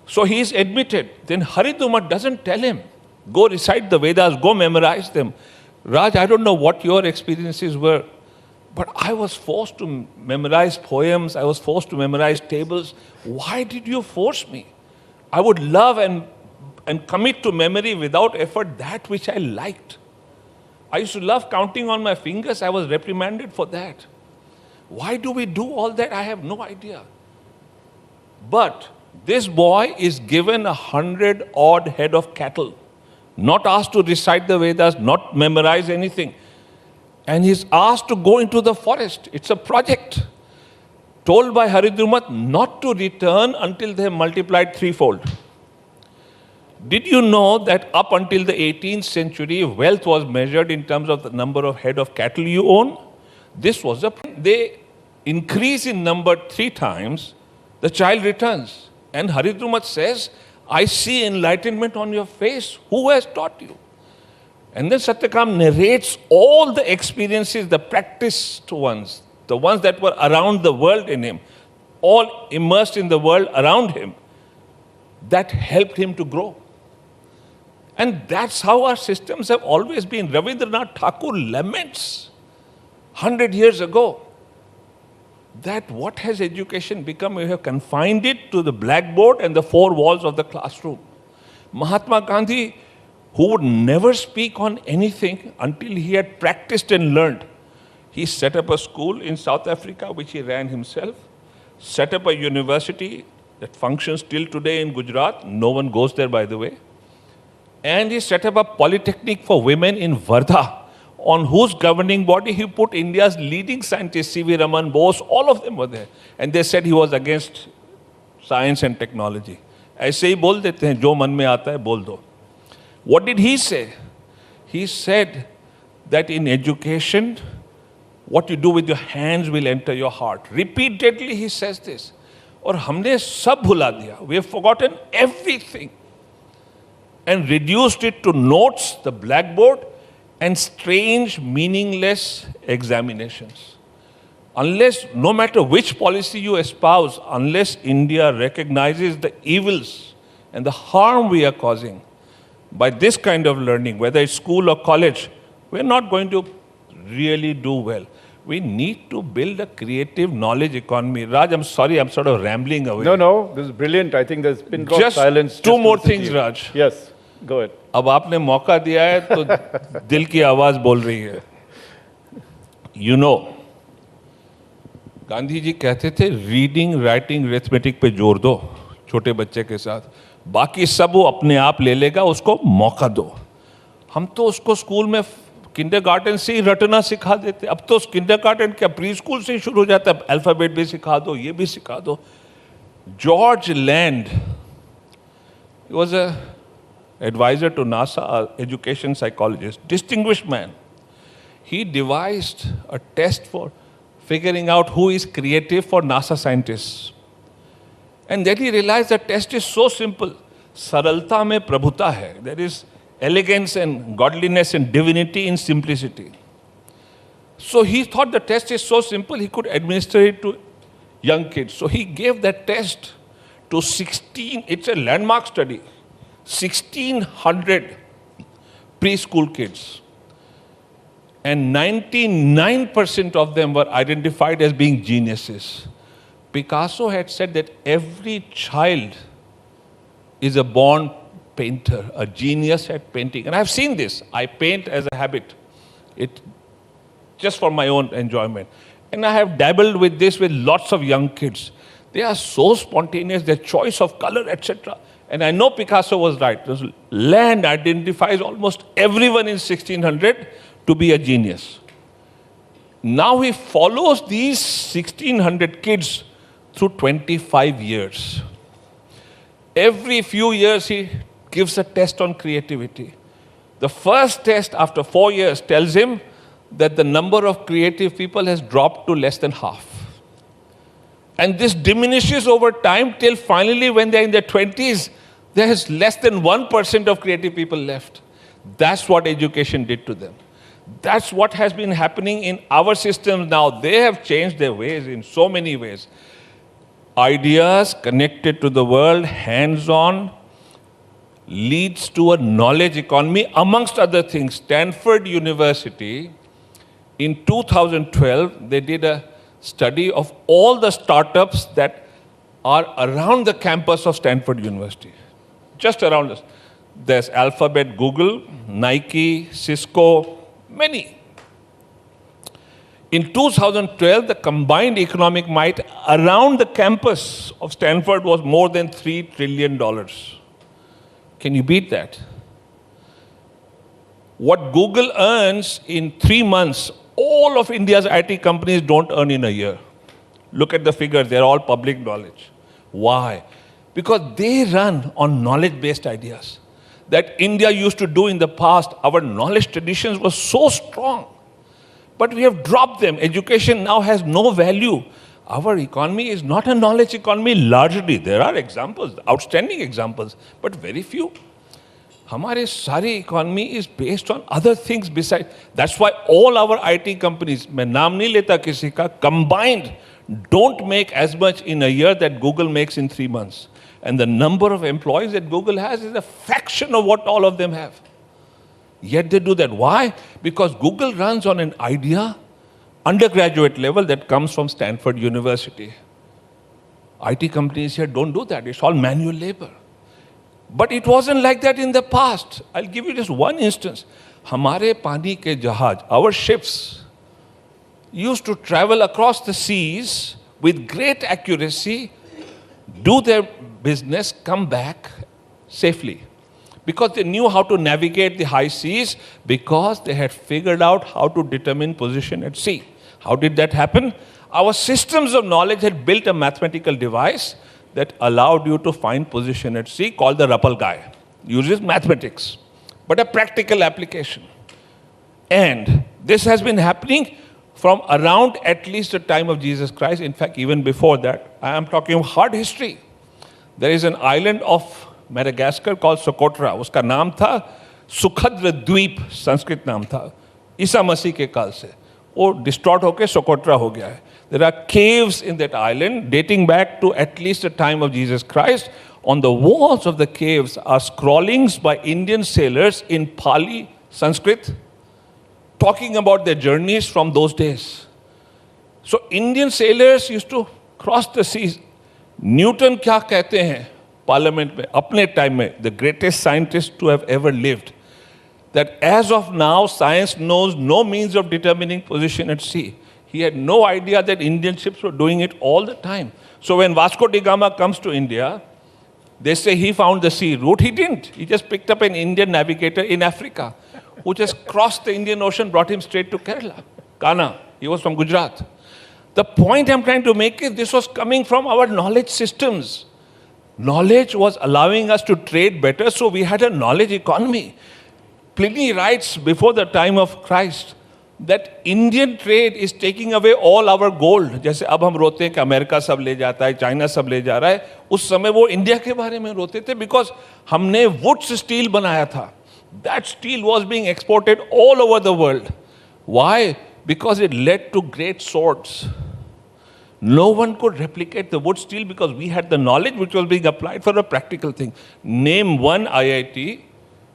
So he is admitted. Then Haridumat doesn't tell him, go recite the Vedas, go memorize them. Raj, I don't know what your experiences were, but I was forced to memorize poems, I was forced to memorize tables. Why did you force me? I would love and commit to memory without effort that which I liked. I used to love counting on my fingers. I was reprimanded for that. Why do we do all that? I have no idea. But this boy is given 100-odd head of cattle, not asked to recite the Vedas, not memorize anything. And he's asked to go into the forest. It's a project. Told by Haridumat not to return until they have multiplied threefold. Did you know that up until the 18th century, wealth was measured in terms of the number of head of cattle you own? This was they increase in number 3 times, the child returns. And Haridumat says, I see enlightenment on your face. Who has taught you? And then Satyakam narrates all the experiences, the practiced ones, the ones that were around the world in him, all immersed in the world around him, that helped him to grow. And that's how our systems have always been. Rabindranath Tagore laments 100 years ago that what has education become? We have confined it to the blackboard and the 4 walls of the classroom. Mahatma Gandhi, who would never speak on anything until he had practiced and learned, he set up a school in South Africa, which he ran himself, set up a university that functions till today in Gujarat. No one goes there, by the way. And he set up a polytechnic for women in Wardha, on whose governing body he put India's leading scientists, C.V. Raman, Bose, all of them were there. And they said he was against science and technology. ऐसे ही बोल देते हैं, जो मन में आता है बोल दो. What did he say? He said that in education, what you do with your hands will enter your heart. Repeatedly he says this. और हमने सब भुला दिया. We have forgotten everything and reduced it to notes, the blackboard, and strange, meaningless examinations. Unless, no matter which policy you espouse, unless India recognizes the evils and the harm we are causing by this kind of learning, whether it's school or college, we're not going to really do well. We need to build a creative knowledge economy. Raj, I'm sorry, I'm sort of rambling away. No, this is brilliant. I think there's been Just silence. Two more things, Raj. Yes, go ahead. अब आपने मौका दिया है तो दिल की आवाज बोल रही है. You know, गांधी जी कहते थे रीडिंग, राइटिंग, अरिथमेटिक पे जोर दो छोटे बच्चे के साथ, बाकी सब वो अपने आप ले लेगा, उसको मौका दो. हम तो उसको स्कूल में किंडरगार्टन से ही रटना सिखा देते. अब तो किंडरगार्टन क्या प्री स्कूल से ही शुरू हो जाता है. अल्फाबेट भी सिखा दो, ये भी सिखा दो. George land was a advisor to NASA, education psychologist, distinguished man. He devised a test for figuring out who is creative for NASA scientists. And then he realized the test is so simple. Saralta mein prabhuta hai. There is elegance and godliness and divinity in simplicity. So he thought the test is so simple, he could administer it to young kids. So he gave that test to 16, it's a landmark study, 1,600 preschool kids. And 99% of them were identified as being geniuses. Picasso had said that every child is a born painter, a genius at painting. And I've seen this. I paint as a habit. it just for my own enjoyment. And I have dabbled with this with lots of young kids. They are so spontaneous, their choice of color, etc. And I know Picasso was right. Land identifies almost everyone in 1600 to be a genius. Now he follows these 1600 kids through 25 years. Every few years he gives a test on creativity. The first test after 4 years tells him that the number of creative people has dropped to less than half. And this diminishes over time till finally when they're in their 20s, there is less than 1% of creative people left. That's what education did to them. That's what has been happening in our systems now. They have changed their ways in so many ways. Ideas connected to the world, hands-on, leads to a knowledge economy. Amongst other things, Stanford University, in 2012, they did a study of all the startups that are around the campus of Stanford University. Just around us. There's Alphabet, Google, Nike, Cisco, many. In 2012, the combined economic might around the campus of Stanford was more than $3 trillion. Can you beat that? What Google earns in 3 months, all of India's IT companies don't earn in a year. Look at the figures, they're all public knowledge. Why? Because they run on knowledge-based ideas that India used to do in the past. Our knowledge traditions were so strong, but we have dropped them. Education now has no value. Our economy is not a knowledge economy largely. There are examples, outstanding examples, but very few. Hamare sari economy is based on other things besides. That's why all our IT companies, main naam nahi leta kisi ka, combined don't make as much in a year that Google makes in 3 months. And the number of employees that Google has is a fraction of what all of them have. Yet they do that. Why? Because Google runs on an idea, undergraduate level, that comes from Stanford University. IT companies here don't do that. It's all manual labor. But it wasn't like that in the past. I'll give you just one instance. Hamare pani ke jahaj, our ships, used to travel across the seas with great accuracy, do their business, come back safely. Because they knew how to navigate the high seas, because they had figured out how to determine position at sea. How did that happen? Our systems of knowledge had built a mathematical device that allowed you to find position at sea, called the Rappel guy. Uses mathematics, but a practical application. And this has been happening from around at least the time of Jesus Christ. In fact, even before that, I am talking of hard history. There is an island of Madagascar called Socotra. Uska naam tha Sukhadra Dweep, Sanskrit naam tha. Isa Masih ke kaal se. वो distraught होकर Socotra हो गया है. There are caves in that island dating back to at least the time of Jesus Christ. On the walls of the caves are scrawlings by Indian sailors in Pali, Sanskrit, talking about their journeys from those days. So Indian sailors used to cross the seas. Newton क्या कहते हैं parliament में अपने time में, the greatest scientist to have ever lived, that as of now, science knows no means of determining position at sea. He had no idea that Indian ships were doing it all the time. So when Vasco da Gama comes to India, they say he found the sea route. He didn't. He just picked up an Indian navigator in Africa who just crossed the Indian Ocean, brought him straight to Kerala. Kana, he was from Gujarat. The point I'm trying to make is this was coming from our knowledge systems. Knowledge was allowing us to trade better, so we had a knowledge economy. Pliny writes before the time of Christ that Indian trade is taking away all our gold. जैसे अब हम रोते हैं कि America सब ले जाता है, चाइना सब ले जा रहा है, उस समय वो इंडिया के बारे में रोते थे because हमने wood से steel बनाया था. That steel was being exported all over the world. Why? Because it led to great swords. No one could replicate the wood steel because we had the knowledge which was being applied for a practical thing. Name one IIT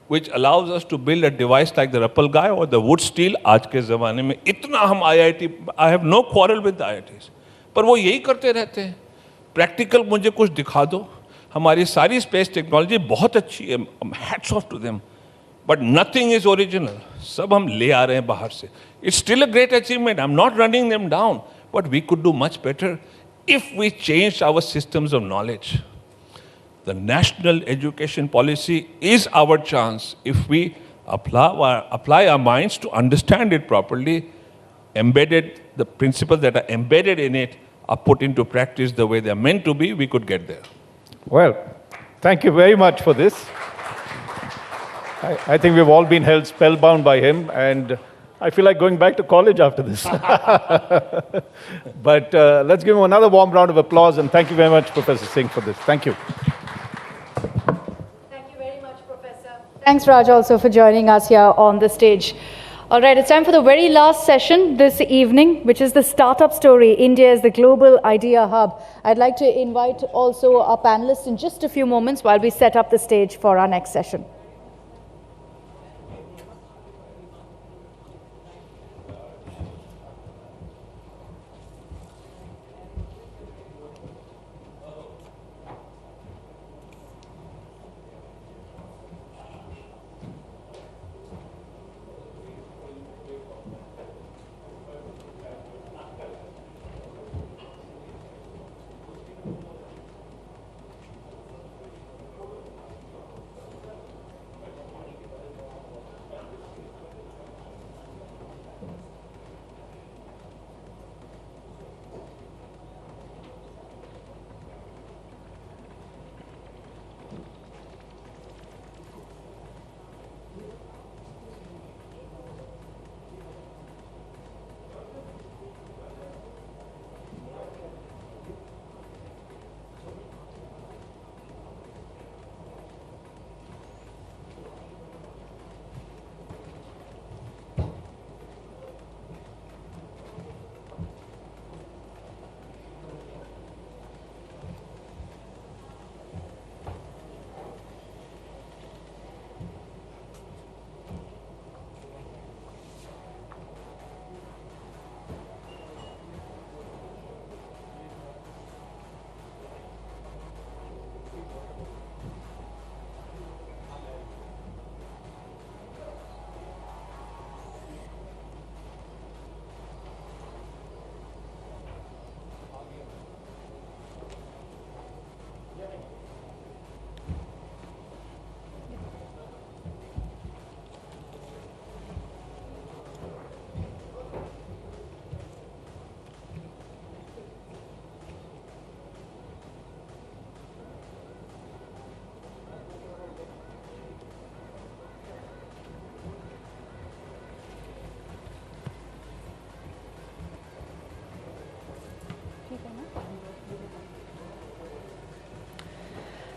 which allows us to build a device like the Rappel guy or the wood steel. आज के ज़माने में इतना हम IIT, I have no quarrel with the IITs, पर वो यही करते रहते हैं. Practical मुझे कुछ दिखा दो. हमारी सारी space technology बहुत अच्छी है. Hats off to them. but nothing is original. सब हम ले आ रहे हैं बाहर से. It's still a great achievement. I'm not running them down, but we could do much better if we changed our systems of knowledge. The national education policy is our chance if we apply our minds to understand it properly, the principles that are embedded in it are put into practice the way they're meant to be, we could get there. Well, thank you very much for this. I think we've all been held spellbound by him, and I feel like going back to college after this. But let's give him another warm round of applause, and thank you very much, Professor Singh, for this. Thank you. Thank you very much, Professor. Thanks, Raj, also for joining us here on the stage. All right, it's time for the very last session this evening, which is the startup story. India is the global idea hub. I'd like to invite also our panelists in just a few moments while we set up the stage for our next session.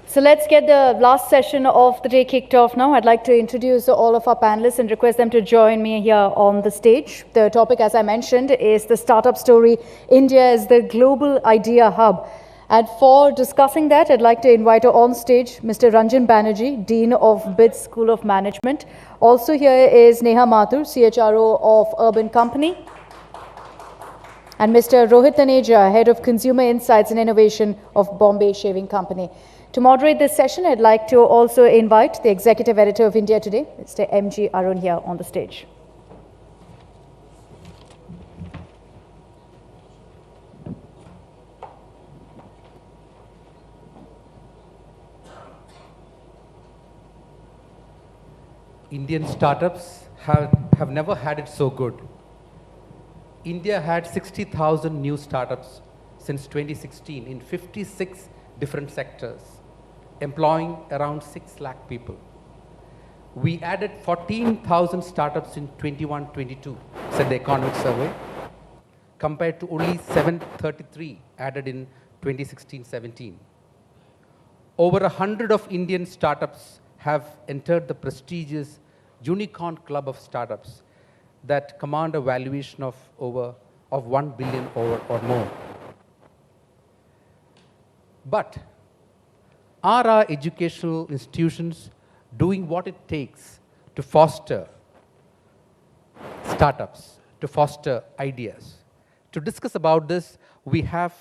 So let's get the last session of the day kicked off now. I'd like to introduce all of our panelists and request them to join me here on the stage. The topic, as I mentioned, is the startup story. India is the global idea hub. And for discussing that, I'd like to invite on stage Mr. Ranjan Banerjee, Dean of BITS School of Management. Also here is Neha Mathur, CHRO of Urban Company. And Mr. Rohit Taneja, Head of Consumer Insights and Innovation of Bombay Shaving Company. To moderate this session, I'd like to also invite the Executive Editor of India Today, Mr. M.G. Arun, here on the stage. Indian startups have never had it so good. India had 60,000 new startups since 2016 in 56 different sectors, employing around 6 lakh people. We added 14,000 startups in 21-22, said the Economic Survey, compared to only 733 added in 2016-17. Over 100 of Indian startups have entered the prestigious Unicorn Club of Startups that command a valuation of 1 billion or more. But are our educational institutions doing what it takes to foster startups, to foster ideas? To discuss about this, we have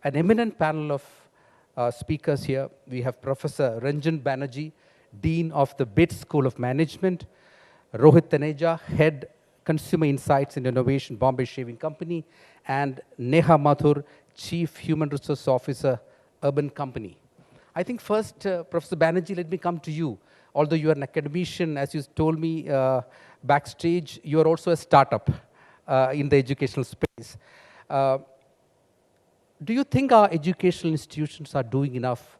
an eminent panel of speakers here. We have Professor Ranjan Banerjee, Dean of the BITS School of Management, Rohit Taneja, Head Consumer Insights and Innovation, Bombay Shaving Company, and Neha Mathur, Chief Human Resource Officer, Urban Company. I think first, Professor Banerjee, let me come to you. Although you are an academician, as you told me backstage, you are also a startup in the educational space. Do you think our educational institutions are doing enough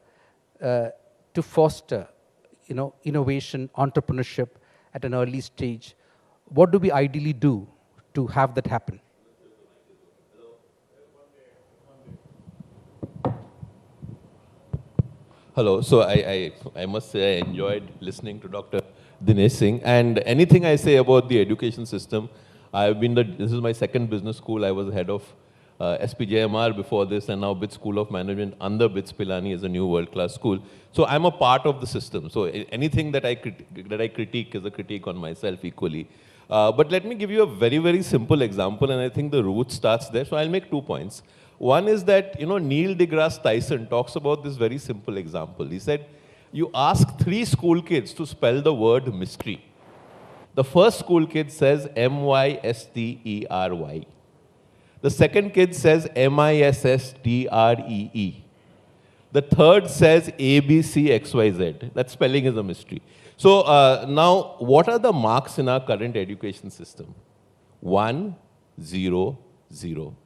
to foster, innovation, entrepreneurship at an early stage? What do we ideally do to have that happen? Hello. So I must say I enjoyed listening to Dr. Dinesh Singh. And anything I say about the education system, this is my second business school. I was head of SPJMR before this, and now BITS School of Management under BITS Pilani is a new world-class school. So I'm a part of the system. So anything that I critique is a critique on myself equally. But let me give you a very, very simple example, and I think the root starts there. So I'll make 2 points. One is that, Neil deGrasse Tyson talks about this very simple example. He said, you ask 3 school kids to spell the word mystery. The first school kid says M-Y-S-T-E-R-Y. The second kid says M-I-S-S-T-R-E-E. The third says A-B-C-X-Y-Z. That spelling is a mystery. So now, what are the marks in our current education system? 1, 0, 0.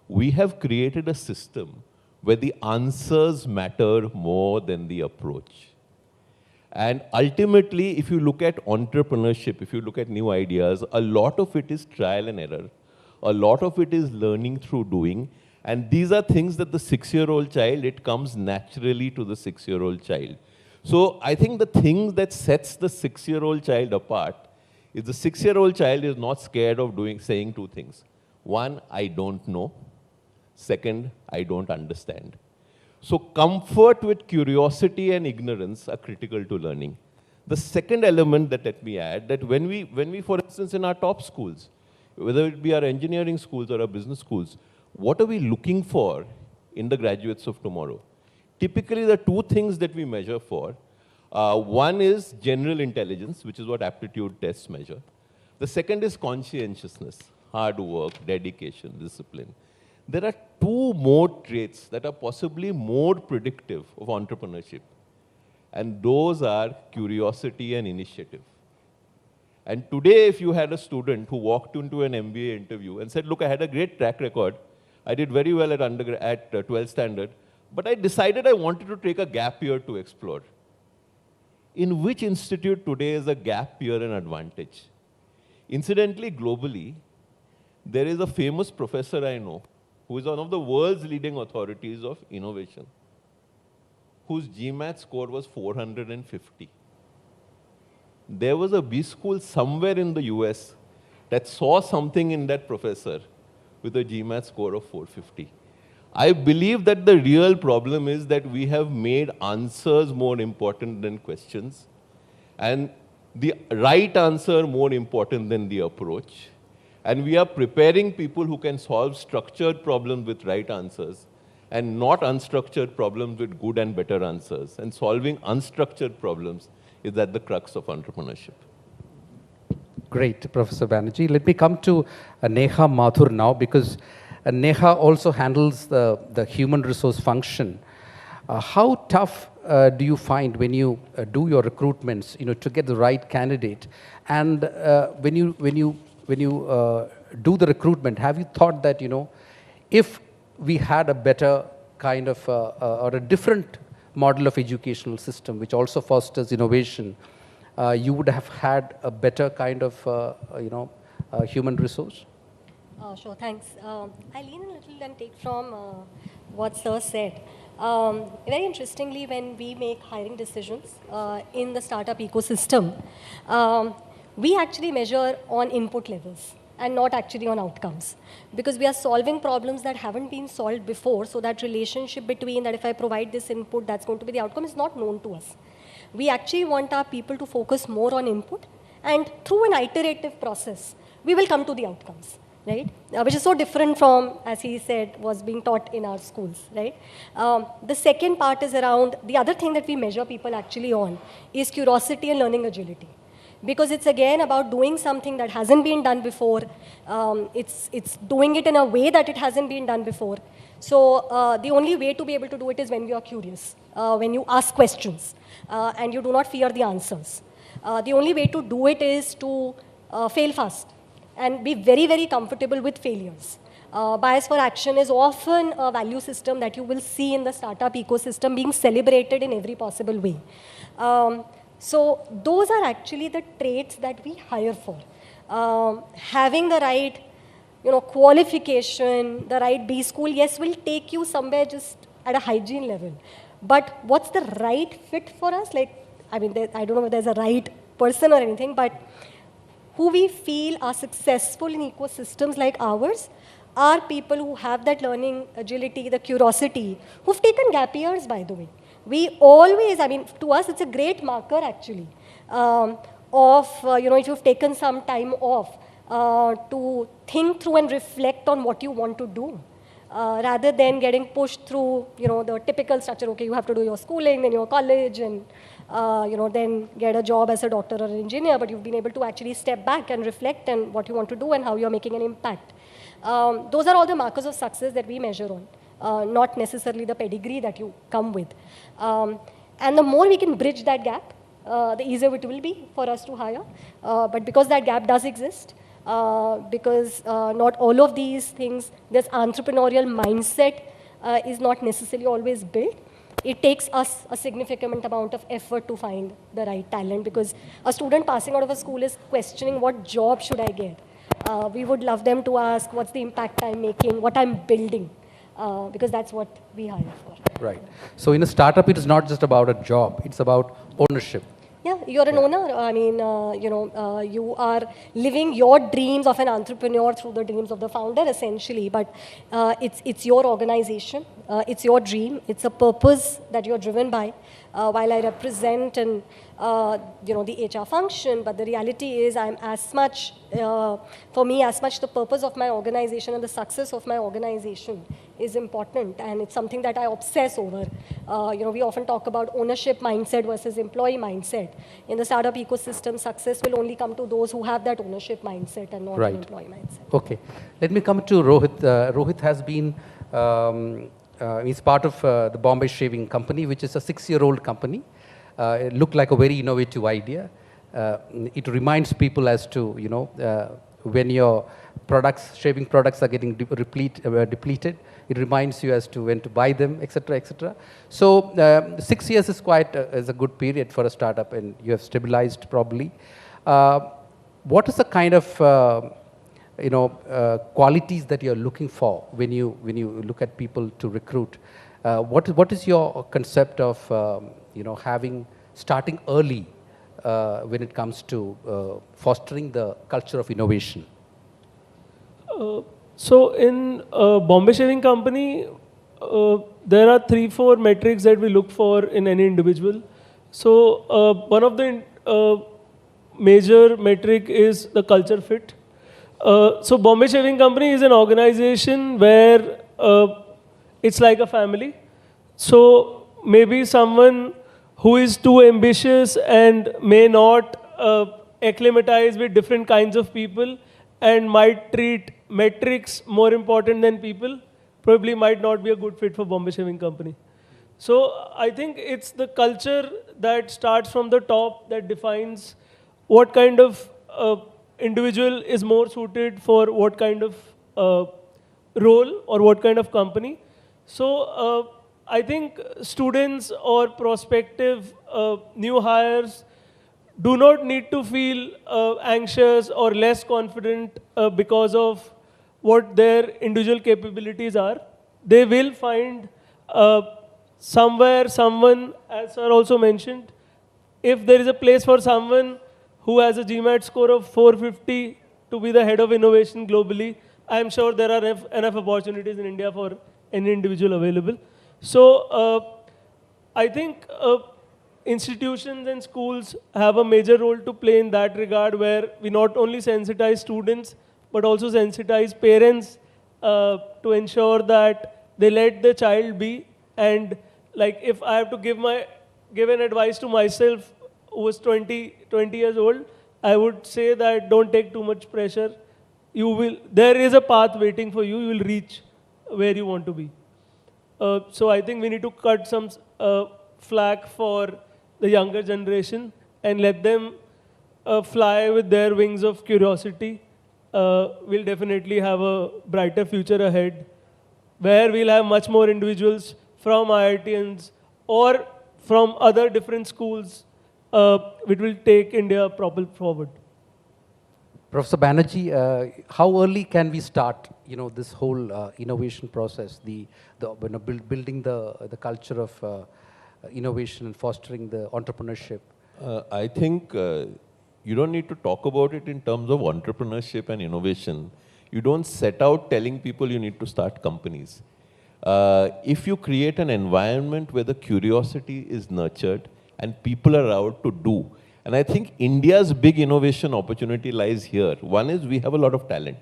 We have created a system where the answers matter more than the approach. And ultimately, if you look at entrepreneurship, if you look at new ideas, a lot of it is trial and error. A lot of it is learning through doing. And these are things that the 6-year-old child, it comes naturally to the 6-year-old child. So I think the thing that sets the 6-year-old child apart is the 6-year-old child is not scared of saying 2 things. 1, I don't know. Second, I don't understand. So comfort with curiosity and ignorance are critical to learning. The second element that let me add, that when we, for instance, in our top schools, whether it be our engineering schools or our business schools, what are we looking for in the graduates of tomorrow? Typically, the 2 things that we measure for, one is general intelligence, which is what aptitude tests measure. The second is conscientiousness, hard work, dedication, discipline. There are 2 more traits that are possibly more predictive of entrepreneurship. And those are curiosity and initiative. And today, if you had a student who walked into an MBA interview and said, look, I had a great track record. I did very well at 12th standard, but I decided I wanted to take a gap year to explore. In which institute today is a gap year an advantage? Incidentally, globally, there is a famous professor I know who is one of the world's leading authorities of innovation, whose GMAT score was 450. There was a B school somewhere in the US that saw something in that professor with a GMAT score of 450. I believe that the real problem is that we have made answers more important than questions, and the right answer more important than the approach. And we are preparing people who can solve structured problems with right answers and not unstructured problems with good and better answers. And solving unstructured problems is at the crux of entrepreneurship. Great, Professor Banerjee. Let me come to Neha Mathur now, because Neha also handles the human resource function. How tough do you find when you do your recruitments, to get the right candidate? And when you do the recruitment, have you thought that, if we had a better kind of, or a different model of educational system, which also fosters innovation, you would have had a better kind of, human resource? Sure, thanks. I'll lean a little and take from what Sir said. Very interestingly, when we make hiring decisions in the startup ecosystem, we actually measure on input levels and not actually on outcomes, because we are solving problems that haven't been solved before. So that relationship between that if I provide this input, that's going to be the outcome is not known to us. We actually want our people to focus more on input, and through an iterative process, we will come to the outcomes. right? Which is so different from, as he said, was being taught in our schools, right? The second part is around, the other thing that we measure people actually on is curiosity and learning agility. Because it's again about doing something that hasn't been done before. It's doing it in a way that it hasn't been done before. So the only way to be able to do it is when you are curious, when you ask questions, and you do not fear the answers. The only way to do it is to fail fast and be very, very comfortable with failures. Bias for action is often a value system that you will see in the startup ecosystem being celebrated in every possible way. So those are actually the traits that we hire for. Having the right qualification, the right B school, yes, will take you somewhere just at a hygiene level. But what's the right fit for us? Like, I mean, I don't know if there's a right person or anything, but who we feel are successful in ecosystems like ours are people who have that learning agility, the curiosity, who've taken gap years, by the way. We always, I mean, to us, it's a great marker, actually, if you've taken some time off to think through and reflect on what you want to do, rather than getting pushed through, the typical structure. Okay, you have to do your schooling, then your college, and, then get a job as a doctor or an engineer, but you've been able to actually step back and reflect on what you want to do and how you're making an impact. Those are all the markers of success that we measure on. Not necessarily the pedigree that you come with. And the more we can bridge that gap, the easier it will be for us to hire. But because that gap does exist, because not all of these things, this entrepreneurial mindset is not necessarily always built, it takes us a significant amount of effort to find the right talent, because a student passing out of a school is questioning, what job should I get? We would love them to ask, what's the impact I'm making, what I'm building? Because that's what we hire for. Right. So in a startup, it is not just about a job. It's about ownership. Yeah, you're an owner. I mean, you are living your dreams of an entrepreneur through the dreams of the founder, essentially. But it's your organization. It's your dream. It's a purpose that you're driven by. While I represent and the HR function, but the reality is I'm as much, for me, as much the purpose of my organization and the success of my organization is important, and it's something that I obsess over. We often talk about ownership mindset versus employee mindset. In the startup ecosystem, success will only come to those who have that ownership mindset and not an employee mindset. Okay. Let me come to Rohit. Rohit has been, he's part of the Bombay Shaving Company, which is a 6-year-old company. It looked like a very innovative idea. It reminds people as to, when your products, shaving products are getting depleted, it reminds you as to when to buy them, etc., etc. So 6 years is quite is a good period for a startup, and you have stabilized probably. What is the kind of qualities that you're looking for when you look at people to recruit? What is your concept of starting early when it comes to fostering the culture of innovation? So in Bombay Shaving Company, there are 3-4 metrics that we look for in any individual. So one of the major metric is the culture fit. So Bombay Shaving Company is an organization where it's like a family. So maybe someone who is too ambitious and may not acclimatize with different kinds of people and might treat metrics more important than people, probably might not be a good fit for Bombay Shaving Company. So I think it's the culture that starts from the top that defines what kind of individual is more suited for what kind of role or what kind of company. So I think students or prospective new hires do not need to feel anxious or less confident because of what their individual capabilities are. They will find somewhere someone, as sir also mentioned, if there is a place for someone who has a GMAT score of 450 to be the head of innovation globally, I am sure there are enough opportunities in India for any individual available. So I think institutions and schools have a major role to play in that regard, where we not only sensitize students, but also sensitize parents to ensure that they let the child be. And like if I have to give an advice to myself who was 20 years old, I would say that don't take too much pressure. There is a path waiting for you. You will reach where you want to be. So I think we need to cut some slack for the younger generation and let them fly with their wings of curiosity. We'll definitely have a brighter future ahead, where we'll have much more individuals from IITians or from other different schools, which will take India properly forward. Professor Banerjee, how early can we start, this whole innovation process, building the culture of innovation and fostering the entrepreneurship? I think you don't need to talk about it in terms of entrepreneurship and innovation. You don't set out telling people you need to start companies. If you create an environment where the curiosity is nurtured and people are allowed to do, and I think India's big innovation opportunity lies here. One is we have a lot of talent.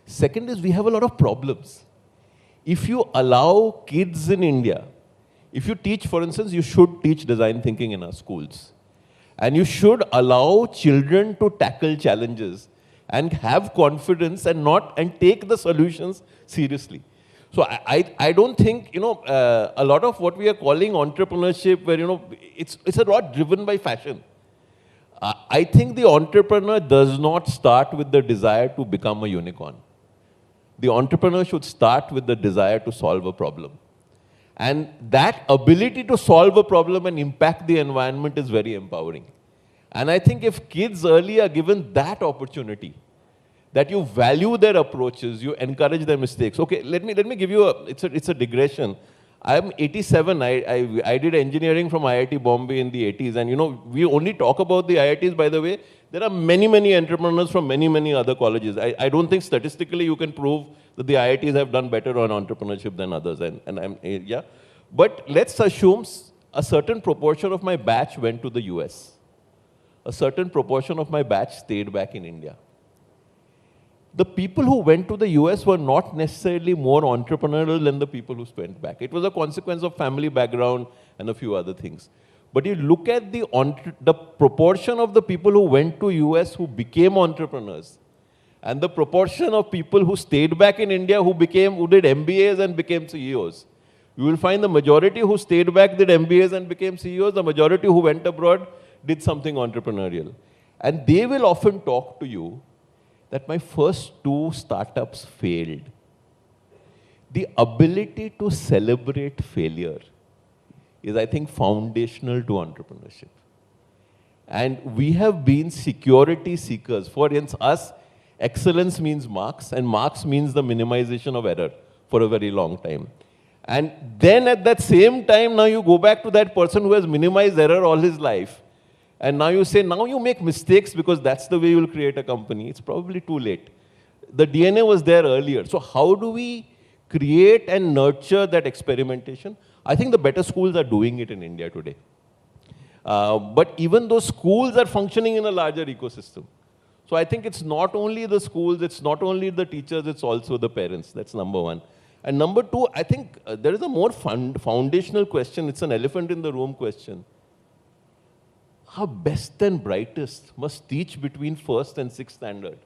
Second is we have a lot of problems. If you allow kids in India, if you teach, for instance, you should teach design thinking in our schools. And you should allow children to tackle challenges and have confidence and take the solutions seriously. So I don't think, a lot of what we are calling entrepreneurship, where, it's a lot driven by fashion. I think the entrepreneur does not start with the desire to become a unicorn. The entrepreneur should start with the desire to solve a problem. And that ability to solve a problem and impact the environment is very empowering. And I think if kids early are given that opportunity, that you value their approaches, you encourage their mistakes. Okay, let me give you it's a digression. I'm 87. I did engineering from IIT Bombay in the 80s. And we only talk about the IITs, by the way. There are many entrepreneurs from many other colleges. I don't think statistically you can prove that the IITs have done better on entrepreneurship than others. Yeah. But let's assume a certain proportion of my batch went to the US. A certain proportion of my batch stayed back in India. The people who went to the US were not necessarily more entrepreneurial than the people who went back. It was a consequence of family background and a few other things. But you look at the proportion of the people who went to US who became entrepreneurs, and the proportion of people who stayed back in India who did MBAs and became CEOs. You will find the majority who stayed back did MBAs and became CEOs. The majority who went abroad did something entrepreneurial. And they will often talk to you that my first 2 startups failed. The ability to celebrate failure is, I think, foundational to entrepreneurship. And we have been security seekers. For us, excellence means marks, and marks means the minimization of error for a very long time. And then at that same time, now you go back to that person who has minimized error all his life. And now you say, now you make mistakes because that's the way you will create a company. It's probably too late. The DNA was there earlier. So how do we create and nurture that experimentation? I think the better schools are doing it in India today. But even those schools are functioning in a larger ecosystem. So I think it's not only the schools, it's not only the teachers, it's also the parents. That's number one. And number two, I think there is a more foundational question. It's an elephant in the room question. Our best and brightest must teach between 1st and 6th standard.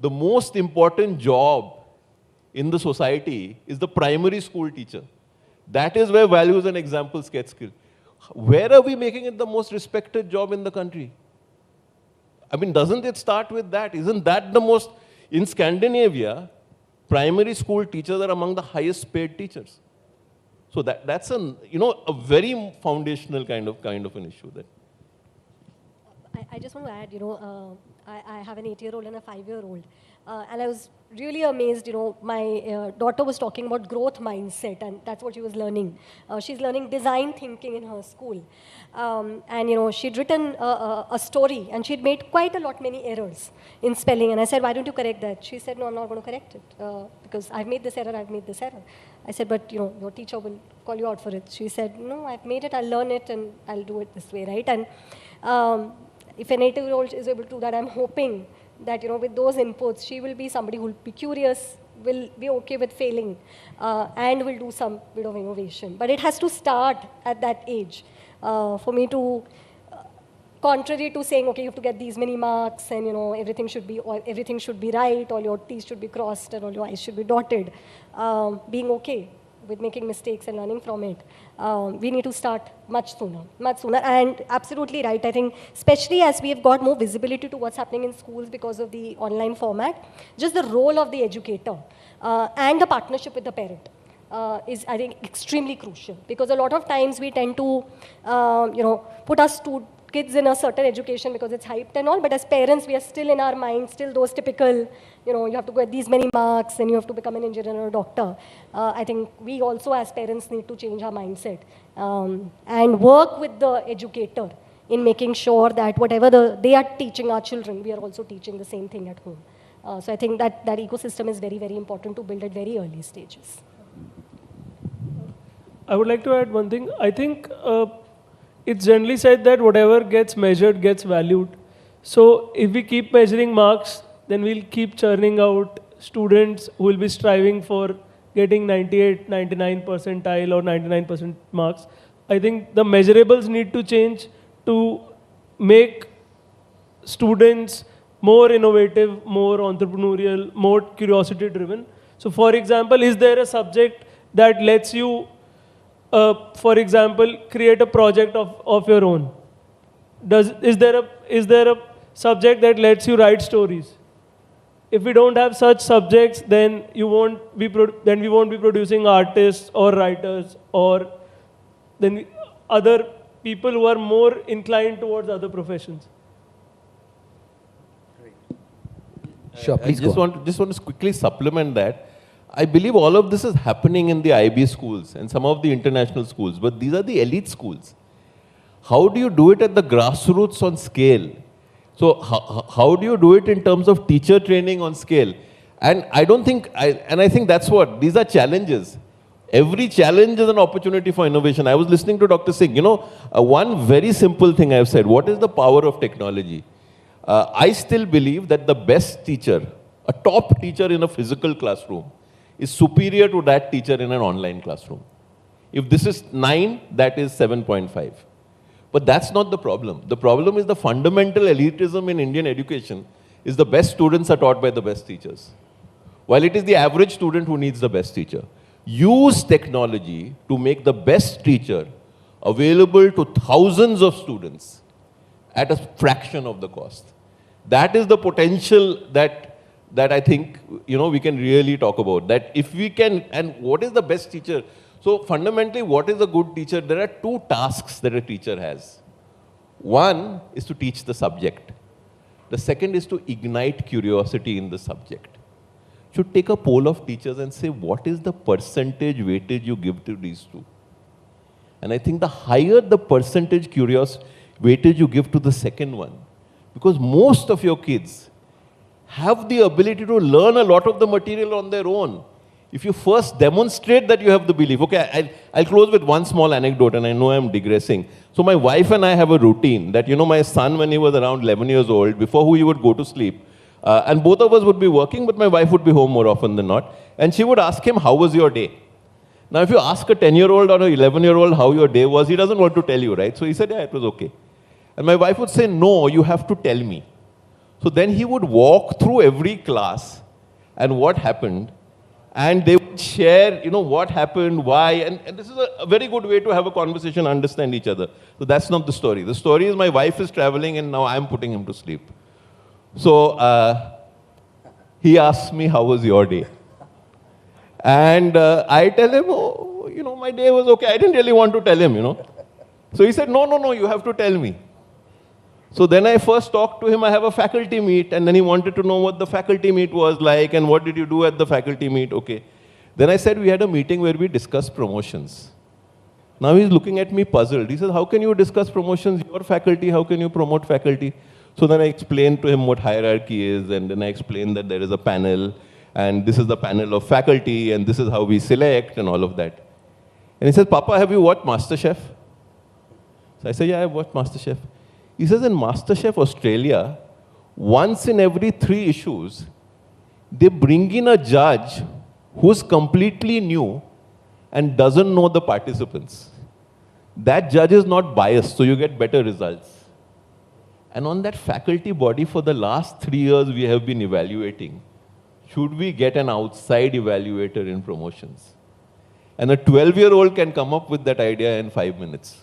The most important job in the society is the primary school teacher. That is where values and examples get skilled. Where are we making it the most respected job in the country? I mean, doesn't it start with that? Isn't that the most... In Scandinavia, primary school teachers are among the highest paid teachers. So that's a very foundational kind of an issue there. I just want to add, I have an 8-year-old and a 5-year-old. And I was really amazed, my daughter was talking about growth mindset, and that's what she was learning. She's learning design thinking in her school. And, she'd written a story, and she'd made quite many errors in spelling. And I said, why don't you correct that? She said, no, I'm not going to correct it, because I've made this error. I said, but, your teacher will call you out for it. She said, no, I've made it, I'll learn it, and I'll do it this way, right? And if an 8-year-old is able to do that, I'm hoping that, with those inputs, she will be somebody who will be curious, will be okay with failing, and will do some bit of innovation. But it has to start at that age for me to, contrary to saying, okay, you have to get these many marks and, everything should be right, all your T's should be crossed and all your I's should be dotted, being okay with making mistakes and learning from it. We need to start much sooner. And absolutely right, I think, especially as we have got more visibility to what's happening in schools because of the online format, just the role of the educator and the partnership with the parent is, I think, extremely crucial. Because a lot of times we tend to, put our kids in a certain education because it's hyped and all, but as parents, we are still in our mind, still those typical, you have to get these many marks and you have to become an engineer or a doctor. I think we also as parents need to change our mindset and work with the educator in making sure that whatever they are teaching our children, we are also teaching the same thing at home. So I think that ecosystem is very, very important to build at very early stages. I would like to add one thing. I think it's generally said that whatever gets measured gets valued. So if we keep measuring marks, then we'll keep churning out students who will be striving for getting 98, 99 percentile or 99% marks. I think the measurables need to change to make students more innovative, more entrepreneurial, more curiosity driven. So for example, is there a subject that lets you for example, create a project of your own? Is there a subject that lets you write stories? If we don't have such subjects, then we won't be producing artists or writers or then other people who are more inclined towards other professions. Sure, please just want to quickly supplement that. I believe all of this is happening in the IB schools and some of the international schools, but these are the elite schools. How do you do it at the grassroots on scale? So how do you do it in terms of teacher training on scale? And I think that's what, these are challenges. Every challenge is an opportunity for innovation. I was listening to Dr. Singh, one very simple thing I've said, what is the power of technology? I still believe that the best teacher, a top teacher in a physical classroom, is superior to that teacher in an online classroom. If this is 9, that is 7.5. But that's not the problem. The problem is the fundamental elitism in Indian education is the best students are taught by the best teachers, while it is the average student who needs the best teacher. Use technology to make the best teacher available to thousands of students at a fraction of the cost. That is the potential that I think, we can really talk about. That if we can, and what is the best teacher? So fundamentally, what is a good teacher? There are 2 tasks that a teacher has. One is to teach the subject. The second is to ignite curiosity in the subject. You should take a poll of teachers and say, what is the percentage weightage you give to these 2? And I think the higher the percentage weightage you give to the second one, because most of your kids have the ability to learn a lot of the material on their own. If you first demonstrate that you have the belief. Okay, I'll close with one small anecdote, and I know I'm digressing. So my wife and I have a routine that, my son, when he was around 11 years old, before he would go to sleep, and both of us would be working, but my wife would be home more often than not, and she would ask him, how was your day? Now, if you ask a 10-year-old or an 11-year-old how your day was, he doesn't want to tell you, right? So he said, yeah, it was okay. And my wife would say, no, you have to tell me. So then he would walk through every class and what happened, and they would share, what happened, why, and this is a very good way to have a conversation, understand each other. So that's not the story. The story is my wife is traveling and now I'm putting him to sleep. So he asks me, how was your day? And I tell him, oh, my day was okay. I didn't really want to tell him, So he said, no, you have to tell me. So then I first talked to him, I have a faculty meet, and then he wanted to know what the faculty meet was like and what did you do at the faculty meet, okay. Then I said we had a meeting where we discussed promotions. Now he's looking at me puzzled. He says, how can you discuss promotions? Your faculty, how can you promote faculty? So then I explained to him what hierarchy is, and then I explained that there is a panel, and this is the panel of faculty, and this is how we select, and all of that. And he says, Papa, have you watched MasterChef? So I said, yeah, I've watched MasterChef. He says, in MasterChef Australia, once in every 3 issues, they bring in a judge who's completely new and doesn't know the participants. That judge is not biased, so you get better results. And on that faculty body for the last 3 years, we have been evaluating. Should we get an outside evaluator in promotions? And a 12-year-old can come up with that idea in 5 minutes.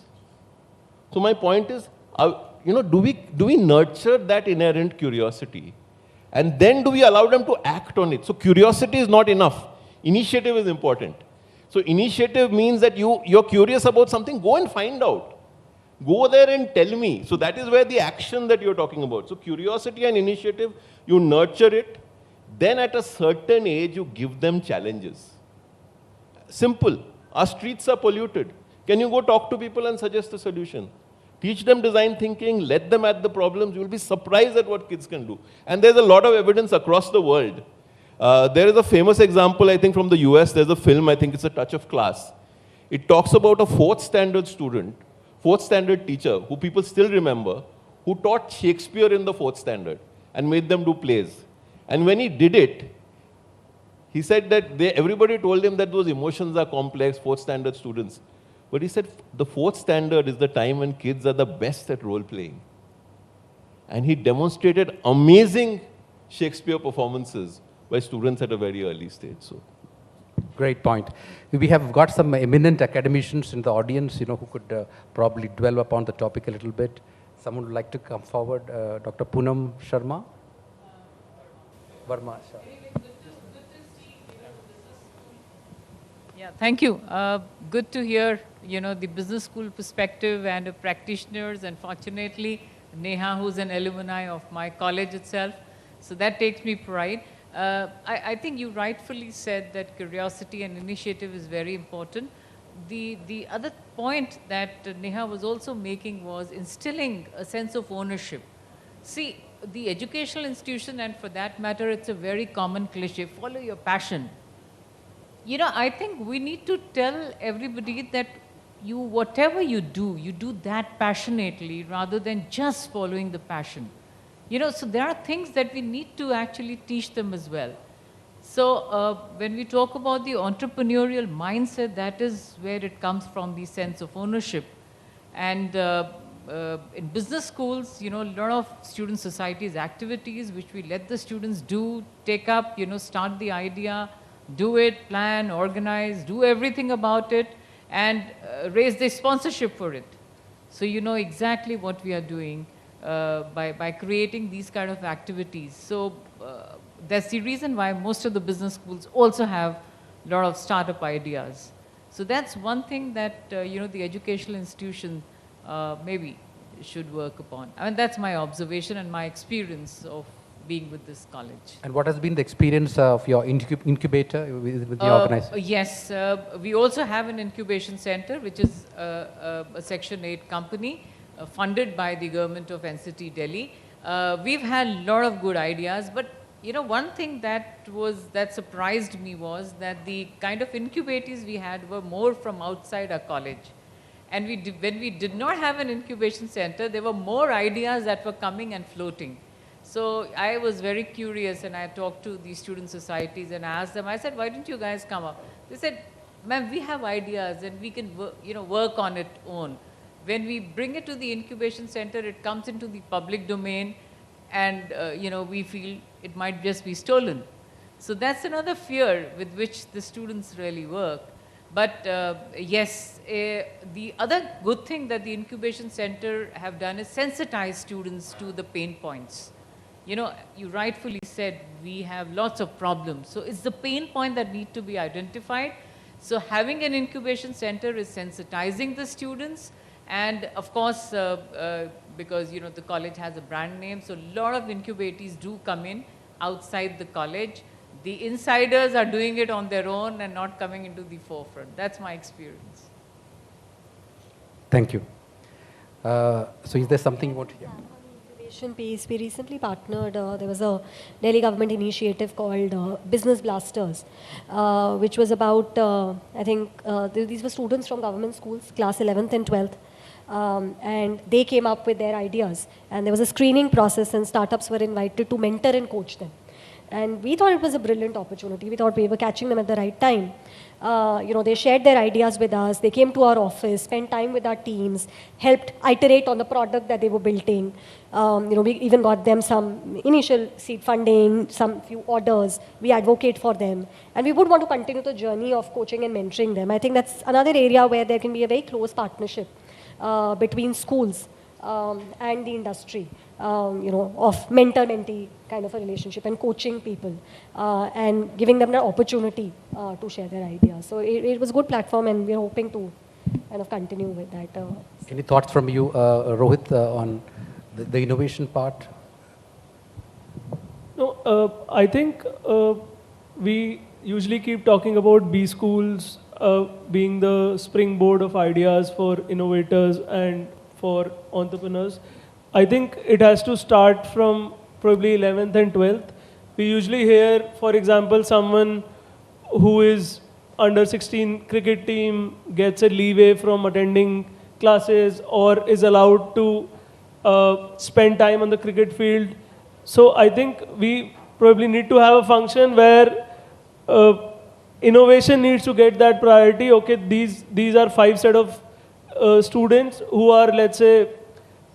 So my point is, do we nurture that inherent curiosity? And then do we allow them to act on it? So curiosity is not enough. Initiative is important. So initiative means that you're curious about something, go and find out. Go there and tell me. So that is where the action that you're talking about. So curiosity and initiative, you nurture it. Then at a certain age, you give them challenges. Simple. Our streets are polluted. Can you go talk to people and suggest a solution? Teach them design thinking, let them at the problems. You'll be surprised at what kids can do. And there's a lot of evidence across the world. There is a famous example, I think, from the US. There's a film, I think it's A Touch of Class. It talks about a 4th standard student, 4th standard teacher, who people still remember, who taught Shakespeare in the 4th standard and made them do plays. And when he did it, he said that everybody told him that those emotions are complex, 4th standard students. But he said the 4th standard is the time when kids are the best at role playing. And he demonstrated amazing Shakespeare performances by students at a very early stage. So, great point. We have got some eminent academicians in the audience, who could probably dwell upon the topic a little bit. Someone would like to come forward. Dr. Poonam Sharma. Verma. Yeah, thank you. Good to hear, the business school perspective and practitioners, and fortunately, Neha, who's an alumni of my college itself. So that takes me pride. I think you rightfully said that curiosity and initiative is very important. The other point that Neha was also making was instilling a sense of ownership. See, the educational institution, and for that matter, it's a very common cliche, follow your passion. I think we need to tell everybody that whatever you do that passionately rather than just following the passion. So there are things that we need to actually teach them as well. So when we talk about the entrepreneurial mindset, that is where it comes from, the sense of ownership. And in business schools, a lot of student societies activities which we let the students do, take up, start the idea, do it, plan, organize, do everything about it, and raise the sponsorship for it. So you know exactly what we are doing by creating these kind of activities. So that's the reason why most of the business schools also have a lot of startup ideas. So that's one thing that the educational institution maybe should work upon. I mean, that's my observation and my experience of being with this college. And what has been the experience of your incubator with the organization? Yes, we also have an incubation center, which is a Section 8 company funded by the government of NCT Delhi. We've had a lot of good ideas, but one thing that surprised me was that the kind of incubators we had were more from outside our college. And when we did not have an incubation center, there were more ideas that were coming and floating. So I was very curious, and I talked to the student societies and I asked them, I said, why didn't you guys come up? They said, ma'am, we have ideas and we can work on it own. When we bring it to the incubation center, it comes into the public domain, and we feel it might just be stolen. So that's another fear with which the students really work. But yes, the other good thing that the incubation center have done is sensitize students to the pain points. You rightfully said we have lots of problems. So it's the pain point that need to be identified. So having an incubation center is sensitizing the students. And of course, because the college has a brand name, so a lot of incubators do come in outside the college. The insiders are doing it on their own and not coming into the forefront. That's my experience. Thank you. So is there something you want to hear? Piece. We recently partnered, there was a Delhi government initiative called Business Blasters, which was about, I think, these were students from government schools, class 11th and 12th. And they came up with their ideas. And there was a screening process, and startups were invited to mentor and coach them. And we thought it was a brilliant opportunity. We thought we were catching them at the right time. They shared their ideas with us. They came to our office, spent time with our teams, helped iterate on the product that they were building. We even got them some initial seed funding, some few orders. We advocate for them. And we would want to continue the journey of coaching and mentoring them. I think that's another area where there can be a very close partnership between schools and the industry, of mentor-mentee kind of a relationship, and coaching people and giving them the opportunity to share their ideas. So it was a good platform, and we're hoping to kind of continue with that. Any thoughts from you, Rohit, on the innovation part? No, I think we usually keep talking about B schools being the springboard of ideas for innovators and for entrepreneurs. I think it has to start from probably 11th and 12th. We usually hear, for example, someone who is under 16 cricket team gets a leeway from attending classes or is allowed to spend time on the cricket field. So I think we probably need to have a function where innovation needs to get that priority. Okay, these are 5 set of students who are, let's say,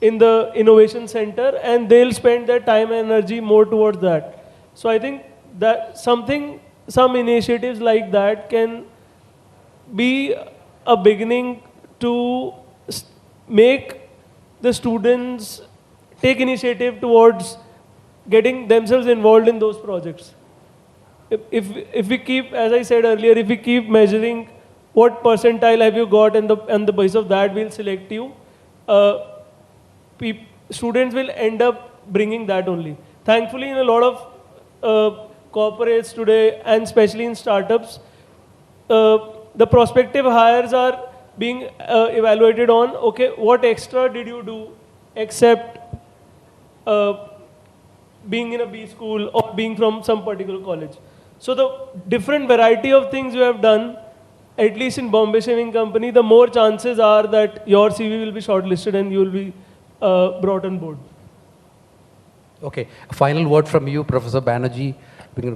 in the innovation center, and they'll spend their time and energy more towards that. So I think that some initiatives like that can be a beginning to make the students take initiative towards getting themselves involved in those projects. If we keep, as I said earlier, if we keep measuring what percentile have you got, and the basis of that we'll select you, students will end up bringing that only. Thankfully, in a lot of corporates today, and especially in startups, the prospective hires are being evaluated on, okay, what extra did you do except being in a B school or being from some particular college. So the different variety of things you have done, at least in Bombay Shaving Company, the more chances are that your CV will be shortlisted and you will be brought on board. Okay, a final word from you, Professor Banerjee.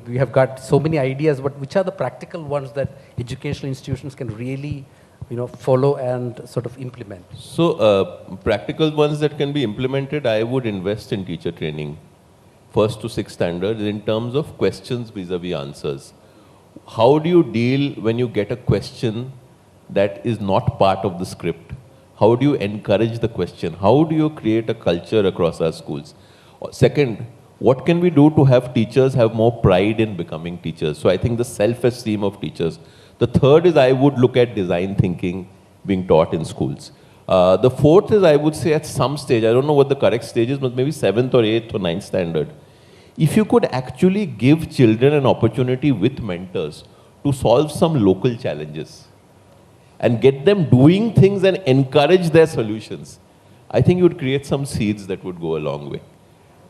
We have got so many ideas, but which are the practical ones that educational institutions can really, follow and sort of implement? So, practical ones that can be implemented, I would invest in teacher training, 1st to 6th standards, in terms of questions vis-a-vis answers. How do you deal when you get a question that is not part of the script? How do you encourage the question? How do you create a culture across our schools? Second, what can we do to have teachers have more pride in becoming teachers? So I think the self-esteem of teachers. The third is I would look at design thinking being taught in schools. The fourth is I would say at some stage, I don't know what the correct stage is, but maybe 7th or 8th or 9th standard, if you could actually give children an opportunity with mentors to solve some local challenges and get them doing things and encourage their solutions, I think you would create some seeds that would go a long way.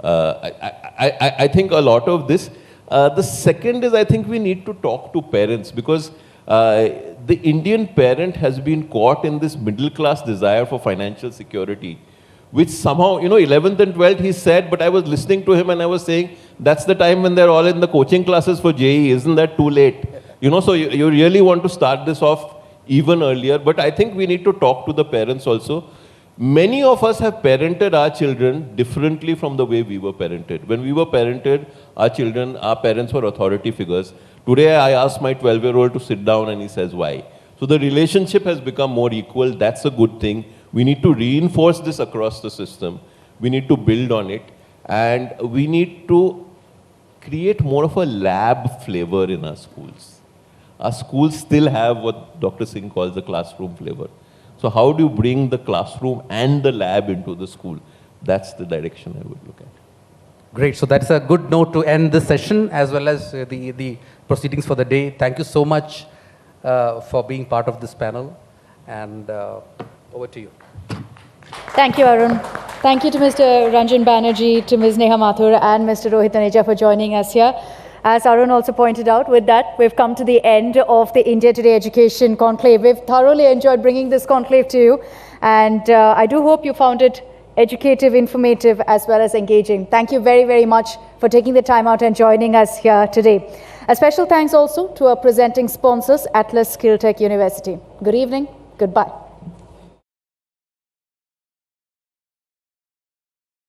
I think a lot of this. The second is I think we need to talk to parents, because the Indian parent has been caught in this middle class desire for financial security, which somehow, 11th and 12th he said, but I was listening to him and I was saying, that's the time when they're all in the coaching classes for JEE, isn't that too late? So you really want to start this off even earlier, but I think we need to talk to the parents also. Many of us have parented our children differently from the way we were parented. When we were parented, our parents were authority figures. Today I ask my 12-year-old to sit down and he says, why? So the relationship has become more equal. That's a good thing. We need to reinforce this across the system. We need to build on it. And we need to create more of a lab flavor in our schools. Our schools still have what Dr. Singh calls the classroom flavor. So how do you bring the classroom and the lab into the school? That's the direction I would look at. Great. So that's a good note to end this session as well as the proceedings for the day. Thank you so much for being part of this panel. And over to you. Thank you, Arun. Thank you to Mr. Ranjan Banerjee, to Ms. Neha Mathur, and Mr. Rohit Taneja for joining us here. As Arun also pointed out, with that, we've come to the end of the India Today Education Conclave. We've thoroughly enjoyed bringing this conclave to you. And I do hope you found it educative, informative, as well as engaging. Thank you very, very much for taking the time out and joining us here today. A special thanks also to our presenting sponsors, Atlas Skill Tech University. Good evening. Goodbye.